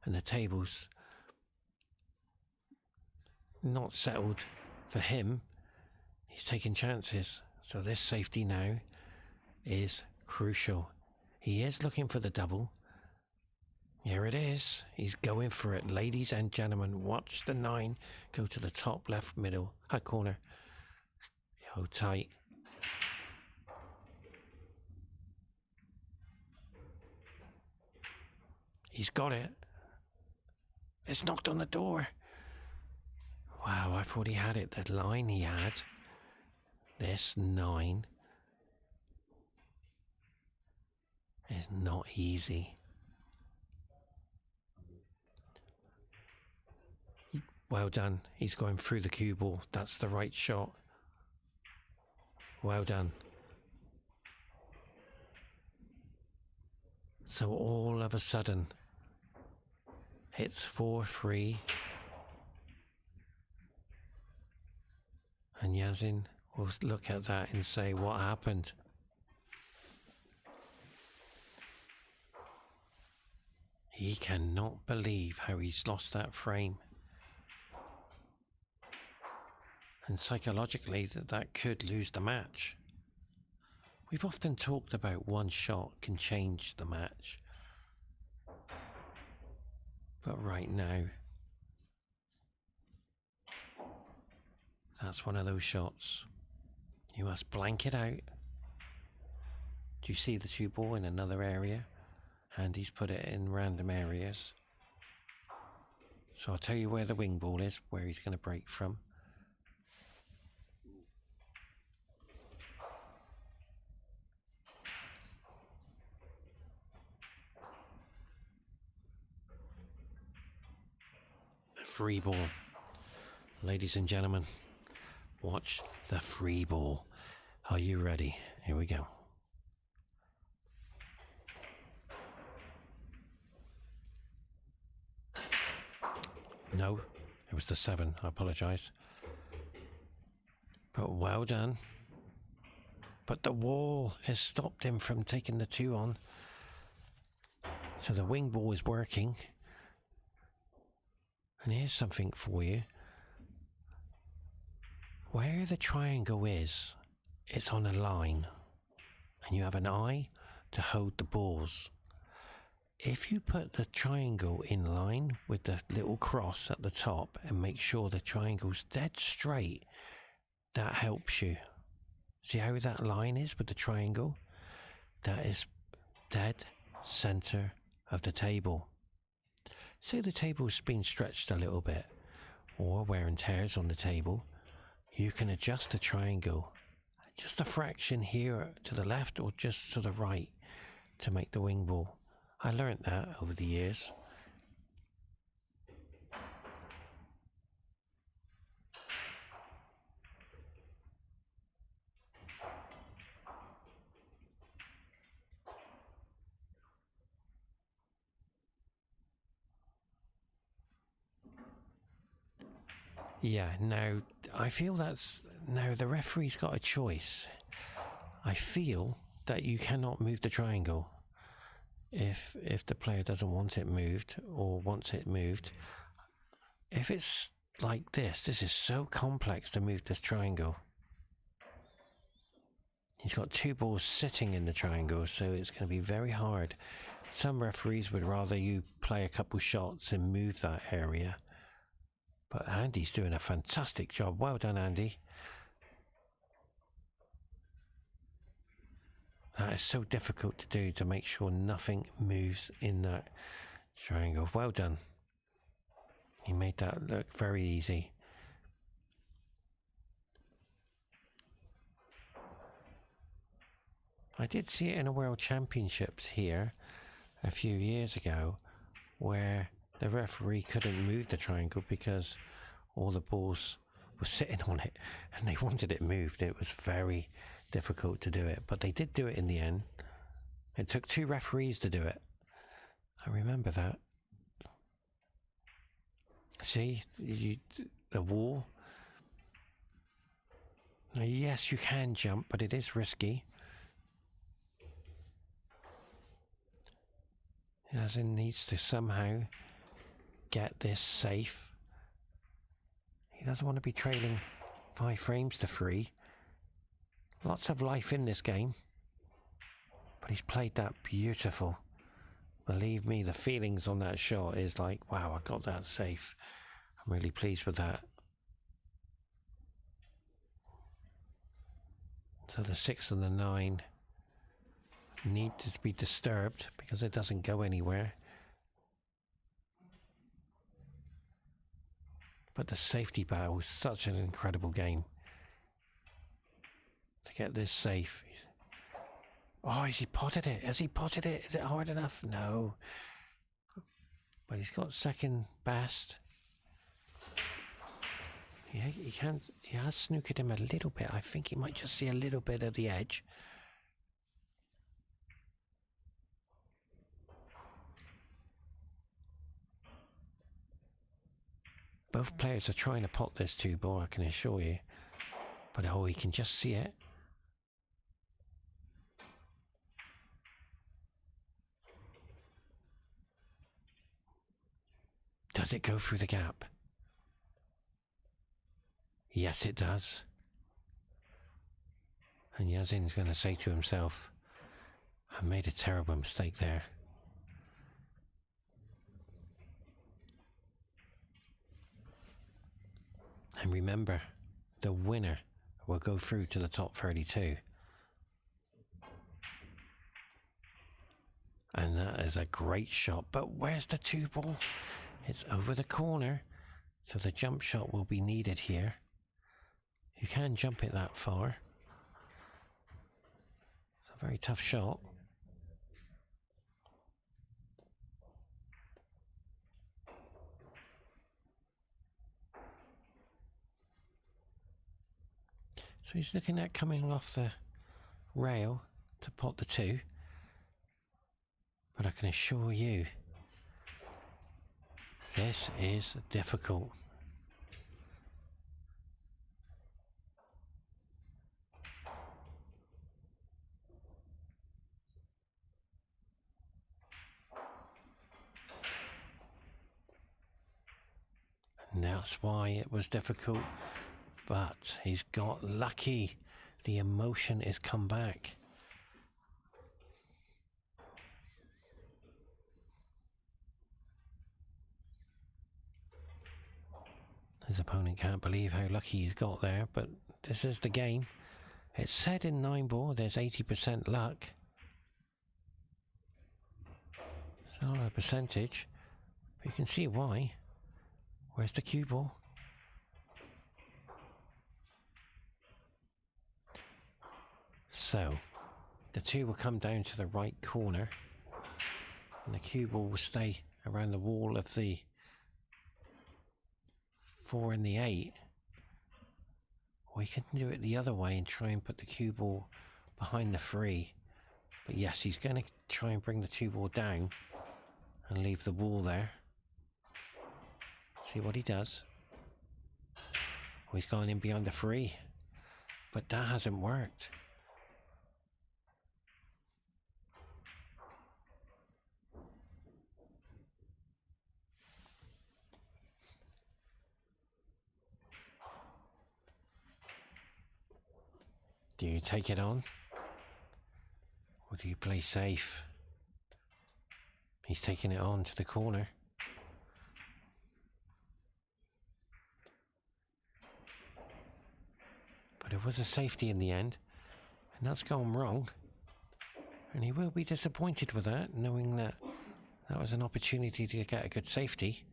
and the table's not settled for him, he's taking chances. So this safety now is crucial. He is looking for the double. Here it is. He's going for it. Ladies and gentlemen, watch the 9 go to the top left middle high corner. Hold tight. He's got it. It's knocked on the door. Wow, I thought he had it. The line he had. This 9 is not easy. Well done. He's going through the cue ball. That's the right shot. Well done. So all of a sudden, it's 4-3. And Yazin will look at that and say, what happened? He cannot believe how he's lost that frame. And psychologically, that could lose the match. We've often talked about one shot can change the match. But right now, that's one of those shots. You must blank it out. Do you see the 2 ball in another area? Andy's put it in random areas. So I'll tell you where the wing ball is, where he's going to break from. The free ball. Ladies and gentlemen, watch the free ball. Are you ready? Here we go. No, it was the 7. I apologise. But well done. But the wall has stopped him from taking the 2 on. So the wing ball is working. And here's something for you. Where the triangle is, it's on a line. And you have an eye to hold the balls. If you put the triangle in line with the little cross at the top and make sure the triangle's dead straight, that helps you. See how that line is with the triangle? That is dead center of the table. Say the table's been stretched a little bit, or wear and tears on the table, you can adjust the triangle just a fraction here to the left or just to the right to make the wing ball. I learned that over the years. Yeah, now I feel now the referee's got a choice. I feel that you cannot move the triangle if the player doesn't want it moved or wants it moved. If it's like this is so complex to move this triangle. He's got 2 balls sitting in the triangle, so it's going to be very hard. Some referees would rather you play a couple shots and move that area. But Andy's doing a fantastic job. Well done, Andy. That is so difficult to do, to make sure nothing moves in that triangle. Well done. He made that look very easy. I did see it in a World Championships here a few years ago, where the referee couldn't move the triangle because all the balls were sitting on it and they wanted it moved. It was very difficult to do it, but they did do it in the end. It took 2 referees to do it. I remember that. See, the wall. Yes, you can jump, but it is risky. Yazin needs to somehow get this safe. He doesn't want to be trailing 5 frames to 3. Lots of life in this game, but he's played that beautiful. Believe me, the feelings on that shot is like, wow, I got that safe. I'm really pleased with that. So the 6 and the 9 need to be disturbed because it doesn't go anywhere. But the safety battle is such an incredible game. To get this safe. Oh, has he potted it? Has he potted it? Is it hard enough? No. But he's got second best. Yeah, he has snookered him a little bit. I think he might just see a little bit of the edge. Both players are trying to pot this 2-ball, I can assure you. But oh, he can just see it. Does it go through the gap? Yes, it does. And Yazin's going to say to himself, I made a terrible mistake there. And remember, the winner will go through to the top 32. And that is a great shot. But where's the 2-ball? It's over the corner. So the jump shot will be needed here. You can jump it that far. It's a very tough shot. So he's looking at coming off the rail to pot the 2. But I can assure you, this is difficult. And that's why it was difficult. But he's got lucky. The emotion has come back. His opponent can't believe how lucky he's got there, but this is the game. It's said in 9-ball there's 80% luck. It's not a percentage, but you can see why. Where's the cue ball? So, the 2 will come down to the right corner, and the cue ball will stay around the wall of the 4 and the 8. Or you can do it the other way and try and put the cue ball behind the 3. But yes, he's going to try and bring the 2-ball down and leave the wall there. See what he does. Oh, he's gone in behind the 3. But that hasn't worked. Do you take it on? Or do you play safe? He's taking it on to the corner. But it was a safety in the end. And that's gone wrong. And he will be disappointed with that, knowing that that was an opportunity to get a good safety.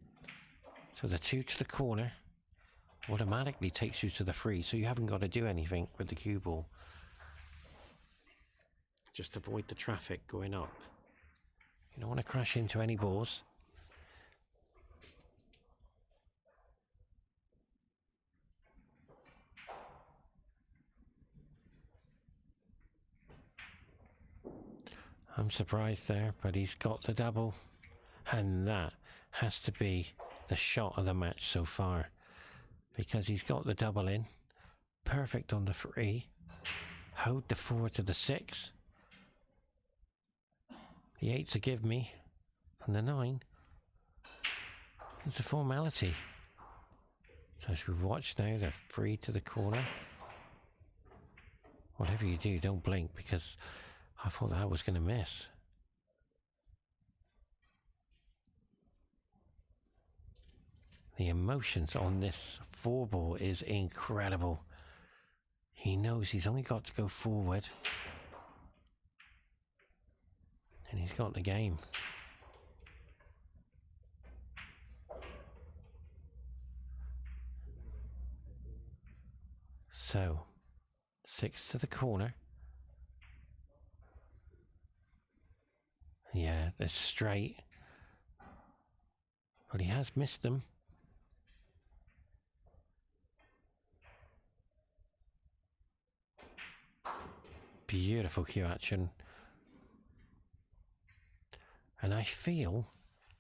So the 2 to the corner automatically takes you to the 3, so you haven't got to do anything with the cue ball. Just avoid the traffic going up. You don't want to crash into any balls. I'm surprised there, but he's got the double, and that has to be the shot of the match so far, because he's got the double in, perfect on the 3, hold the 4 to the 6, the 8 to give me, and the 9 is a formality. So as we watch now, the 3 to the corner. Whatever you do, don't blink, because I thought that was going to miss. The emotions on this 4 ball is incredible. He knows he's only got to go forward, and he's got the game. So 6 to the corner. Yeah, they're straight, but he has missed them. Beautiful cue action. And I feel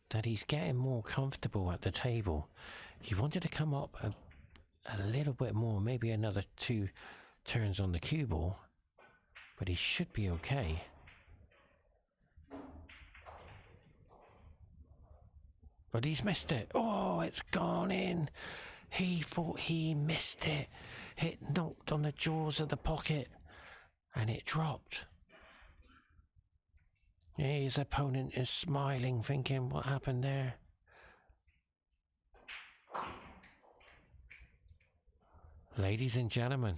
that he's getting more comfortable at the table. He wanted to come up a little bit more, maybe another 2 turns on the cue ball, but he should be okay. But he's missed it. Oh, it's gone in. He thought he missed it. It knocked on the jaws of the pocket and it dropped. His opponent is smiling, thinking, what happened there? Ladies and gentlemen,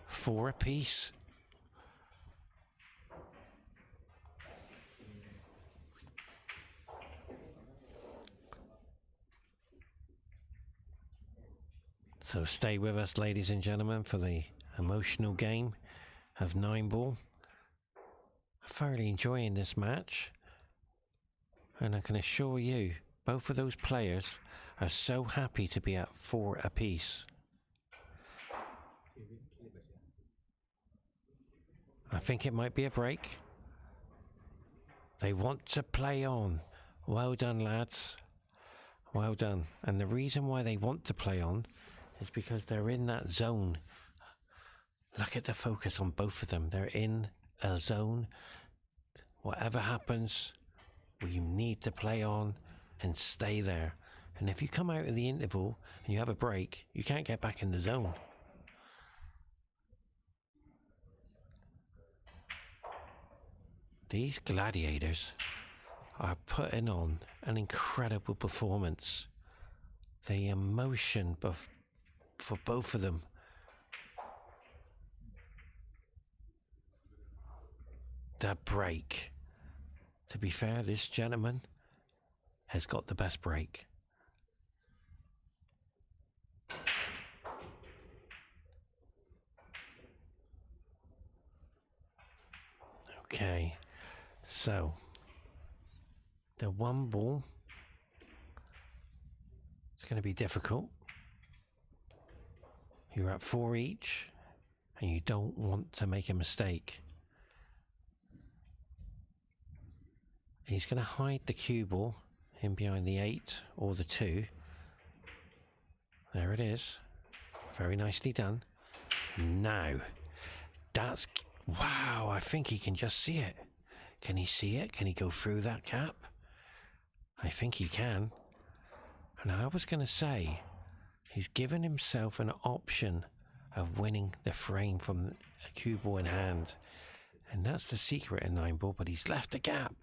4 apiece. So stay with us, ladies and gentlemen, for the emotional game of 9 ball. Thoroughly enjoying this match, and I can assure you both of those players are so happy to be at 4 apiece. I think it might be a break. They want to play on. Well done, lads. Well done. And the reason why they want to play on is because they're in that zone. Look at the focus on both of them. They're in a zone. Whatever happens, we need to play on and stay there. And if you come out of the interval and you have a break, you can't get back in the zone. These gladiators are putting on an incredible performance. The emotion for both of them. The break. To be fair, this gentleman has got the best break. Okay, so the 1 ball is going to be difficult. You're at 4 each, and you don't want to make a mistake. He's going to hide the cue ball in behind the 8 or the 2. There it is. Very nicely done. Now, that's... wow, I think he can just see it. Can he see it? Can he go through that gap? I think he can. And I was going to say, he's given himself an option of winning the frame from a cue ball in hand. And that's the secret in 9 ball, but he's left a gap.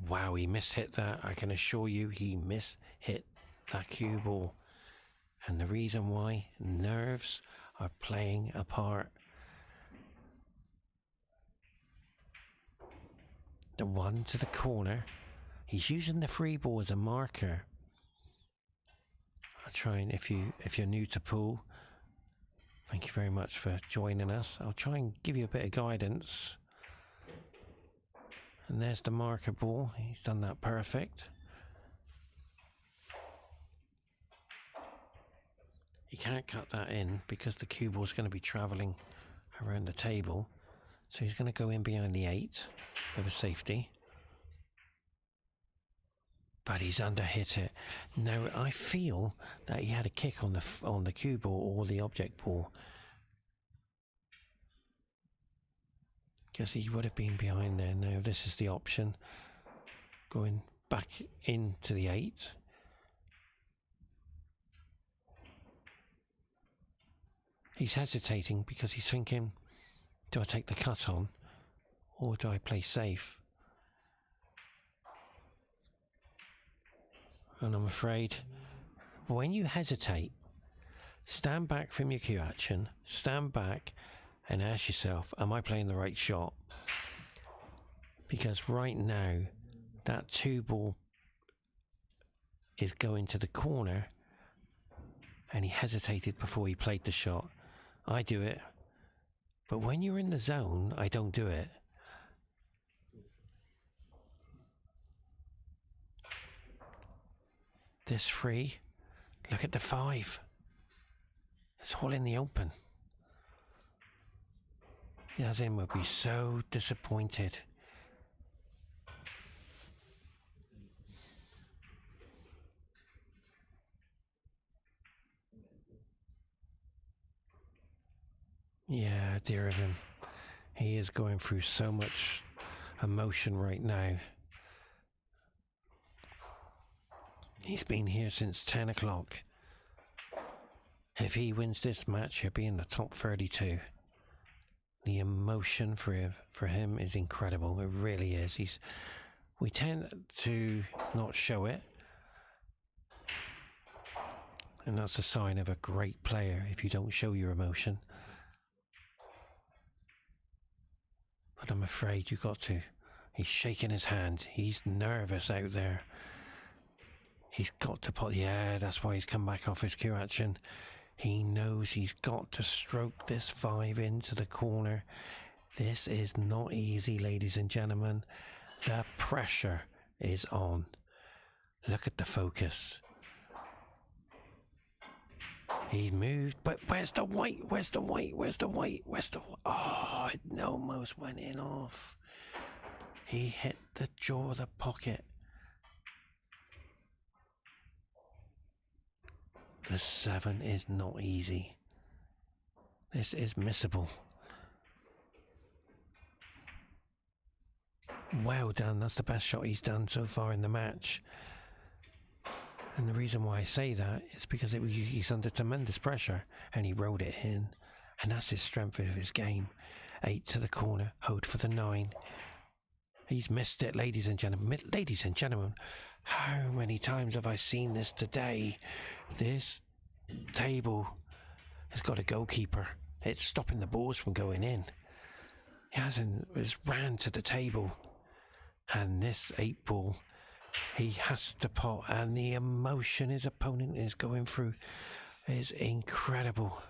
Wow, he mishit that. I can assure you he mishit that cue ball. And the reason why, nerves are playing a part. The 1 to the corner. He's using the 3 ball as a marker. I'll try and, if you're new to pool, thank you very much for joining us. I'll try and give you a bit of guidance. And there's the marker ball. He's done that perfect. He can't cut that in because the cue ball is going to be travelling around the table. So he's going to go in behind the 8 of a safety. but he's underhit it. Now I feel that he had a kick on the cue ball or the object ball, because he would have been behind there. Now this is the option, going back into the 8. He's hesitating because he's thinking, do I take the cut on or do I play safe? And I'm afraid when you hesitate, stand back from your cue action, stand back and ask yourself, am I playing the right shot? Because right now, that 2 ball is going to the corner and he hesitated before he played the shot. I do it, but when you're in the zone, I don't do it. This 3, look at the 5. It's all in the open. Yazin would be so disappointed. Yeah, dear of him. He is going through so much emotion right now. He's been here since 10 o'clock. If he wins this match, he'll be in the top 32. The emotion for him is incredible. It really is. We tend to not show it, and that's a sign of a great player if you don't show your emotion. But I'm afraid you got to. He's shaking his hand. He's nervous out there. He's got to put, yeah, that's why he's come back off his cue action. He knows he's got to stroke this 5 into the corner. This is not easy, ladies and gentlemen. The pressure is on. Look at the focus. He's moved, but where's the white? Where's the white? Where's the white? Where's the... Oh, it almost went in off. He hit the jaw of the pocket. The 7 is not easy. This is missable. Well done. That's the best shot he's done so far in the match. And the reason why I say that is because he's under tremendous pressure and he rode it in. And that's his strength of his game. 8 to the corner, hold for the 9. He's missed it, ladies and gentlemen. Ladies and gentlemen, how many times have I seen this today? This table has got a goalkeeper. It's stopping the balls from going in. He hasn't ran to the table. And this 8 ball, he has to pot, and the emotion his opponent is going through is incredible.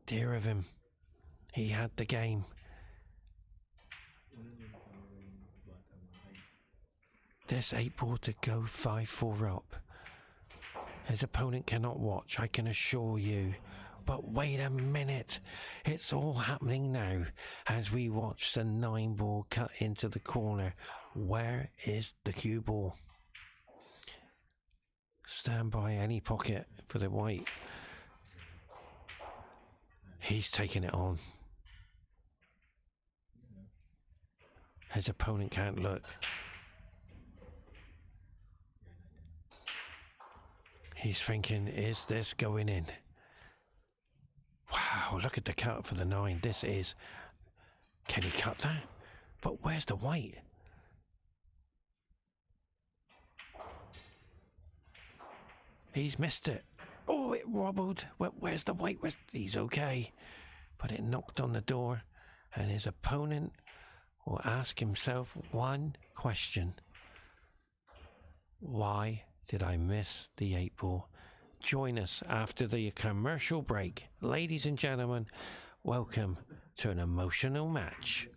Dear of him, he had the game. This 8 ball to go 5-4 up. His opponent cannot watch, I can assure you. But wait a minute, it's all happening now as we watch the 9 ball cut into the corner. Where is the cue ball? Stand by any pocket for the white. He's taking it on. His opponent can't look. He's thinking, is this going in? Wow, look at the cut for the 9. This is... Can he cut that? But where's the white? He's missed it. Oh, it wobbled. Where's the white? He's okay. But it knocked on the door, and his opponent will ask himself one question. Why did I miss the 8 ball? Join us after the commercial break. Ladies and gentlemen, welcome to an emotional match.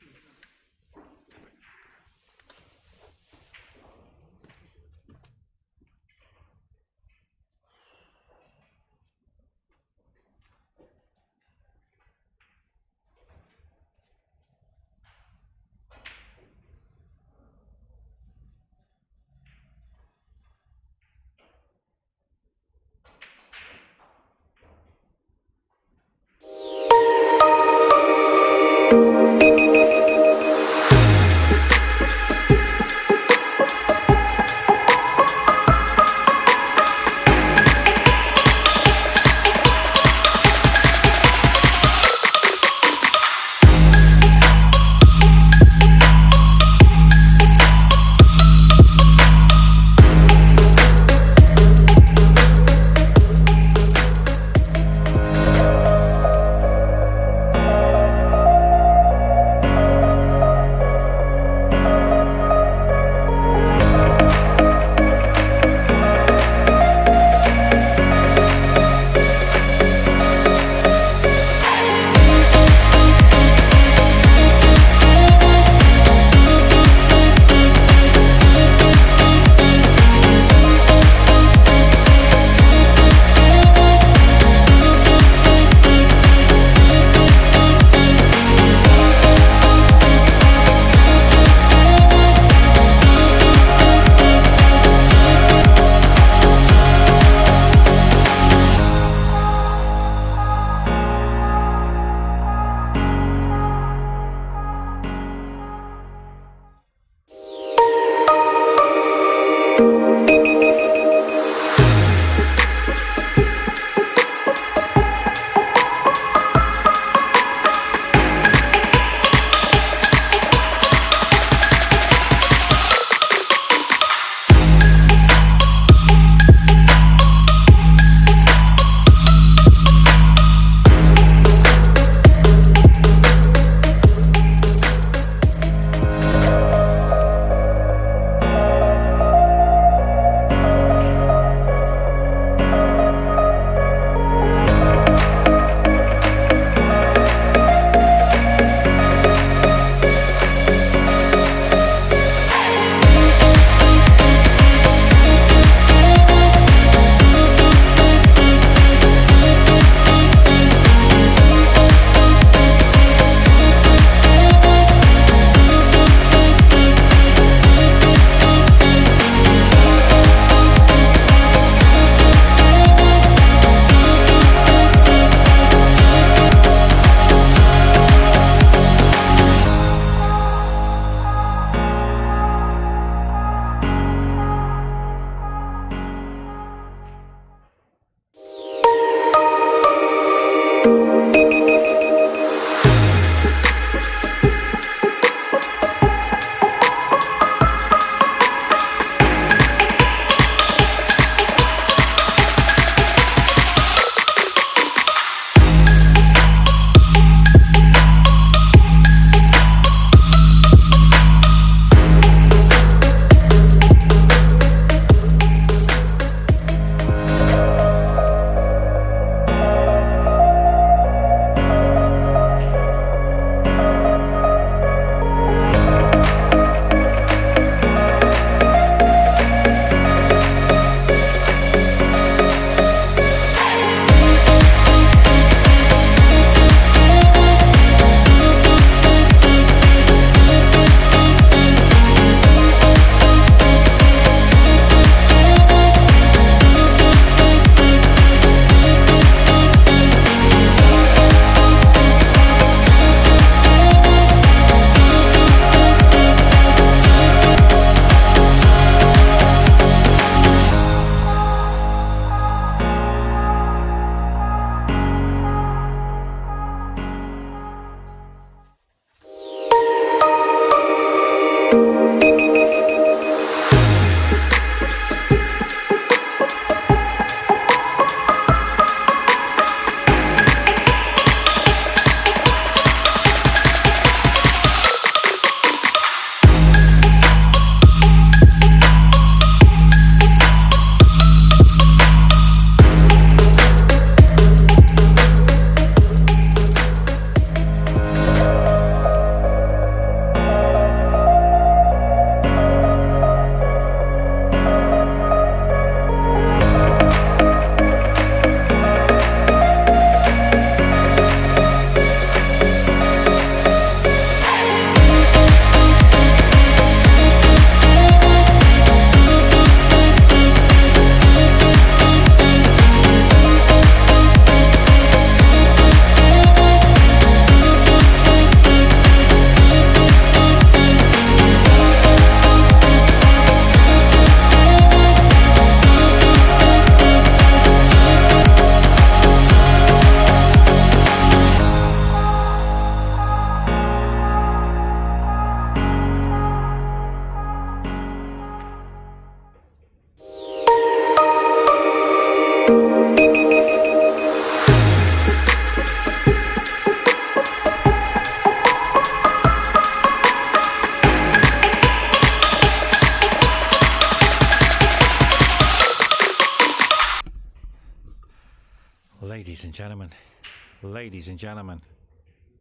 Ladies and gentlemen,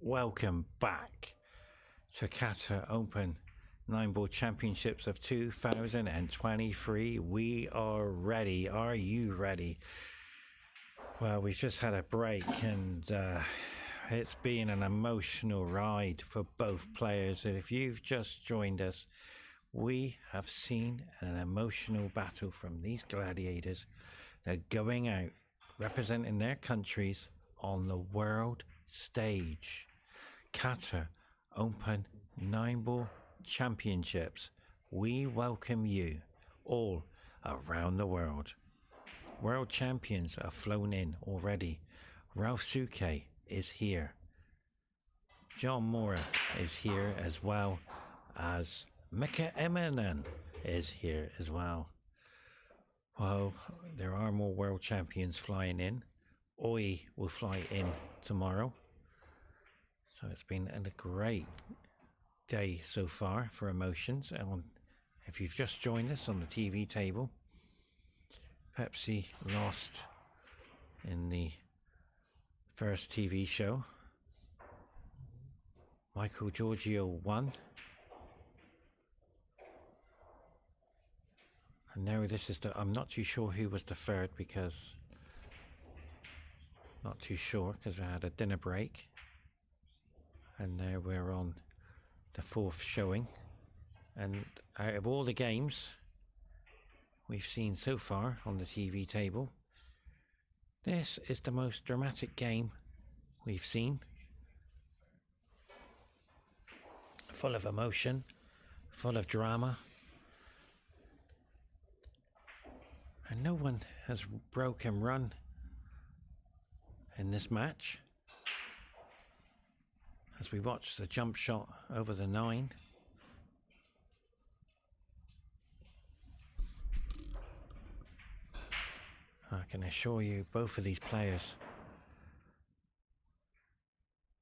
welcome back to Qatar Open 9-Ball Championships of 2023. We are ready. Are you ready? Well, we've just had a break and it's been an emotional ride for both players. And if you've just joined us, we have seen an emotional battle from these gladiators. They're going out representing their countries on the world stage. Qatar Open 9-Ball Championships. We welcome you all around the world. World champions are flown in already. Ralph Suke is here. John Mora is here, as well as Mika Emanen is here as well. Well, there are more world champions flying in. Oi will fly in tomorrow. So it's been a great day so far for emotions. And if you've just joined us on the TV table, Pepsi lost in the first TV show. Michael Giorgio won. And now this is I'm not too sure who was the third, because not too sure because we had a dinner break. And now we're on the fourth showing. And out of all the games we've seen so far on the TV table, this is the most dramatic game we've seen. Full of emotion, full of drama. And no one has broken run in this match. As we watch the jump shot over the 9. I can assure you both of these players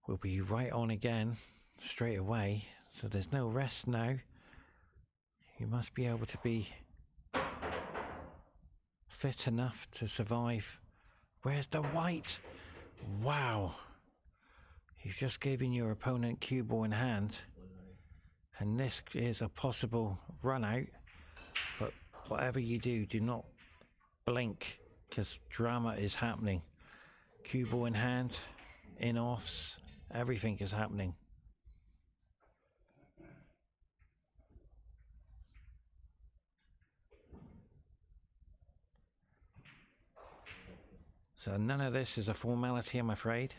will be right on again straight away. So there's no rest now. You must be able to be fit enough to survive. Where's the white? Wow. You've just given your opponent cue ball in hand. And this is a possible run out. But whatever you do, do not blink, because drama is happening. Cue ball in hand, in offs, everything is happening. So none of this is a formality, I'm afraid.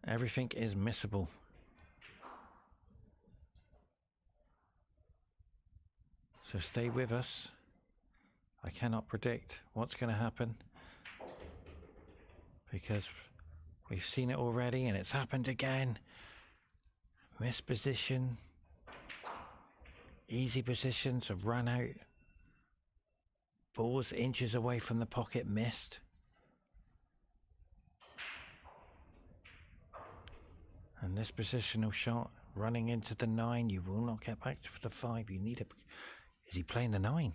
Everything is missable. So stay with us. I cannot predict what's going to happen, because we've seen it already and it's happened again. Missed position. Easy position to run out. Ball's inches away from the pocket, missed. And this positional shot, running into the 9, you will not get back to the 5. You need a... Is he playing the 9?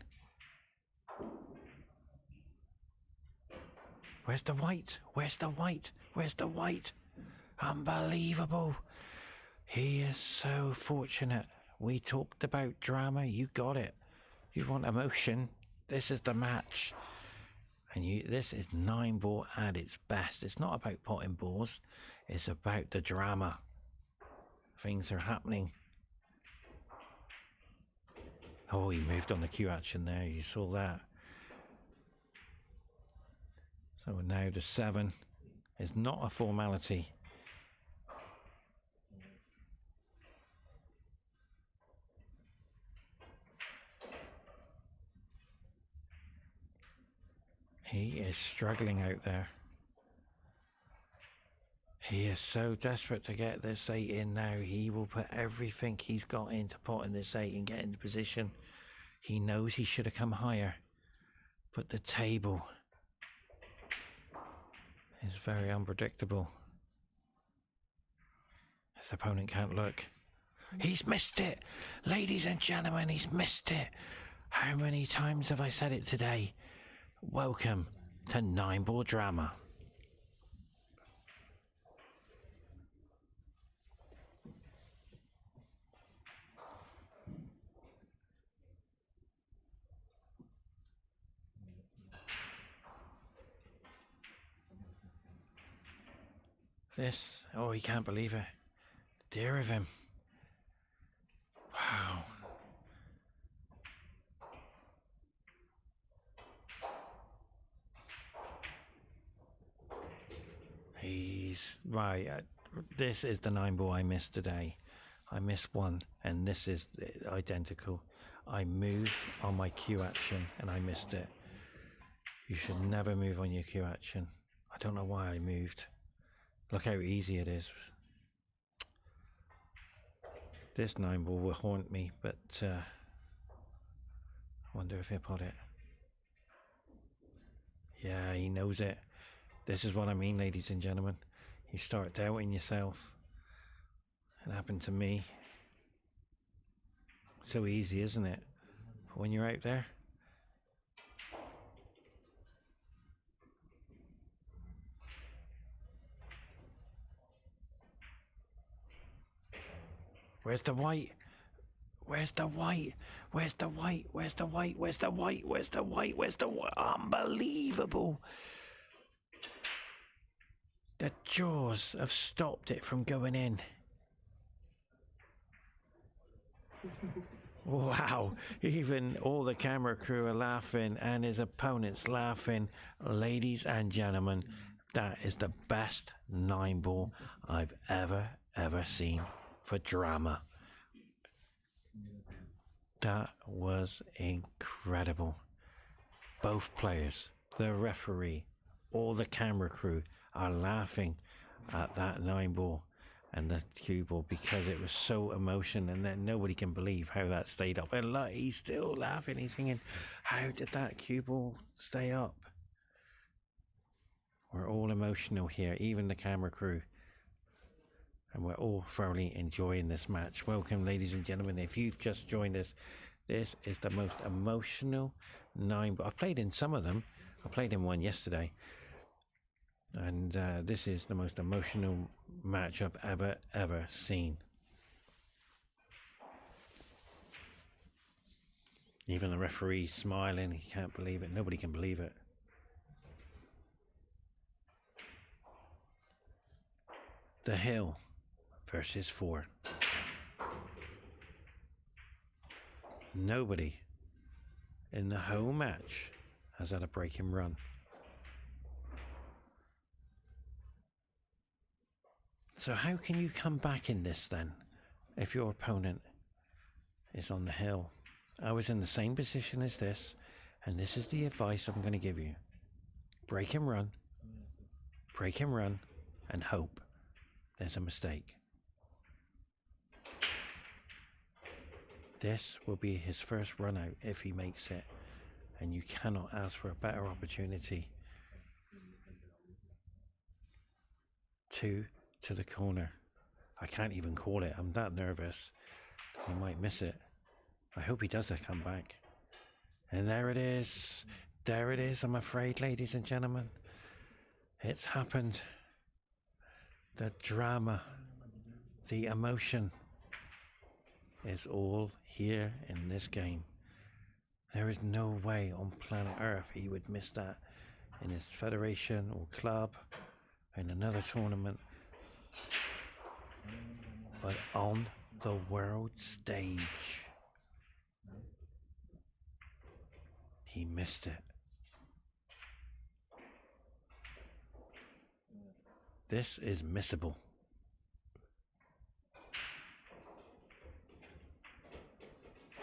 Where's the white? Where's the white? Where's the white? Unbelievable. He is so fortunate. We talked about drama. You got it. You want emotion? This is the match. And this is 9-ball at its best. It's not about potting balls. It's about the drama. Things are happening. Oh, he moved on the cue action there. You saw that. So now the 7 is not a formality. He is struggling out there. He is so desperate to get this 8 in now. He will put everything he's got into potting this 8 and get into position. He knows he should have come higher. But the table is very unpredictable. His opponent can't look. He's missed it. Ladies and gentlemen, he's missed it. How many times have I said it today? Welcome to 9-ball drama. This, oh, he can't believe it. The dare of him. Wow. He's right. This is the 9-ball I missed today. I missed one, and this is identical. I moved on my cue action, and I missed it. You should never move on your cue action. I don't know why I moved. Look how easy it is. This 9-ball will haunt me, but I wonder if he'll pot it. Yeah, he knows it. This is what I mean, ladies and gentlemen. You start doubting yourself. It happened to me. So easy, isn't it? But when you're out there, where's the white? Where's the white? Where's the white? Where's the white? Where's the white? Where's the white? Where's the white? Unbelievable. The jaws have stopped it from going in. Wow. Even all the camera crew are laughing and his opponent's laughing. Ladies and gentlemen, that is the best 9-ball I've ever seen for drama. That was incredible. Both players, the referee, all the camera crew are laughing at that 9-ball and the cue ball because it was so emotional, and then nobody can believe how that stayed up. And look, he's still laughing. He's thinking, how did that cue ball stay up? We're all emotional here, even the camera crew. And we're all thoroughly enjoying this match. Welcome, ladies and gentlemen. If you've just joined us, this is the most emotional 9-ball. I've played in some of them. I played in one yesterday. And this is the most emotional match I've ever seen. Even the referee smiling. He can't believe it. Nobody can believe it. The Hill versus 4. Nobody in the whole match has had a breaking run. So how can you come back in this then, if your opponent is on the hill? I was in the same position as this, and this is the advice I'm going to give you. Break and run, and hope there's a mistake. This will be his first run out if he makes it, and you cannot ask for a better opportunity. 2 to the corner. I can't even call it. I'm that nervous. He might miss it. I hope he does a comeback. And there it is. There it is, I'm afraid, ladies and gentlemen. It's happened. The drama, the emotion is all here in this game. There is no way on planet Earth he would miss that in his federation or club, in another tournament. But on the world stage, he missed it. This is missable.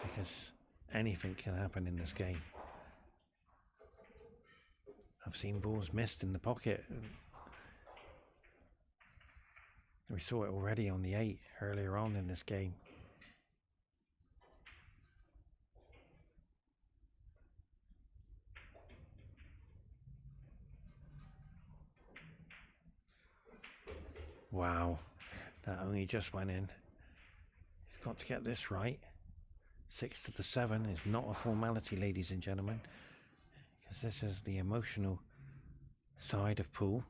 Because anything can happen in this game. I've seen balls missed in the pocket. We saw it already on the 8 earlier on in this game. Wow, that only just went in. He's got to get this right. 6 to the 7 is not a formality, ladies and gentlemen, because this is the emotional side of pool.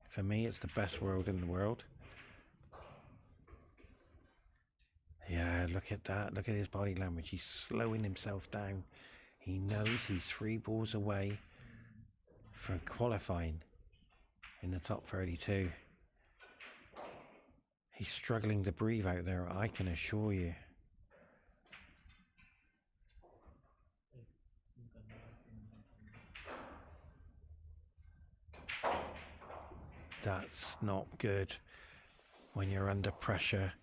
For me, it's the best world in the world. Yeah, look at that. Look at his body language. He's slowing himself down. He knows he's 3 balls away from qualifying in the top 32. He's struggling to breathe out there, I can assure you. That's not good when you're under pressure.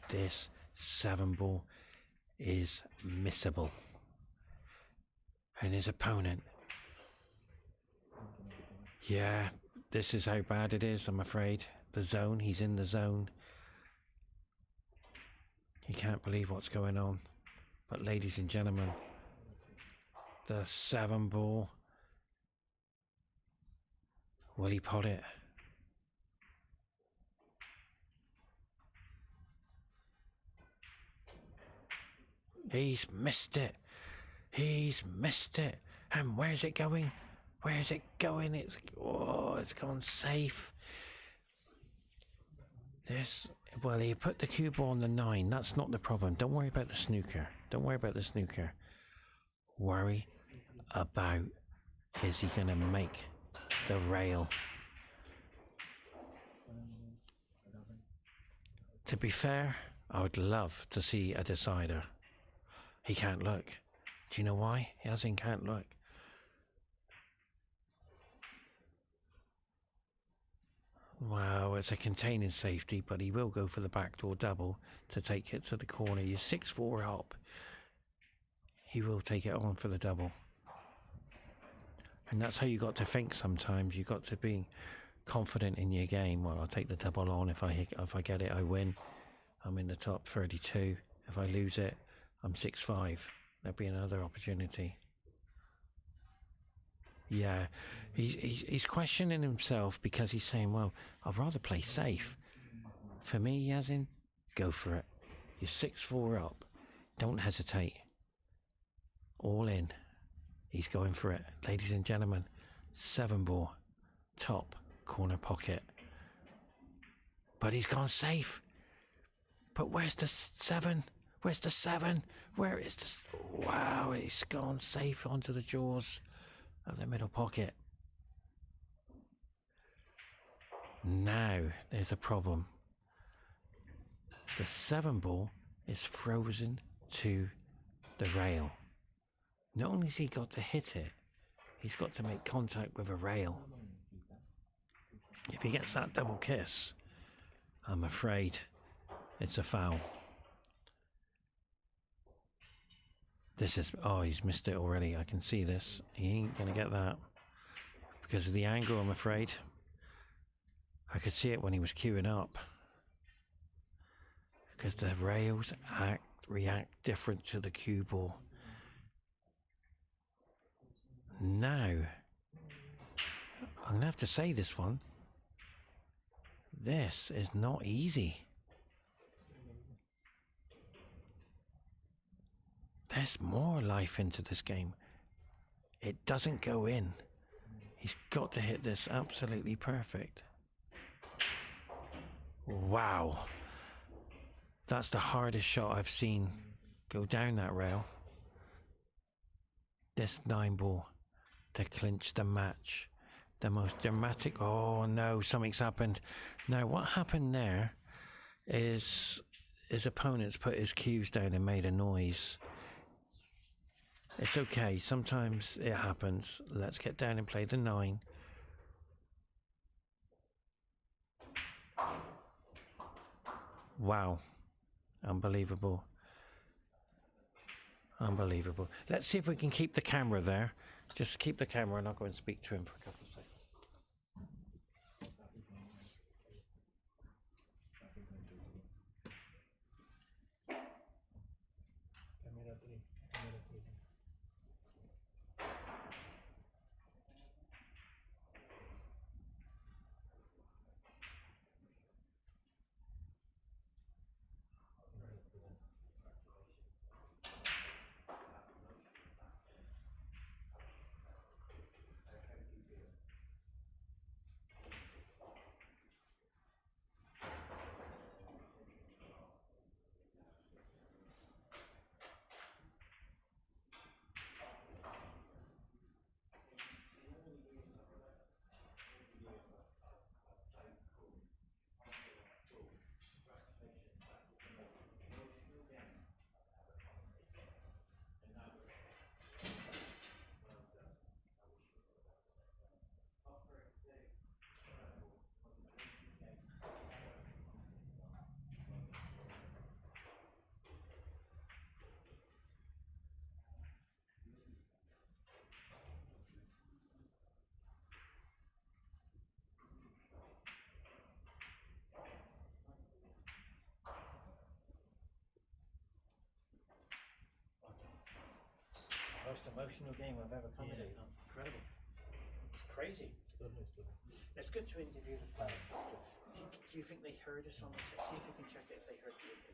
This 7 ball is missable. And his opponent, yeah, this is how bad it is, I'm afraid. The zone, he's in the zone. He can't believe what's going on. But ladies and gentlemen, the 7 ball, will he pot it? He's missed it. He's missed it. And where's it going? Where's it going? It's gone safe. Well, he put the cue ball on the 9. That's not the problem. Don't worry about the snooker. Don't worry about the snooker. Worry about, is he going to make the rail? To be fair, I would love to see a decider. He can't look. Do you know why? He can't look. Wow, it's a containing safety, but he will go for the backdoor double to take it to the corner. You're 6-4 up. He will take it on for the double. And that's how you got to think sometimes. You got to be confident in your game. Well, I'll take the double on. If I get it, I win. I'm in the top 32. If I lose it, I'm 6-5. There'll be another opportunity. Yeah, he's questioning himself because he's saying, well, I'd rather play safe. For me, Yazin, go for it. You're 6-4 up. Don't hesitate. All in. He's going for it. Ladies and gentlemen, 7 ball, top corner pocket. But he's gone safe. But where's the 7? Where's the 7? Where is the... Wow, it's gone safe onto the jaws of the middle pocket. Now there's a problem. The 7 ball is frozen to the rail. Not only has he got to hit it, he's got to make contact with a rail. If he gets that double kiss, I'm afraid it's a foul. This is, he's missed it already. I can see this. He ain't going to get that. Because of the angle, I'm afraid. I could see it when he was queuing up. Because the rails act react different to the cue ball. Now, I'm going to have to say this one. This is not easy. There's more life into this game. It doesn't go in. He's got to hit this absolutely perfect. Wow. That's the hardest shot I've seen go down that rail. This 9-ball to clinch the match. The most dramatic. Oh no, something's happened. Now what happened there is his opponents put his cues down and made a noise. It's okay, sometimes it happens. Let's get down and play the 9. Wow. Unbelievable. Unbelievable. Let's see if we can keep the camera there. Just keep the camera and I'll go and speak to him for a couple of seconds. Most emotional game I've ever commentated on. Incredible. It's crazy. It's good to interview the players. Do you think they heard us on the set? See if we can check it if they heard the interview.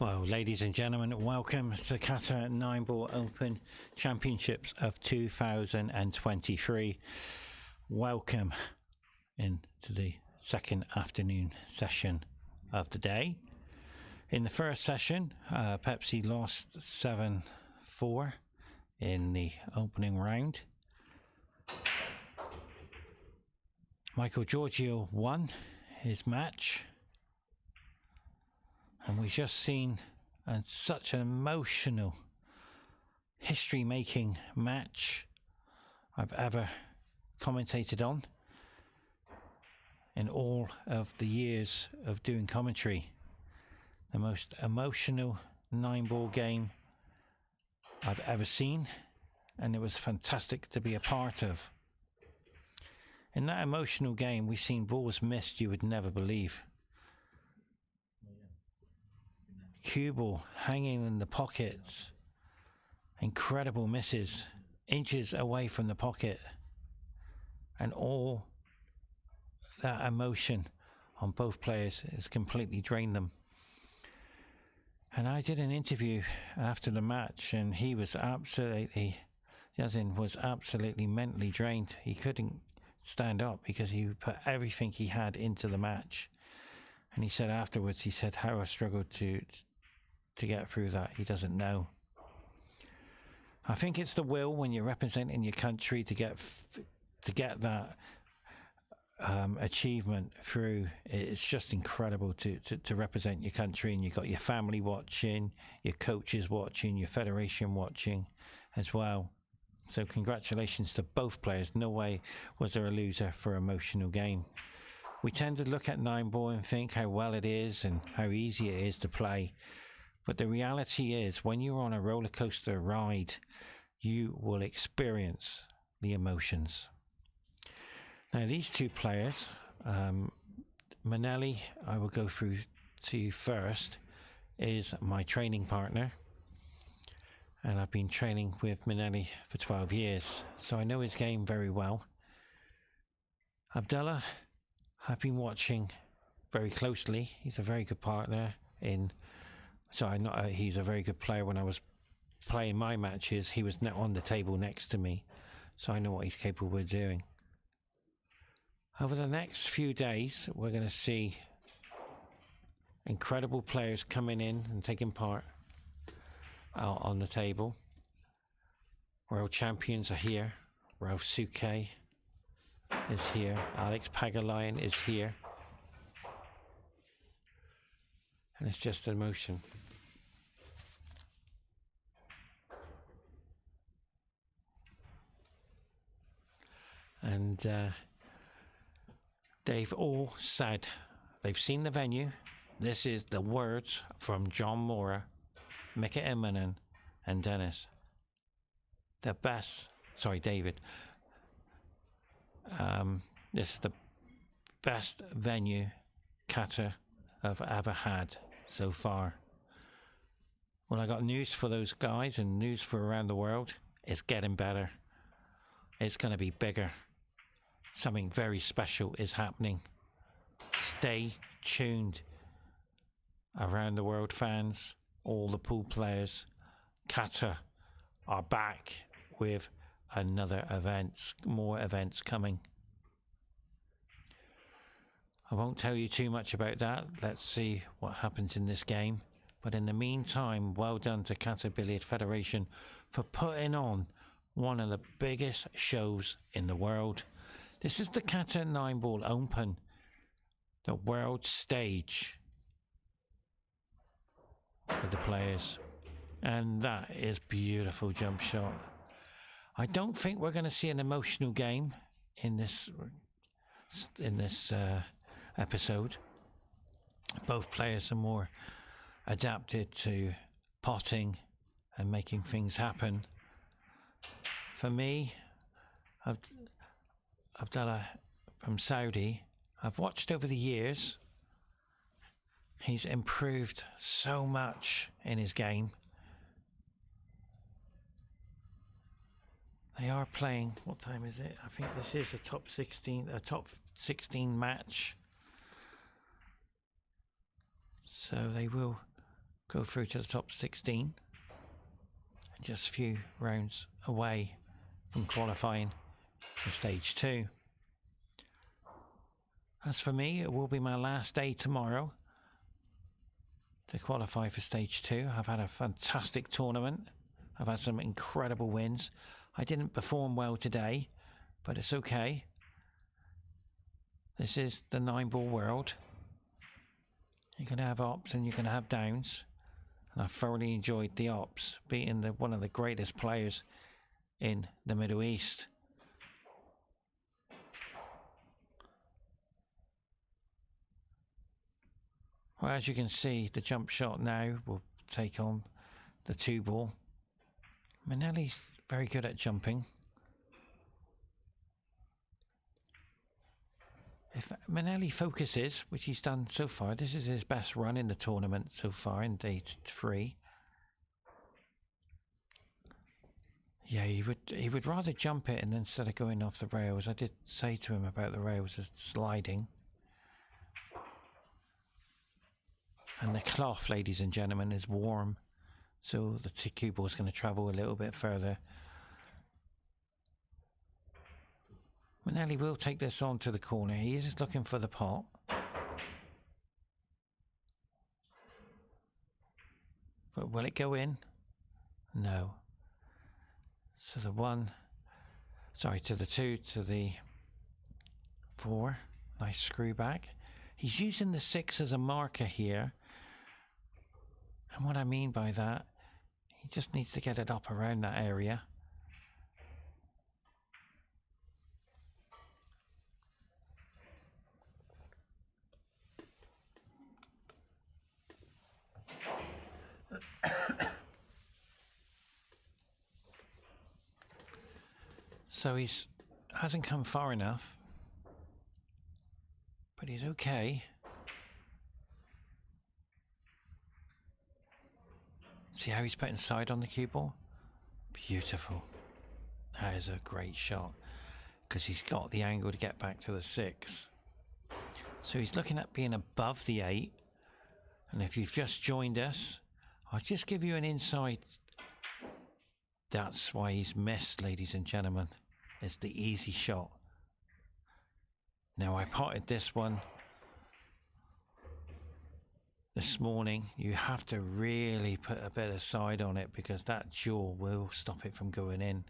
Well, ladies and gentlemen, welcome to the Qatar 9-Ball Open Championships of 2023. Welcome into the second afternoon session of the day. In the first session, Pepsi lost 7-4 in the opening round. Michael Giorgio won his match. And we've just seen such an emotional, history-making match I've ever commentated on in all of the years of doing commentary. The most emotional 9-ball game I've ever seen, and it was fantastic to be a part of. In that emotional game, we've seen balls missed you would never believe. Cue ball hanging in the pockets, incredible misses, inches away from the pocket, and all that emotion on both players has completely drained them. And I did an interview after the match, and he was absolutely Yazin was absolutely mentally drained. He couldn't stand up because he put everything he had into the match. And he said afterwards, he said how I struggled to get through that. He doesn't know. I think it's the will when you're representing your country to get that achievement through. It's just incredible to represent your country, and you've got your family watching, your coaches watching, your federation watching as well. So congratulations to both players. No way was there a loser for emotional game. We tend to look at 9-ball and think how well it is and how easy it is to play. But the reality is, when you're on a roller coaster ride, you will experience the emotions. Now, these two players, Manelli, I will go through to you first, is my training partner. And I've been training with Manelli for 12 years, so I know his game very well. Abdullah, I've been watching very closely. He's a very good partner he's a very good player. When I was playing my matches, he was on the table next to me, so I know what he's capable of doing. Over the next few days, we're going to see incredible players coming in and taking part out on the table. World champions are here. Ralph Suke is here. Alex Pagalayan is here. And it's just emotion. And they've all said they've seen the venue. This is the words from John Mora, Mika Immonen, and Dennis. David. This is the best venue Qatar have ever had so far. Well, I got news for those guys and news for around the world. It's getting better. It's going to be bigger. Something very special is happening. Stay tuned. Around the world fans, all the pool players, Qatar are back with another event, more events coming. I won't tell you too much about that. Let's see what happens in this game. But in the meantime, well done to Qatar Billiard Federation for putting on one of the biggest shows in the world. This is the Qatar 9-ball Open, the world stage for the players. And that is beautiful jump shot. I don't think we're going to see an emotional game in this episode. Both players are more adapted to potting and making things happen. For me, Abdullah from Saudi, I've watched over the years. He's improved so much in his game. They are playing, what time is it? I think this is a top 16 match. So they will go through to the top 16. Just a few rounds away from qualifying for stage 2. As for me, it will be my last day tomorrow to qualify for stage 2. I've had a fantastic tournament. I've had some incredible wins. I didn't perform well today, but it's okay. This is the 9-ball world. You're going to have ups and you're going to have downs. And I thoroughly enjoyed the ups, beating one of the greatest players in the Middle East. Well, as you can see, the jump shot now will take on the 2-ball. Manelli's very good at jumping. If Manelli focuses, which he's done so far, this is his best run in the tournament so far in day 3. Yeah, he would rather jump it and instead of going off the rails. I did say to him about the rails as sliding. And the cloth, ladies and gentlemen, is warm, so the cue ball is going to travel a little bit further. Manelli will take this on to the corner. He is just looking for the pot. But will it go in? No. So the 1, sorry, to the 2, to the 4. Nice screw back. He's using the 6 as a marker here. And what I mean by that, he just needs to get it up around that area. So he's hasn't come far enough, but he's okay. See how he's putting side on the cue ball? Beautiful. That is a great shot because he's got the angle to get back to the 6. So he's looking at being above the 8. And if you've just joined us, I'll just give you an insight. That's why he's missed, ladies and gentlemen. It's the easy shot. Now I potted this one this morning. You have to really put a bit of side on it because that jaw will stop it from going in.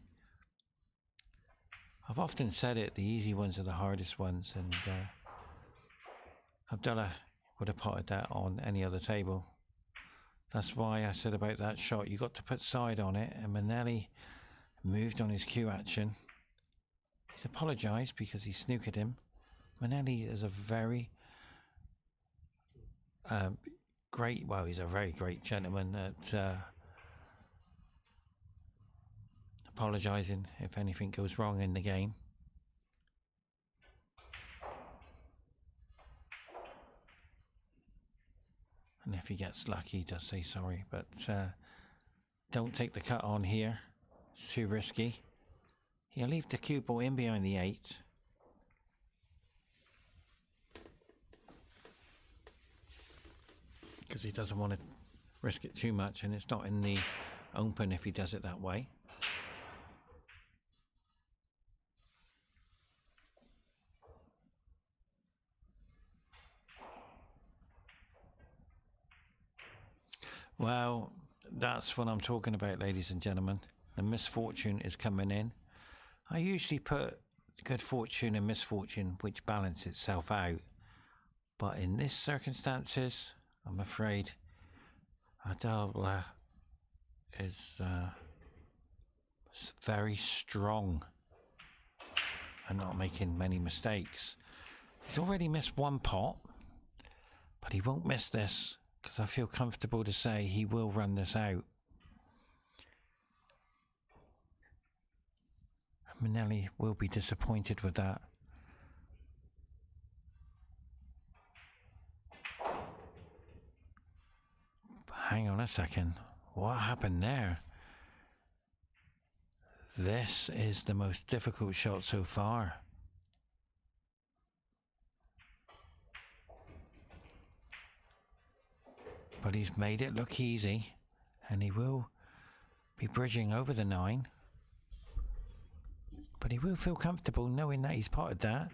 I've often said it, the easy ones are the hardest ones, and Abdullah would have potted that on any other table. That's why I said about that shot, you got to put side on it, and Manelli moved on his cue action. He's apologised because he snookered him. Manelli is a very great, well, he's a very great gentleman at apologising if anything goes wrong in the game. And if he gets lucky, he does say sorry, but don't take the cut on here. It's too risky. He'll leave the cue ball in behind the 8. Because he doesn't want to risk it too much, and it's not in the open if he does it that way. Well, that's what I'm talking about, ladies and gentlemen. The misfortune is coming in. I usually put good fortune and misfortune which balance itself out. But in this circumstances, I'm afraid Abdullah is very strong and not making many mistakes. He's already missed 1 pot, but he won't miss this because I feel comfortable to say he will run this out. Manelli will be disappointed with that. Hang on a second. What happened there? This is the most difficult shot so far. But he's made it look easy, and he will be bridging over the 9. But he will feel comfortable knowing that he's potted that.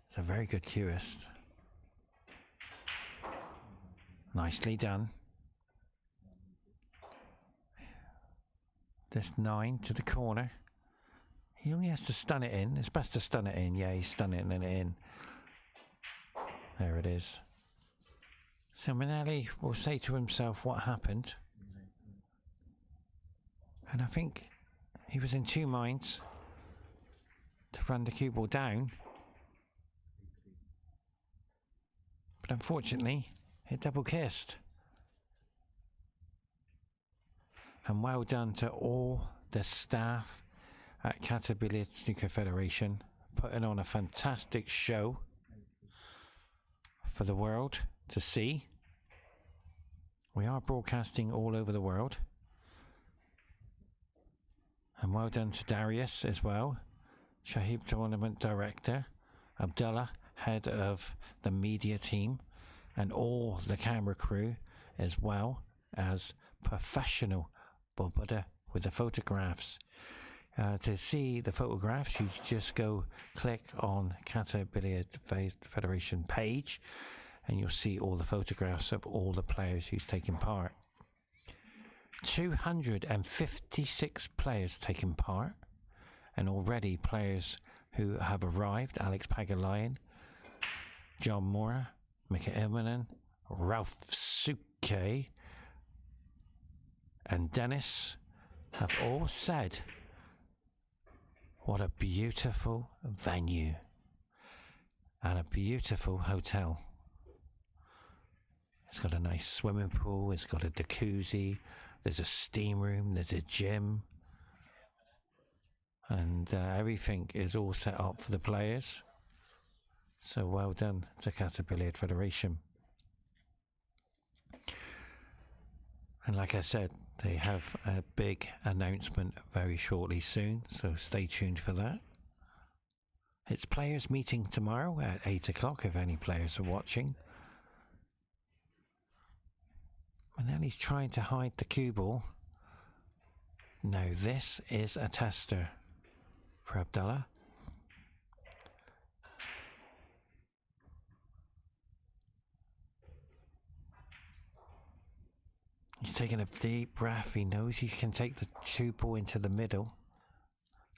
It's a very good cueist. Nicely done. This 9 to the corner. He only has to stun it in. It's best to stun it in. Yeah, he's stunning it in. There it is. So Manelli will say to himself what happened. And I think he was in 2 minds to run the cue ball down. But unfortunately, it double kissed. And well done to all the staff at Qatar Billiard Snooker Federation, putting on a fantastic show for the world to see. We are broadcasting all over the world. And well done to Darius as well, Shahib Tournament Director, Abdullah, head of the media team, and all the camera crew, as well as professional Bob Buddha with the photographs. To see the photographs, you just go click on Qatar Billiard Federation page, and you'll see all the photographs of all the players who's taken part. 256 players taken part, and already players who have arrived: Alex Pagulayan, John Mora, Mika Ilmanen, Ralph Suke, and Dennis have all said, what a beautiful venue and a beautiful hotel. It's got a nice swimming pool, it's got a jacuzzi, there's a steam room, there's a gym, and everything is all set up for the players. So well done to Qatar Billiard Federation. And like I said, they have a big announcement very shortly soon, so stay tuned for that. It's players meeting tomorrow at 8 o'clock if any players are watching. And then he's trying to hide the cue ball. Now this is a tester for Abdullah. He's taking a deep breath. He knows he can take the cue ball into the middle.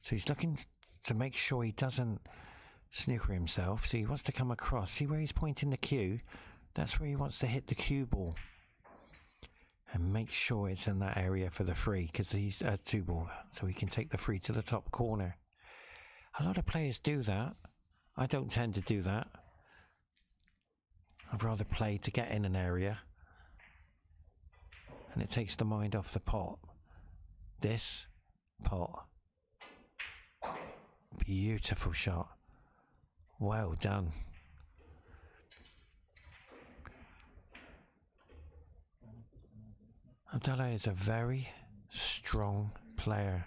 So he's looking to make sure he doesn't snooker himself. So he wants to come across. See where he's pointing the cue? That's where he wants to hit the cue ball. And make sure it's in that area for the free, because he's a two ball. So he can take the free to the top corner. A lot of players do that. I don't tend to do that. I'd rather play to get in an area. And it takes the mind off the pot. This pot. Beautiful shot. Well done. Abdullah is a very strong player.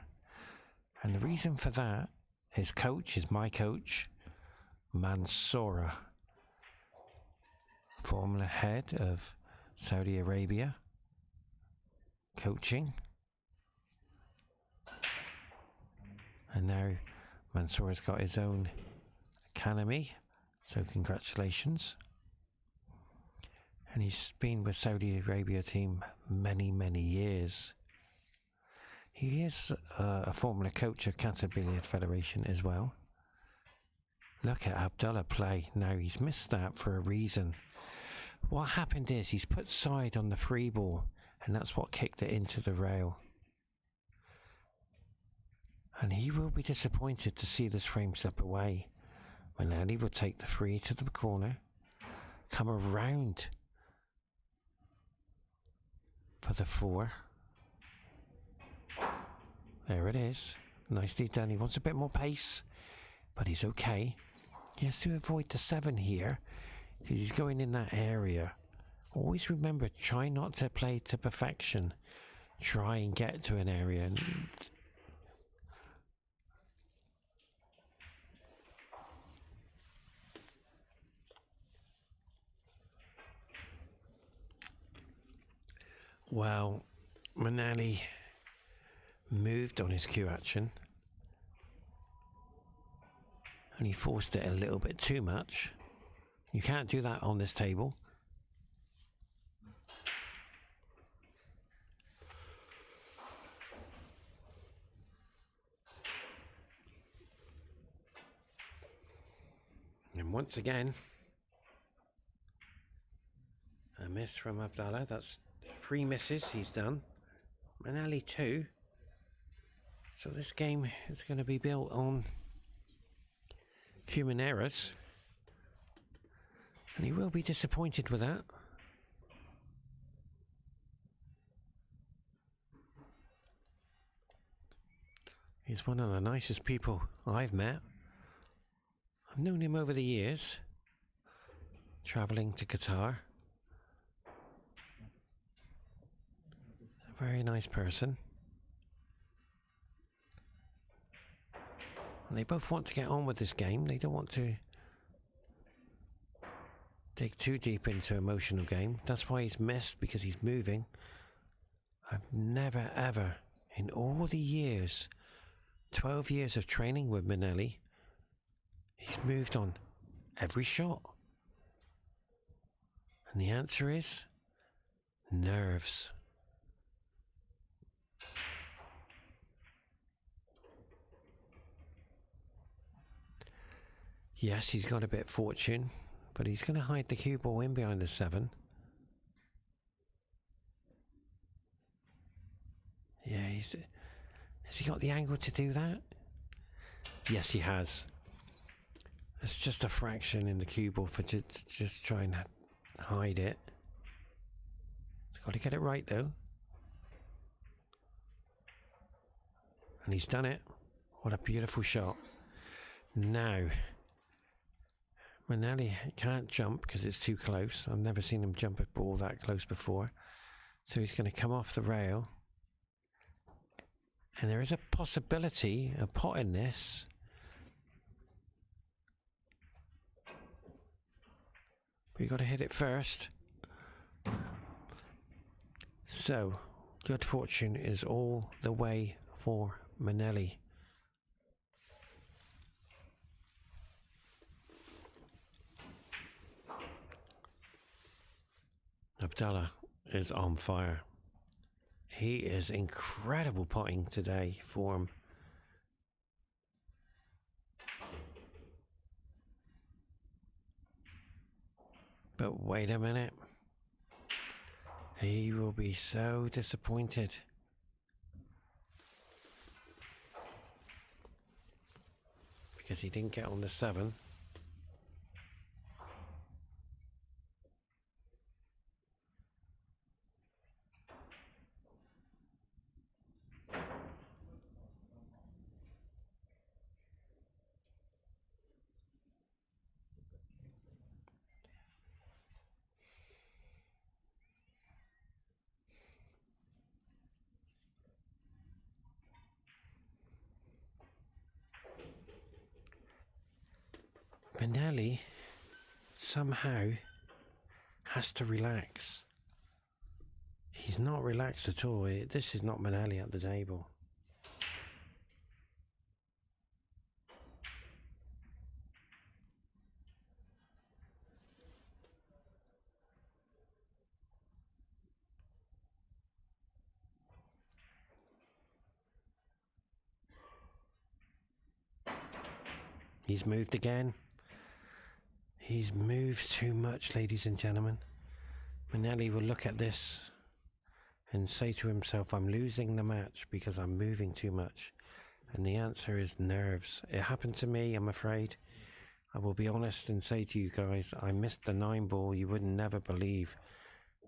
And the reason for that, his coach is my coach, Mansoura, former head of Saudi Arabia, coaching. And now Mansoura's got his own academy, so congratulations. And he's been with Saudi Arabia team many, many years. He is a former coach of Qatar Billiard Federation as well. Look at Abdullah play. Now he's missed that for a reason. What happened is he's put side on the free ball, and that's what kicked it into the rail. And he will be disappointed to see this frame slip away. Manali will take the free to the corner, come around for the four. There it is. Nicely done. He wants a bit more pace, but he's okay. He has to avoid the 7 here because he's going in that area. Always remember, try not to play to perfection. Try and get to an area. Well, Manali moved on his cue action and he forced it a little bit too much. You can't do that on this table. And once again, a miss from Abdullah. That's 3 misses he's done. Manali 2. So this game is going to be built on human errors. And he will be disappointed with that. He's one of the nicest people I've met. I've known him over the years, travelling to Qatar. A very nice person. And they both want to get on with this game. They don't want to dig too deep into emotional game. That's why he's missed, because he's moving. I've never ever, in all the years 12 years of training with Manelli. He's moved on every shot. And the answer is nerves. Yes, he's got a bit of fortune, but he's going to hide the cue ball in behind the 7. Yeah, has he got the angle to do that? Yes, he has. It's just a fraction in the cue ball for to just try and hide it. He's got to get it right though. And he's done it. What a beautiful shot. Now, Manelli can't jump because it's too close. I've never seen him jump a ball that close before. So he's going to come off the rail. And there is a possibility of potting this. But you've got to hit it first. So, good fortune is all the way for Manelli. Abdullah is on fire. He is incredible potting today for him. But wait a minute. He will be so disappointed. Because he didn't get on the 7. Manelli somehow has to relax. He's not relaxed at all. This is not Manelli at the table. He's moved again. He's moved too much, ladies and gentlemen. Manelli will look at this and say to himself, I'm losing the match because I'm moving too much. And the answer is nerves. It happened to me, I'm afraid. I will be honest and say to you guys, I missed the 9 ball you would never believe.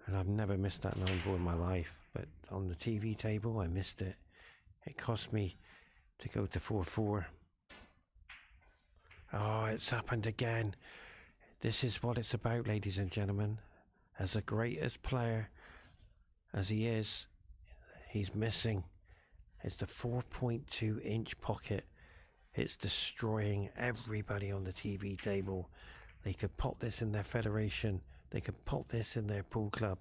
And I've never missed that 9 ball in my life. But on the TV table, I missed it. It cost me to go to 4-4. Oh, it's happened again. This is what it's about, ladies and gentlemen. As the greatest player as he is, he's missing. It's the 4.2 inch pocket. It's destroying everybody on the TV table. They could pop this in their federation. They could pop this in their pool club.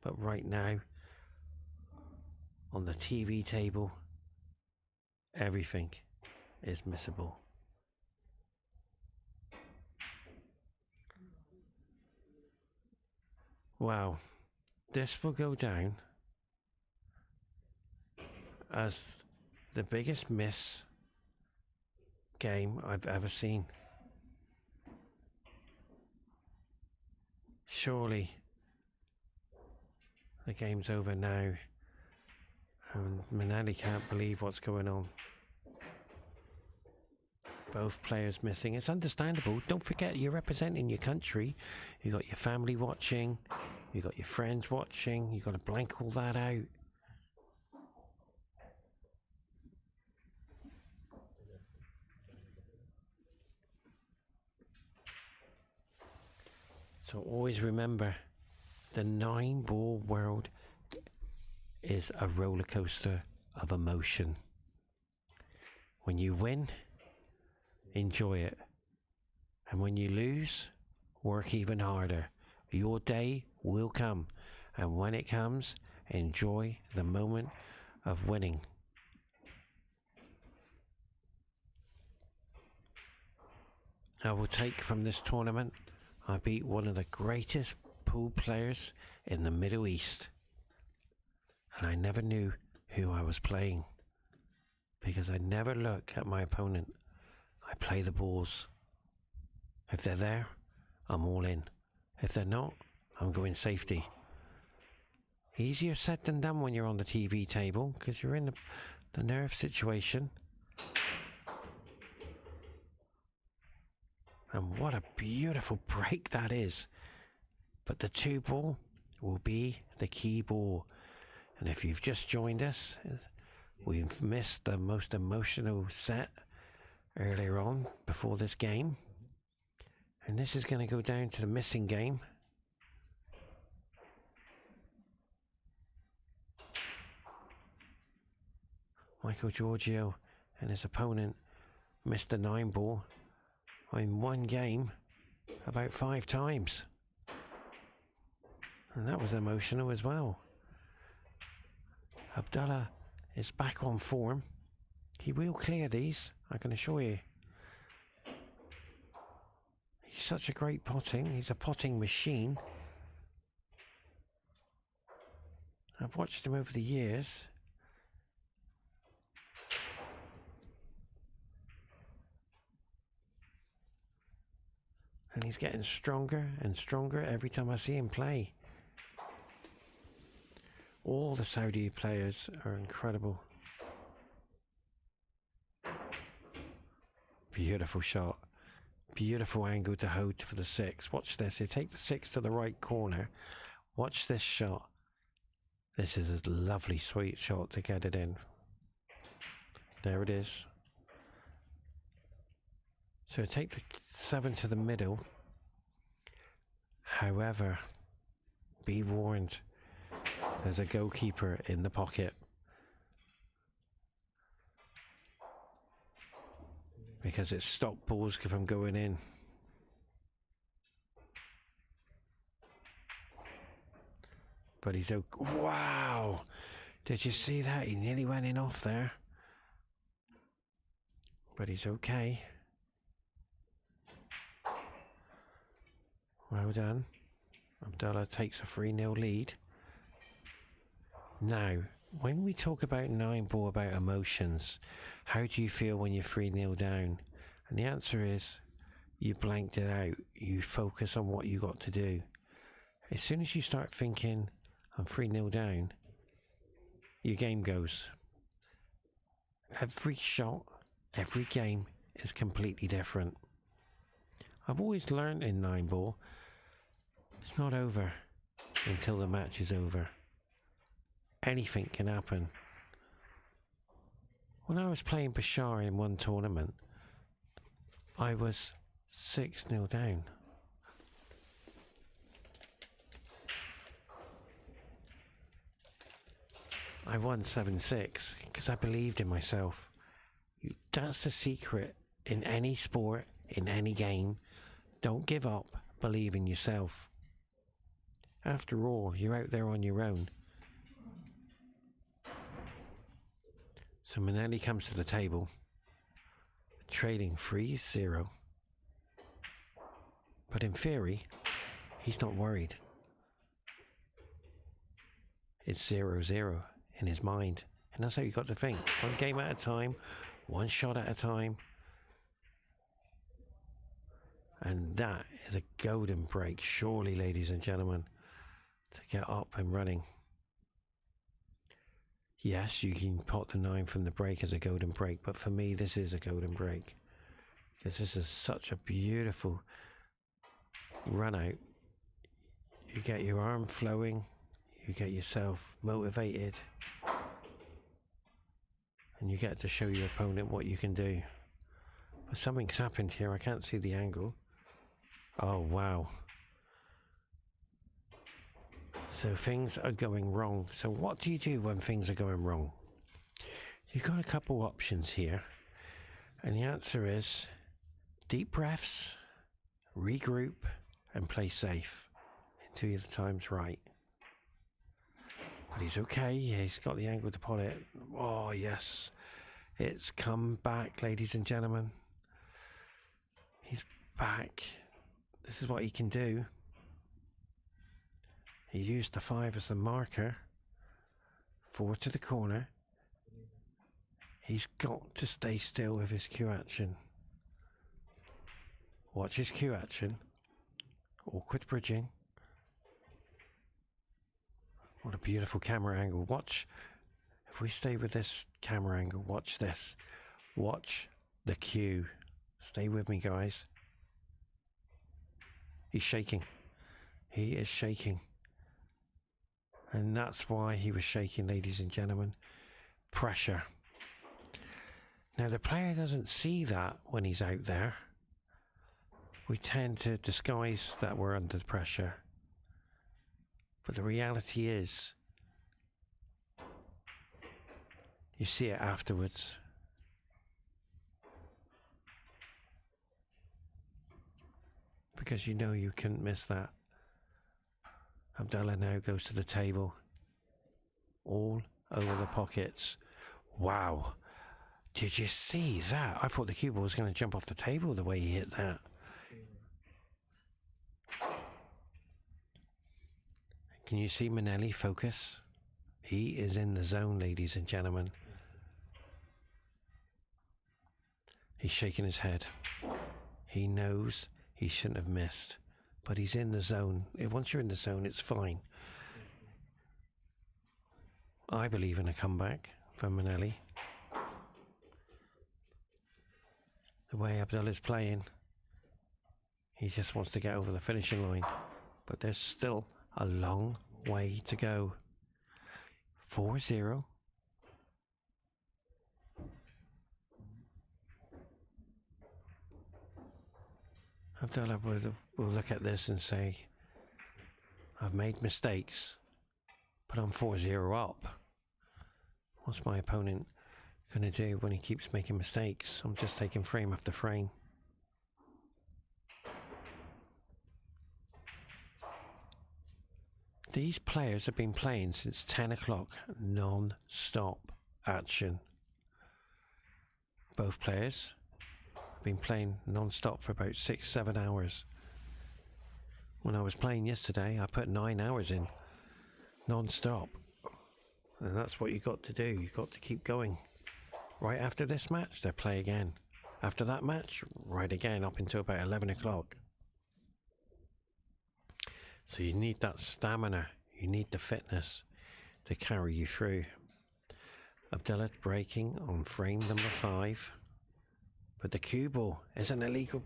But right now, on the TV table, everything is missable. Wow, this will go down as the biggest miss game I've ever seen. Surely the game's over now and Manelli can't believe what's going on. Both players missing. It's understandable. Don't forget, you're representing your country. You got your family watching. You got your friends watching. You got to blank all that out. So always remember, the 9-ball world is a roller coaster of emotion. When you win, enjoy it. And when you lose, work even harder. Your day will come. And when it comes, enjoy the moment of winning. I will take from this tournament, I beat one of the greatest pool players in the Middle East. And I never knew who I was playing, because I never look at my opponent. I play the balls. If they're there, I'm all in. If they're not, I'm going safety. Easier said than done when you're on the TV table, because you're in the nerve situation. And what a beautiful break that is. But the 2 ball will be the key ball. And if you've just joined us, we've missed the most emotional set earlier on before this game. And this is going to go down to the missing game. Michael Giorgio and his opponent missed the 9 ball in one game about 5 times. And that was emotional as well. Abdullah is back on form. He will clear these, I can assure you. He's such a great potting. He's a potting machine. I've watched him over the years. And he's getting stronger and stronger every time I see him play. All the Saudi players are incredible. Beautiful shot. Beautiful angle to hold for the 6. Watch this. They take the 6 to the right corner. Watch this shot. This is a lovely, sweet shot to get it in. There it is. So take the 7 to the middle. However, be warned. There's a goalkeeper in the pocket. Because it stopped balls from going in. But he's okay. Wow! Did you see that? He nearly went in off there. But he's okay. Well done. Abdullah takes a 3-0 lead. Now, when we talk about 9 ball, about emotions, how do you feel when you're 3-0 down? And the answer is, you blanked it out. You focus on what you got to do. As soon as you start thinking, I'm 3-0 down, your game goes. Every shot, every game is completely different. I've always learned in 9 ball, it's not over until the match is over. Anything can happen. When I was playing Bashar in one tournament, I was 6-0 down. I won 7-6 because I believed in myself. That's the secret in any sport, in any game. Don't give up, believe in yourself. After all, you're out there on your own. So Manelli comes to the table, trading 3-0. But in theory, he's not worried. It's 0-0 in his mind. And that's how you got to think. One game at a time, one shot at a time. And that is a golden break, surely, ladies and gentlemen, to get up and running. Yes, you can pot the 9 from the break as a golden break, but for me, this is a golden break. Because this is such a beautiful run out. You get your arm flowing, you get yourself motivated, and you get to show your opponent what you can do. But something's happened here, I can't see the angle. Oh, wow. So things are going wrong. So what do you do when things are going wrong? You've got a couple options here. And the answer is deep breaths, regroup, and play safe until the time's right. But he's okay. He's got the angle to pot it. Oh, yes. It's come back, ladies and gentlemen. He's back. This is what he can do. He used the 5 as the marker. 4 to the corner. He's got to stay still with his cue action. Watch his cue action. Awkward bridging. What a beautiful camera angle. Watch. If we stay with this camera angle, watch this. Watch the cue. Stay with me, guys. He's shaking. He is shaking. And that's why he was shaking, ladies and gentlemen. Pressure. Now, the player doesn't see that when he's out there. We tend to disguise that we're under pressure. But the reality is, you see it afterwards. Because you know you couldn't miss that. Abdallah now goes to the table. All over the pockets. Wow. Did you see that? I thought the cue ball was going to jump off the table the way he hit that. Can you see Manelli focus? He is in the zone, ladies and gentlemen. He's shaking his head. He knows he shouldn't have missed, but he's in the zone. Once you're in the zone, it's fine. I believe in a comeback for Manelli. The way Abdullah's playing, he just wants to get over the finishing line, but there's still a long way to go. 4-0. Abdullah will look at this and say, I've made mistakes, but I'm 4-0 up. What's my opponent going to do when he keeps making mistakes? I'm just taking frame after frame. These players have been playing since 10 o'clock, non-stop action. Both players have been playing non-stop for about 6-7 hours. When I was playing yesterday, I put 9 hours in, non-stop. And that's what you've got to do. You've got to keep going. Right after this match, they play again. After that match, right again up until about 11 o'clock. So you need that stamina, you need the fitness to carry you through. Abdullah breaking on frame number 5. But the cue ball is an illegal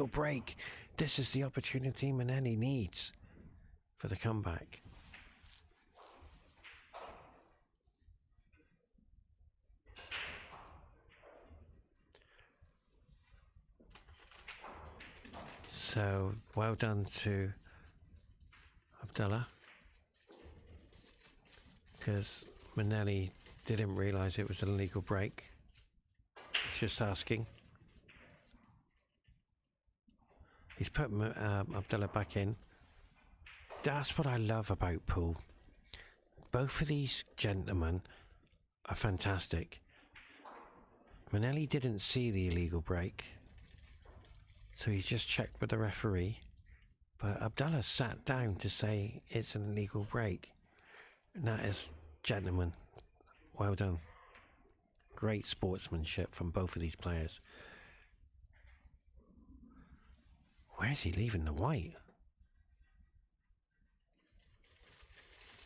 break. This is the opportunity Manelli needs for the comeback. So well done to Abdullah, because Manelli didn't realise it was an illegal break. He's just asking. He's put Abdullah back in. That's what I love about pool. Both of these gentlemen are fantastic. Manelli didn't see the illegal break, so he just checked with the referee. But Abdullah sat down to say it's an illegal break. And that is, gentlemen, well done. Great sportsmanship from both of these players. Where's he leaving the white?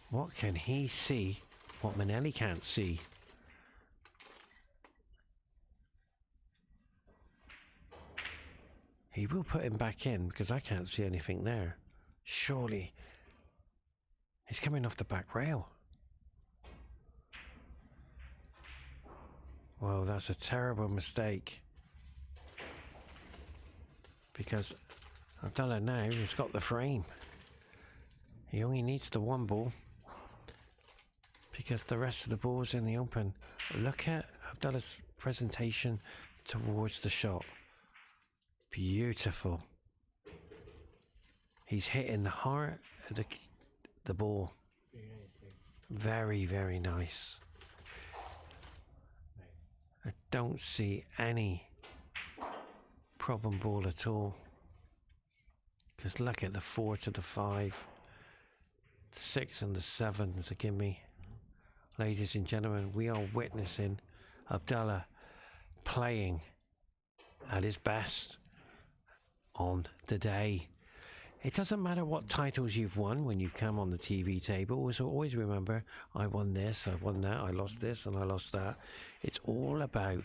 What can he see what Manelli can't see? He will put him back in because I can't see anything there. Surely. He's coming off the back rail. Well, that's a terrible mistake. Because Abdullah now has got the frame. He only needs the one ball, because the rest of the ball's in the open. Look at Abdullah's presentation towards the shot. Beautiful. He's hitting the heart of the ball. Very, very nice. I don't see any problem ball at all. Because look at the 4 to the 5, the 6 and the 7 is a gimme. Ladies and gentlemen, we are witnessing Abdullah playing at his best on the day. It doesn't matter what titles you've won when you come on the TV table. So always remember, I won this, I won that, I lost this, and I lost that. It's all about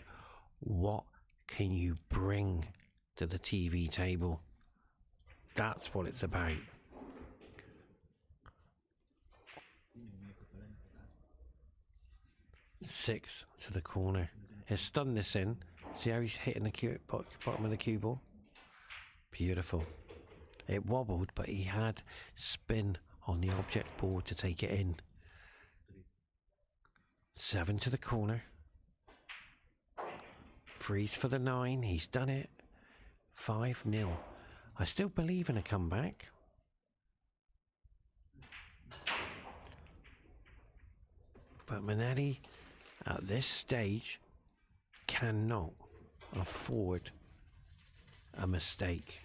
what can you bring to the TV table. That's what it's about. Six to the corner. He's stunned this in. See how he's hitting the bottom of the cue ball? Beautiful. It wobbled, but he had spin on the object board to take it in. 7 to the corner. Freeze for the 9. He's done it. 5-0. I still believe in a comeback. But Manetti, at this stage, cannot afford a mistake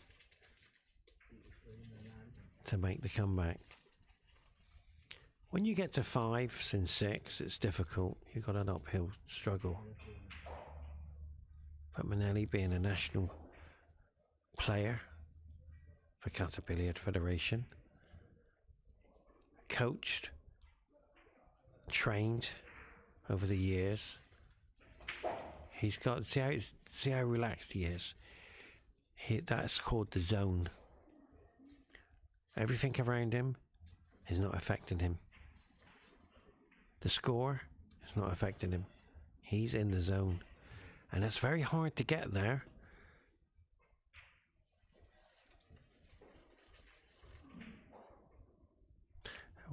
to make the comeback. When you get to 5s and 6, it's difficult. You've got an uphill struggle. But Manelli, being a national player for Qatar Billiard Federation, coached, trained over the years, he's got, see how relaxed he is. That's called the zone. Everything around him is not affecting him. The score is not affecting him. He's in the zone. And it's very hard to get there.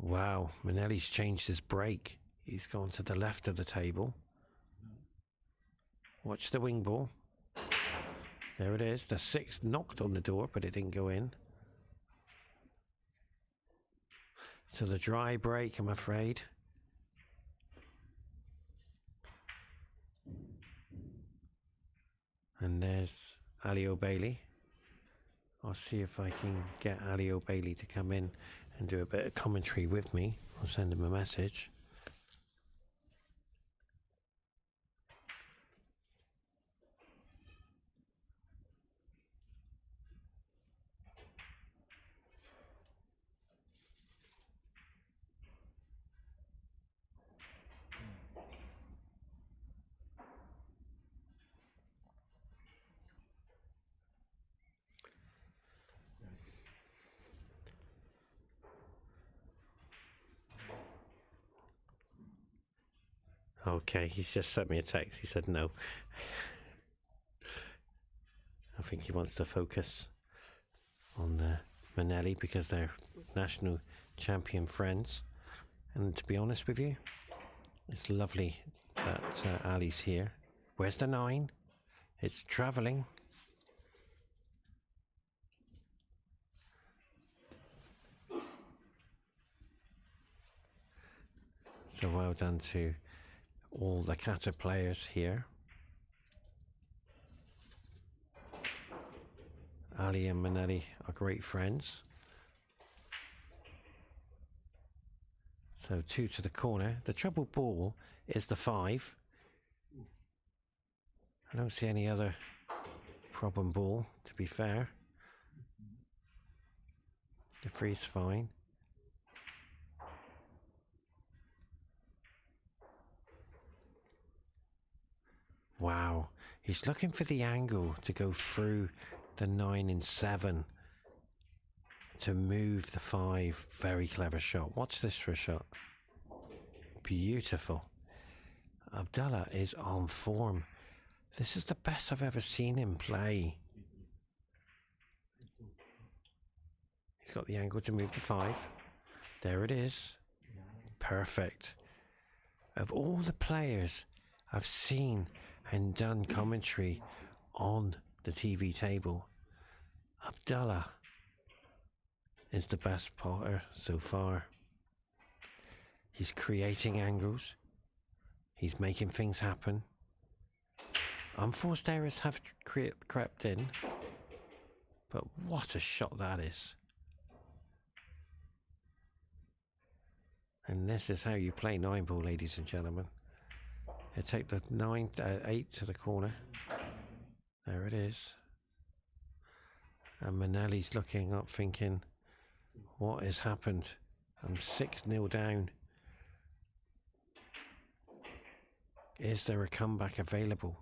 Wow, Manelli's changed his break. He's gone to the left of the table. Watch the wing ball. There it is. The 6 knocked on the door, but it didn't go in. So the dry break, I'm afraid. And there's Ali O'Bailey. I'll see if I can get Ali O'Bailey to come in and do a bit of commentary with me. I'll send him a message. Okay, he's just sent me a text. He said no. I think he wants to focus on the Manelli because they're national champion friends. And to be honest with you, it's lovely that Ali's here. Where's the 9? It's travelling. So well done to all the Qatar players here. Ali and Manelli are great friends. So 2 to the corner. The treble ball is the 5. I don't see any other problem ball, to be fair. The 3's fine. Wow, he's looking for the angle to go through the 9 and 7 to move the 5. Very clever shot. Watch this for a shot. Beautiful. Abdullah is on form. This is the best I've ever seen him play. He's got the angle to move the 5. There it is. Perfect. Of all the players I've seen and done commentary on the TV table, Abdullah is the best potter so far. He's creating angles. He's making things happen. Unforced errors have crept in, but what a shot that is. And this is how you play 9-ball, ladies and gentlemen. You take the 8 to the corner. There it is. And Manelli's looking up thinking, what has happened? I'm 6-0 down. Is there a comeback available?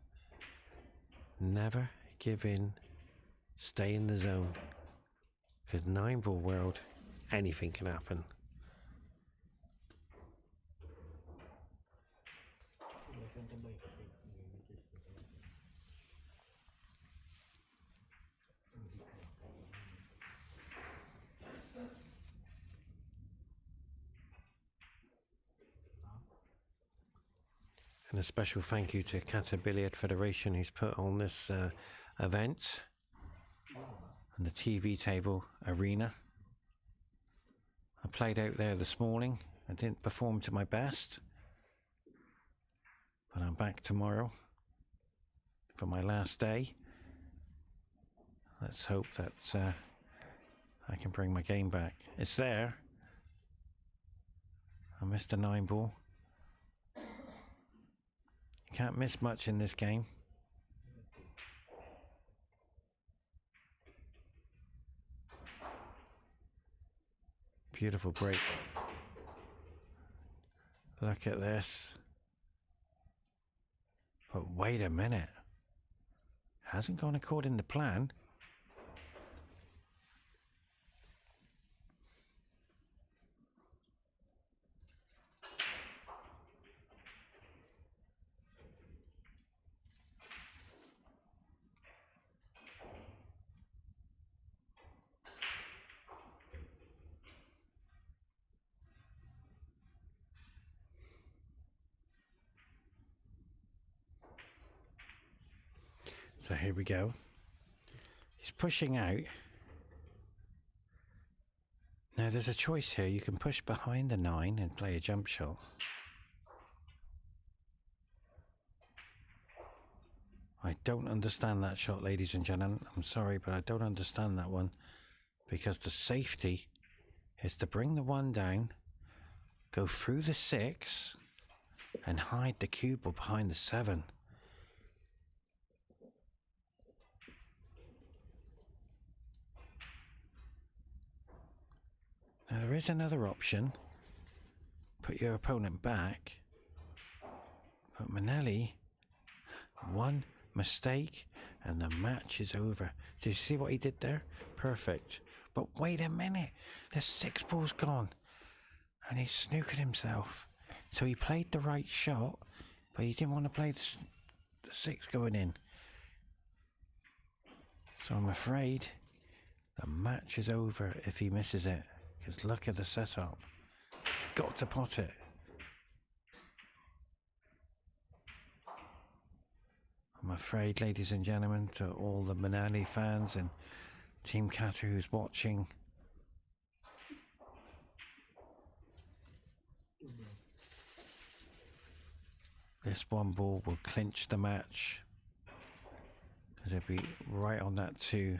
Never give in. Stay in the zone. Because 9-ball world, anything can happen. And a special thank you to Qatar Billiard Federation who's put on this event and the TV table arena. I played out there this morning. I didn't perform to my best, but I'm back tomorrow for my last day. Let's hope that I can bring my game back. It's there. I missed a 9-ball. You can't miss much in this game. Beautiful break. Look at this. But wait a minute. Hasn't gone according to plan. So here we go. He's pushing out. Now there's a choice here. You can push behind the 9 and play a jump shot. I don't understand that shot, ladies and gentlemen. I'm sorry, but I don't understand that one. Because the safety is to bring the 1 down, go through the 6, and hide the cue ball behind the 7. Now there is another option. Put your opponent back. But Manelli, 1 mistake and the match is over. Do you see what he did there? Perfect. But wait a minute. The 6 ball's gone. And he's snookered himself. So he played the right shot, but he didn't want to play the 6 going in. So I'm afraid the match is over if he misses it. Because look at the setup. He's got to pot it. I'm afraid, ladies and gentlemen, to all the Manali fans and Team Qatar who's watching, this 1 ball will clinch the match. Because it'll be right on that 2.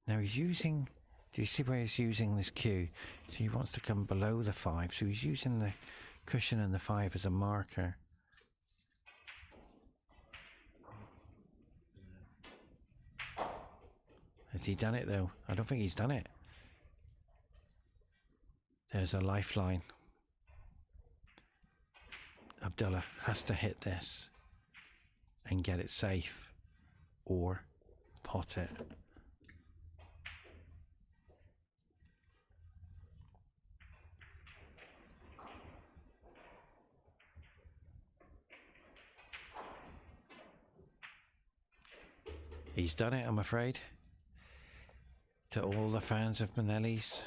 Now he's using... Do you see where he's using this cue? So he wants to come below the 5. So he's using the cushion and the 5 as a marker. Has he done it though? I don't think he's done it. There's a lifeline. Abdullah has to hit this and get it safe or pot it. He's done it, I'm afraid. To all the fans of Manelli's,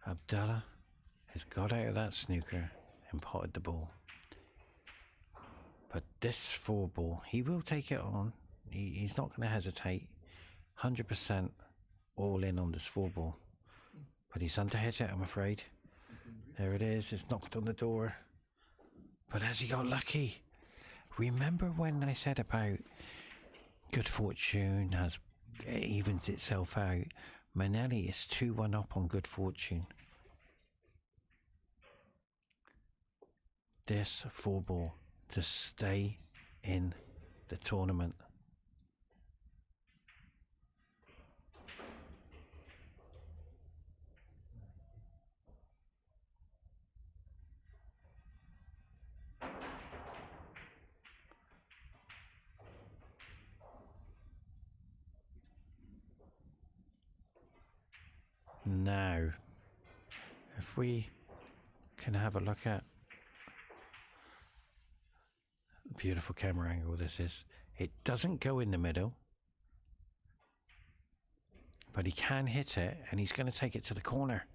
Abdullah has got out of that snooker and potted the ball. But this 4 ball, he will take it on. He's not going to hesitate. 100% all in on this 4 ball. But he's underhit it, I'm afraid. There it is. It's knocked on the door. But has he got lucky? Remember when I said about good fortune evens itself out? Manelli is 2-1 up on good fortune. This 4-ball to stay in the tournament. Now, if we can have a look at the beautiful camera angle this is, it doesn't go in the middle, but he can hit it, and he's going to take it to the corner,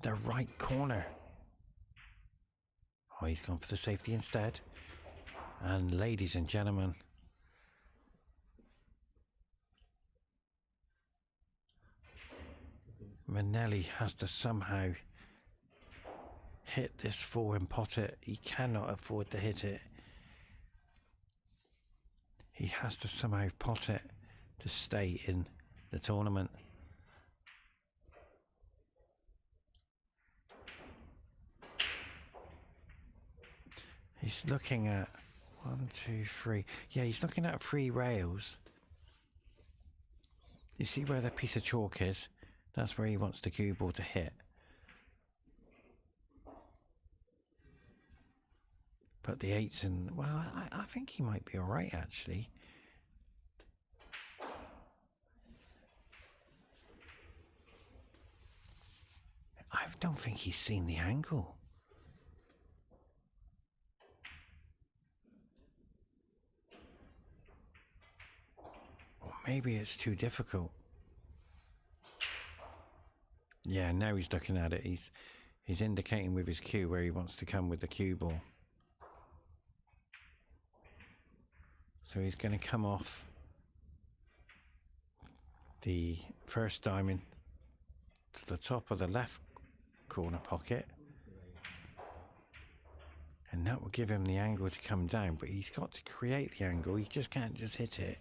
the right corner. Oh, he's gone for the safety instead. And ladies and gentlemen, Manelli has to somehow hit this 4 and pot it. He cannot afford to hit it. He has to somehow pot it to stay in the tournament. He's looking at 1, 2, 3. Yeah, he's looking at 3 rails. You see where the piece of chalk is? That's where he wants the cue ball to hit. But the 8's in... Well, I think he might be alright, actually. I don't think he's seen the angle. Or maybe it's too difficult. Yeah, now he's looking at it. He's indicating with his cue where he wants to come with the cue ball. So he's going to come off the first diamond to the top of the left corner pocket, and that will give him the angle to come down, but he's got to create the angle. He just can't just hit it,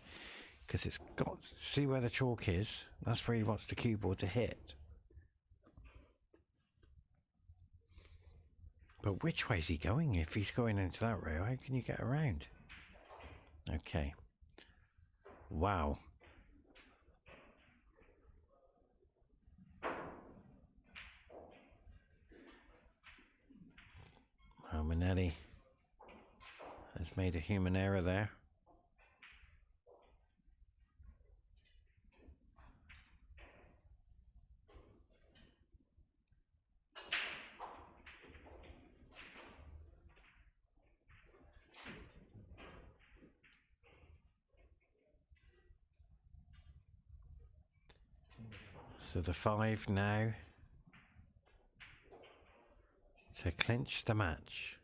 because it's got to see where the chalk is. That's where he wants the cue ball to hit. But which way is he going? If he's going into that rail, how can you get around? Okay. Wow. Well, Manelli has made a human error there. So the 5 now to clinch the match.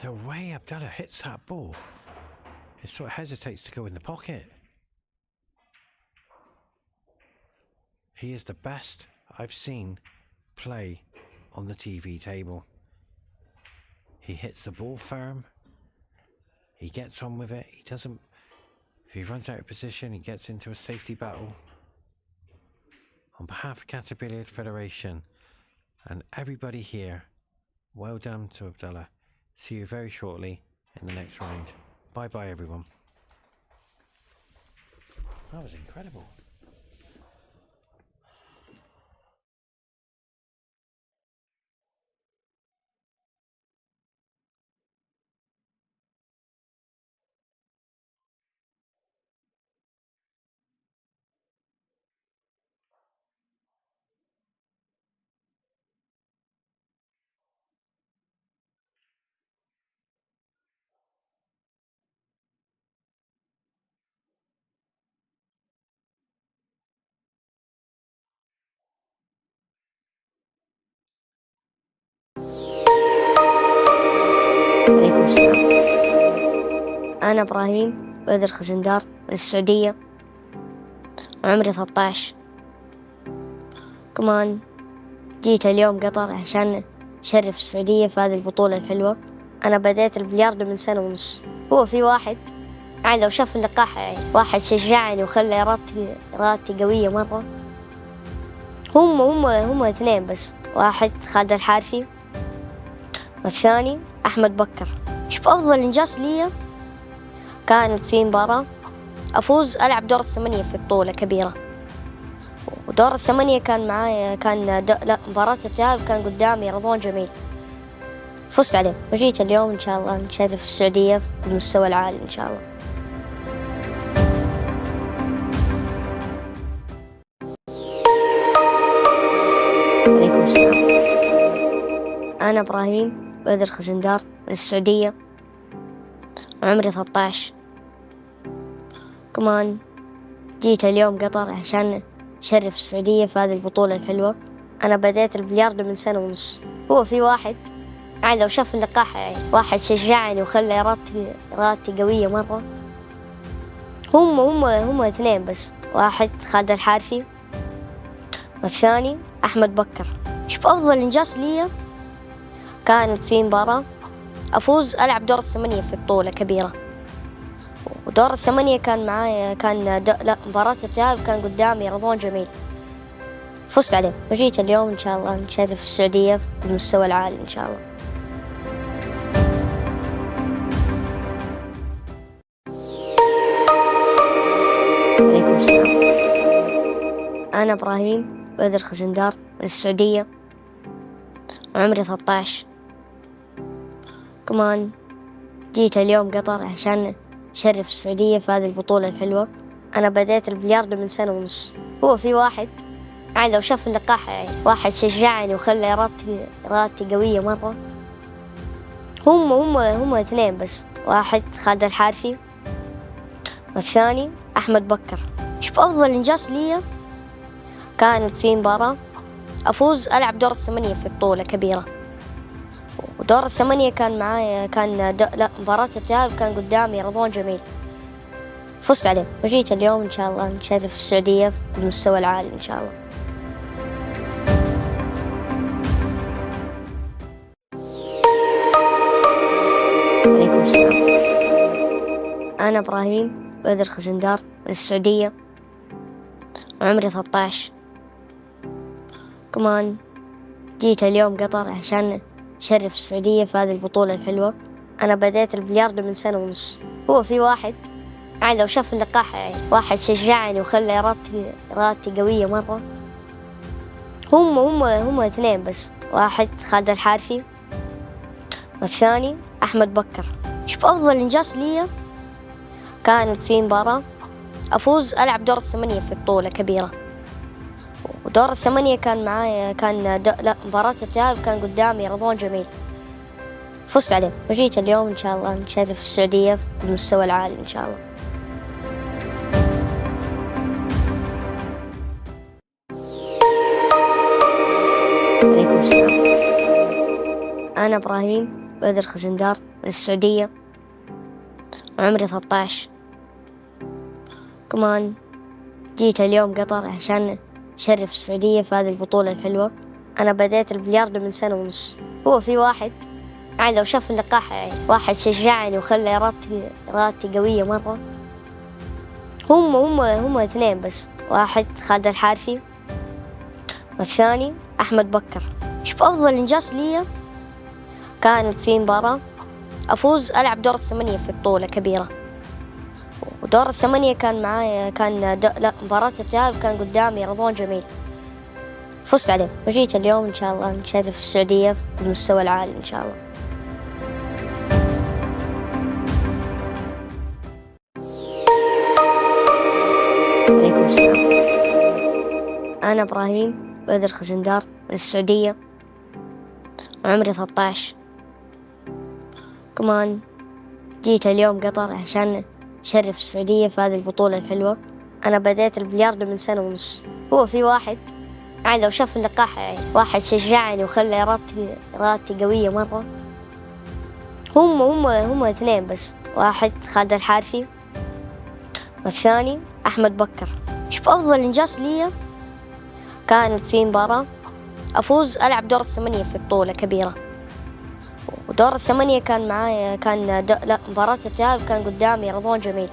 The way Abdullah hits that ball, it sort of hesitates to go in the pocket. He is the best I've seen play on the TV table. He hits the ball firm. He gets on with it. He doesn't... If he runs out of position, he gets into a safety battle. On behalf of Qatar Billiard Federation and everybody here, well done to Abdullah. See you very shortly in the next round. Bye bye everyone. That was incredible. عليكم السلام. أنا إبراهيم بدر خزندار من السعودية، وعمري 13. كمان جيت اليوم قطر عشان نشرف السعودية في هذه البطولة الحلوة. أنا بديت البلياردو من سنة ونص. هو في واحد يعني لو شاف اللقاح يعني واحد شجعني وخلى إرادتي قوية مرة. هم اثنين بس، واحد خالد الحارثي والثاني أحمد بكر. شوف أفضل إنجاز لي كانت في مباراة أفوز ألعب دور الثمانية في بطولة كبيرة، ودور الثمانية كان معايا مباراة التأهل كان قدامي رضوان جميل، فزت عليه وجيت اليوم إن شاء الله نشارك في السعودية بالمستوى العالي إن شاء الله. عليكم السلام. أنا إبراهيم بدر خزندار من السعودية وعمري 13. كمان جيت اليوم قطر عشان أشرف السعودية في هذه البطولة الحلوة. أنا بديت البلياردو من سنة ونص. هو في واحد يعني لو شاف اللقاح يعني واحد شجعني وخلى إرادتي قوية مرة. هم اثنين بس، واحد خالد الحارثي والثاني أحمد بكر. شوف أفضل إنجاز لي كانت في مباراة أفوز ألعب دور الثمانية في بطولة كبيرة، ودور الثمانية كان معايا مباراة التأهل كان قدامي رضوان جميل، فزت عليه وجيت اليوم إن شاء الله نشارك في السعودية بالمستوى العالي إن شاء الله. عليكم السلام. أنا إبراهيم بدر خزندار من السعودية وعمري 13. كمان جيت اليوم قطر عشان أشرف السعودية في هذه البطولة الحلوة. أنا بديت البلياردو من سنة ونص. هو في واحد يعني لو شاف اللقاح يعني واحد شجعني وخلى إرادتي قوية مرة. هم اثنين بس، واحد خالد الحارثي والثاني أحمد بكر. شوف أفضل إنجاز لي كانت في مباراة أفوز ألعب دور الثمانية في بطولة كبيرة، ودور الثمانية كان معايا مباراة التأهل كان قدامي رضوان جميل، فزت عليه وجيت اليوم إن شاء الله نشارك في السعودية بالمستوى العالي إن شاء الله. عليكم السلام. أنا إبراهيم بدر خزندار من السعودية وعمري 13. كمان جيت اليوم قطر عشان أشرف السعودية في هذه البطولة الحلوة. أنا بديت البلياردو من سنة ونص. هو في واحد يعني لو شاف اللقاح يعني واحد شجعني وخلى إرادتي قوية مرة. هم اثنين بس، واحد خالد الحارثي والثاني أحمد بكر. شوف أفضل إنجاز لي كانت في مباراة أفوز ألعب دور الثمانية في بطولة كبيرة، ودور الثمانية كان معايا مباراة التأهل كان قدامي رضوان جميل، فزت عليه وجيت اليوم إن شاء الله نشارك في السعودية بالمستوى العالي إن شاء الله. عليكم السلام. أنا إبراهيم بدر خزندار من السعودية وعمري 13. كمان جيت اليوم قطر عشان أشرف السعودية في هذه البطولة الحلوة. أنا بديت البلياردو من سنة ونص. هو في واحد يعني لو شاف اللقاح يعني واحد شجعني وخلى إرادتي قوية مرة. هم اثنين بس، واحد خالد الحارثي والثاني أحمد بكر. شوف أفضل إنجاز لي كانت في مباراة أفوز ألعب دور الثمانية في بطولة كبيرة، ودور الثمانية كان معايا مباراة التأهل كان قدامي رضوان جميل، فزت عليه وجيت اليوم إن شاء الله نشارك في السعودية بالمستوى العالي إن شاء الله. عليكم السلام. أنا إبراهيم بدر خزندار من السعودية وعمري 13. كمان جيت اليوم قطر عشان أشرف السعودية في هذه البطولة الحلوة. أنا بديت البلياردو من سنة ونص. هو في واحد يعني لو شاف اللقاح يعني واحد شجعني وخلى إرادتي قوية مرة. هم اثنين بس، واحد خالد الحارثي والثاني أحمد بكر. شوف أفضل إنجاز لي كانت في مباراة أفوز ألعب دور الثمانية في بطولة كبيرة، ودور الثمانية كان معايا لا مباراة التأهل كان قدامي رضوان جميل،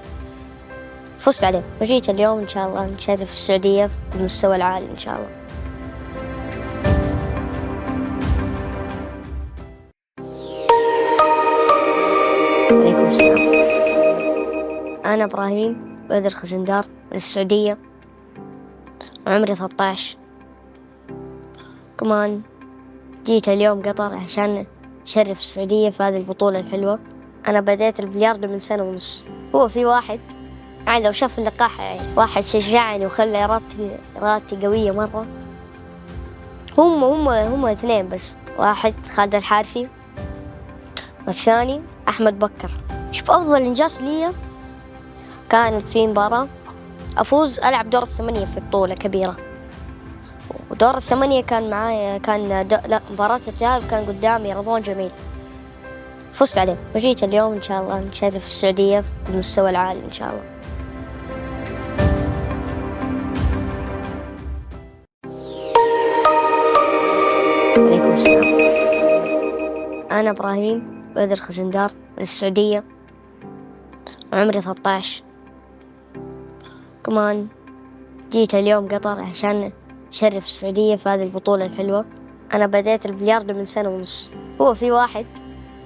فزت عليه وجيت اليوم إن شاء الله نشارك في السعودية بالمستوى العالي إن شاء الله. عليكم السلام. أنا إبراهيم بدر خزندار من السعودية وعمري 13. كمان جيت اليوم قطر عشان أشرف السعودية في هذه البطولة الحلوة. أنا بديت البلياردو من سنة ونص. هو في واحد يعني لو شاف اللقاح يعني واحد شجعني وخلى إرادتي قوية مرة. هم اثنين بس، واحد خالد الحارثي والثاني أحمد بكر. شوف أفضل إنجاز لي كانت في مباراة أفوز ألعب دور الثمانية في بطولة كبيرة، ودور الثمانية كان معايا لا مباراة التأهل كان قدامي رضوان جميل، فزت عليه وجيت اليوم إن شاء الله نشارك في السعودية بالمستوى العالي إن شاء الله. عليكم السلام. أنا إبراهيم بدر خزندار من السعودية وعمري 13. كمان جيت اليوم قطر عشان أشرف السعودية في هذه البطولة الحلوة. أنا بديت البلياردو من سنة ونص. هو في واحد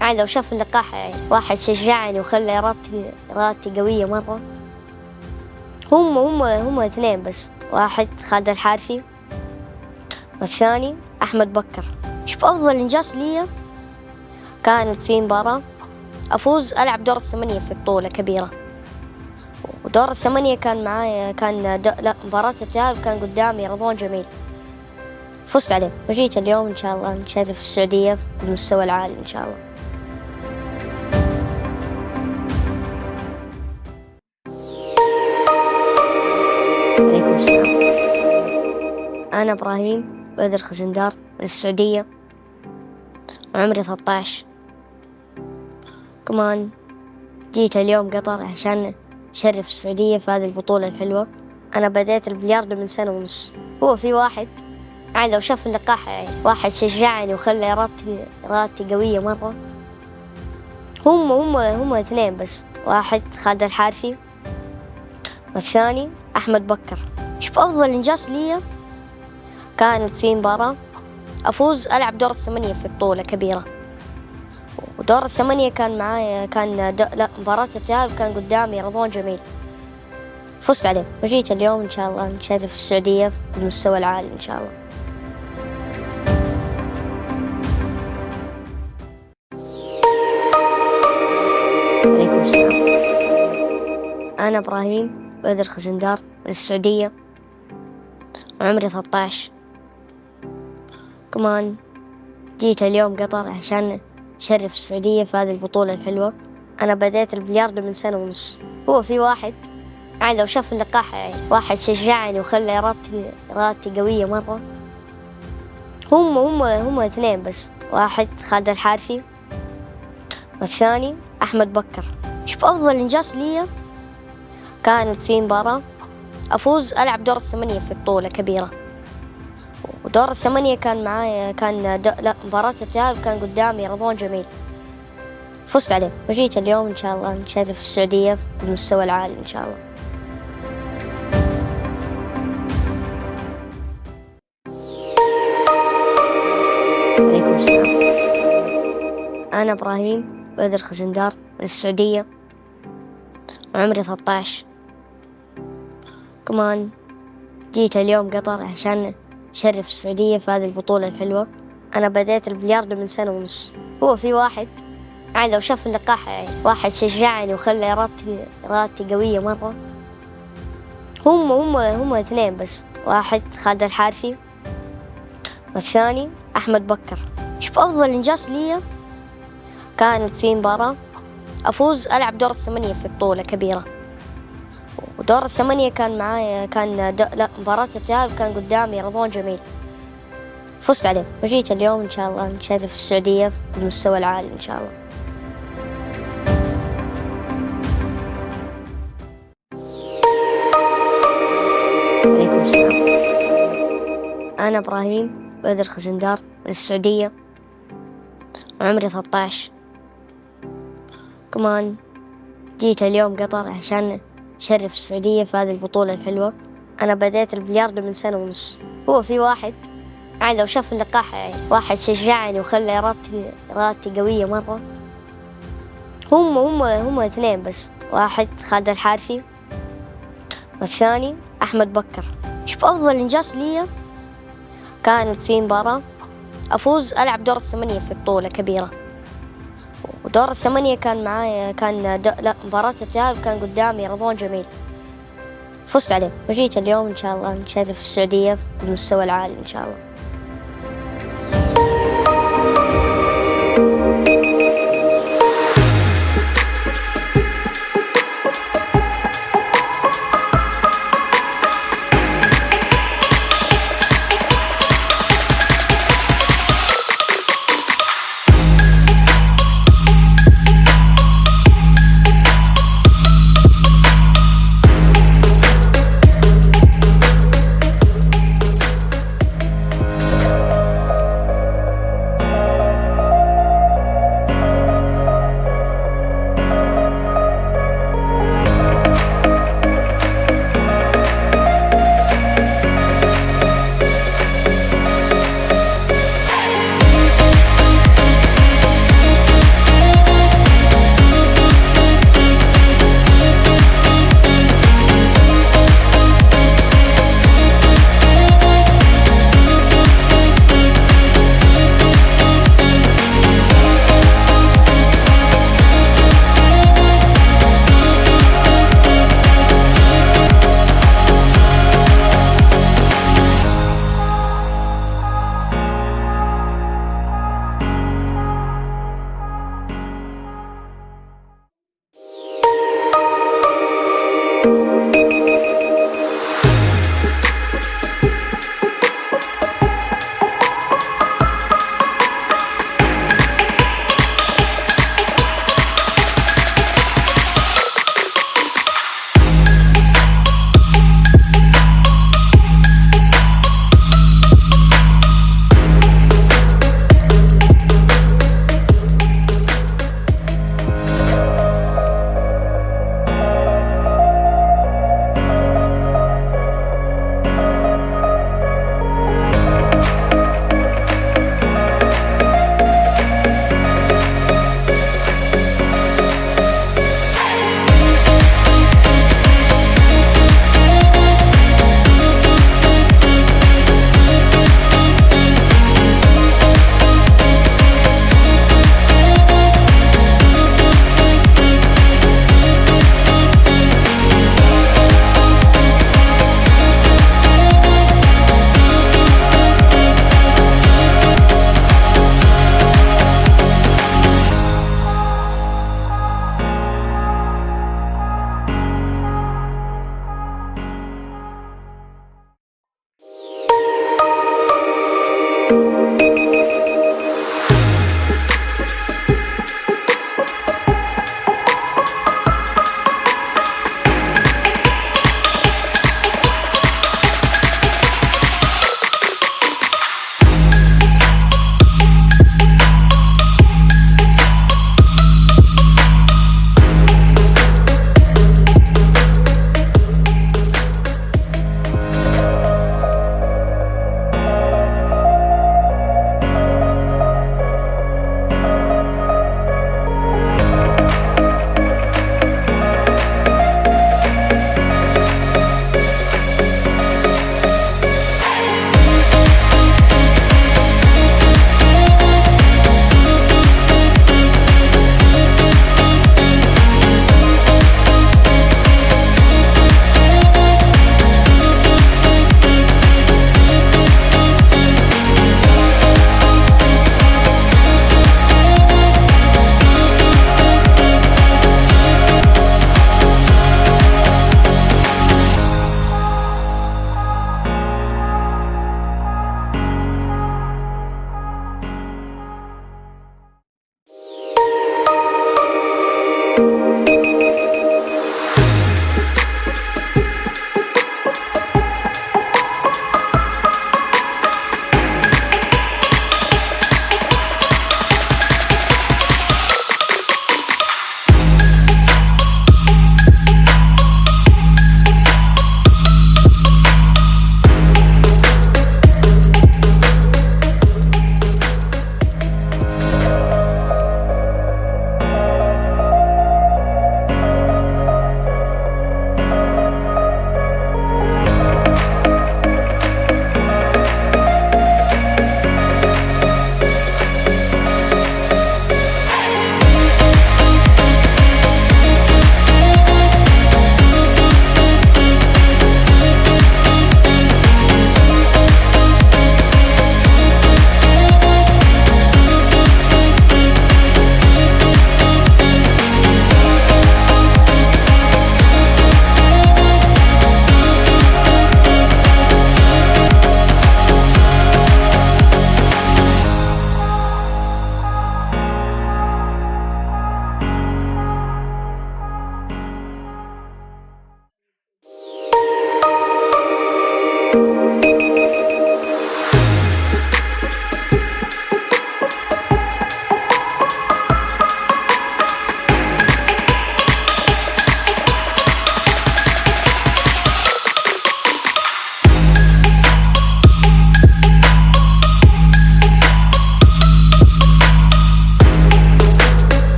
يعني لو شاف اللقاح يعني واحد شجعني وخلى إرادتي قوية مرة. هم اثنين بس، واحد خالد الحارثي والثاني أحمد بكر. شوف أفضل إنجاز لي كانت في مباراة أفوز ألعب دور الثمانية في بطولة كبيرة، ودور الثمانية كان معايا لا مباراة التأهل كان قدامي رضوان جميل، فزت عليه وجيت اليوم إن شاء الله نشارك في السعودية بالمستوى العالي إن شاء الله. عليكم السلام. أنا إبراهيم بدر خزندار من السعودية وعمري 13. كمان جيت اليوم قطر عشان أشرف السعودية في هذه البطولة الحلوة. أنا بديت البلياردو من سنة ونص. هو في واحد يعني لو شاف اللقاح يعني واحد شجعني وخلى إرادتي قوية مرة. هم اثنين بس، واحد خالد الحارثي والثاني أحمد بكر. شوف أفضل إنجاز لي كانت في مباراة أفوز ألعب دور الثمانية في بطولة كبيرة، ودور الثمانية كان معايا لا مباراة التأهل كان قدامي رضوان جميل، فزت عليه وجيت اليوم إن شاء الله نشارك في السعودية بالمستوى العالي إن شاء الله. عليكم السلام. أنا إبراهيم بدر خزندار من السعودية وعمري 13. كمان جيت اليوم قطر عشان أشرف السعودية في هذه البطولة الحلوة. أنا بديت البلياردو من سنة ونص. هو في واحد يعني لو شاف اللقاح يعني واحد شجعني وخلى إرادتي قوية مرة. هم اثنين بس، واحد خالد الحارثي والثاني أحمد بكر. شوف أفضل إنجاز لي كانت في مباراة أفوز ألعب دور الثمانية في بطولة كبيرة، ودور الثمانية كان معايا لا مباراة التأهل كان قدامي رضوان جميل، فزت عليه وجيت اليوم إن شاء الله نشارك في السعودية بالمستوى العالي إن شاء الله. عليكم السلام. أنا إبراهيم بدر خزندار من السعودية وعمري 13. كمان جيت اليوم قطر عشان أشرف السعودية في هذه البطولة الحلوة. أنا بديت البلياردو من سنة ونص. هو في واحد يعني لو شاف اللقاح يعني واحد شجعني وخلى إرادتي قوية مرة. هم اثنين بس، واحد خالد الحارثي والثاني أحمد بكر. شوف أفضل إنجاز لي كانت في مباراة أفوز ألعب دور الثمانية في بطولة كبيرة، ودور الثمانية كان معايا لا مباراة التأهل كان قدامي رضوان جميل، فزت عليه وجيت اليوم إن شاء الله نشارك في السعودية بالمستوى العالي إن شاء الله. عليكم السلام. أنا إبراهيم بدر خزندار من السعودية وعمري 13. كمان جيت اليوم قطر عشان أشرف السعودية في هذه البطولة الحلوة. أنا بديت البلياردو من 1 سنة ونص. هو في واحد يعني لو شاف اللقاح يعني واحد شجعني وخلى إرادتي قوية مرة. هم 2 بس، واحد خالد الحارثي والثاني أحمد بكر. شوف أفضل إنجاز لي كانت في مباراة أفوز ألعب دور 8 في بطولة كبيرة، ودور 8 كان معايا مباراة التأهل كان قدامي رضوان جميل، فزت عليه وجيت اليوم إن شاء الله نشرف السعودية بالمستوى العالي إن شاء الله.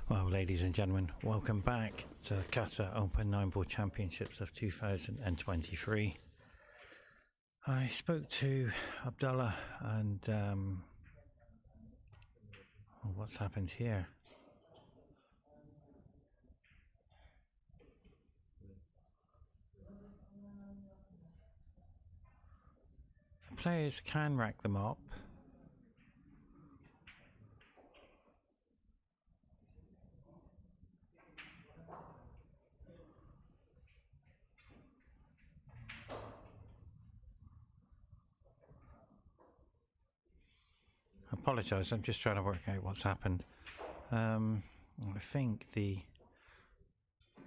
Well, ladies and gentlemen, welcome back to Qatar Open 9-Ball Championships of 2023. I spoke to Abdullah and what's happened here? The players can rack them up. I apologise, I'm just trying to work out what's happened. I think the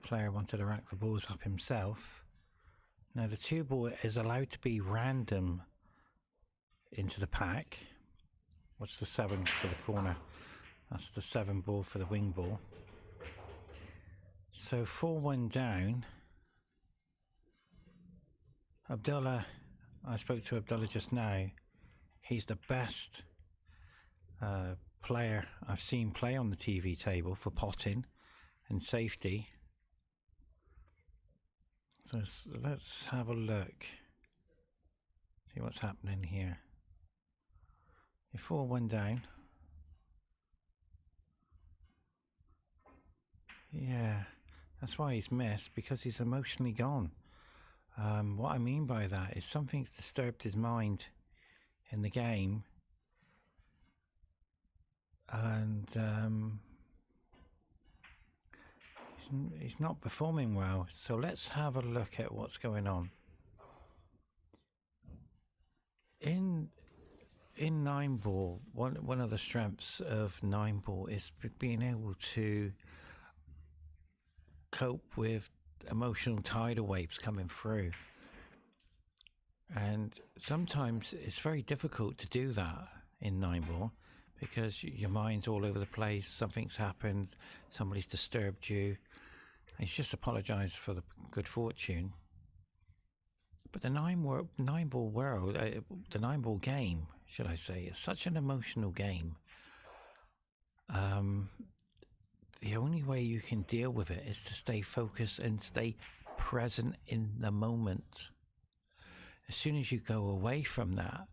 player wanted to rack the balls up himself. Now the 2-ball is allowed to be random into the pack. What's the 7 for the corner? That's the 7-ball for the wing ball. So 4-1 down. Abdullah, I spoke to Abdullah just now. He's the best player I've seen play on the TV table for potting and safety. So let's have a look. See what's happening here. You're 4-1 down. Yeah, that's why he's missed, because he's emotionally gone. What I mean by that is something's disturbed his mind in the game, and he's not performing well. So let's have a look at what's going on. In 9-ball, one of the strengths of 9-ball is being able to cope with emotional tidal waves coming through, and sometimes it's very difficult to do that in 9-ball because your mind's all over the place. Something's happened, somebody's disturbed you. He's just apologized for the good fortune. But the 9-ball world, the 9-ball game, should I say, is such an emotional game. The only way you can deal with it is to stay focused and stay present in the moment. As soon as you go away from that,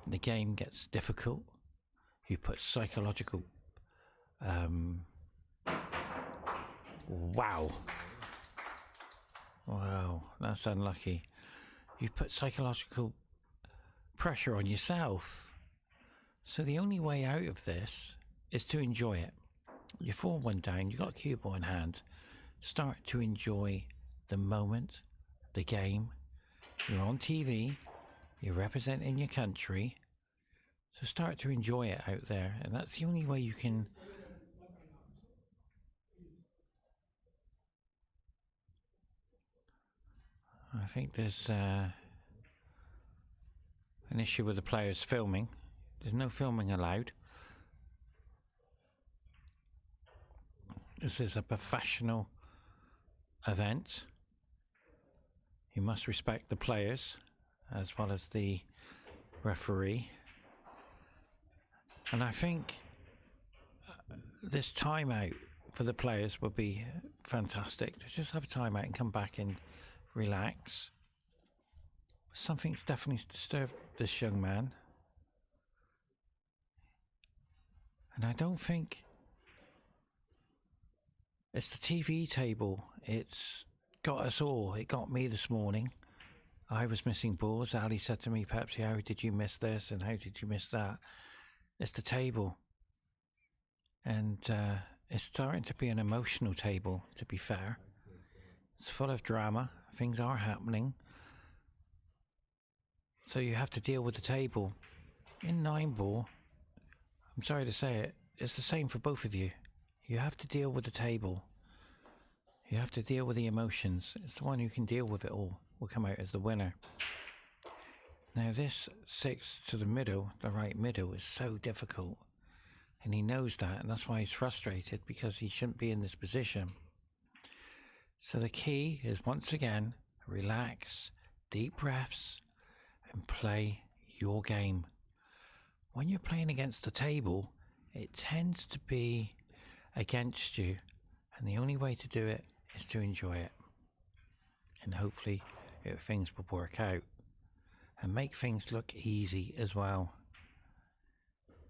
the game gets difficult. You put psychological... Wow, that's unlucky. You put psychological pressure on yourself. So the only way out of this is to enjoy it. You're 4-1 down, you've got a cue ball in hand. Start to enjoy the moment, the game. You're on TV, you're representing your country. So start to enjoy it out there, and that's the only way you can... I think there's an issue with the players filming. There's no filming allowed. This is a professional event. You must respect the players as well as the referee. And I think this timeout for the players would be fantastic. To just have a timeout and come back and relax. Something's definitely disturbed this young man. And I don't think it's the TV table. It's got us all. It got me this morning. I was missing balls. Ali said to me, Pepsi, how did you miss this and how did you miss that? It's the table. And it's starting to be an emotional table, to be fair. It's full of drama. Things are happening. So you have to deal with the table. In 9-ball, I'm sorry to say it, it's the same for both of you. You have to deal with the table. You have to deal with the emotions. It's the one who can deal with it all will come out as the winner. Now this 6 to the middle, the right middle, is so difficult. And he knows that, and that's why he's frustrated, because he shouldn't be in this position. So the key is, once again, relax, deep breaths, and play your game. When you're playing against the table, it tends to be against you, and the only way to do it is to enjoy it, and hopefully things will work out and make things look easy as well.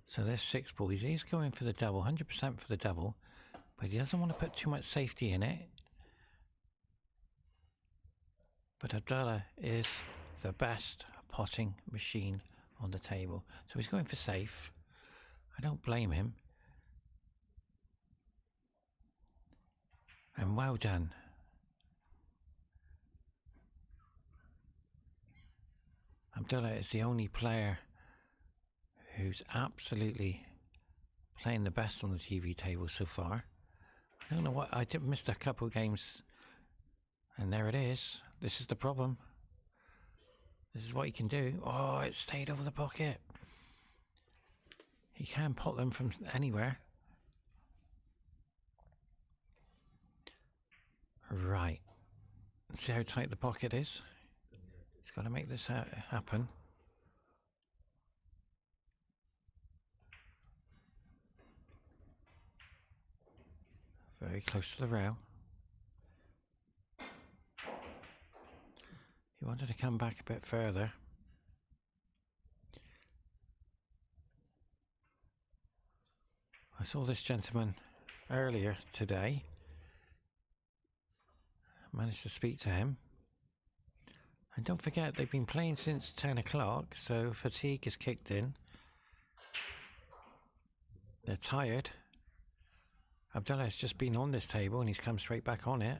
So there's 6 boys. He's going for the double, 100% for the double, but he doesn't want to put too much safety in it. But Abdullah is the best potting machine on the table, so he's going for safe. I don't blame him. And well done. Abdullah is the only player who's absolutely playing the best on the TV table so far. I don't know what, I did missed a couple of games, and there it is. This is the problem. This is what he can do. Oh, it stayed over the pocket. He can pot them from anywhere. Right. See how tight the pocket is? He's got to make this happen. Very close to the rail. He wanted to come back a bit further. I saw this gentleman earlier today. Managed to speak to him. And don't forget, they've been playing since 10 o'clock, so fatigue is kicked in. They're tired. Abdullah has just been on this table and he's come straight back on it.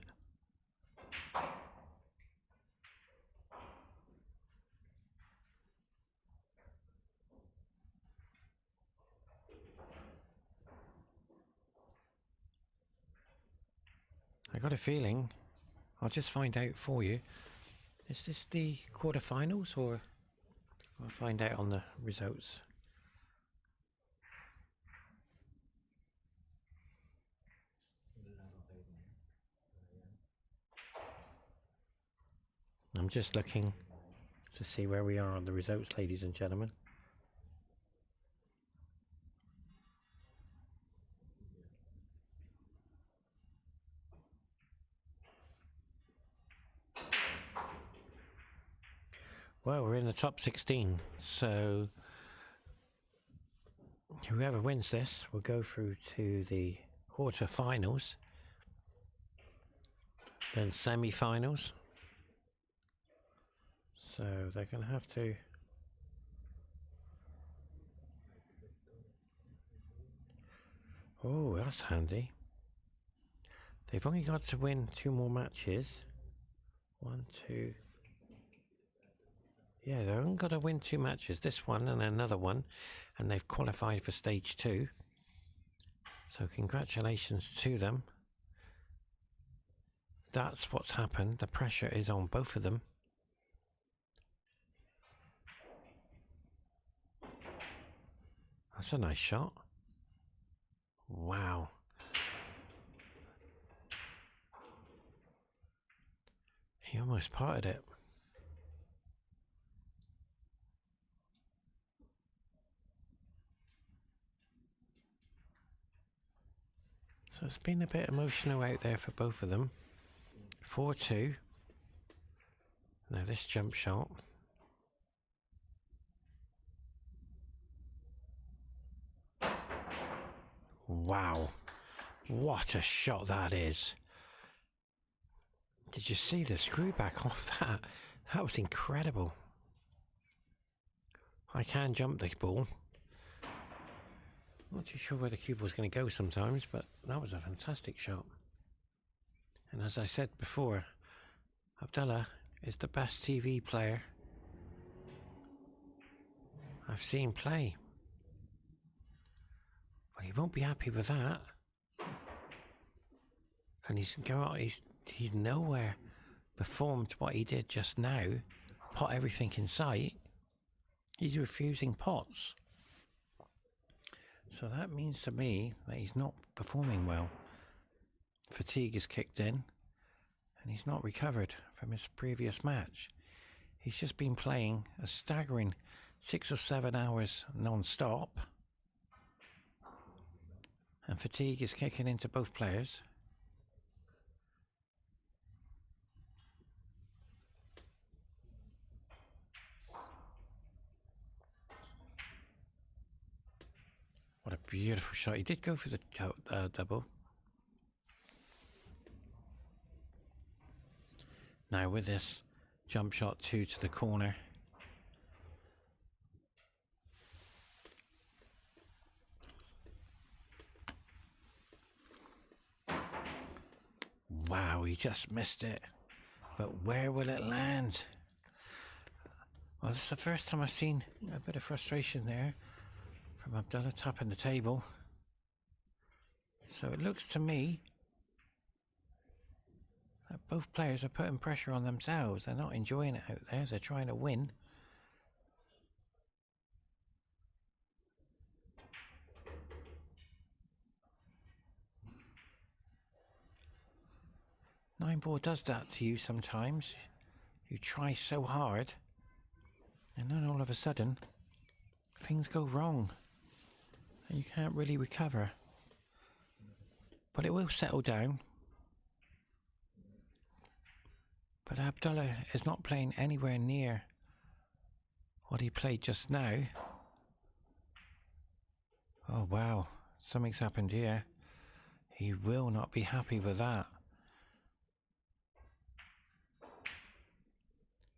I got a feeling, I'll just find out for you. Is this the quarterfinals, or I'll find out on the results? I'm just looking to see where we are on the results, ladies and gentlemen. Well, we're in the top 16, so whoever wins this will go through to the quarter-finals, then semi-finals. So they're going to have to... Oh, that's handy. They've only got to win 2 more matches. 1, 2... Yeah, they've only got to win 2 matches. This one and another one. And they've qualified for stage 2. So congratulations to them. That's what's happened. The pressure is on both of them. That's a nice shot. Wow. He almost parted it. So it's been a bit emotional out there for both of them. 4-2. Now this jump shot. Wow. What a shot that is. Did you see the screw back off that? That was incredible. I can jump the ball. Not too sure where the cube was going to go sometimes, but that was a fantastic shot. And as I said before, Abdullah is the best TV player I've seen play. But he won't be happy with that. And he's nowhere performed what he did just now. Pot everything in sight. He's refusing pots. So that means to me that he's not performing well. Fatigue is kicked in and he's not recovered from his previous match. He's just been playing a staggering 6 or 7 hours non-stop. And fatigue is kicking into both players. What a beautiful shot. He did go for the double. Now with this jump shot 2 to the corner. Wow, he just missed it. But where will it land? Well, this is the first time I've seen a bit of frustration there from Abdullah tapping the table. So it looks to me that both players are putting pressure on themselves. They're not enjoying it out there. They're trying to win. Nine ball does that to you sometimes. You try so hard and then all of a sudden things go wrong and you can't really recover. But it will settle down. But Abdullah is not playing anywhere near what he played just now. Oh wow, something's happened here. He will not be happy with that.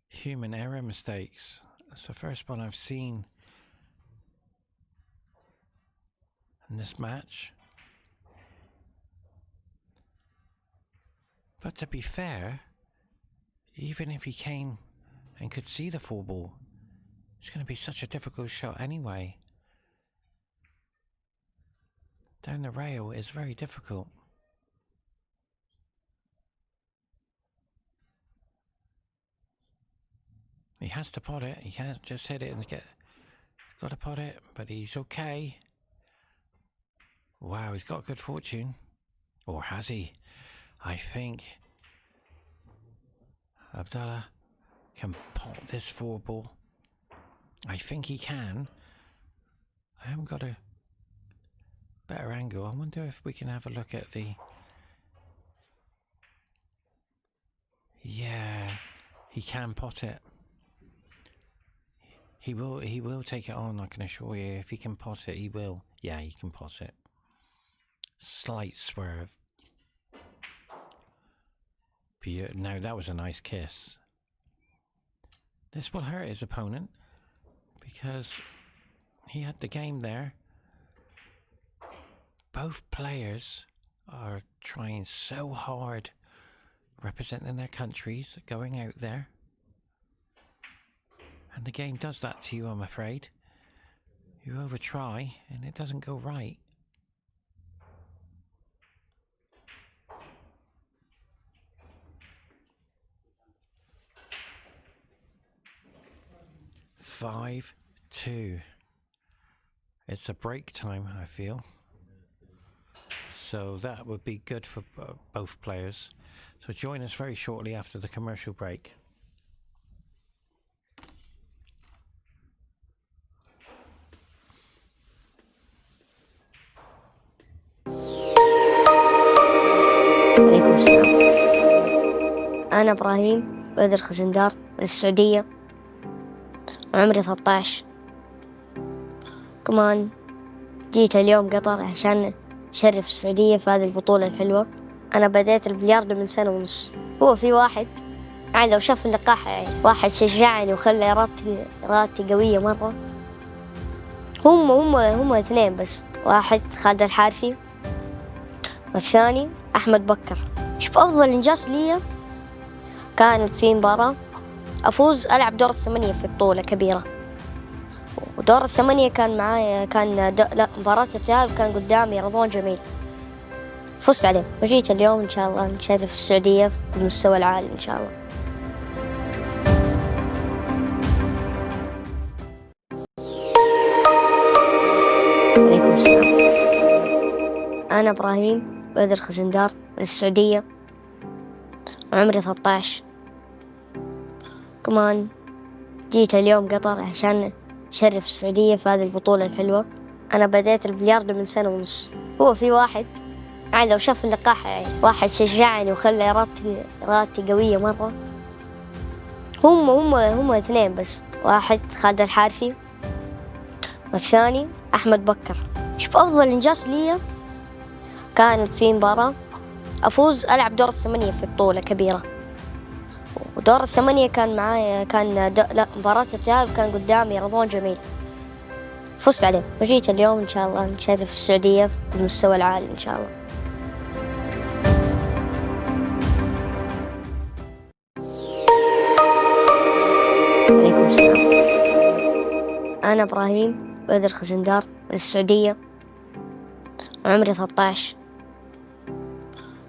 Human error mistakes. That's the first one I've seen in this match. But to be fair, even if he came and could see the 4 ball, it's going to be such a difficult shot anyway. Down the rail is very difficult. He has to pot it. He can't just hit it and get... He's got to pot it, but he's okay. Wow, he's got good fortune. Or has he? I think Abdullah can pot this 4 ball. I think he can. I haven't got a better angle. I wonder if we can have a look at the... Yeah, he can pot it. He will take it on, I can assure you. If he can pot it, he will. Yeah, he can pot it. Slight swerve. Now that was a nice kiss. This will hurt his opponent because he had the game there. Both players are trying so hard, representing their countries, going out there. And the game does that to you, I'm afraid. You over try and it doesn't go right. Five, 2. It's a break time, I feel. So that would be good for both players. So join us very shortly after the commercial break. عليكم السلام. أنا إبراهيم بدر خزندار من السعودية وعمري 13. كمان جيت اليوم قطر عشان أشرف السعودية في هذه البطولة الحلوة. أنا بديت البلياردو من 1.5 سنة. هو في واحد يعني لو شاف اللقاح يعني واحد شجعني وخلى إرادتي قوية مرة. هم 2 بس. واحد خالد الحارثي والثاني أحمد بكر. شوف أفضل إنجاز لي كانت في مباراة أفوز ألعب دور 8 في بطولة كبيرة. ودور 8 كان معايا لا مباراة التأهل وكان قدامي رضوان جميل. فزت عليه وجيت اليوم إن شاء الله نشرف السعودية بالمستوى العالي إن شاء الله. عليكم السلام. أنا إبراهيم بدر خزندار من السعودية وعمري 13. كمان جيت اليوم قطر عشان أشرف السعودية في هذه البطولة الحلوة. أنا بديت البلياردو من 1.5 سنة. هو في واحد يعني لو شاف اللقاح يعني واحد شجعني وخلى إرادتي قوية مرة. هم اثنين بس، واحد خالد الحارثي والثاني أحمد بكر. شوف أفضل إنجاز لي كانت في مباراة أفوز ألعب دور الثمانية في بطولة كبيرة، ودور الثمانية كان معايا لا مباراة التأهل كان قدامي رضوان جميل، فزت عليه وجيت اليوم إن شاء الله نشارك في السعودية بالمستوى العالي إن شاء الله. عليكم السلام، أنا إبراهيم بدر خزندار من السعودية وعمري 13.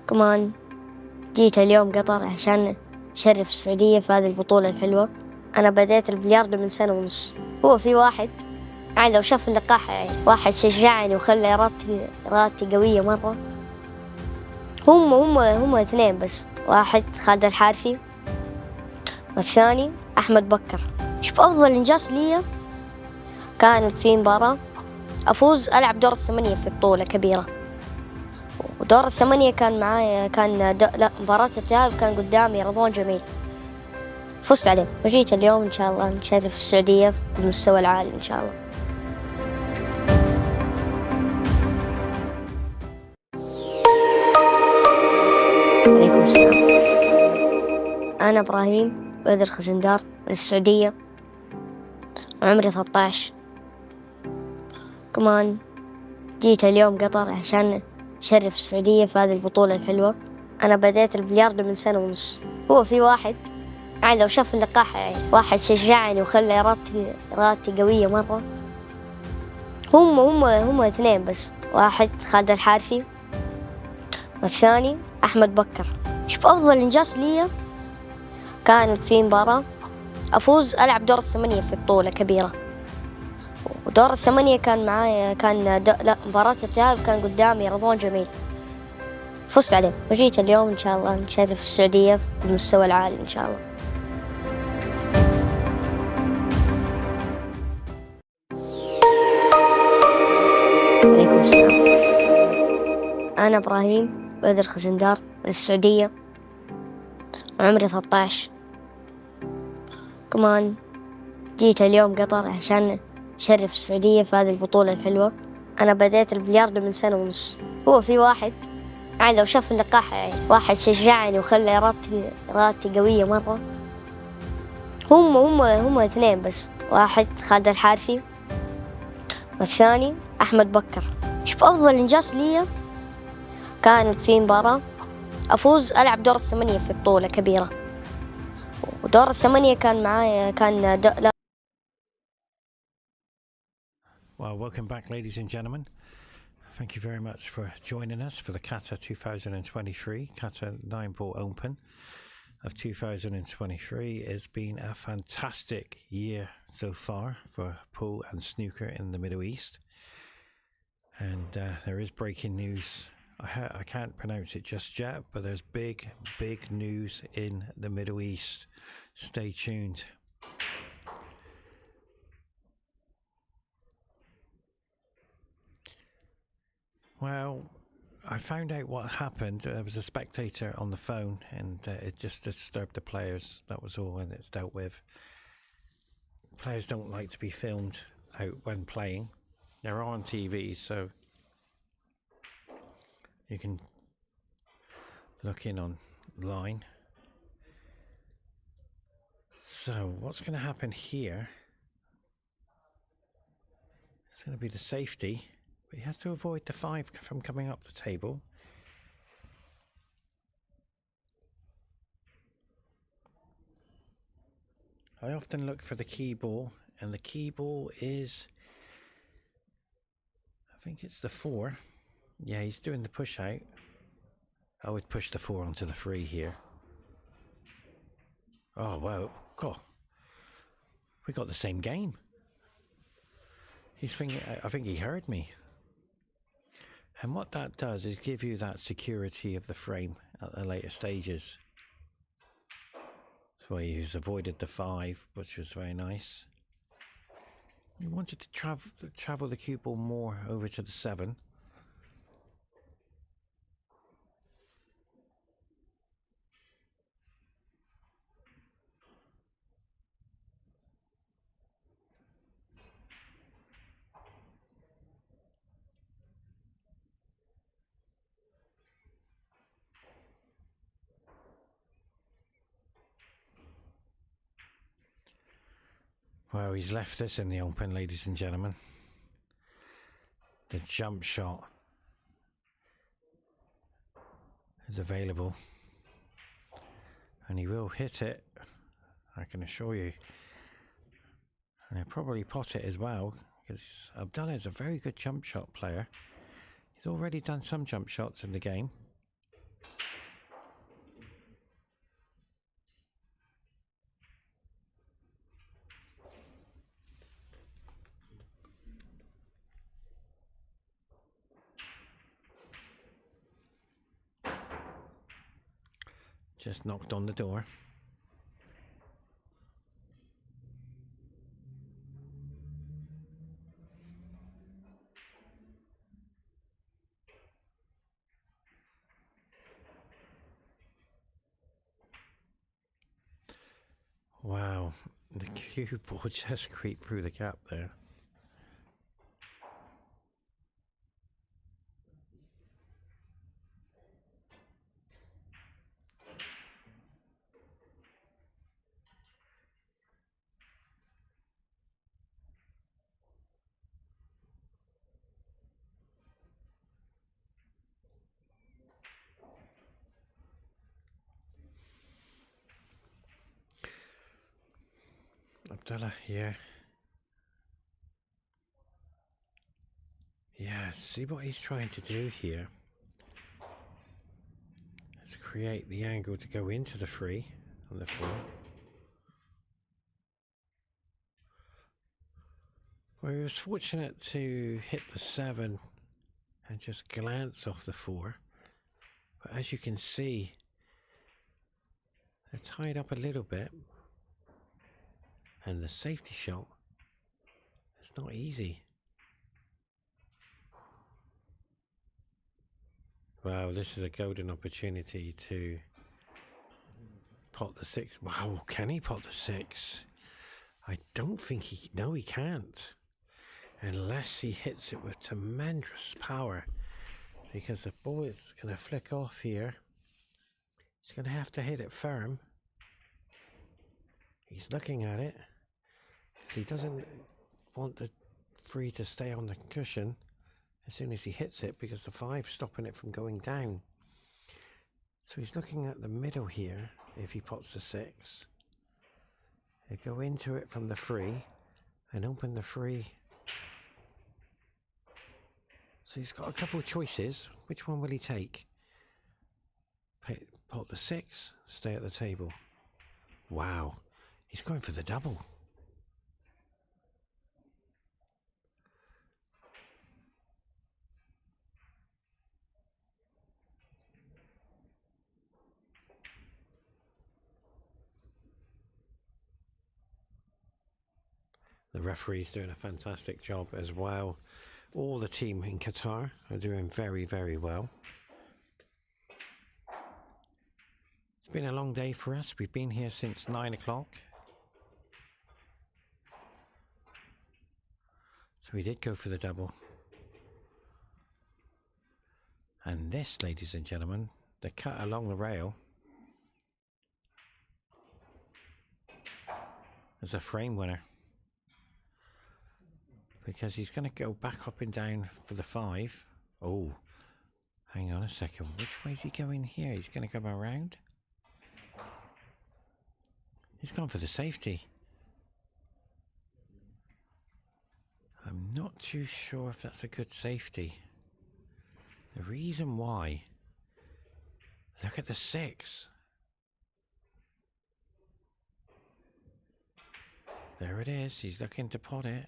كمان جيت اليوم قطر عشان أشرف السعودية في هذه البطولة الحلوة. أنا بديت البلياردو من 1.5 سنة. هو في واحد يعني لو شاف اللقاح يعني واحد شجعني وخلى إرادتي قوية مرة. هم اثنين بس، واحد خالد الحارثي والثاني أحمد بكر. شوف أفضل إنجاز لي كانت في مباراة أفوز ألعب دور الثمانية في بطولة كبيرة، ودور الثمانية كان معايا لا مباراة التأهل كان قدامي رضوان جميل، فزت عليه وجيت اليوم إن شاء الله نشارك في السعودية بالمستوى العالي إن شاء الله. عليكم السلام، أنا إبراهيم بدر خزندار من السعودية وعمري 13. كمان جيت اليوم قطر عشان أشرف السعودية في هذه البطولة الحلوة. أنا بديت البلياردو من 1.5 سنة. هو في واحد يعني لو شاف اللقاح يعني واحد شجعني وخلى إرادتي قوية مرة. هم اثنين بس، واحد خالد الحارثي والثاني أحمد بكر. شوف أفضل إنجاز لي كانت في مباراة أفوز ألعب دور الثمانية في بطولة كبيرة، ودور الثمانية كان معايا لا مباراة التأهل كان قدامي رضوان جميل، فزت عليه وجيت اليوم إن شاء الله نشارك في السعودية بالمستوى العالي إن شاء الله. عليكم السلام، أنا إبراهيم بدر خزندار من السعودية وعمري 13. كمان جيت اليوم قطر عشان أشرف السعودية في هذه البطولة الحلوة. أنا بديت البلياردو من 1.5 سنة. هو في واحد يعني لو شاف اللقاح يعني واحد شجعني وخلى إرادتي قوية مرة. هم اثنين بس، واحد خالد الحارثي والثاني أحمد بكر. شوف أفضل إنجاز لي كانت في مباراة أفوز ألعب دور الثمانية في بطولة كبيرة، ودور الثمانية كان معايا لا. Well, welcome back, ladies and gentlemen. Thank you very much for joining us for the Qatar 2023 Qatar 9-Ball Open of 2023. It's been a fantastic year so far for pool and snooker in the Middle East. And there is breaking news. I can't pronounce it just yet, but there's big news in the Middle East. Stay tuned. Well, I found out what happened. There was a spectator on the phone, and it just disturbed the players. That was all, and it's dealt with. Players don't like to be filmed out when playing. They're on TV, so you can look in online. So what's going to happen here? It's going to be the safety, but he has to avoid the 5 from coming up the table. I often look for the key ball, and the key ball is, I think it's the 4. Yeah, he's doing the push out. I would push the 4 onto the 3 here. Oh, wow. God. We got the same game. He's thinking, I think he heard me. And what that does is give you that security of the frame at the later stages. That's why he's avoided the 5, which was very nice. He wanted to travel the cue ball more over to the 7. Well, he's left this in the Open, ladies and gentlemen. The jump shot is available, and he will hit it, I can assure you. And he'll probably pot it as well, because Abdullah is a very good jump shot player. He's already done some jump shots in the game. Just knocked on the door. Wow, the cue ball just creeped through the gap there. Abdullah, yeah. Yeah, see what he's trying to do here is create the angle to go into the free on the 4. Well, he was fortunate to hit the 7 and just glance off the 4. But as you can see, they're tied up a little bit. And the safety shot is not easy. Wow, this is a golden opportunity to pot the 6. Wow, can he pot the 6? I don't think he... No, he can't. Unless he hits it with tremendous power. Because the ball is going to flick off here. He's going to have to hit it firm. He's looking at it. He doesn't want the 3 to stay on the cushion as soon as he hits it, because the 5's stopping it from going down. So he's looking at the middle here. If he pots the 6, he'll go into it from the 3 and open the 3. So he's got a couple of choices. Which one will he take? Pot the 6, stay at the table. Wow, he's going for the double. The referee's doing a fantastic job as well. All the team in Qatar are doing very, very well. It's been a long day for us. We've been here since 9 o'clock. So we did go for the double. And this, ladies and gentlemen, the cut along the rail is a frame winner. Because he's going to go back up and down for the 5. Oh, hang on a second. Which way is he going here? He's going to come around. He's gone for the safety. I'm not too sure if that's a good safety. The reason why, look at the 6. There it is. He's looking to pot it.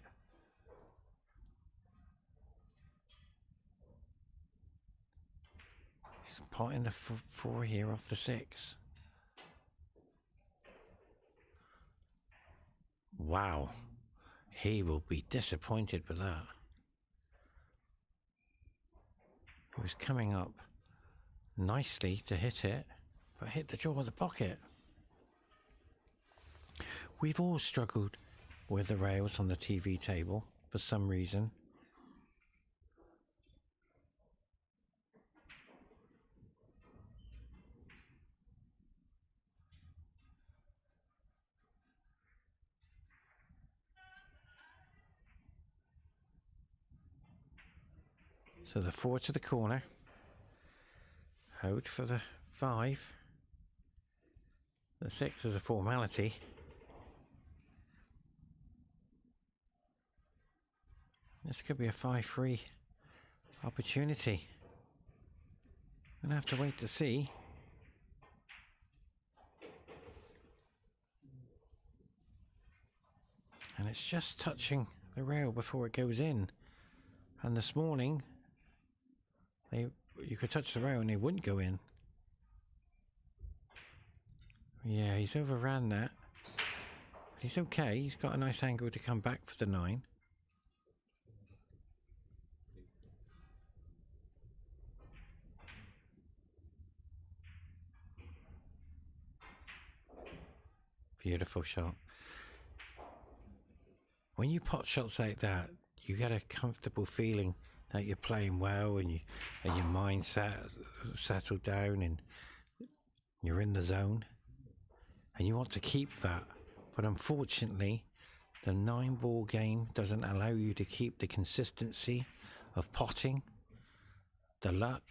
He's potting the 4 here off the 6. Wow. He will be disappointed with that. He was coming up nicely to hit it, but hit the jaw of the pocket. We've all struggled with the rails on the TV table for some reason. So the 4 to the corner. Hold for the 5. The 6 is a formality. This could be a 5-3 opportunity. We'll have to wait to see. And it's just touching the rail before it goes in. And this morning, you could touch the rail and they wouldn't go in. Yeah, he's overran that. He's okay. He's got a nice angle to come back for the 9. Beautiful shot. When you pot shots like that, you get a comfortable feeling that you're playing well, and your mind settled down and you're in the zone, and you want to keep that. But unfortunately, the 9-ball game doesn't allow you to keep the consistency of potting, the luck.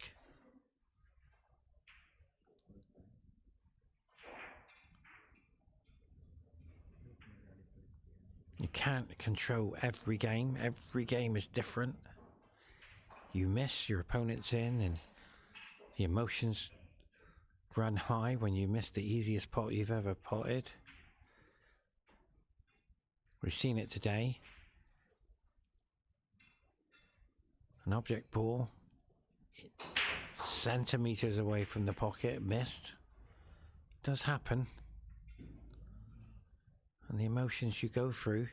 You can't control every game. Every game is different. You miss, your opponent's in, and the emotions run high when you miss the easiest pot you've ever potted. We've seen it today. An object ball, centimeters away from the pocket, missed. It does happen. And the emotions you go through,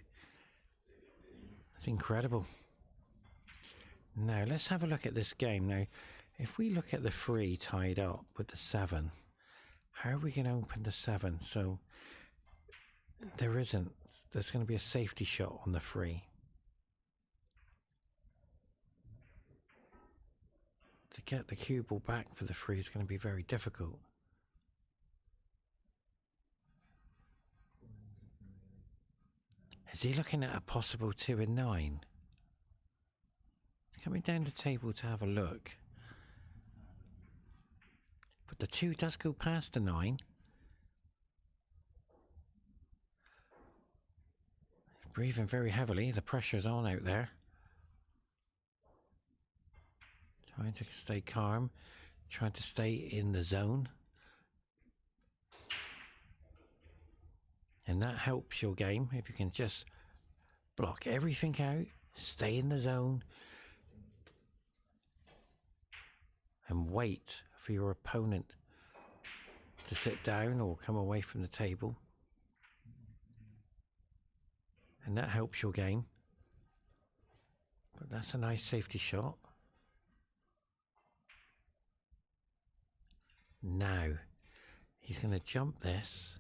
it's incredible. Now let's have a look at this game. Now if we look at the 3 tied up with the 7, how are we going to open the 7? So there's going to be a safety shot on the 3. To get the cue ball back for the 3 is going to be very difficult. Is he looking at a possible 2 and 9? Coming down the table to have a look. But the 2 does go past the 9. Breathing very heavily, the pressure's on out there. Trying to stay calm, trying to stay in the zone. And that helps your game if you can just block everything out, stay in the zone, and wait for your opponent to sit down or come away from the table. And that helps your game. But that's a nice safety shot. Now, he's going to jump this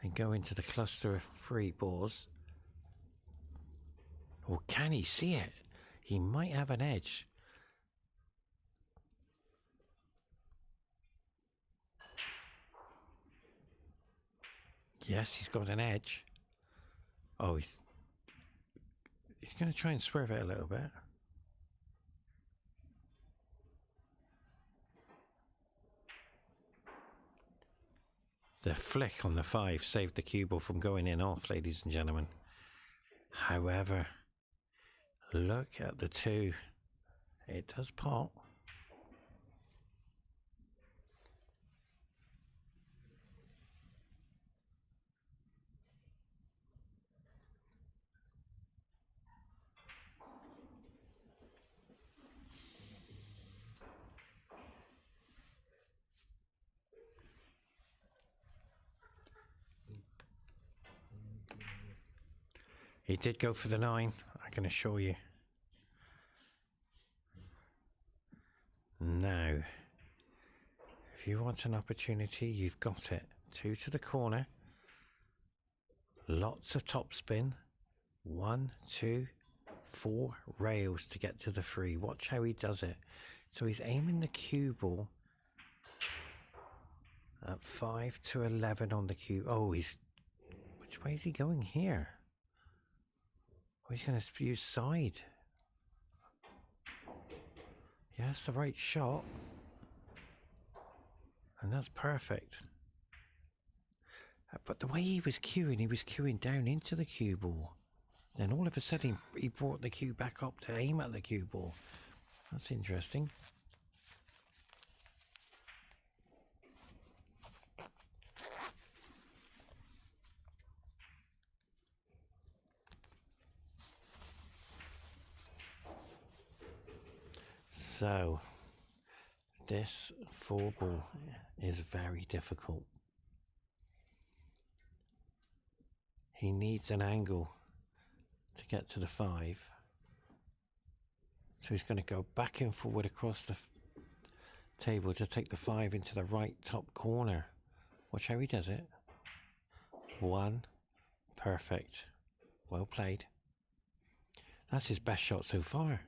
and go into the cluster of 3 balls. Or can he see it? He might have an edge. Yes, he's got an edge. Oh, he's going to try and swerve it a little bit. The flick on the 5 saved the cue ball from going in off, ladies and gentlemen. However, look at the 2. It does pot. He did go for the 9, I can assure you. Now, if you want an opportunity, you've got it. 2 to the corner. Lots of topspin. 1, 2, 4 rails to get to the 3. Watch how he does it. So he's aiming the cue ball at 5 to 11 on the cue. Oh, which way is he going here? Oh, he's going to use side. Yeah, that's the right shot. And that's perfect. But the way he was queuing down into the cue ball. Then all of a sudden he brought the cue back up to aim at the cue ball. That's interesting. So, this 4 ball is very difficult. He needs an angle to get to the 5. So he's going to go back and forward across the table to take the 5 into the right top corner. Watch how he does it. 1. Perfect. Well played. That's his best shot so far.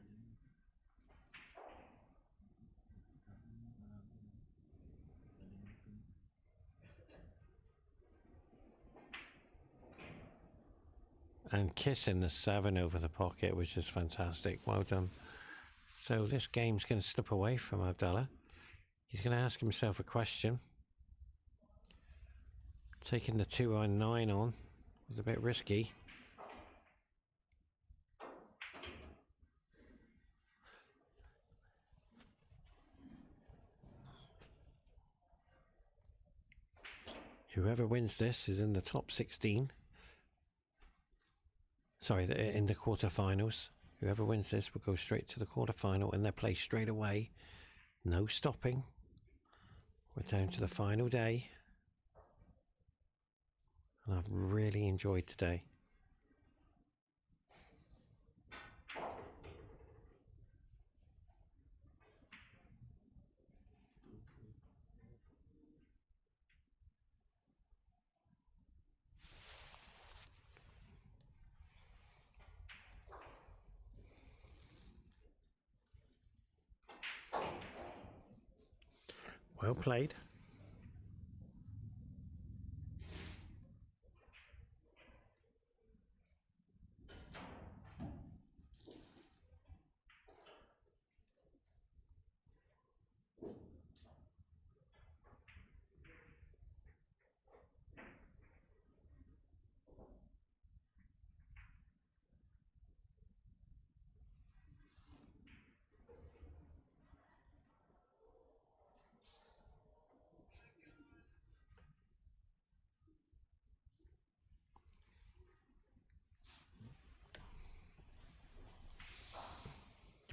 And kissing the 7 over the pocket was just fantastic. Well done. So this game's going to slip away from Abdallah. He's going to ask himself a question. Taking the 2 on 9 on was a bit risky. Whoever wins this is in the top 16. Sorry, in the quarterfinals. Whoever wins this will go straight to the quarterfinal and they're played straight away. No stopping. We're down to the final day. And I've really enjoyed today. Well played.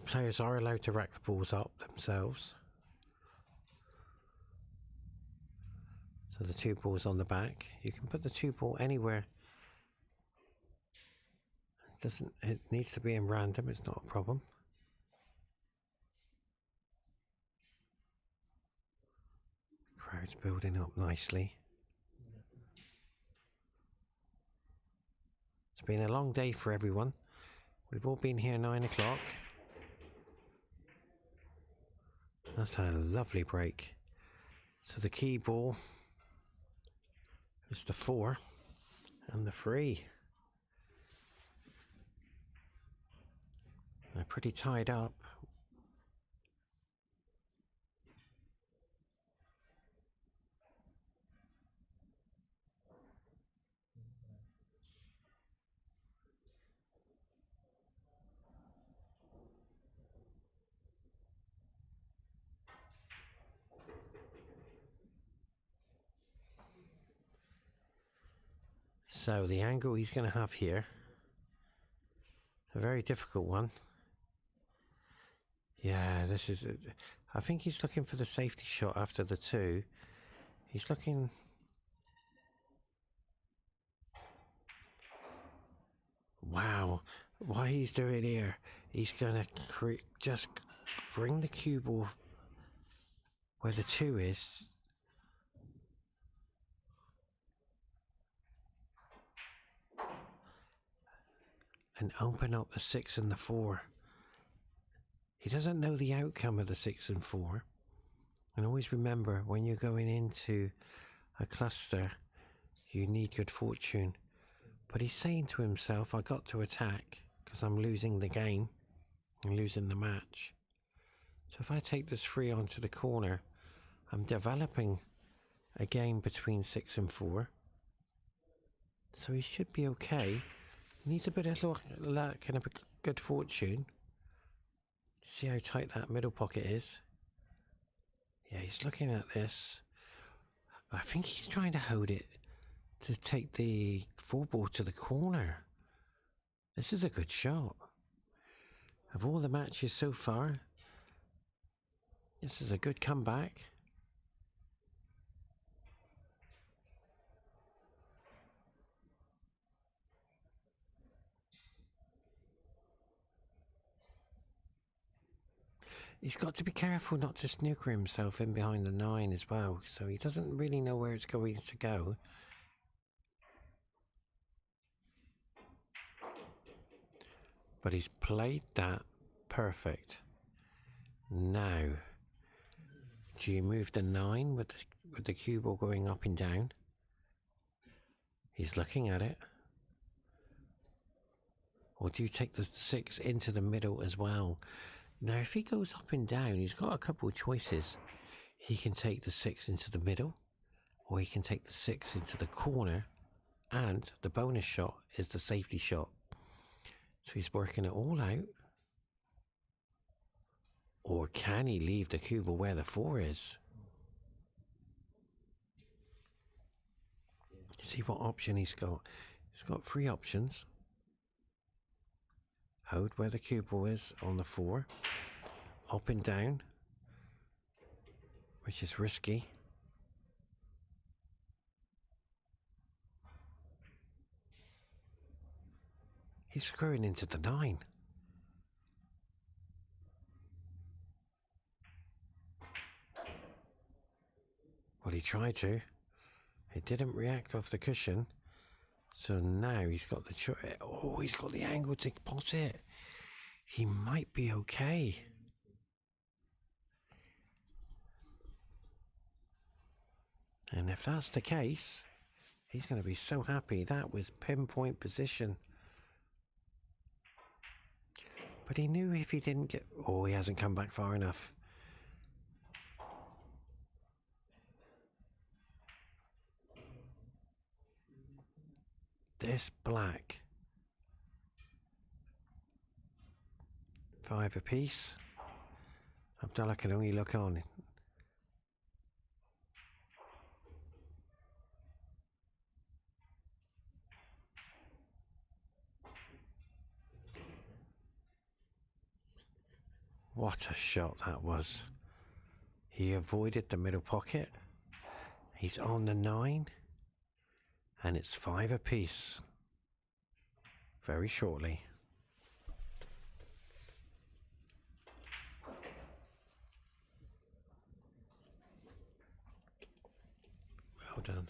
Players are allowed to rack the balls up themselves. So the 2 balls on the back. You can put the 2 ball anywhere. It needs to be in random, it's not a problem. Crowd's building up nicely. It's been a long day for everyone. We've all been here 9 o'clock. That's had a lovely break. So the key ball is the 4 and the 3. They're pretty tied up. So the angle he's going to have here, a very difficult one. Yeah, this is, I think he's looking for the safety shot after the 2. He's looking, wow, what he's doing here, he's going to just bring the cue ball where the 2 is. And open up the 6 and the 4. He doesn't know the outcome of the 6 and 4. And always remember, when you're going into a cluster, you need good fortune. But he's saying to himself, I got to attack. because I'm losing the game and losing the match. So if I take this 3 onto the corner, I'm developing a game between 6 and 4. So he should be okay. He needs a bit of luck and a good fortune. See how tight that middle pocket is? Yeah, he's looking at this. I think he's trying to hold it to take the 4 ball to the corner. This is a good shot. Of all the matches so far, this is a good comeback. He's got to be careful not to snooker himself in behind the 9 as well, so he doesn't really know where it's going to go. But he's played that perfect. Now, do you move the 9 with the cue ball going up and down? He's looking at it. Or do you take the 6 into the middle as well? Now, if he goes up and down, he's got a couple of choices. He can take the 6 into the middle, or he can take the 6 into the corner, and the bonus shot is the safety shot. So he's working it all out. Or can he leave the cue ball where the 4 is? See what option he's got. He's got 3 options. Hold where the cue ball is on the 4. Up and down, which is risky. He's screwing into the 9. Well, he tried to. It didn't react off the cushion. So now he's got the he's got the angle to pot it. He might be okay. And if that's the case, he's going to be so happy. That was pinpoint position. But he knew if he didn't get... Oh, he hasn't come back far enough. This black. 5 apiece. Abdullah can only look on. What a shot that was. He avoided the middle pocket. He's on the 9. And it's 5 apiece. Very shortly. Well done.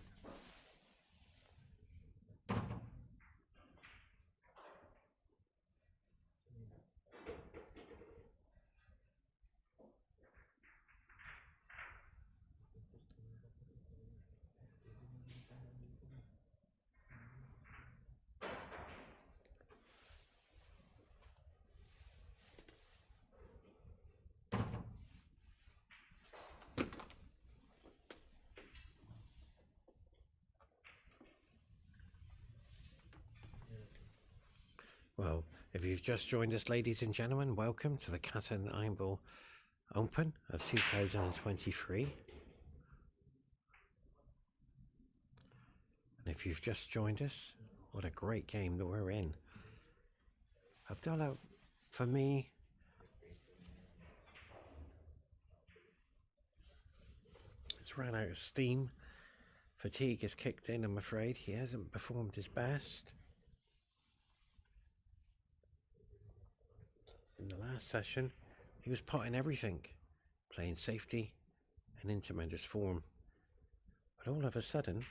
Well, if you've just joined us, ladies and gentlemen, welcome to the Qatar Open of 2023. And if you've just joined us, what a great game that we're in. Abdullah, for me, it's run out of steam. Fatigue has kicked in, I'm afraid. He hasn't performed his best. In the last session, he was potting everything, playing safety and in tremendous form. But all of a sudden,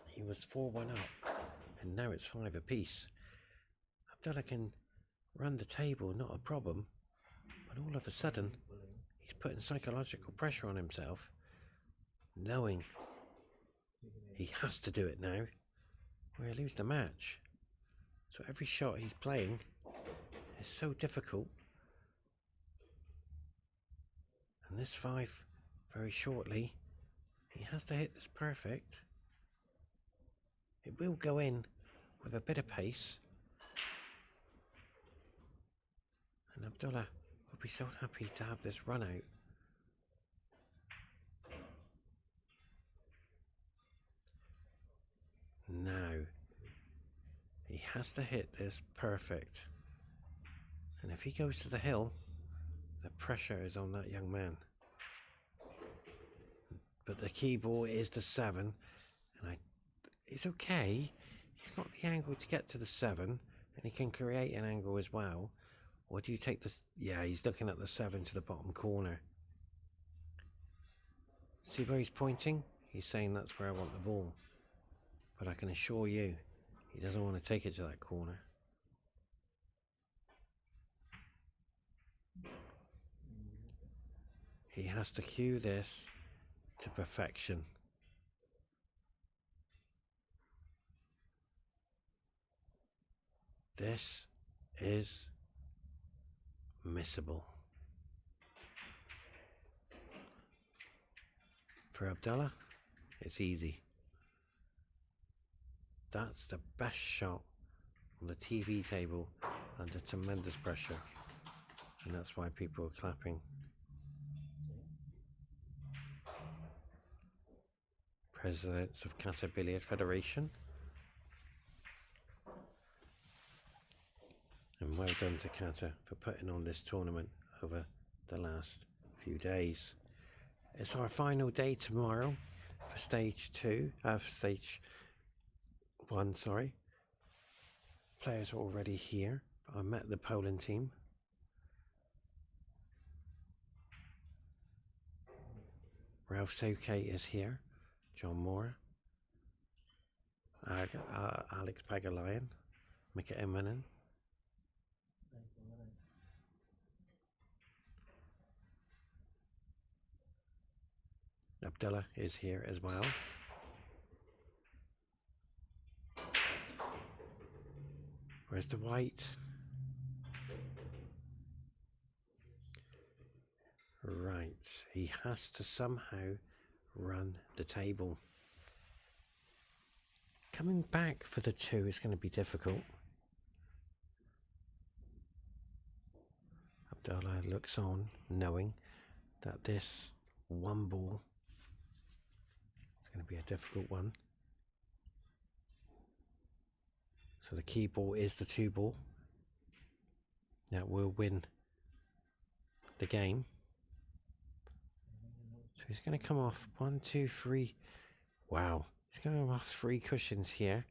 he was 4-1 up, and now it's 5 apiece. Abdullah can run the table, not a problem, but all of a sudden, he's putting psychological pressure on himself, knowing he has to do it now, or he'll lose the match. So every shot he's playing is so difficult. And this 5, very shortly, he has to hit this perfect. It will go in with a bit of pace. And Abdullah will be so happy to have this run out. Now, he has to hit this perfect. And if he goes to the hill, the pressure is on that young man. But the key ball is the 7, and it's okay. He's got the angle to get to the 7, and he can create an angle as well. Or do you take the... Yeah, he's looking at the 7 to the bottom corner. See where he's pointing? He's saying that's where I want the ball. But I can assure you, he doesn't want to take it to that corner. He has to cue this to perfection. This is missable. For Abdullah, it's easy. That's the best shot on the TV table under tremendous pressure. And that's why people are clapping. Presidents of Qatar Billiard Federation. And well done to Qatar for putting on this tournament over the last few days. It's our final day tomorrow for stage 1, sorry. Players are already here. I met the Poland team. Ralph Soke is here. John Moore. Alex Pagalayan. Mika Emanen. Abdullah is here as well. Where's the white? Right, he has to somehow run the table. Coming back for the 2 is going to be difficult. Abdullah looks on, knowing that this 1 ball is going to be a difficult one. So the key ball is the 2 ball. That will win the game. So he's going to come off 1, 2, 3. Wow. He's going to come off 3 cushions here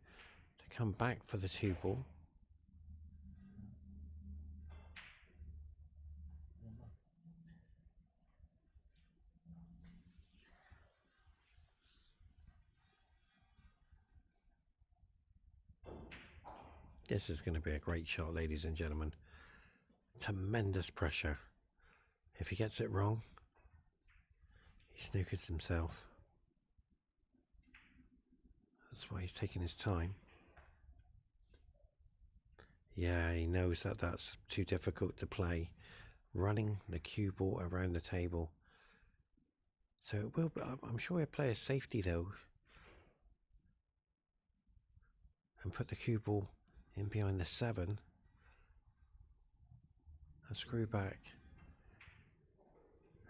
to come back for the 2 ball. This is going to be a great shot, ladies and gentlemen. Tremendous pressure. If he gets it wrong, he snookers himself. That's why he's taking his time. Yeah, he knows that that's too difficult to play. Running the cue ball around the table. So it will. I'm sure he'll play a safety though, and put the cue ball in behind the 7 and screw back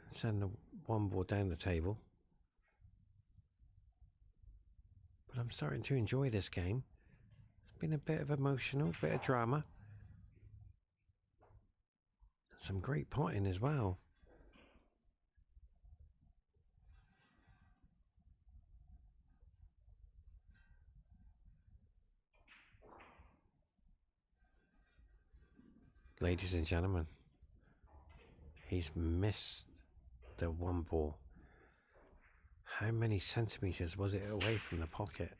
and send the 1 ball down the table. But I'm starting to enjoy this game. It's been a bit of emotional, bit of drama, and some great potting as well. Ladies and gentlemen, he's missed the 1 ball. How many centimeters was it away from the pocket?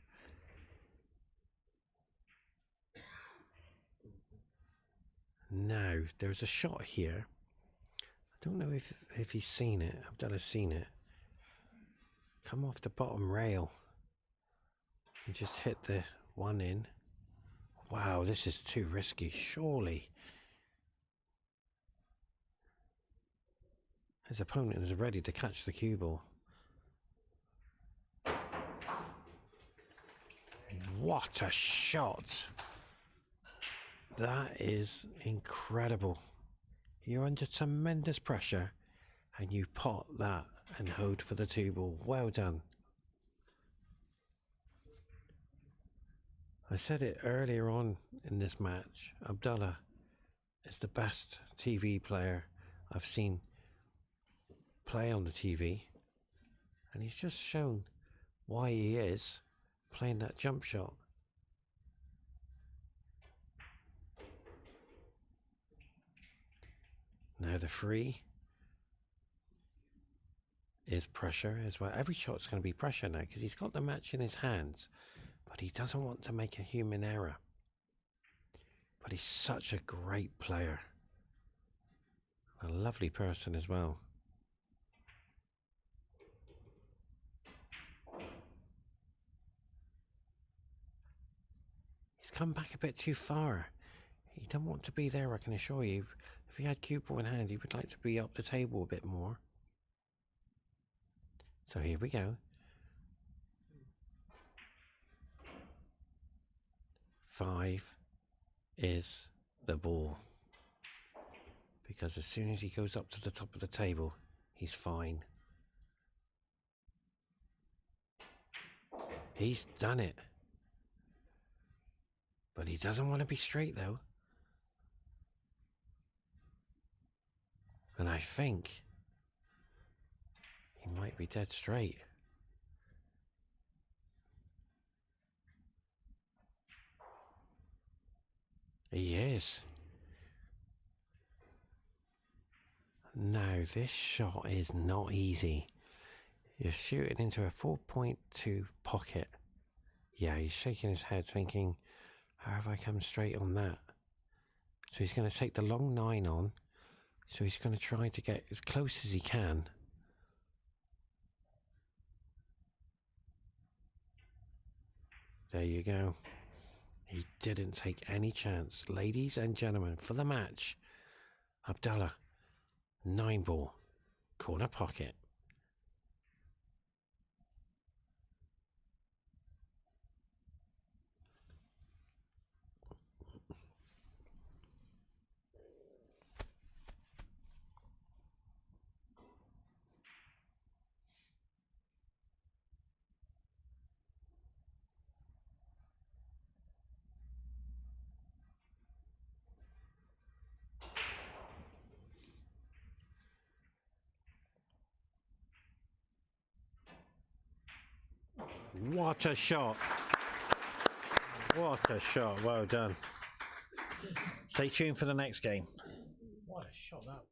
Now, there's a shot here. I don't know if he's seen it. Abdullah's seen it. Come off the bottom rail and just hit the 1 in. Wow, this is too risky, surely. His opponent is ready to catch the cue ball. What a shot! That is incredible. You're under tremendous pressure and you pot that and hold for the 2 ball. Well done. I said it earlier on in this match, Abdullah is the best TV player I've seen play on the TV, and he's just shown why he is playing that jump shot. Now the free is pressure as well. Every shot's going to be pressure now because he's got the match in his hands, but he doesn't want to make a human error. But he's such a great player, a lovely person as well. He's come back a bit too far. He don't want to be there, I can assure you. If he had cue ball in hand, he would like to be up the table a bit more. So here we go. 5 is the ball. Because as soon as he goes up to the top of the table, he's fine. He's done it. But he doesn't want to be straight though. And I think he might be dead straight. He is. Now this shot is not easy. You're shooting into a 4.2 pocket. Yeah, he's shaking his head thinking, how have I come straight on that? So he's going to take the long 9 on. So he's going to try to get as close as he can. There you go. He didn't take any chance. Ladies and gentlemen, for the match, Abdullah, 9 ball, corner pocket. What a shot. What a shot. Well done. Stay tuned for the next game. What a shot that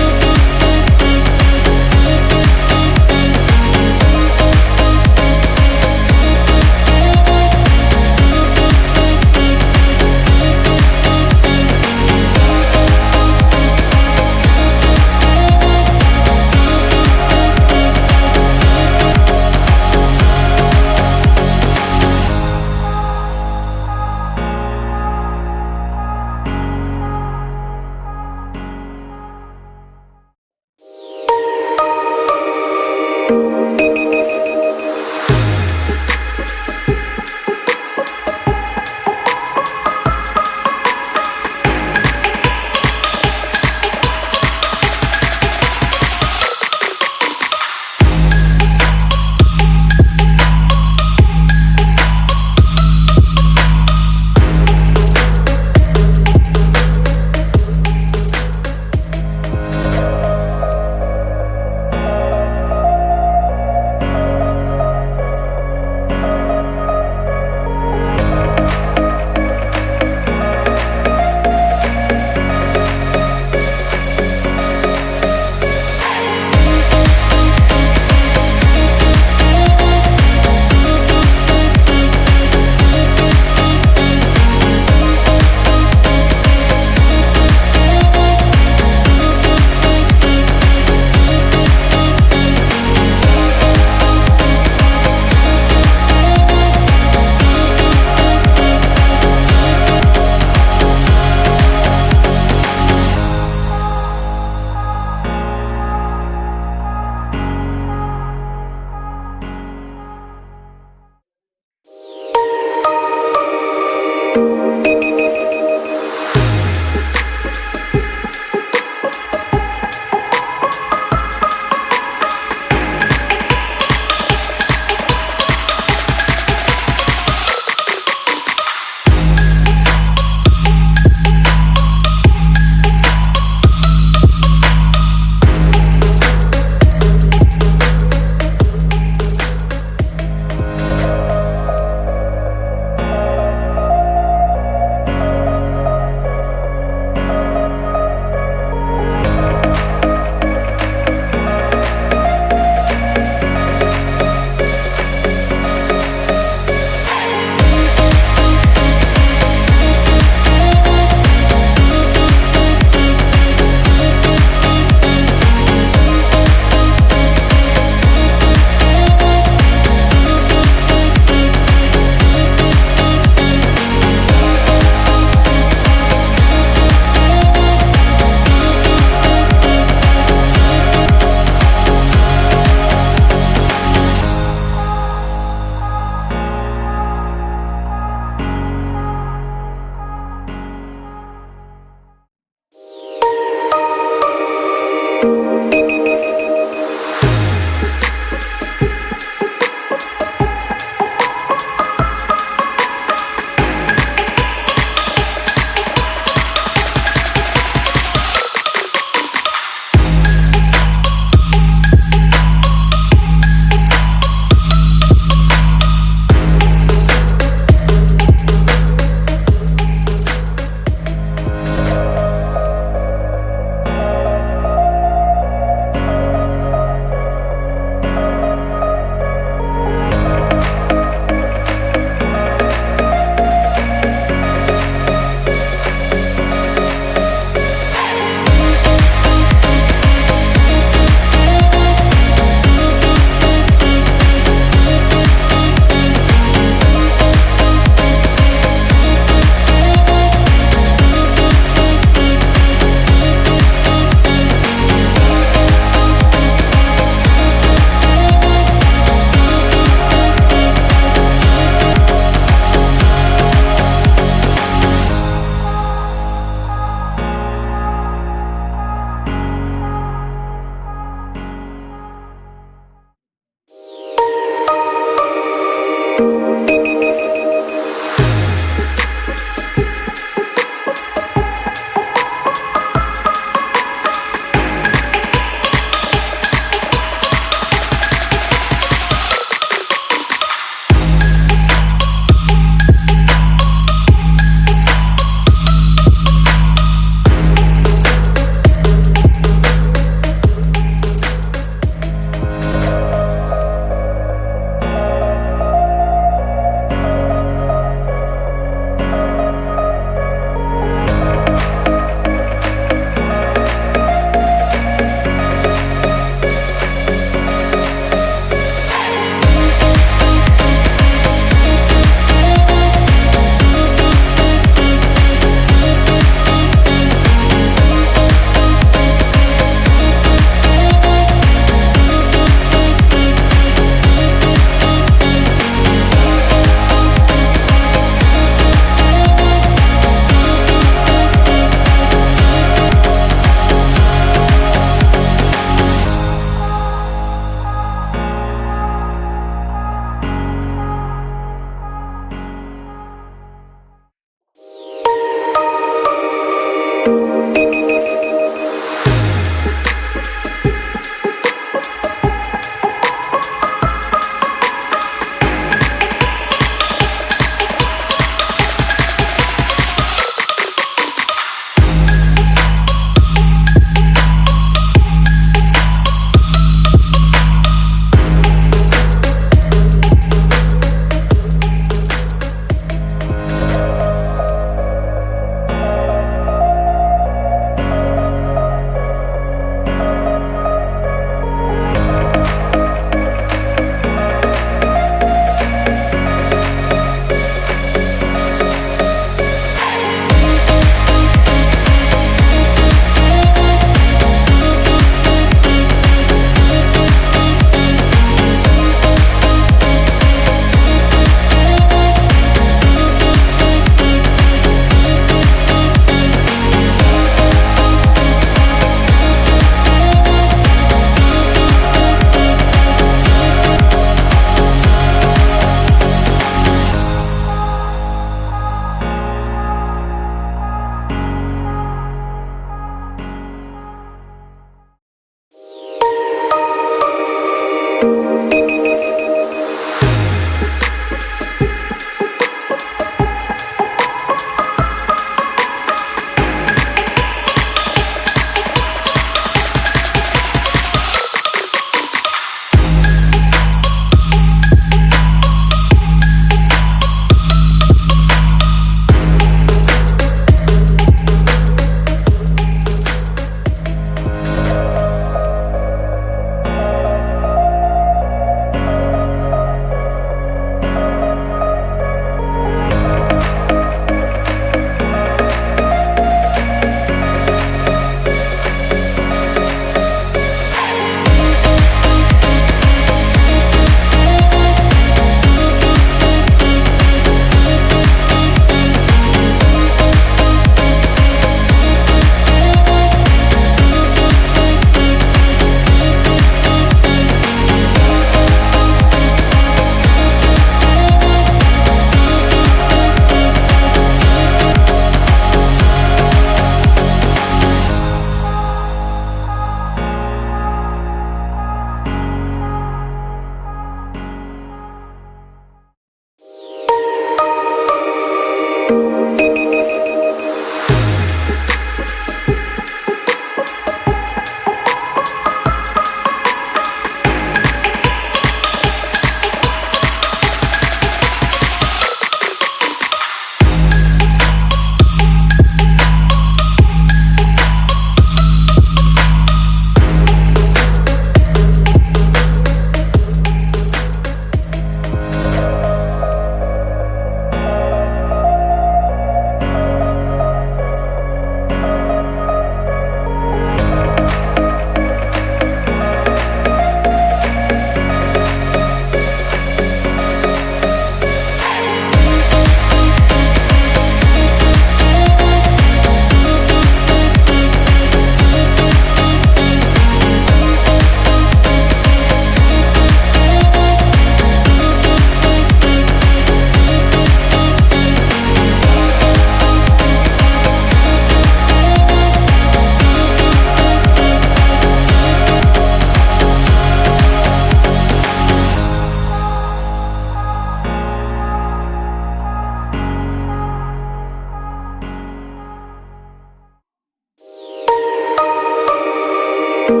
Ladies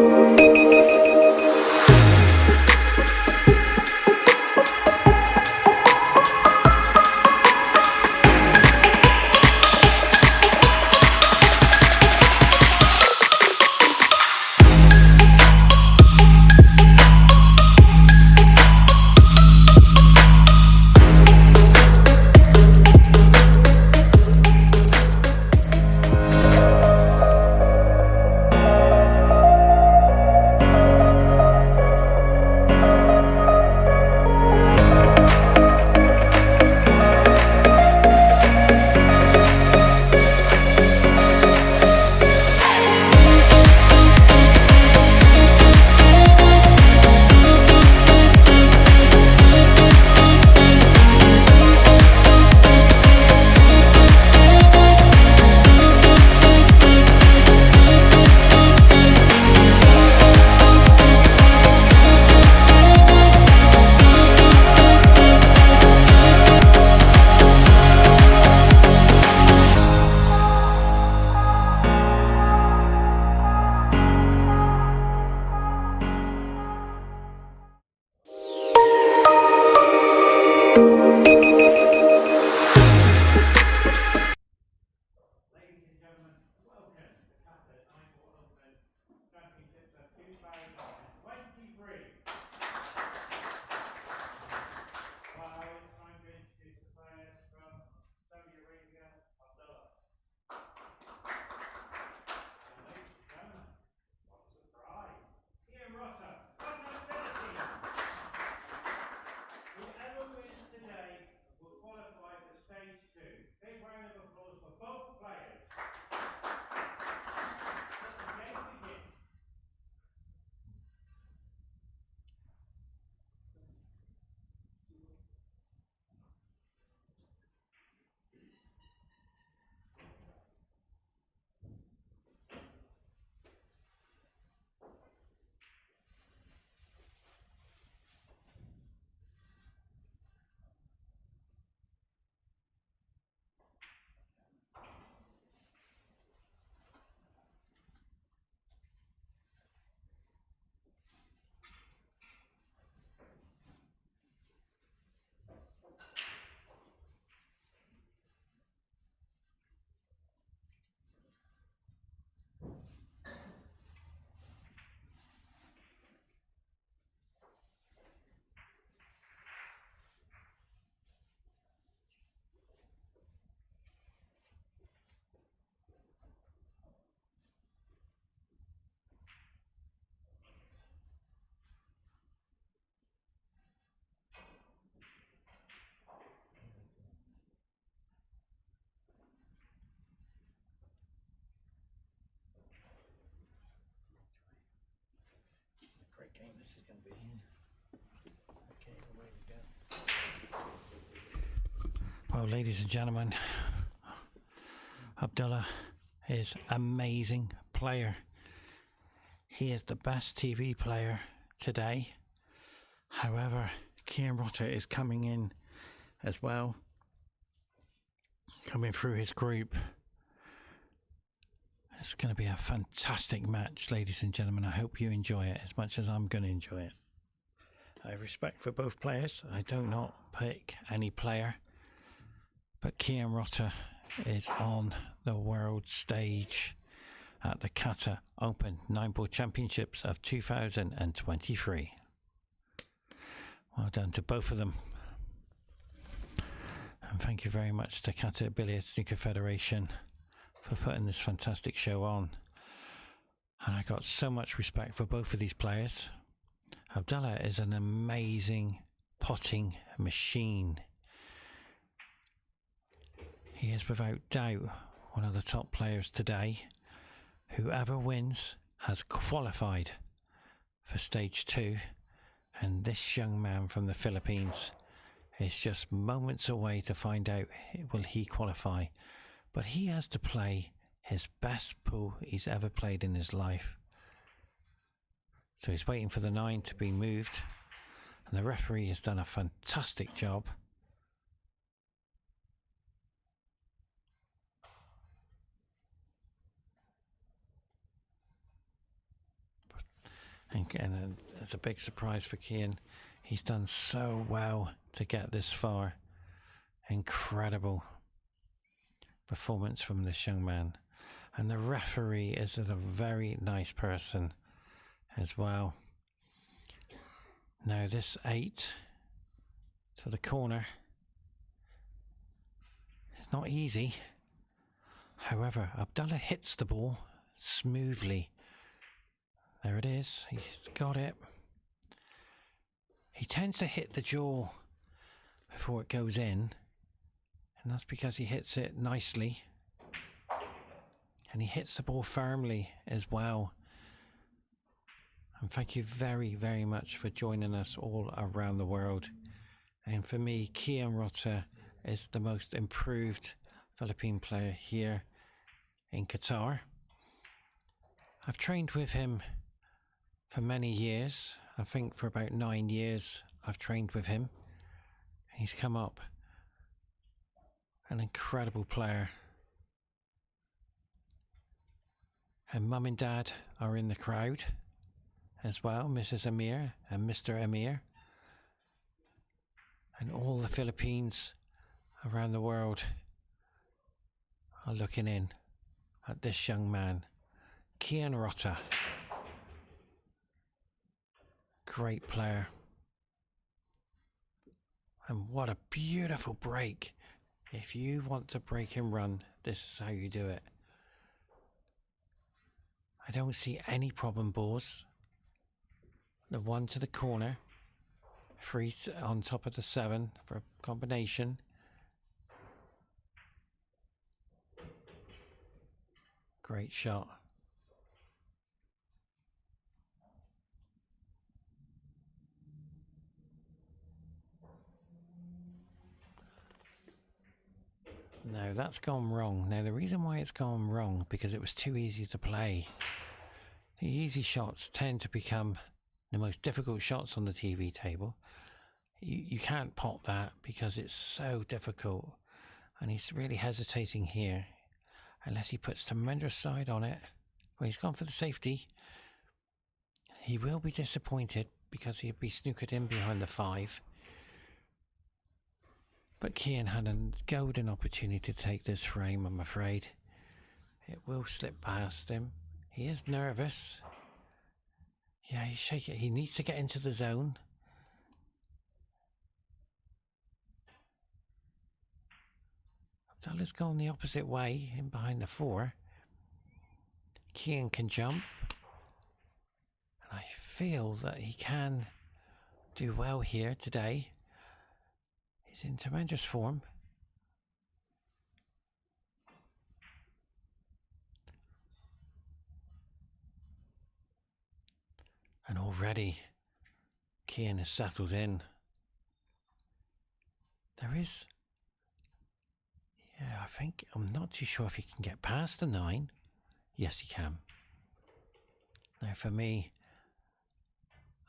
and gentlemen, welcome to Qatar Open Championships of 2023. Well, it's time to introduce the players from Saudi Arabia, Abdullah. And ladies and gentlemen, what a surprise! Ian Rutter from the Philippines. Whoever wins today will qualify for stage 2. Big round of applause for both players. Let the game begin. Great game this is going to be. Okay, away we go. Well, ladies and gentlemen, Abdullah is amazing player. He is the best TV player today. However, Kian Rotter is coming in as well, coming through his group. It's going to be a fantastic match, ladies and gentlemen. I hope you enjoy it as much as I'm going to enjoy it. I have respect for both players. I do not pick any player, but Kian Rotter is on the world stage at the Qatar Open 9-Ball Championships of 2023. Well done to both of them. And thank you very much to Qatar Billiard Snooker Federation for putting this fantastic show on. And I got so much respect for both of these players. Abdullah is an amazing potting machine. He is without doubt one of the top players today. Whoever wins has qualified for stage 2, and this young man from the Philippines is just moments away to find out will he qualify. But he has to play his best pool he's ever played in his life. So he's waiting for the 9 to be moved, and the referee has done a fantastic job. And it's a big surprise for Kian. He's done so well to get this far. Incredible performance from this young man. And the referee is a very nice person as well. Now this 8 to the corner. It's not easy. However, Abdullah hits the ball smoothly. There it is. He's got it. He tends to hit the jaw before it goes in. And that's because he hits it nicely. And he hits the ball firmly as well. And thank you very, very much for joining us all around the world. And for me, Kian Rota is the most improved Philippine player here in Qatar. I've trained with him for many years. I think for about 9 years I've trained with him. He's come up an incredible player. And Mum and Dad are in the crowd as well, Mrs. Amir and Mr. Amir. And all the Philippines around the world are looking in at this young man, Kian Rota. Great player. And what a beautiful break. If you want to break and run, this is how you do it. I don't see any problem balls. The 1 to the corner. 3 on top of the 7 for a combination. Great shot. No, that's gone wrong. Now the reason why it's gone wrong, because it was too easy to play. The easy shots tend to become the most difficult shots on the TV table. You can't pot that because it's so difficult. And he's really hesitating here. Unless he puts tremendous side on it. Well, he's gone for the safety. He will be disappointed because he'll be snookered in behind the 5. But Kian had a golden opportunity to take this frame, I'm afraid. It will slip past him. He is nervous. Yeah, he's shaking. He needs to get into the zone. Abdullah's gone the opposite way, in behind the 4. Kian can jump. And I feel that he can do well here today. He's in tremendous form. And already Kian is settled in. There is... Yeah, I think... I'm not too sure if he can get past the 9. Yes, he can. Now for me,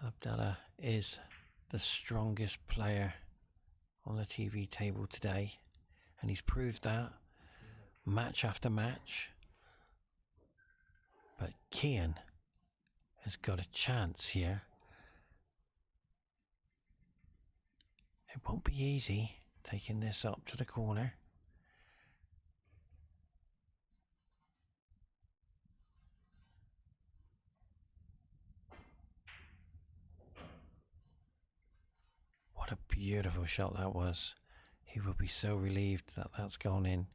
Abdullah is the strongest player on the TV table today. And he's proved that match after match. But Kian has got a chance here. It won't be easy taking this up to the corner. What a beautiful shot that was. He will be so relieved that that's gone in.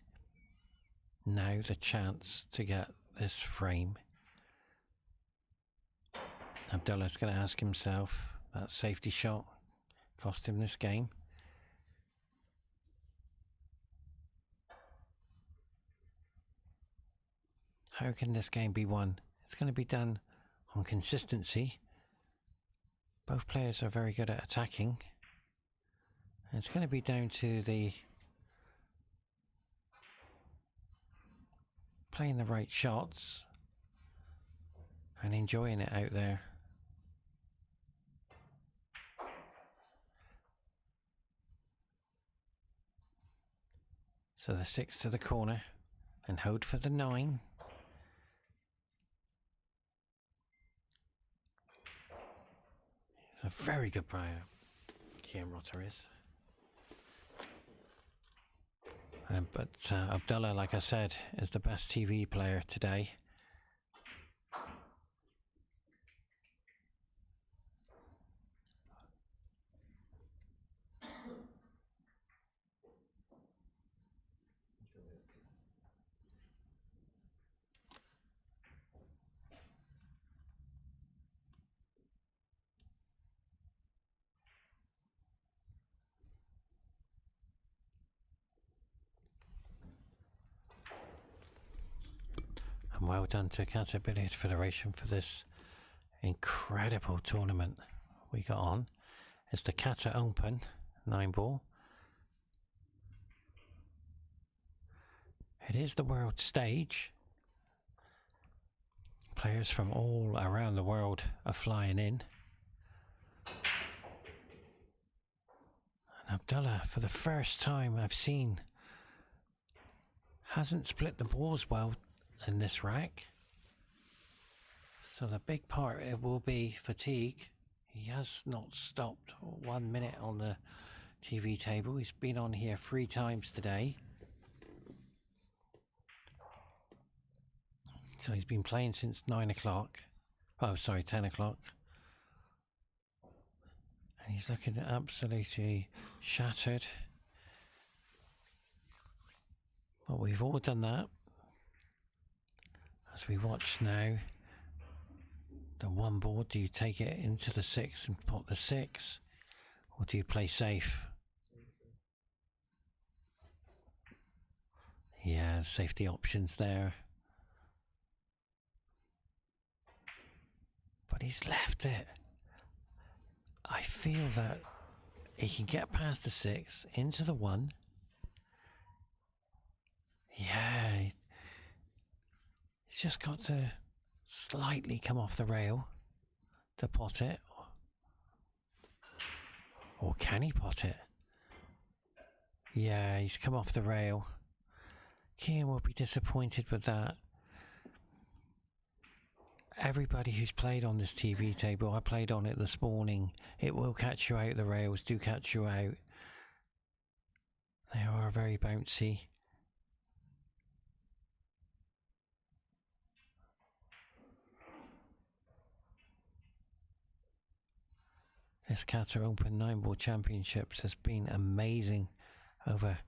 Now the chance to get this frame. Abdullah's going to ask himself, that safety shot cost him this game. How can this game be won? It's going to be done on consistency. Both players are very good at attacking. And it's going to be down to the playing the right shots and enjoying it out there. So the 6 to the corner and hold for the 9. A very good player, Kian Rotter is. But Abdullah, like I said, is the best TV player today. And well done to Qatar Billiard Federation for this incredible tournament we got on. It's the Qatar Open 9-ball. It is the world stage. Players from all around the world are flying in. And Abdullah, for the first time I've seen, hasn't split the balls well in this rack. So the big part it will be fatigue. He has not stopped 1 minute on the TV table. He's been on here 3 times today. So he's been playing since 9 o'clock. Oh, sorry, 10 o'clock. And he's looking absolutely shattered. But we've all done that. As we watch now, the 1 ball, do you take it into the 6 and pot the 6? Or do you play safe? Yeah, safety options there. But he's left it. I feel that he can get past the 6, into the 1. Yeah, he's just got to slightly come off the rail to pot it. Or can he pot it? Yeah, he's come off the rail. Kian will be disappointed with that. Everybody who's played on this TV table, I played on it this morning, it will catch you out. The rails do catch you out. They are very bouncy. This Qatar Open 9-ball Championships has been amazing over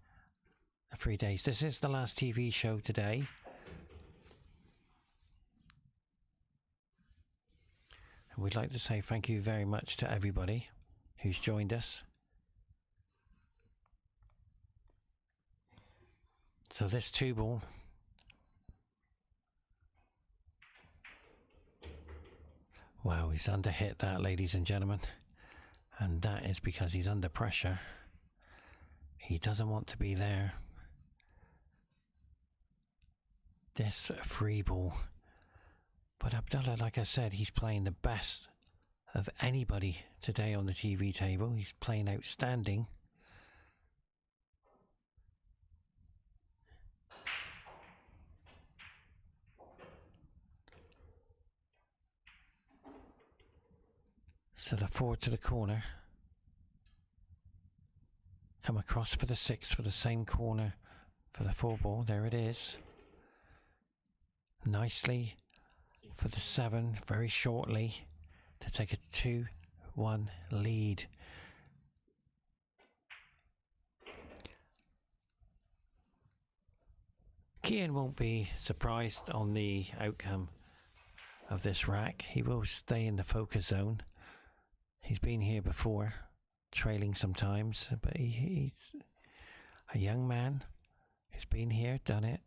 the 3 days. This is the last TV show today. And we'd like to say thank you very much to everybody who's joined us. So this 2-ball, wow, he's under hit that, ladies and gentlemen. And that is because he's under pressure. He doesn't want to be there. This 3-ball. But Abdullah, like I said, he's playing the best of anybody today on the TV table. He's playing outstanding. So the 4 to the corner. Come across for the 6 for the same corner for the 4-ball. There it is. Nicely for the 7, very shortly, to take a 2-1 lead. Kian won't be surprised on the outcome of this rack. He will stay in the focus zone. He's been here before, trailing sometimes, but he's a young man who's been here, done it.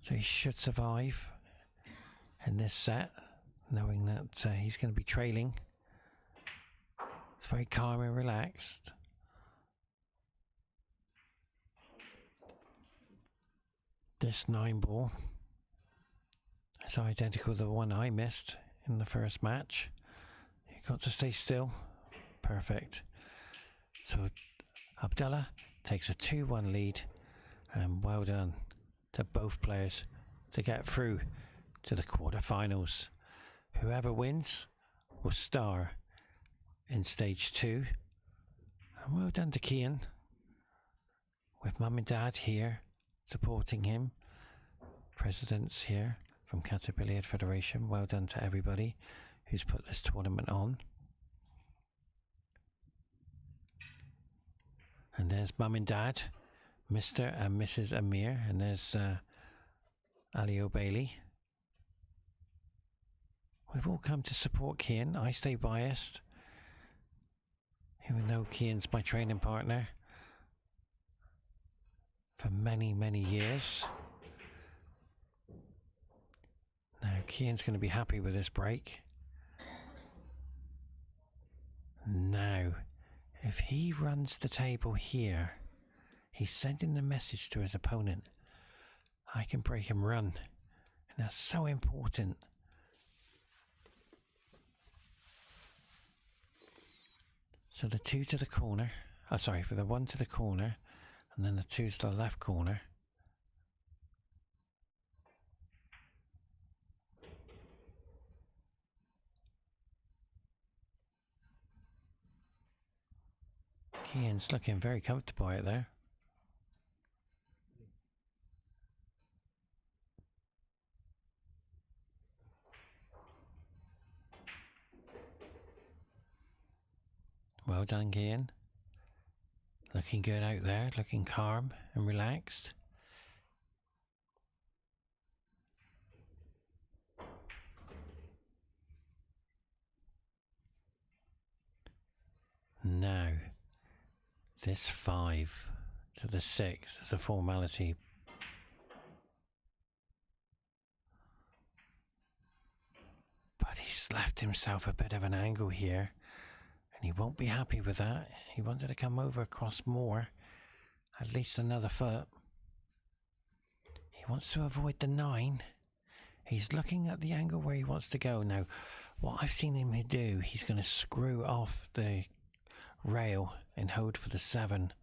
So he should survive in this set, knowing that he's going to be trailing. It's very calm and relaxed. This 9-ball is identical to the one I missed in the first match. You got to stay still. Perfect. So Abdullah takes a 2-1 lead, and well done to both players to get through to the quarterfinals. Whoever wins will star in stage 2. And well done to Kian, with mum and dad here supporting him. Presidents here from Qatar Billiard Federation. Well done to everybody who's put this tournament on. And there's mum and dad, Mr. and Mrs. Amir, and there's Ali O'Bailey. We've all come to support Kian. I stay biased, even though Kian's my training partner for many, many years. Now Kian's going to be happy with this break. Now, if he runs the table here, he's sending the message to his opponent, I can break and run. And that's so important. So the 2 to the corner, for the 1 to the corner, and then the 2 to the left corner. Kian's looking very comfortable out there. Well done, Kian. Looking good out there, looking calm and relaxed. Now, this 5 to the 6 is a formality. But he's left himself a bit of an angle here, and he won't be happy with that. He wanted to come over across more, at least another foot. He wants to avoid the 9. He's looking at the angle where he wants to go. Now, what I've seen him do, he's going to screw off the rail and hold for the 7.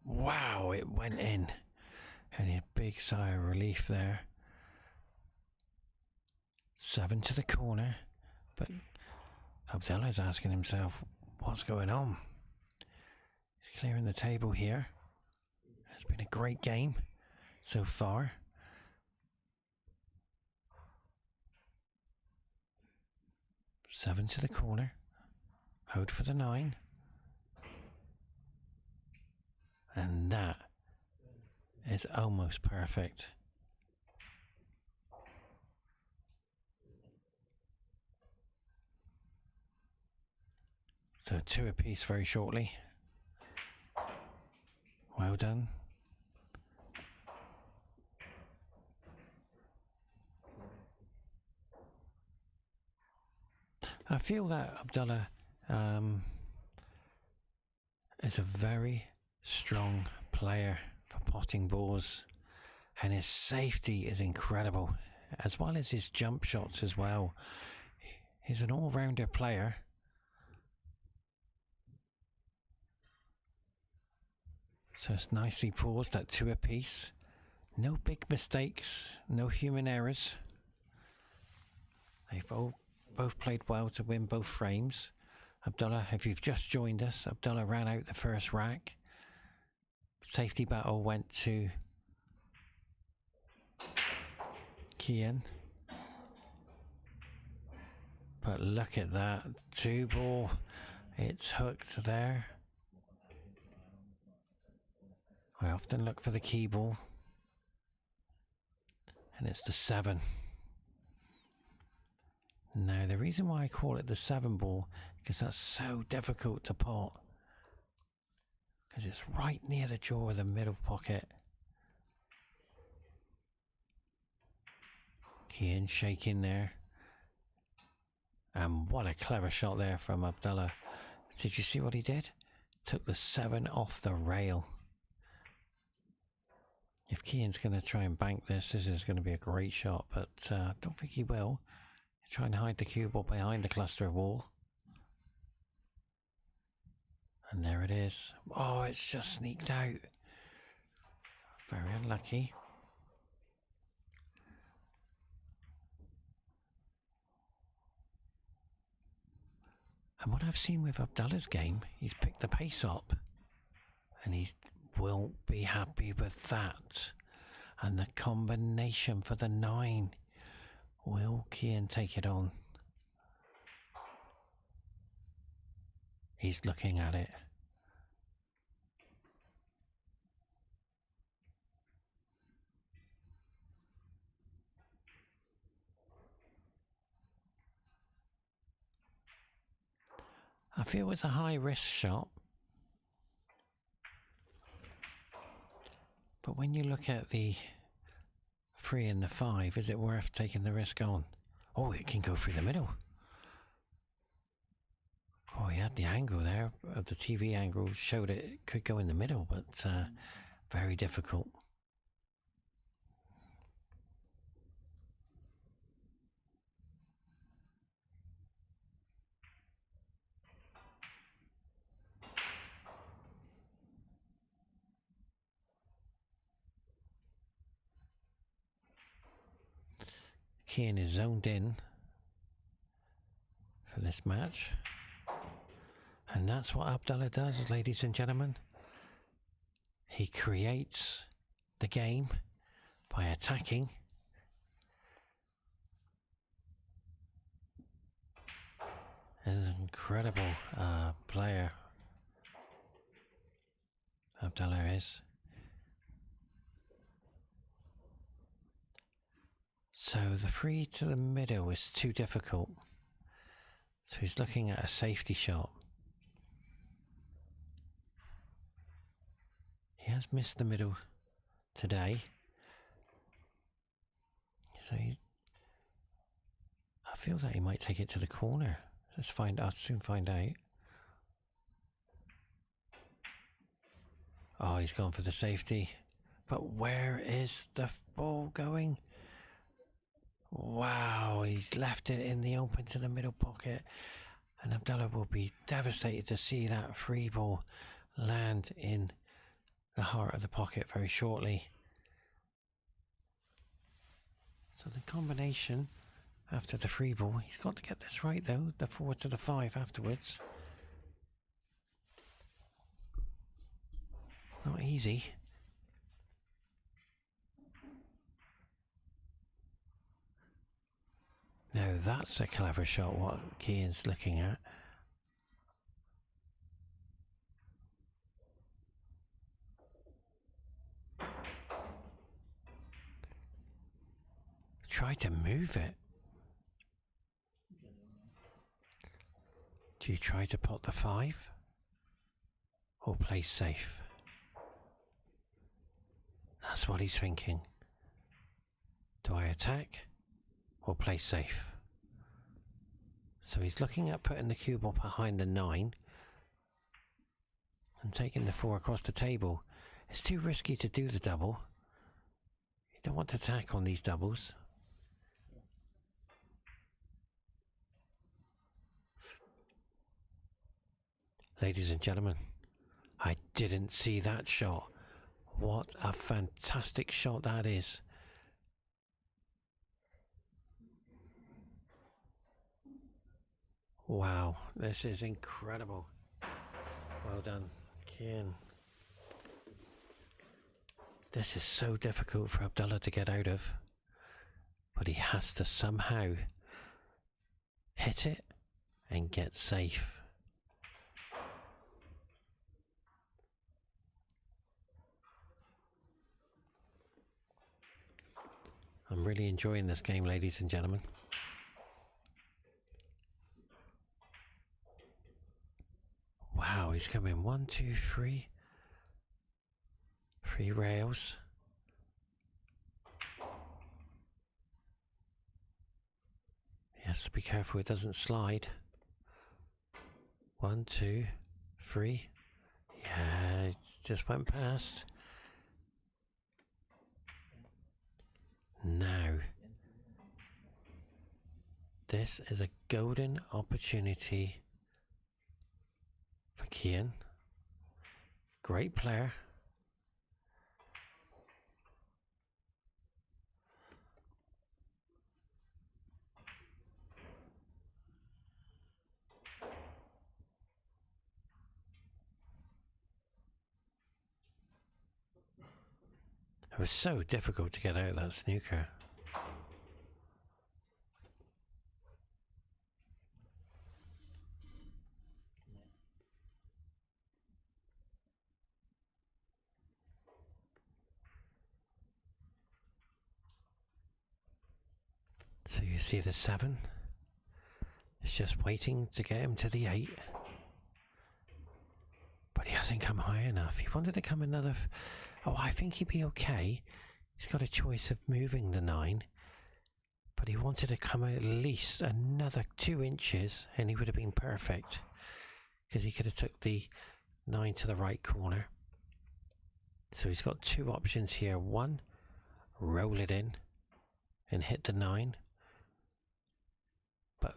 Wow, it went in. And a big sigh of relief there. 7 to the corner, but Abdullah's asking himself, what's going on? He's clearing the table here. It's been a great game so far. Seven to the corner, hold for the 9, and that is almost perfect. So 2 apiece very shortly. Well done. I feel that Abdullah is a very strong player for potting balls, and his safety is incredible, as well as his jump shots as well. He's an all-rounder player. So it's nicely paused at 2 apiece. No big mistakes, no human errors. They've all both played well to win both frames. Abdullah, if you've just joined us, Abdullah ran out the first rack. Safety battle went to Kian. But look at that, 2 ball, it's hooked there. I often look for the key ball, and it's the 7. Now, the reason why I call it the 7 ball, because that's so difficult to pot, because it's right near the jaw of the middle pocket. Kian shaking there, and what a clever shot there from Abdullah. Did you see what he did? Took the 7 off the rail. If Kian's going to try and bank this is going to be a great shot, but I don't think he will. Try and hide the cue ball behind the cluster of wall. And there it is. Oh, it's just sneaked out. Very unlucky. And what I've seen with Abdullah's game, he's picked the pace up. And he will be happy with that. And the combination for the 9. Will Kian take it on? He's looking at it. I feel it's a high risk shot. But when you look at the 3 and the 5, is it worth taking the risk on? Oh, it can go through the middle. Oh, he had the angle there. The TV angle showed it could go in the middle, but very difficult. Kian is zoned in for this match. And that's what Abdullah does, ladies and gentlemen. He creates the game by attacking. He's an incredible player, Abdullah is. So the 3 to the middle is too difficult. So he's looking at a safety shot. He has missed the middle today. So I feel that he might take it to the corner. I'll soon find out. Oh, he's gone for the safety. But where is the ball going? Wow, he's left it in the open to the middle pocket. And Abdullah will be devastated to see that free ball land in the heart of the pocket very shortly. So the combination after the free ball, he's got to get this right though, the 4 to the 5 afterwards. Not easy. Now that's a clever shot, what Kian's looking at. Try to move it. Do you try to pot the 5? Or play safe? That's what he's thinking. Do I attack? Or play safe? So he's looking at putting the cue ball behind the 9 and taking the 4 across the table. It's too risky to do the double. You don't want to attack on these doubles. Ladies and gentlemen, I didn't see that shot. What a fantastic shot that is. Wow, this is incredible. Well done, Kian. This is so difficult for Abdullah to get out of, but he has to somehow hit it and get safe. I'm really enjoying this game, ladies and gentlemen. Wow, he's coming 1, 2, 3. 3 rails. He has to be careful it doesn't slide. 1, 2, 3. Yeah, it just went past. Now, this is a golden opportunity for Kian Great player. It was so difficult to get out of that snooker. So you see the 7? It's just waiting to get him to the 8. But he hasn't come high enough. He wanted to come another... Oh, I think he'd be okay. He's got a choice of moving the 9. But he wanted to come at least another 2 inches and he would have been perfect. Because he could have took the 9 to the right corner. So he's got 2 options here. 1, roll it in and hit the 9. But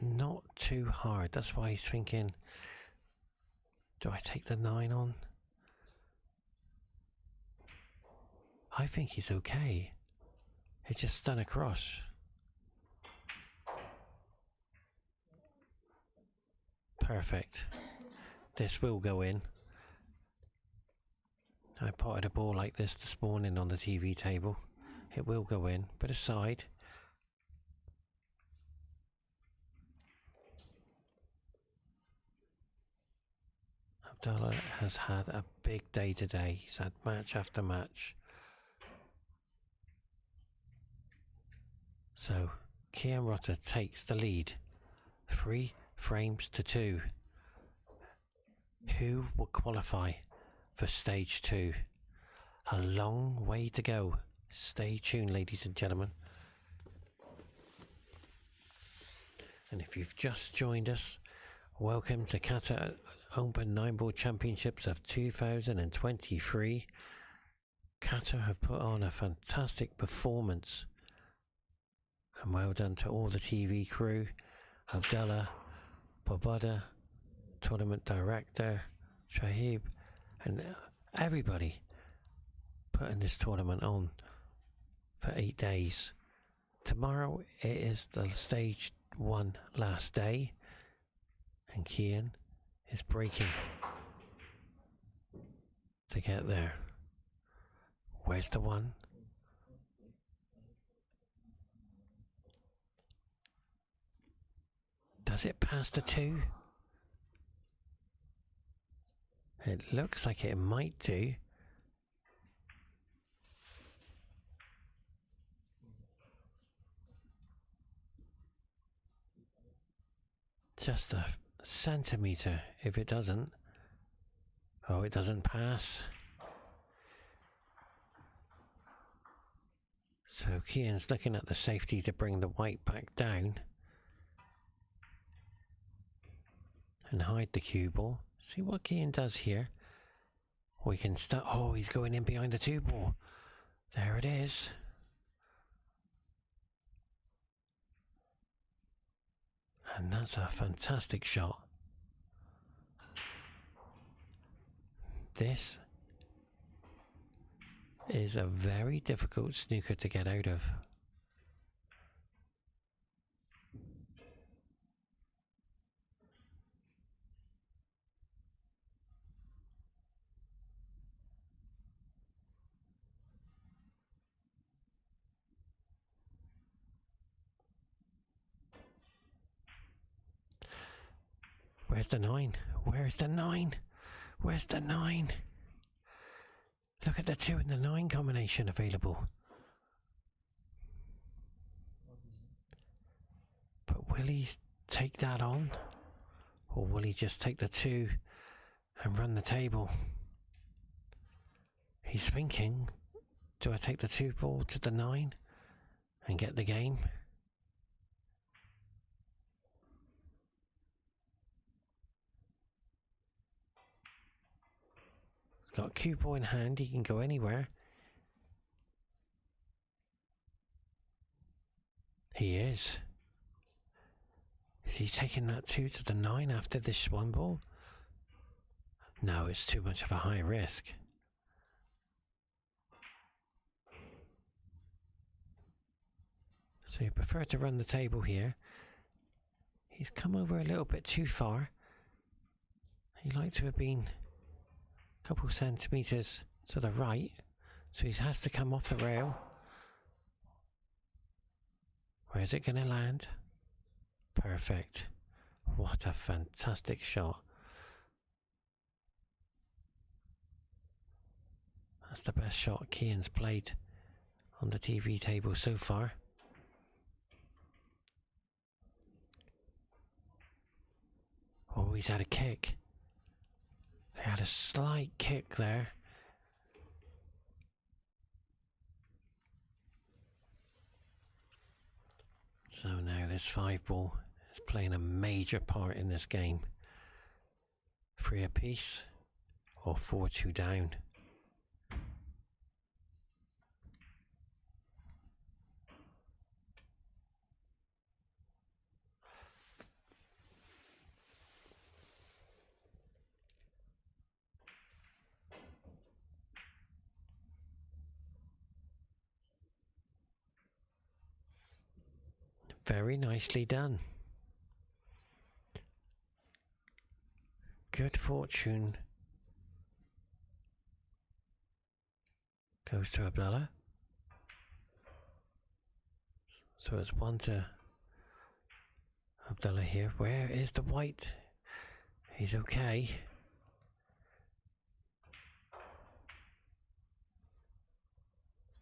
not too hard. That's why he's thinking, do I take the 9 on? I think he's okay. It just spun across. Perfect. This will go in. I potted a ball like this morning on the TV table. It will go in. Bit aside. Abdullah has had a big day today. He's had match after match. So, Kian Rotter takes the lead. 3 frames to 2. Who will qualify for stage 2? A long way to go. Stay tuned, ladies and gentlemen. And if you've just joined us, welcome to Qatar Open 9-Ball Championships of 2023. Qatar have put on a fantastic performance. And well done to all the TV crew, Abdullah, Babada, tournament director, Shahib, and everybody putting this tournament on for 8 days. Tomorrow it is the stage 1 last day, and Kian is breaking to get there. Where's the 1? Does it pass the 2? It looks like it might do. Just a centimetre if it doesn't. Oh, it doesn't pass. So Kian's looking at the safety to bring the white back down and hide the cue ball. See what Kian does here. We can start. Oh, he's going in behind the 2 ball. There it is. And that's a fantastic shot. This is a very difficult snooker to get out of. Where's the 9? Where's the 9? Where's the 9? Look at the 2 and the 9 combination available. But will he take that on? Or will he just take the 2 and run the table? He's thinking, do I take the 2 ball to the 9 and get the game? Got a cue ball in hand, he can go anywhere. He is. Is he taking that 2 to the 9 after this 1 ball? No, it's too much of a high risk. So you prefer to run the table here. He's come over a little bit too far. He'd like to have been a couple centimetres to the right, so he has to come off the rail. Where's it going to land? Perfect. What a fantastic shot. That's the best shot Kian's played on the TV table so far. Oh, he's had a kick. He had a slight kick there. So now this 5-ball is playing a major part in this game. 3 apiece or 4-2 down. Very nicely done. Good fortune goes to Abdullah. So it's 1 to Abdullah here. Where is the white? He's okay.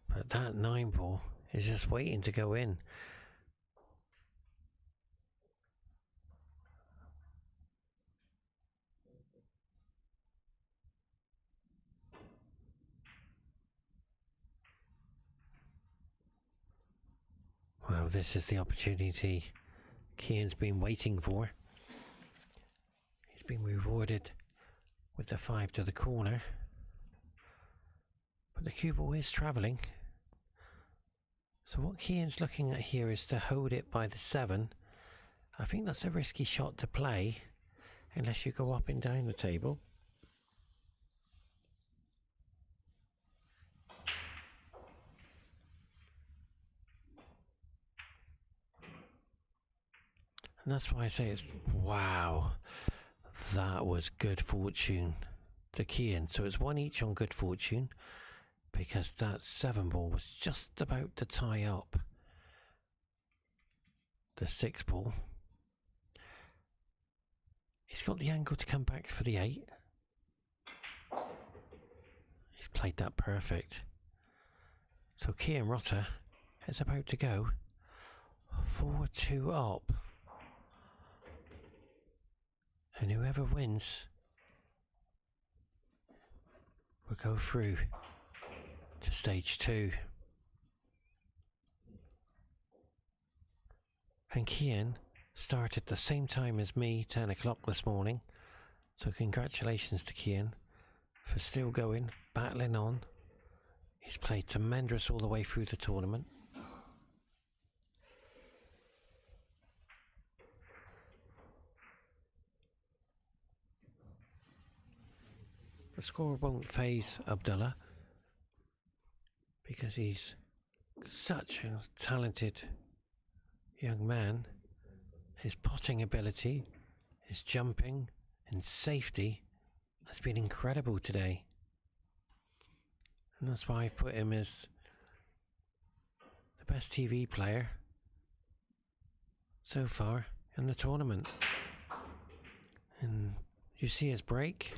But that 9-ball is just waiting to go in. Well, this is the opportunity Kian's been waiting for. He's been rewarded with the 5 to the corner. But the cue ball is travelling. So what Kian's looking at here is to hold it by the 7. I think that's a risky shot to play unless you go up and down the table. And that's why I say it's, wow, that was good fortune to Kian. So it's 1 each on good fortune because that 7-ball was just about to tie up the 6-ball. He's got the angle to come back for the 8. He's played that perfect. So Kian Rotter is about to go 4-2 up. And whoever wins will go through to stage 2. And Kian started the same time as me, 10 o'clock this morning. So congratulations to Kian for still going, battling on. He's played tremendous all the way through the tournament. The score won't faze Abdullah because he's such a talented young man. His potting ability, his jumping and safety has been incredible today. And that's why I've put him as the best TV player so far in the tournament. And you see his break.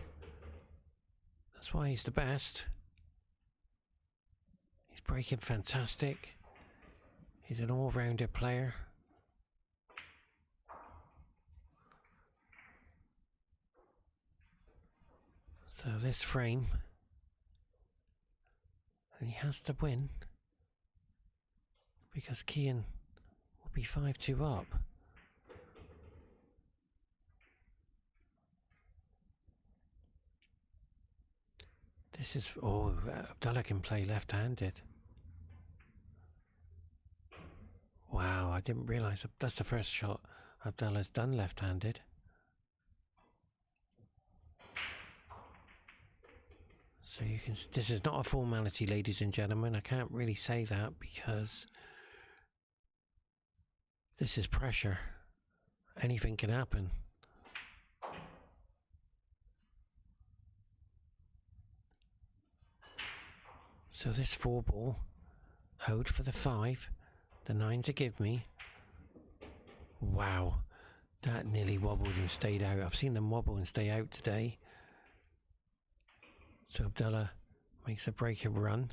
That's why he's the best. He's breaking fantastic. He's an all-rounder player. So this frame, and he has to win because Kian will be 5-2 up. This is, oh, Abdullah can play left-handed. Wow, I didn't realise that's the first shot Abdullah's done left-handed. So you can. This is not a formality, ladies and gentlemen. I can't really say that because this is pressure. Anything can happen. So this 4-ball, hold for the 5, the 9 to give me. Wow, that nearly wobbled and stayed out. I've seen them wobble and stay out today. So Abdullah makes a breaking run.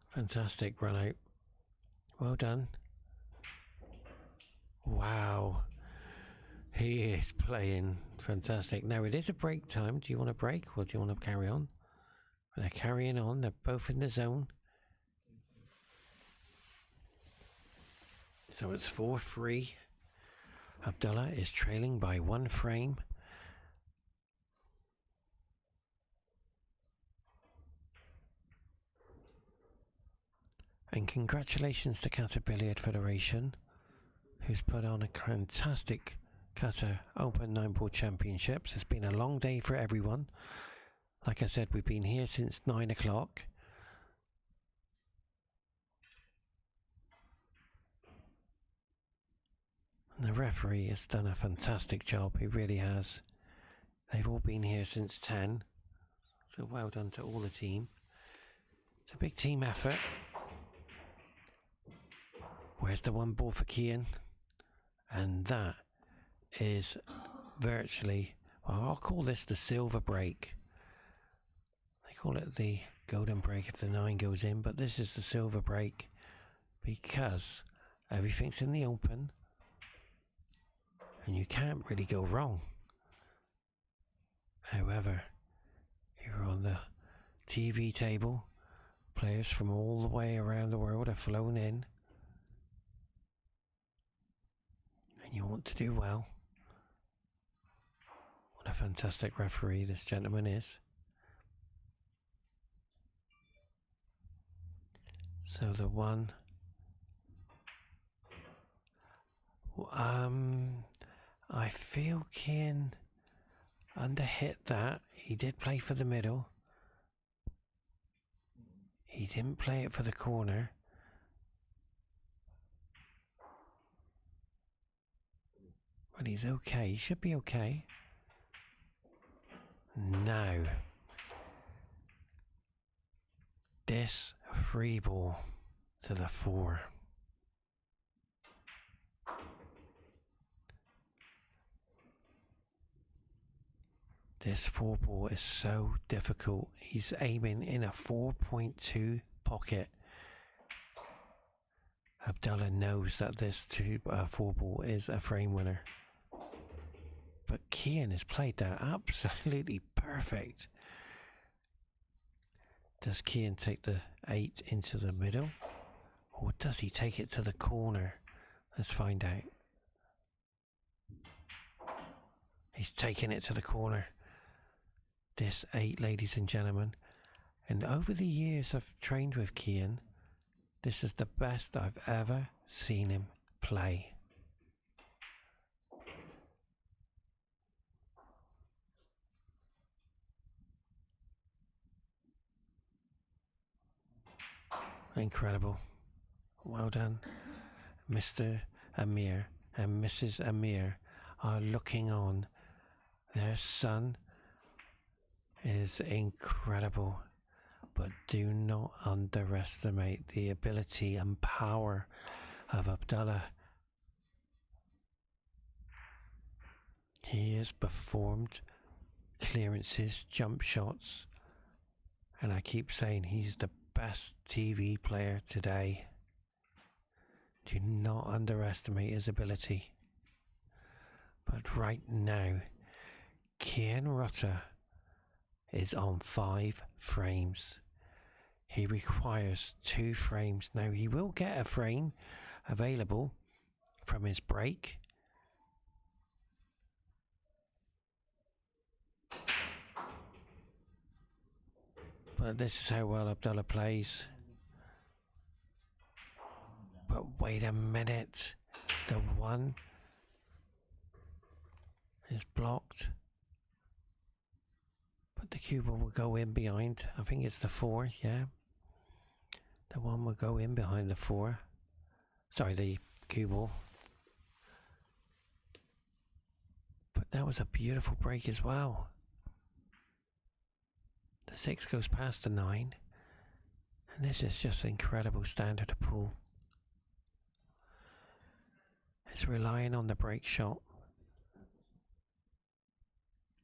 Fantastic run out. Well done. Wow. He is playing fantastic. Now it is a break time. Do you want to break or do you want to carry on? They're carrying on. They're both in the zone. So it's 4-3. Abdullah is trailing by 1 frame. And congratulations to Qatar Billiard Federation, who's put on a fantastic Qatar Open 9-ball championships. It's been a long day for everyone. Like I said, we've been here since 9 o'clock. And the referee has done a fantastic job. He really has. They've all been here since 10. So well done to all the team. It's a big team effort. Where's the 1 ball for Kian? And that is virtually, well, I'll call this the silver break. They call it the golden break if the 9 goes in, but this is the silver break because everything's in the open and you can't really go wrong. However, here on the TV table, players from all the way around the world are flown in. And you want to do well. What a fantastic referee this gentleman is. So the 1, I feel Kian underhit that. He did play for the middle. He didn't play it for the corner. But he's okay. He should be okay. Now, this 3 ball to the 4. This 4 ball is so difficult. He's aiming in a 4.2 pocket. Abdullah knows that this 4 ball is a frame winner. But Kian has played that absolutely perfect. Does Kian take the 8 into the middle? Or does he take it to the corner? Let's find out. He's taking it to the corner. This 8, ladies and gentlemen. And over the years I've trained with Kian, this is the best I've ever seen him play. Incredible. Well done. Mr. Amir and Mrs. Amir are looking on. Their son is incredible. But do not underestimate the ability and power of Abdullah. He has performed clearances, jump shots, and I keep saying he's the best TV player today. Do not underestimate his ability. But right now, Kian Rutter is on 5 frames. He requires 2 frames. Now he will get a frame available from his break. But this is how well Abdullah plays. But wait a minute. The 1 is blocked. But the cue ball will go in behind. I think it's the 4, yeah. The one will go in behind the 4. Sorry, the cue ball. But that was a beautiful break as well. The 6 goes past the 9. And this is just an incredible standard of pool. It's relying on the break shot.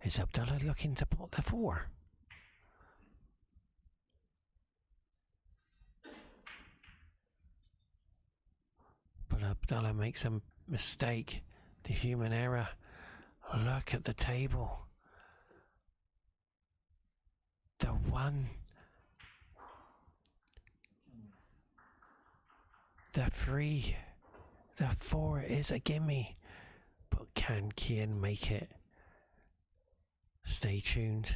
Is Abdullah looking to pot the 4? But Abdullah makes a mistake. The human error. Look at the table. The 1. The 3. The 4 is a gimme. But can Kian make it? Stay tuned.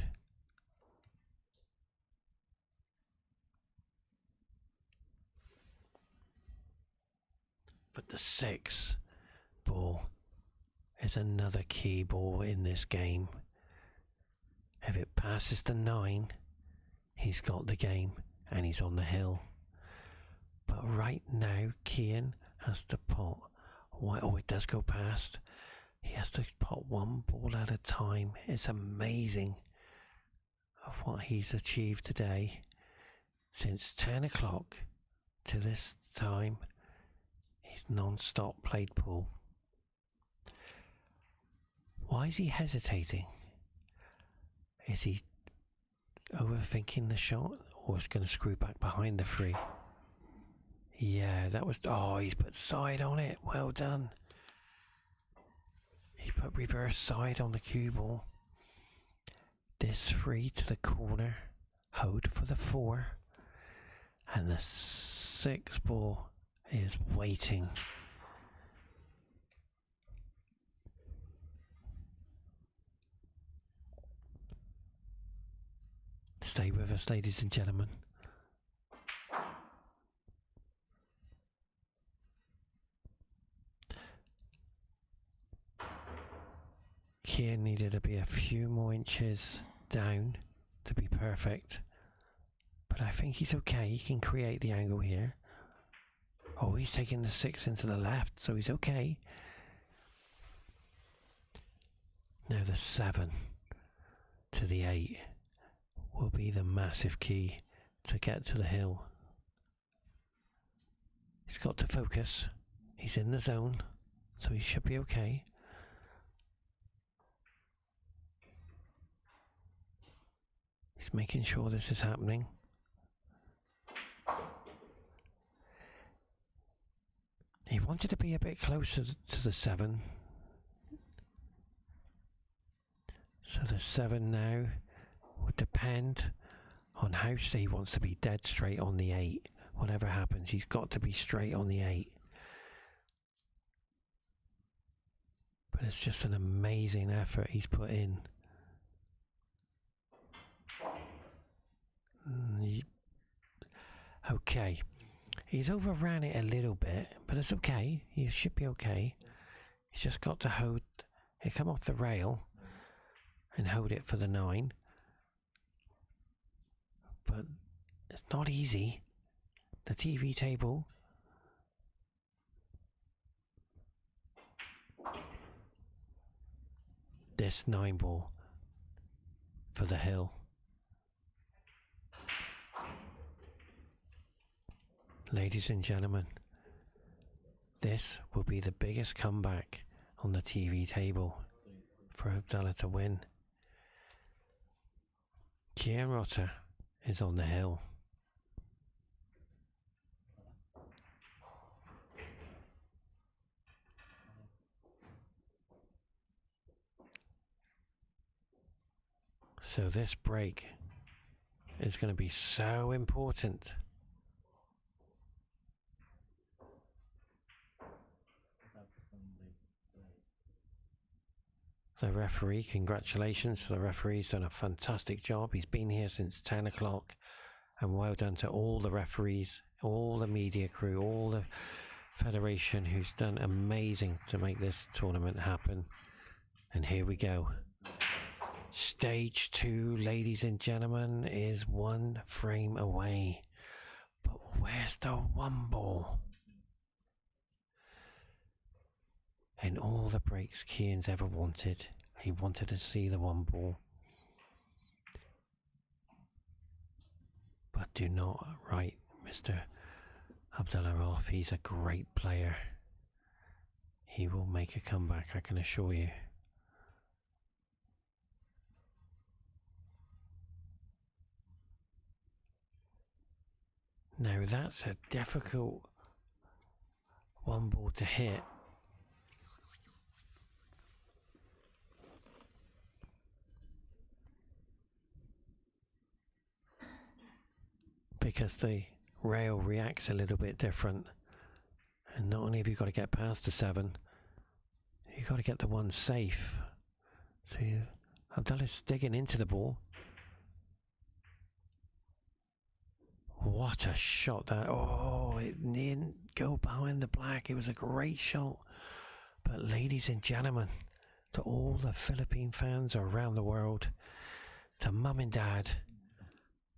But the 6 ball is another key ball in this game. If it passes the 9, he's got the game and he's on the hill. But right now, Kian has to pot. Oh, it does go past. He has to pot 1 ball at a time. It's amazing of what he's achieved today. Since 10 o'clock to this time, he's non-stop played pool. Why is he hesitating? Is he overthinking the shot, or is going to screw back behind the 3? Yeah, that was... Oh, he's put side on it. Well done. He put reverse side on the cue ball. This 3 to the corner. Hold for the 4. And the 6 ball is waiting. Stay with us, ladies and gentlemen. Kian needed to be a few more inches down to be perfect. But I think he's okay. He can create the angle here. Oh, he's taking the 6 into the left, so he's okay. Now the 7 to the 8 will be the massive key to get to the hill. He's got to focus. He's in the zone, so he should be okay. He's making sure this is happening. He wanted to be a bit closer to the 7. So the 7 now would depend on how he wants to be dead straight on the 8. Whatever happens, he's got to be straight on the 8. But it's just an amazing effort he's put in. Okay, he's overran it a little bit, but it's okay. He should be okay. He's just got to hold it, come off the rail and hold it for the 9. But it's not easy. The TV table. This 9 ball for the hill. Ladies and gentlemen, this will be the biggest comeback on the TV table for Abdullah to win. Kian Rotter is on the hill. So this break is going to be so important. The referee, congratulations to the referee. He's done a fantastic job. He's been here since 10 o'clock. And well done to all the referees, all the media crew, all the federation who's done amazing to make this tournament happen. And here we go. Stage 2, ladies and gentlemen, is one frame away. But where's the one ball? In all the breaks Kian's ever wanted, he wanted to see the one ball. But do not write Mr. Abdullah off. He's a great player. He will make a comeback, I can assure you. Now that's a difficult one ball to hit. Because the rail reacts a little bit different. And not only have you got to get past the 7, you've got to get the 1 safe. So Abdullah's digging into the ball. What a shot that, oh, it didn't go behind the black. It was a great shot. But ladies and gentlemen, to all the Philippine fans around the world, to mum and dad,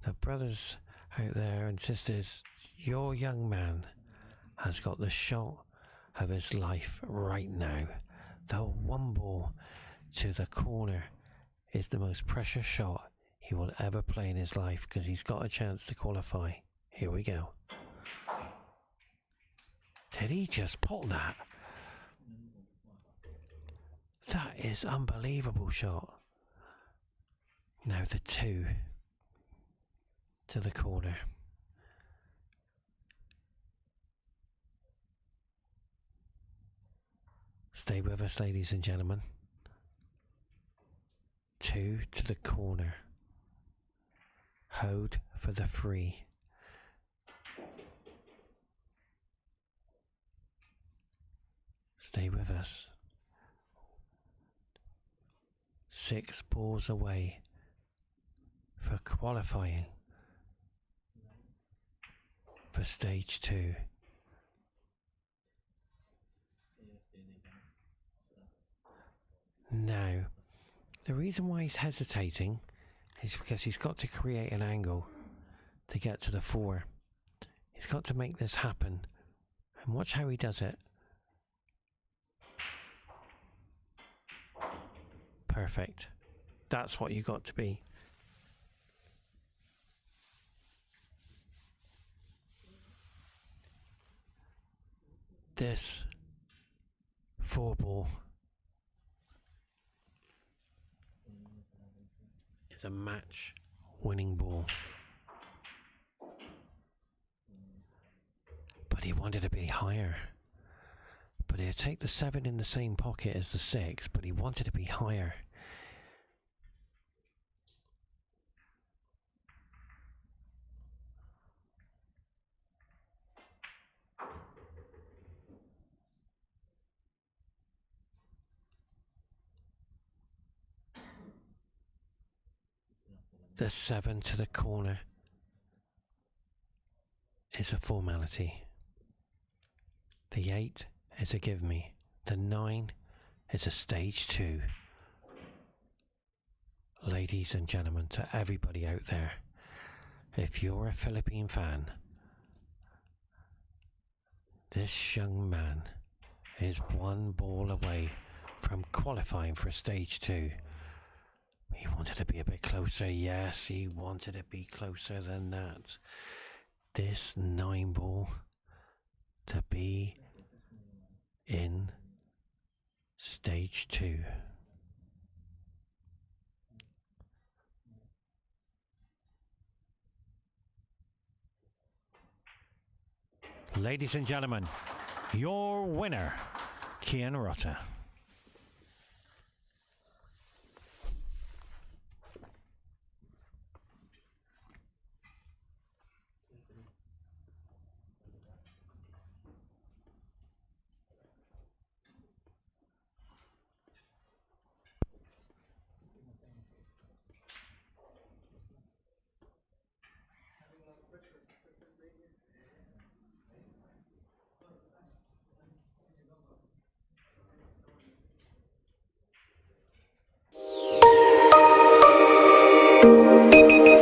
the brothers out there and sisters, your young man has got the shot of his life right now. The one ball to the corner is the most precious shot he will ever play in his life, because he's got a chance to qualify. Here we go. Did he just pot that? That is unbelievable shot. Now the 2 to the corner. Stay with us, ladies and gentlemen. 2 to the corner. Hold for the 3. Stay with us. 6 balls away for qualifying for stage 2. Now, the reason why he's hesitating is because he's got to create an angle to get to the 4. He's got to make this happen. And watch how he does it. Perfect. That's what you got to be. This 4 ball is a match winning ball. But he wanted to be higher. But he'd take the 7 in the same pocket as the 6, but he wanted to be higher. The 7 to the corner is a formality. The 8 is a give me. The 9 is a stage 2. Ladies and gentlemen, to everybody out there, if you're a Philippine fan, this young man is 1 ball away from qualifying for stage 2. He wanted to be a bit closer. Yes, he wanted to be closer than that. This 9 ball to be in stage 2. Ladies and gentlemen, your winner, Kian Rota. Bye.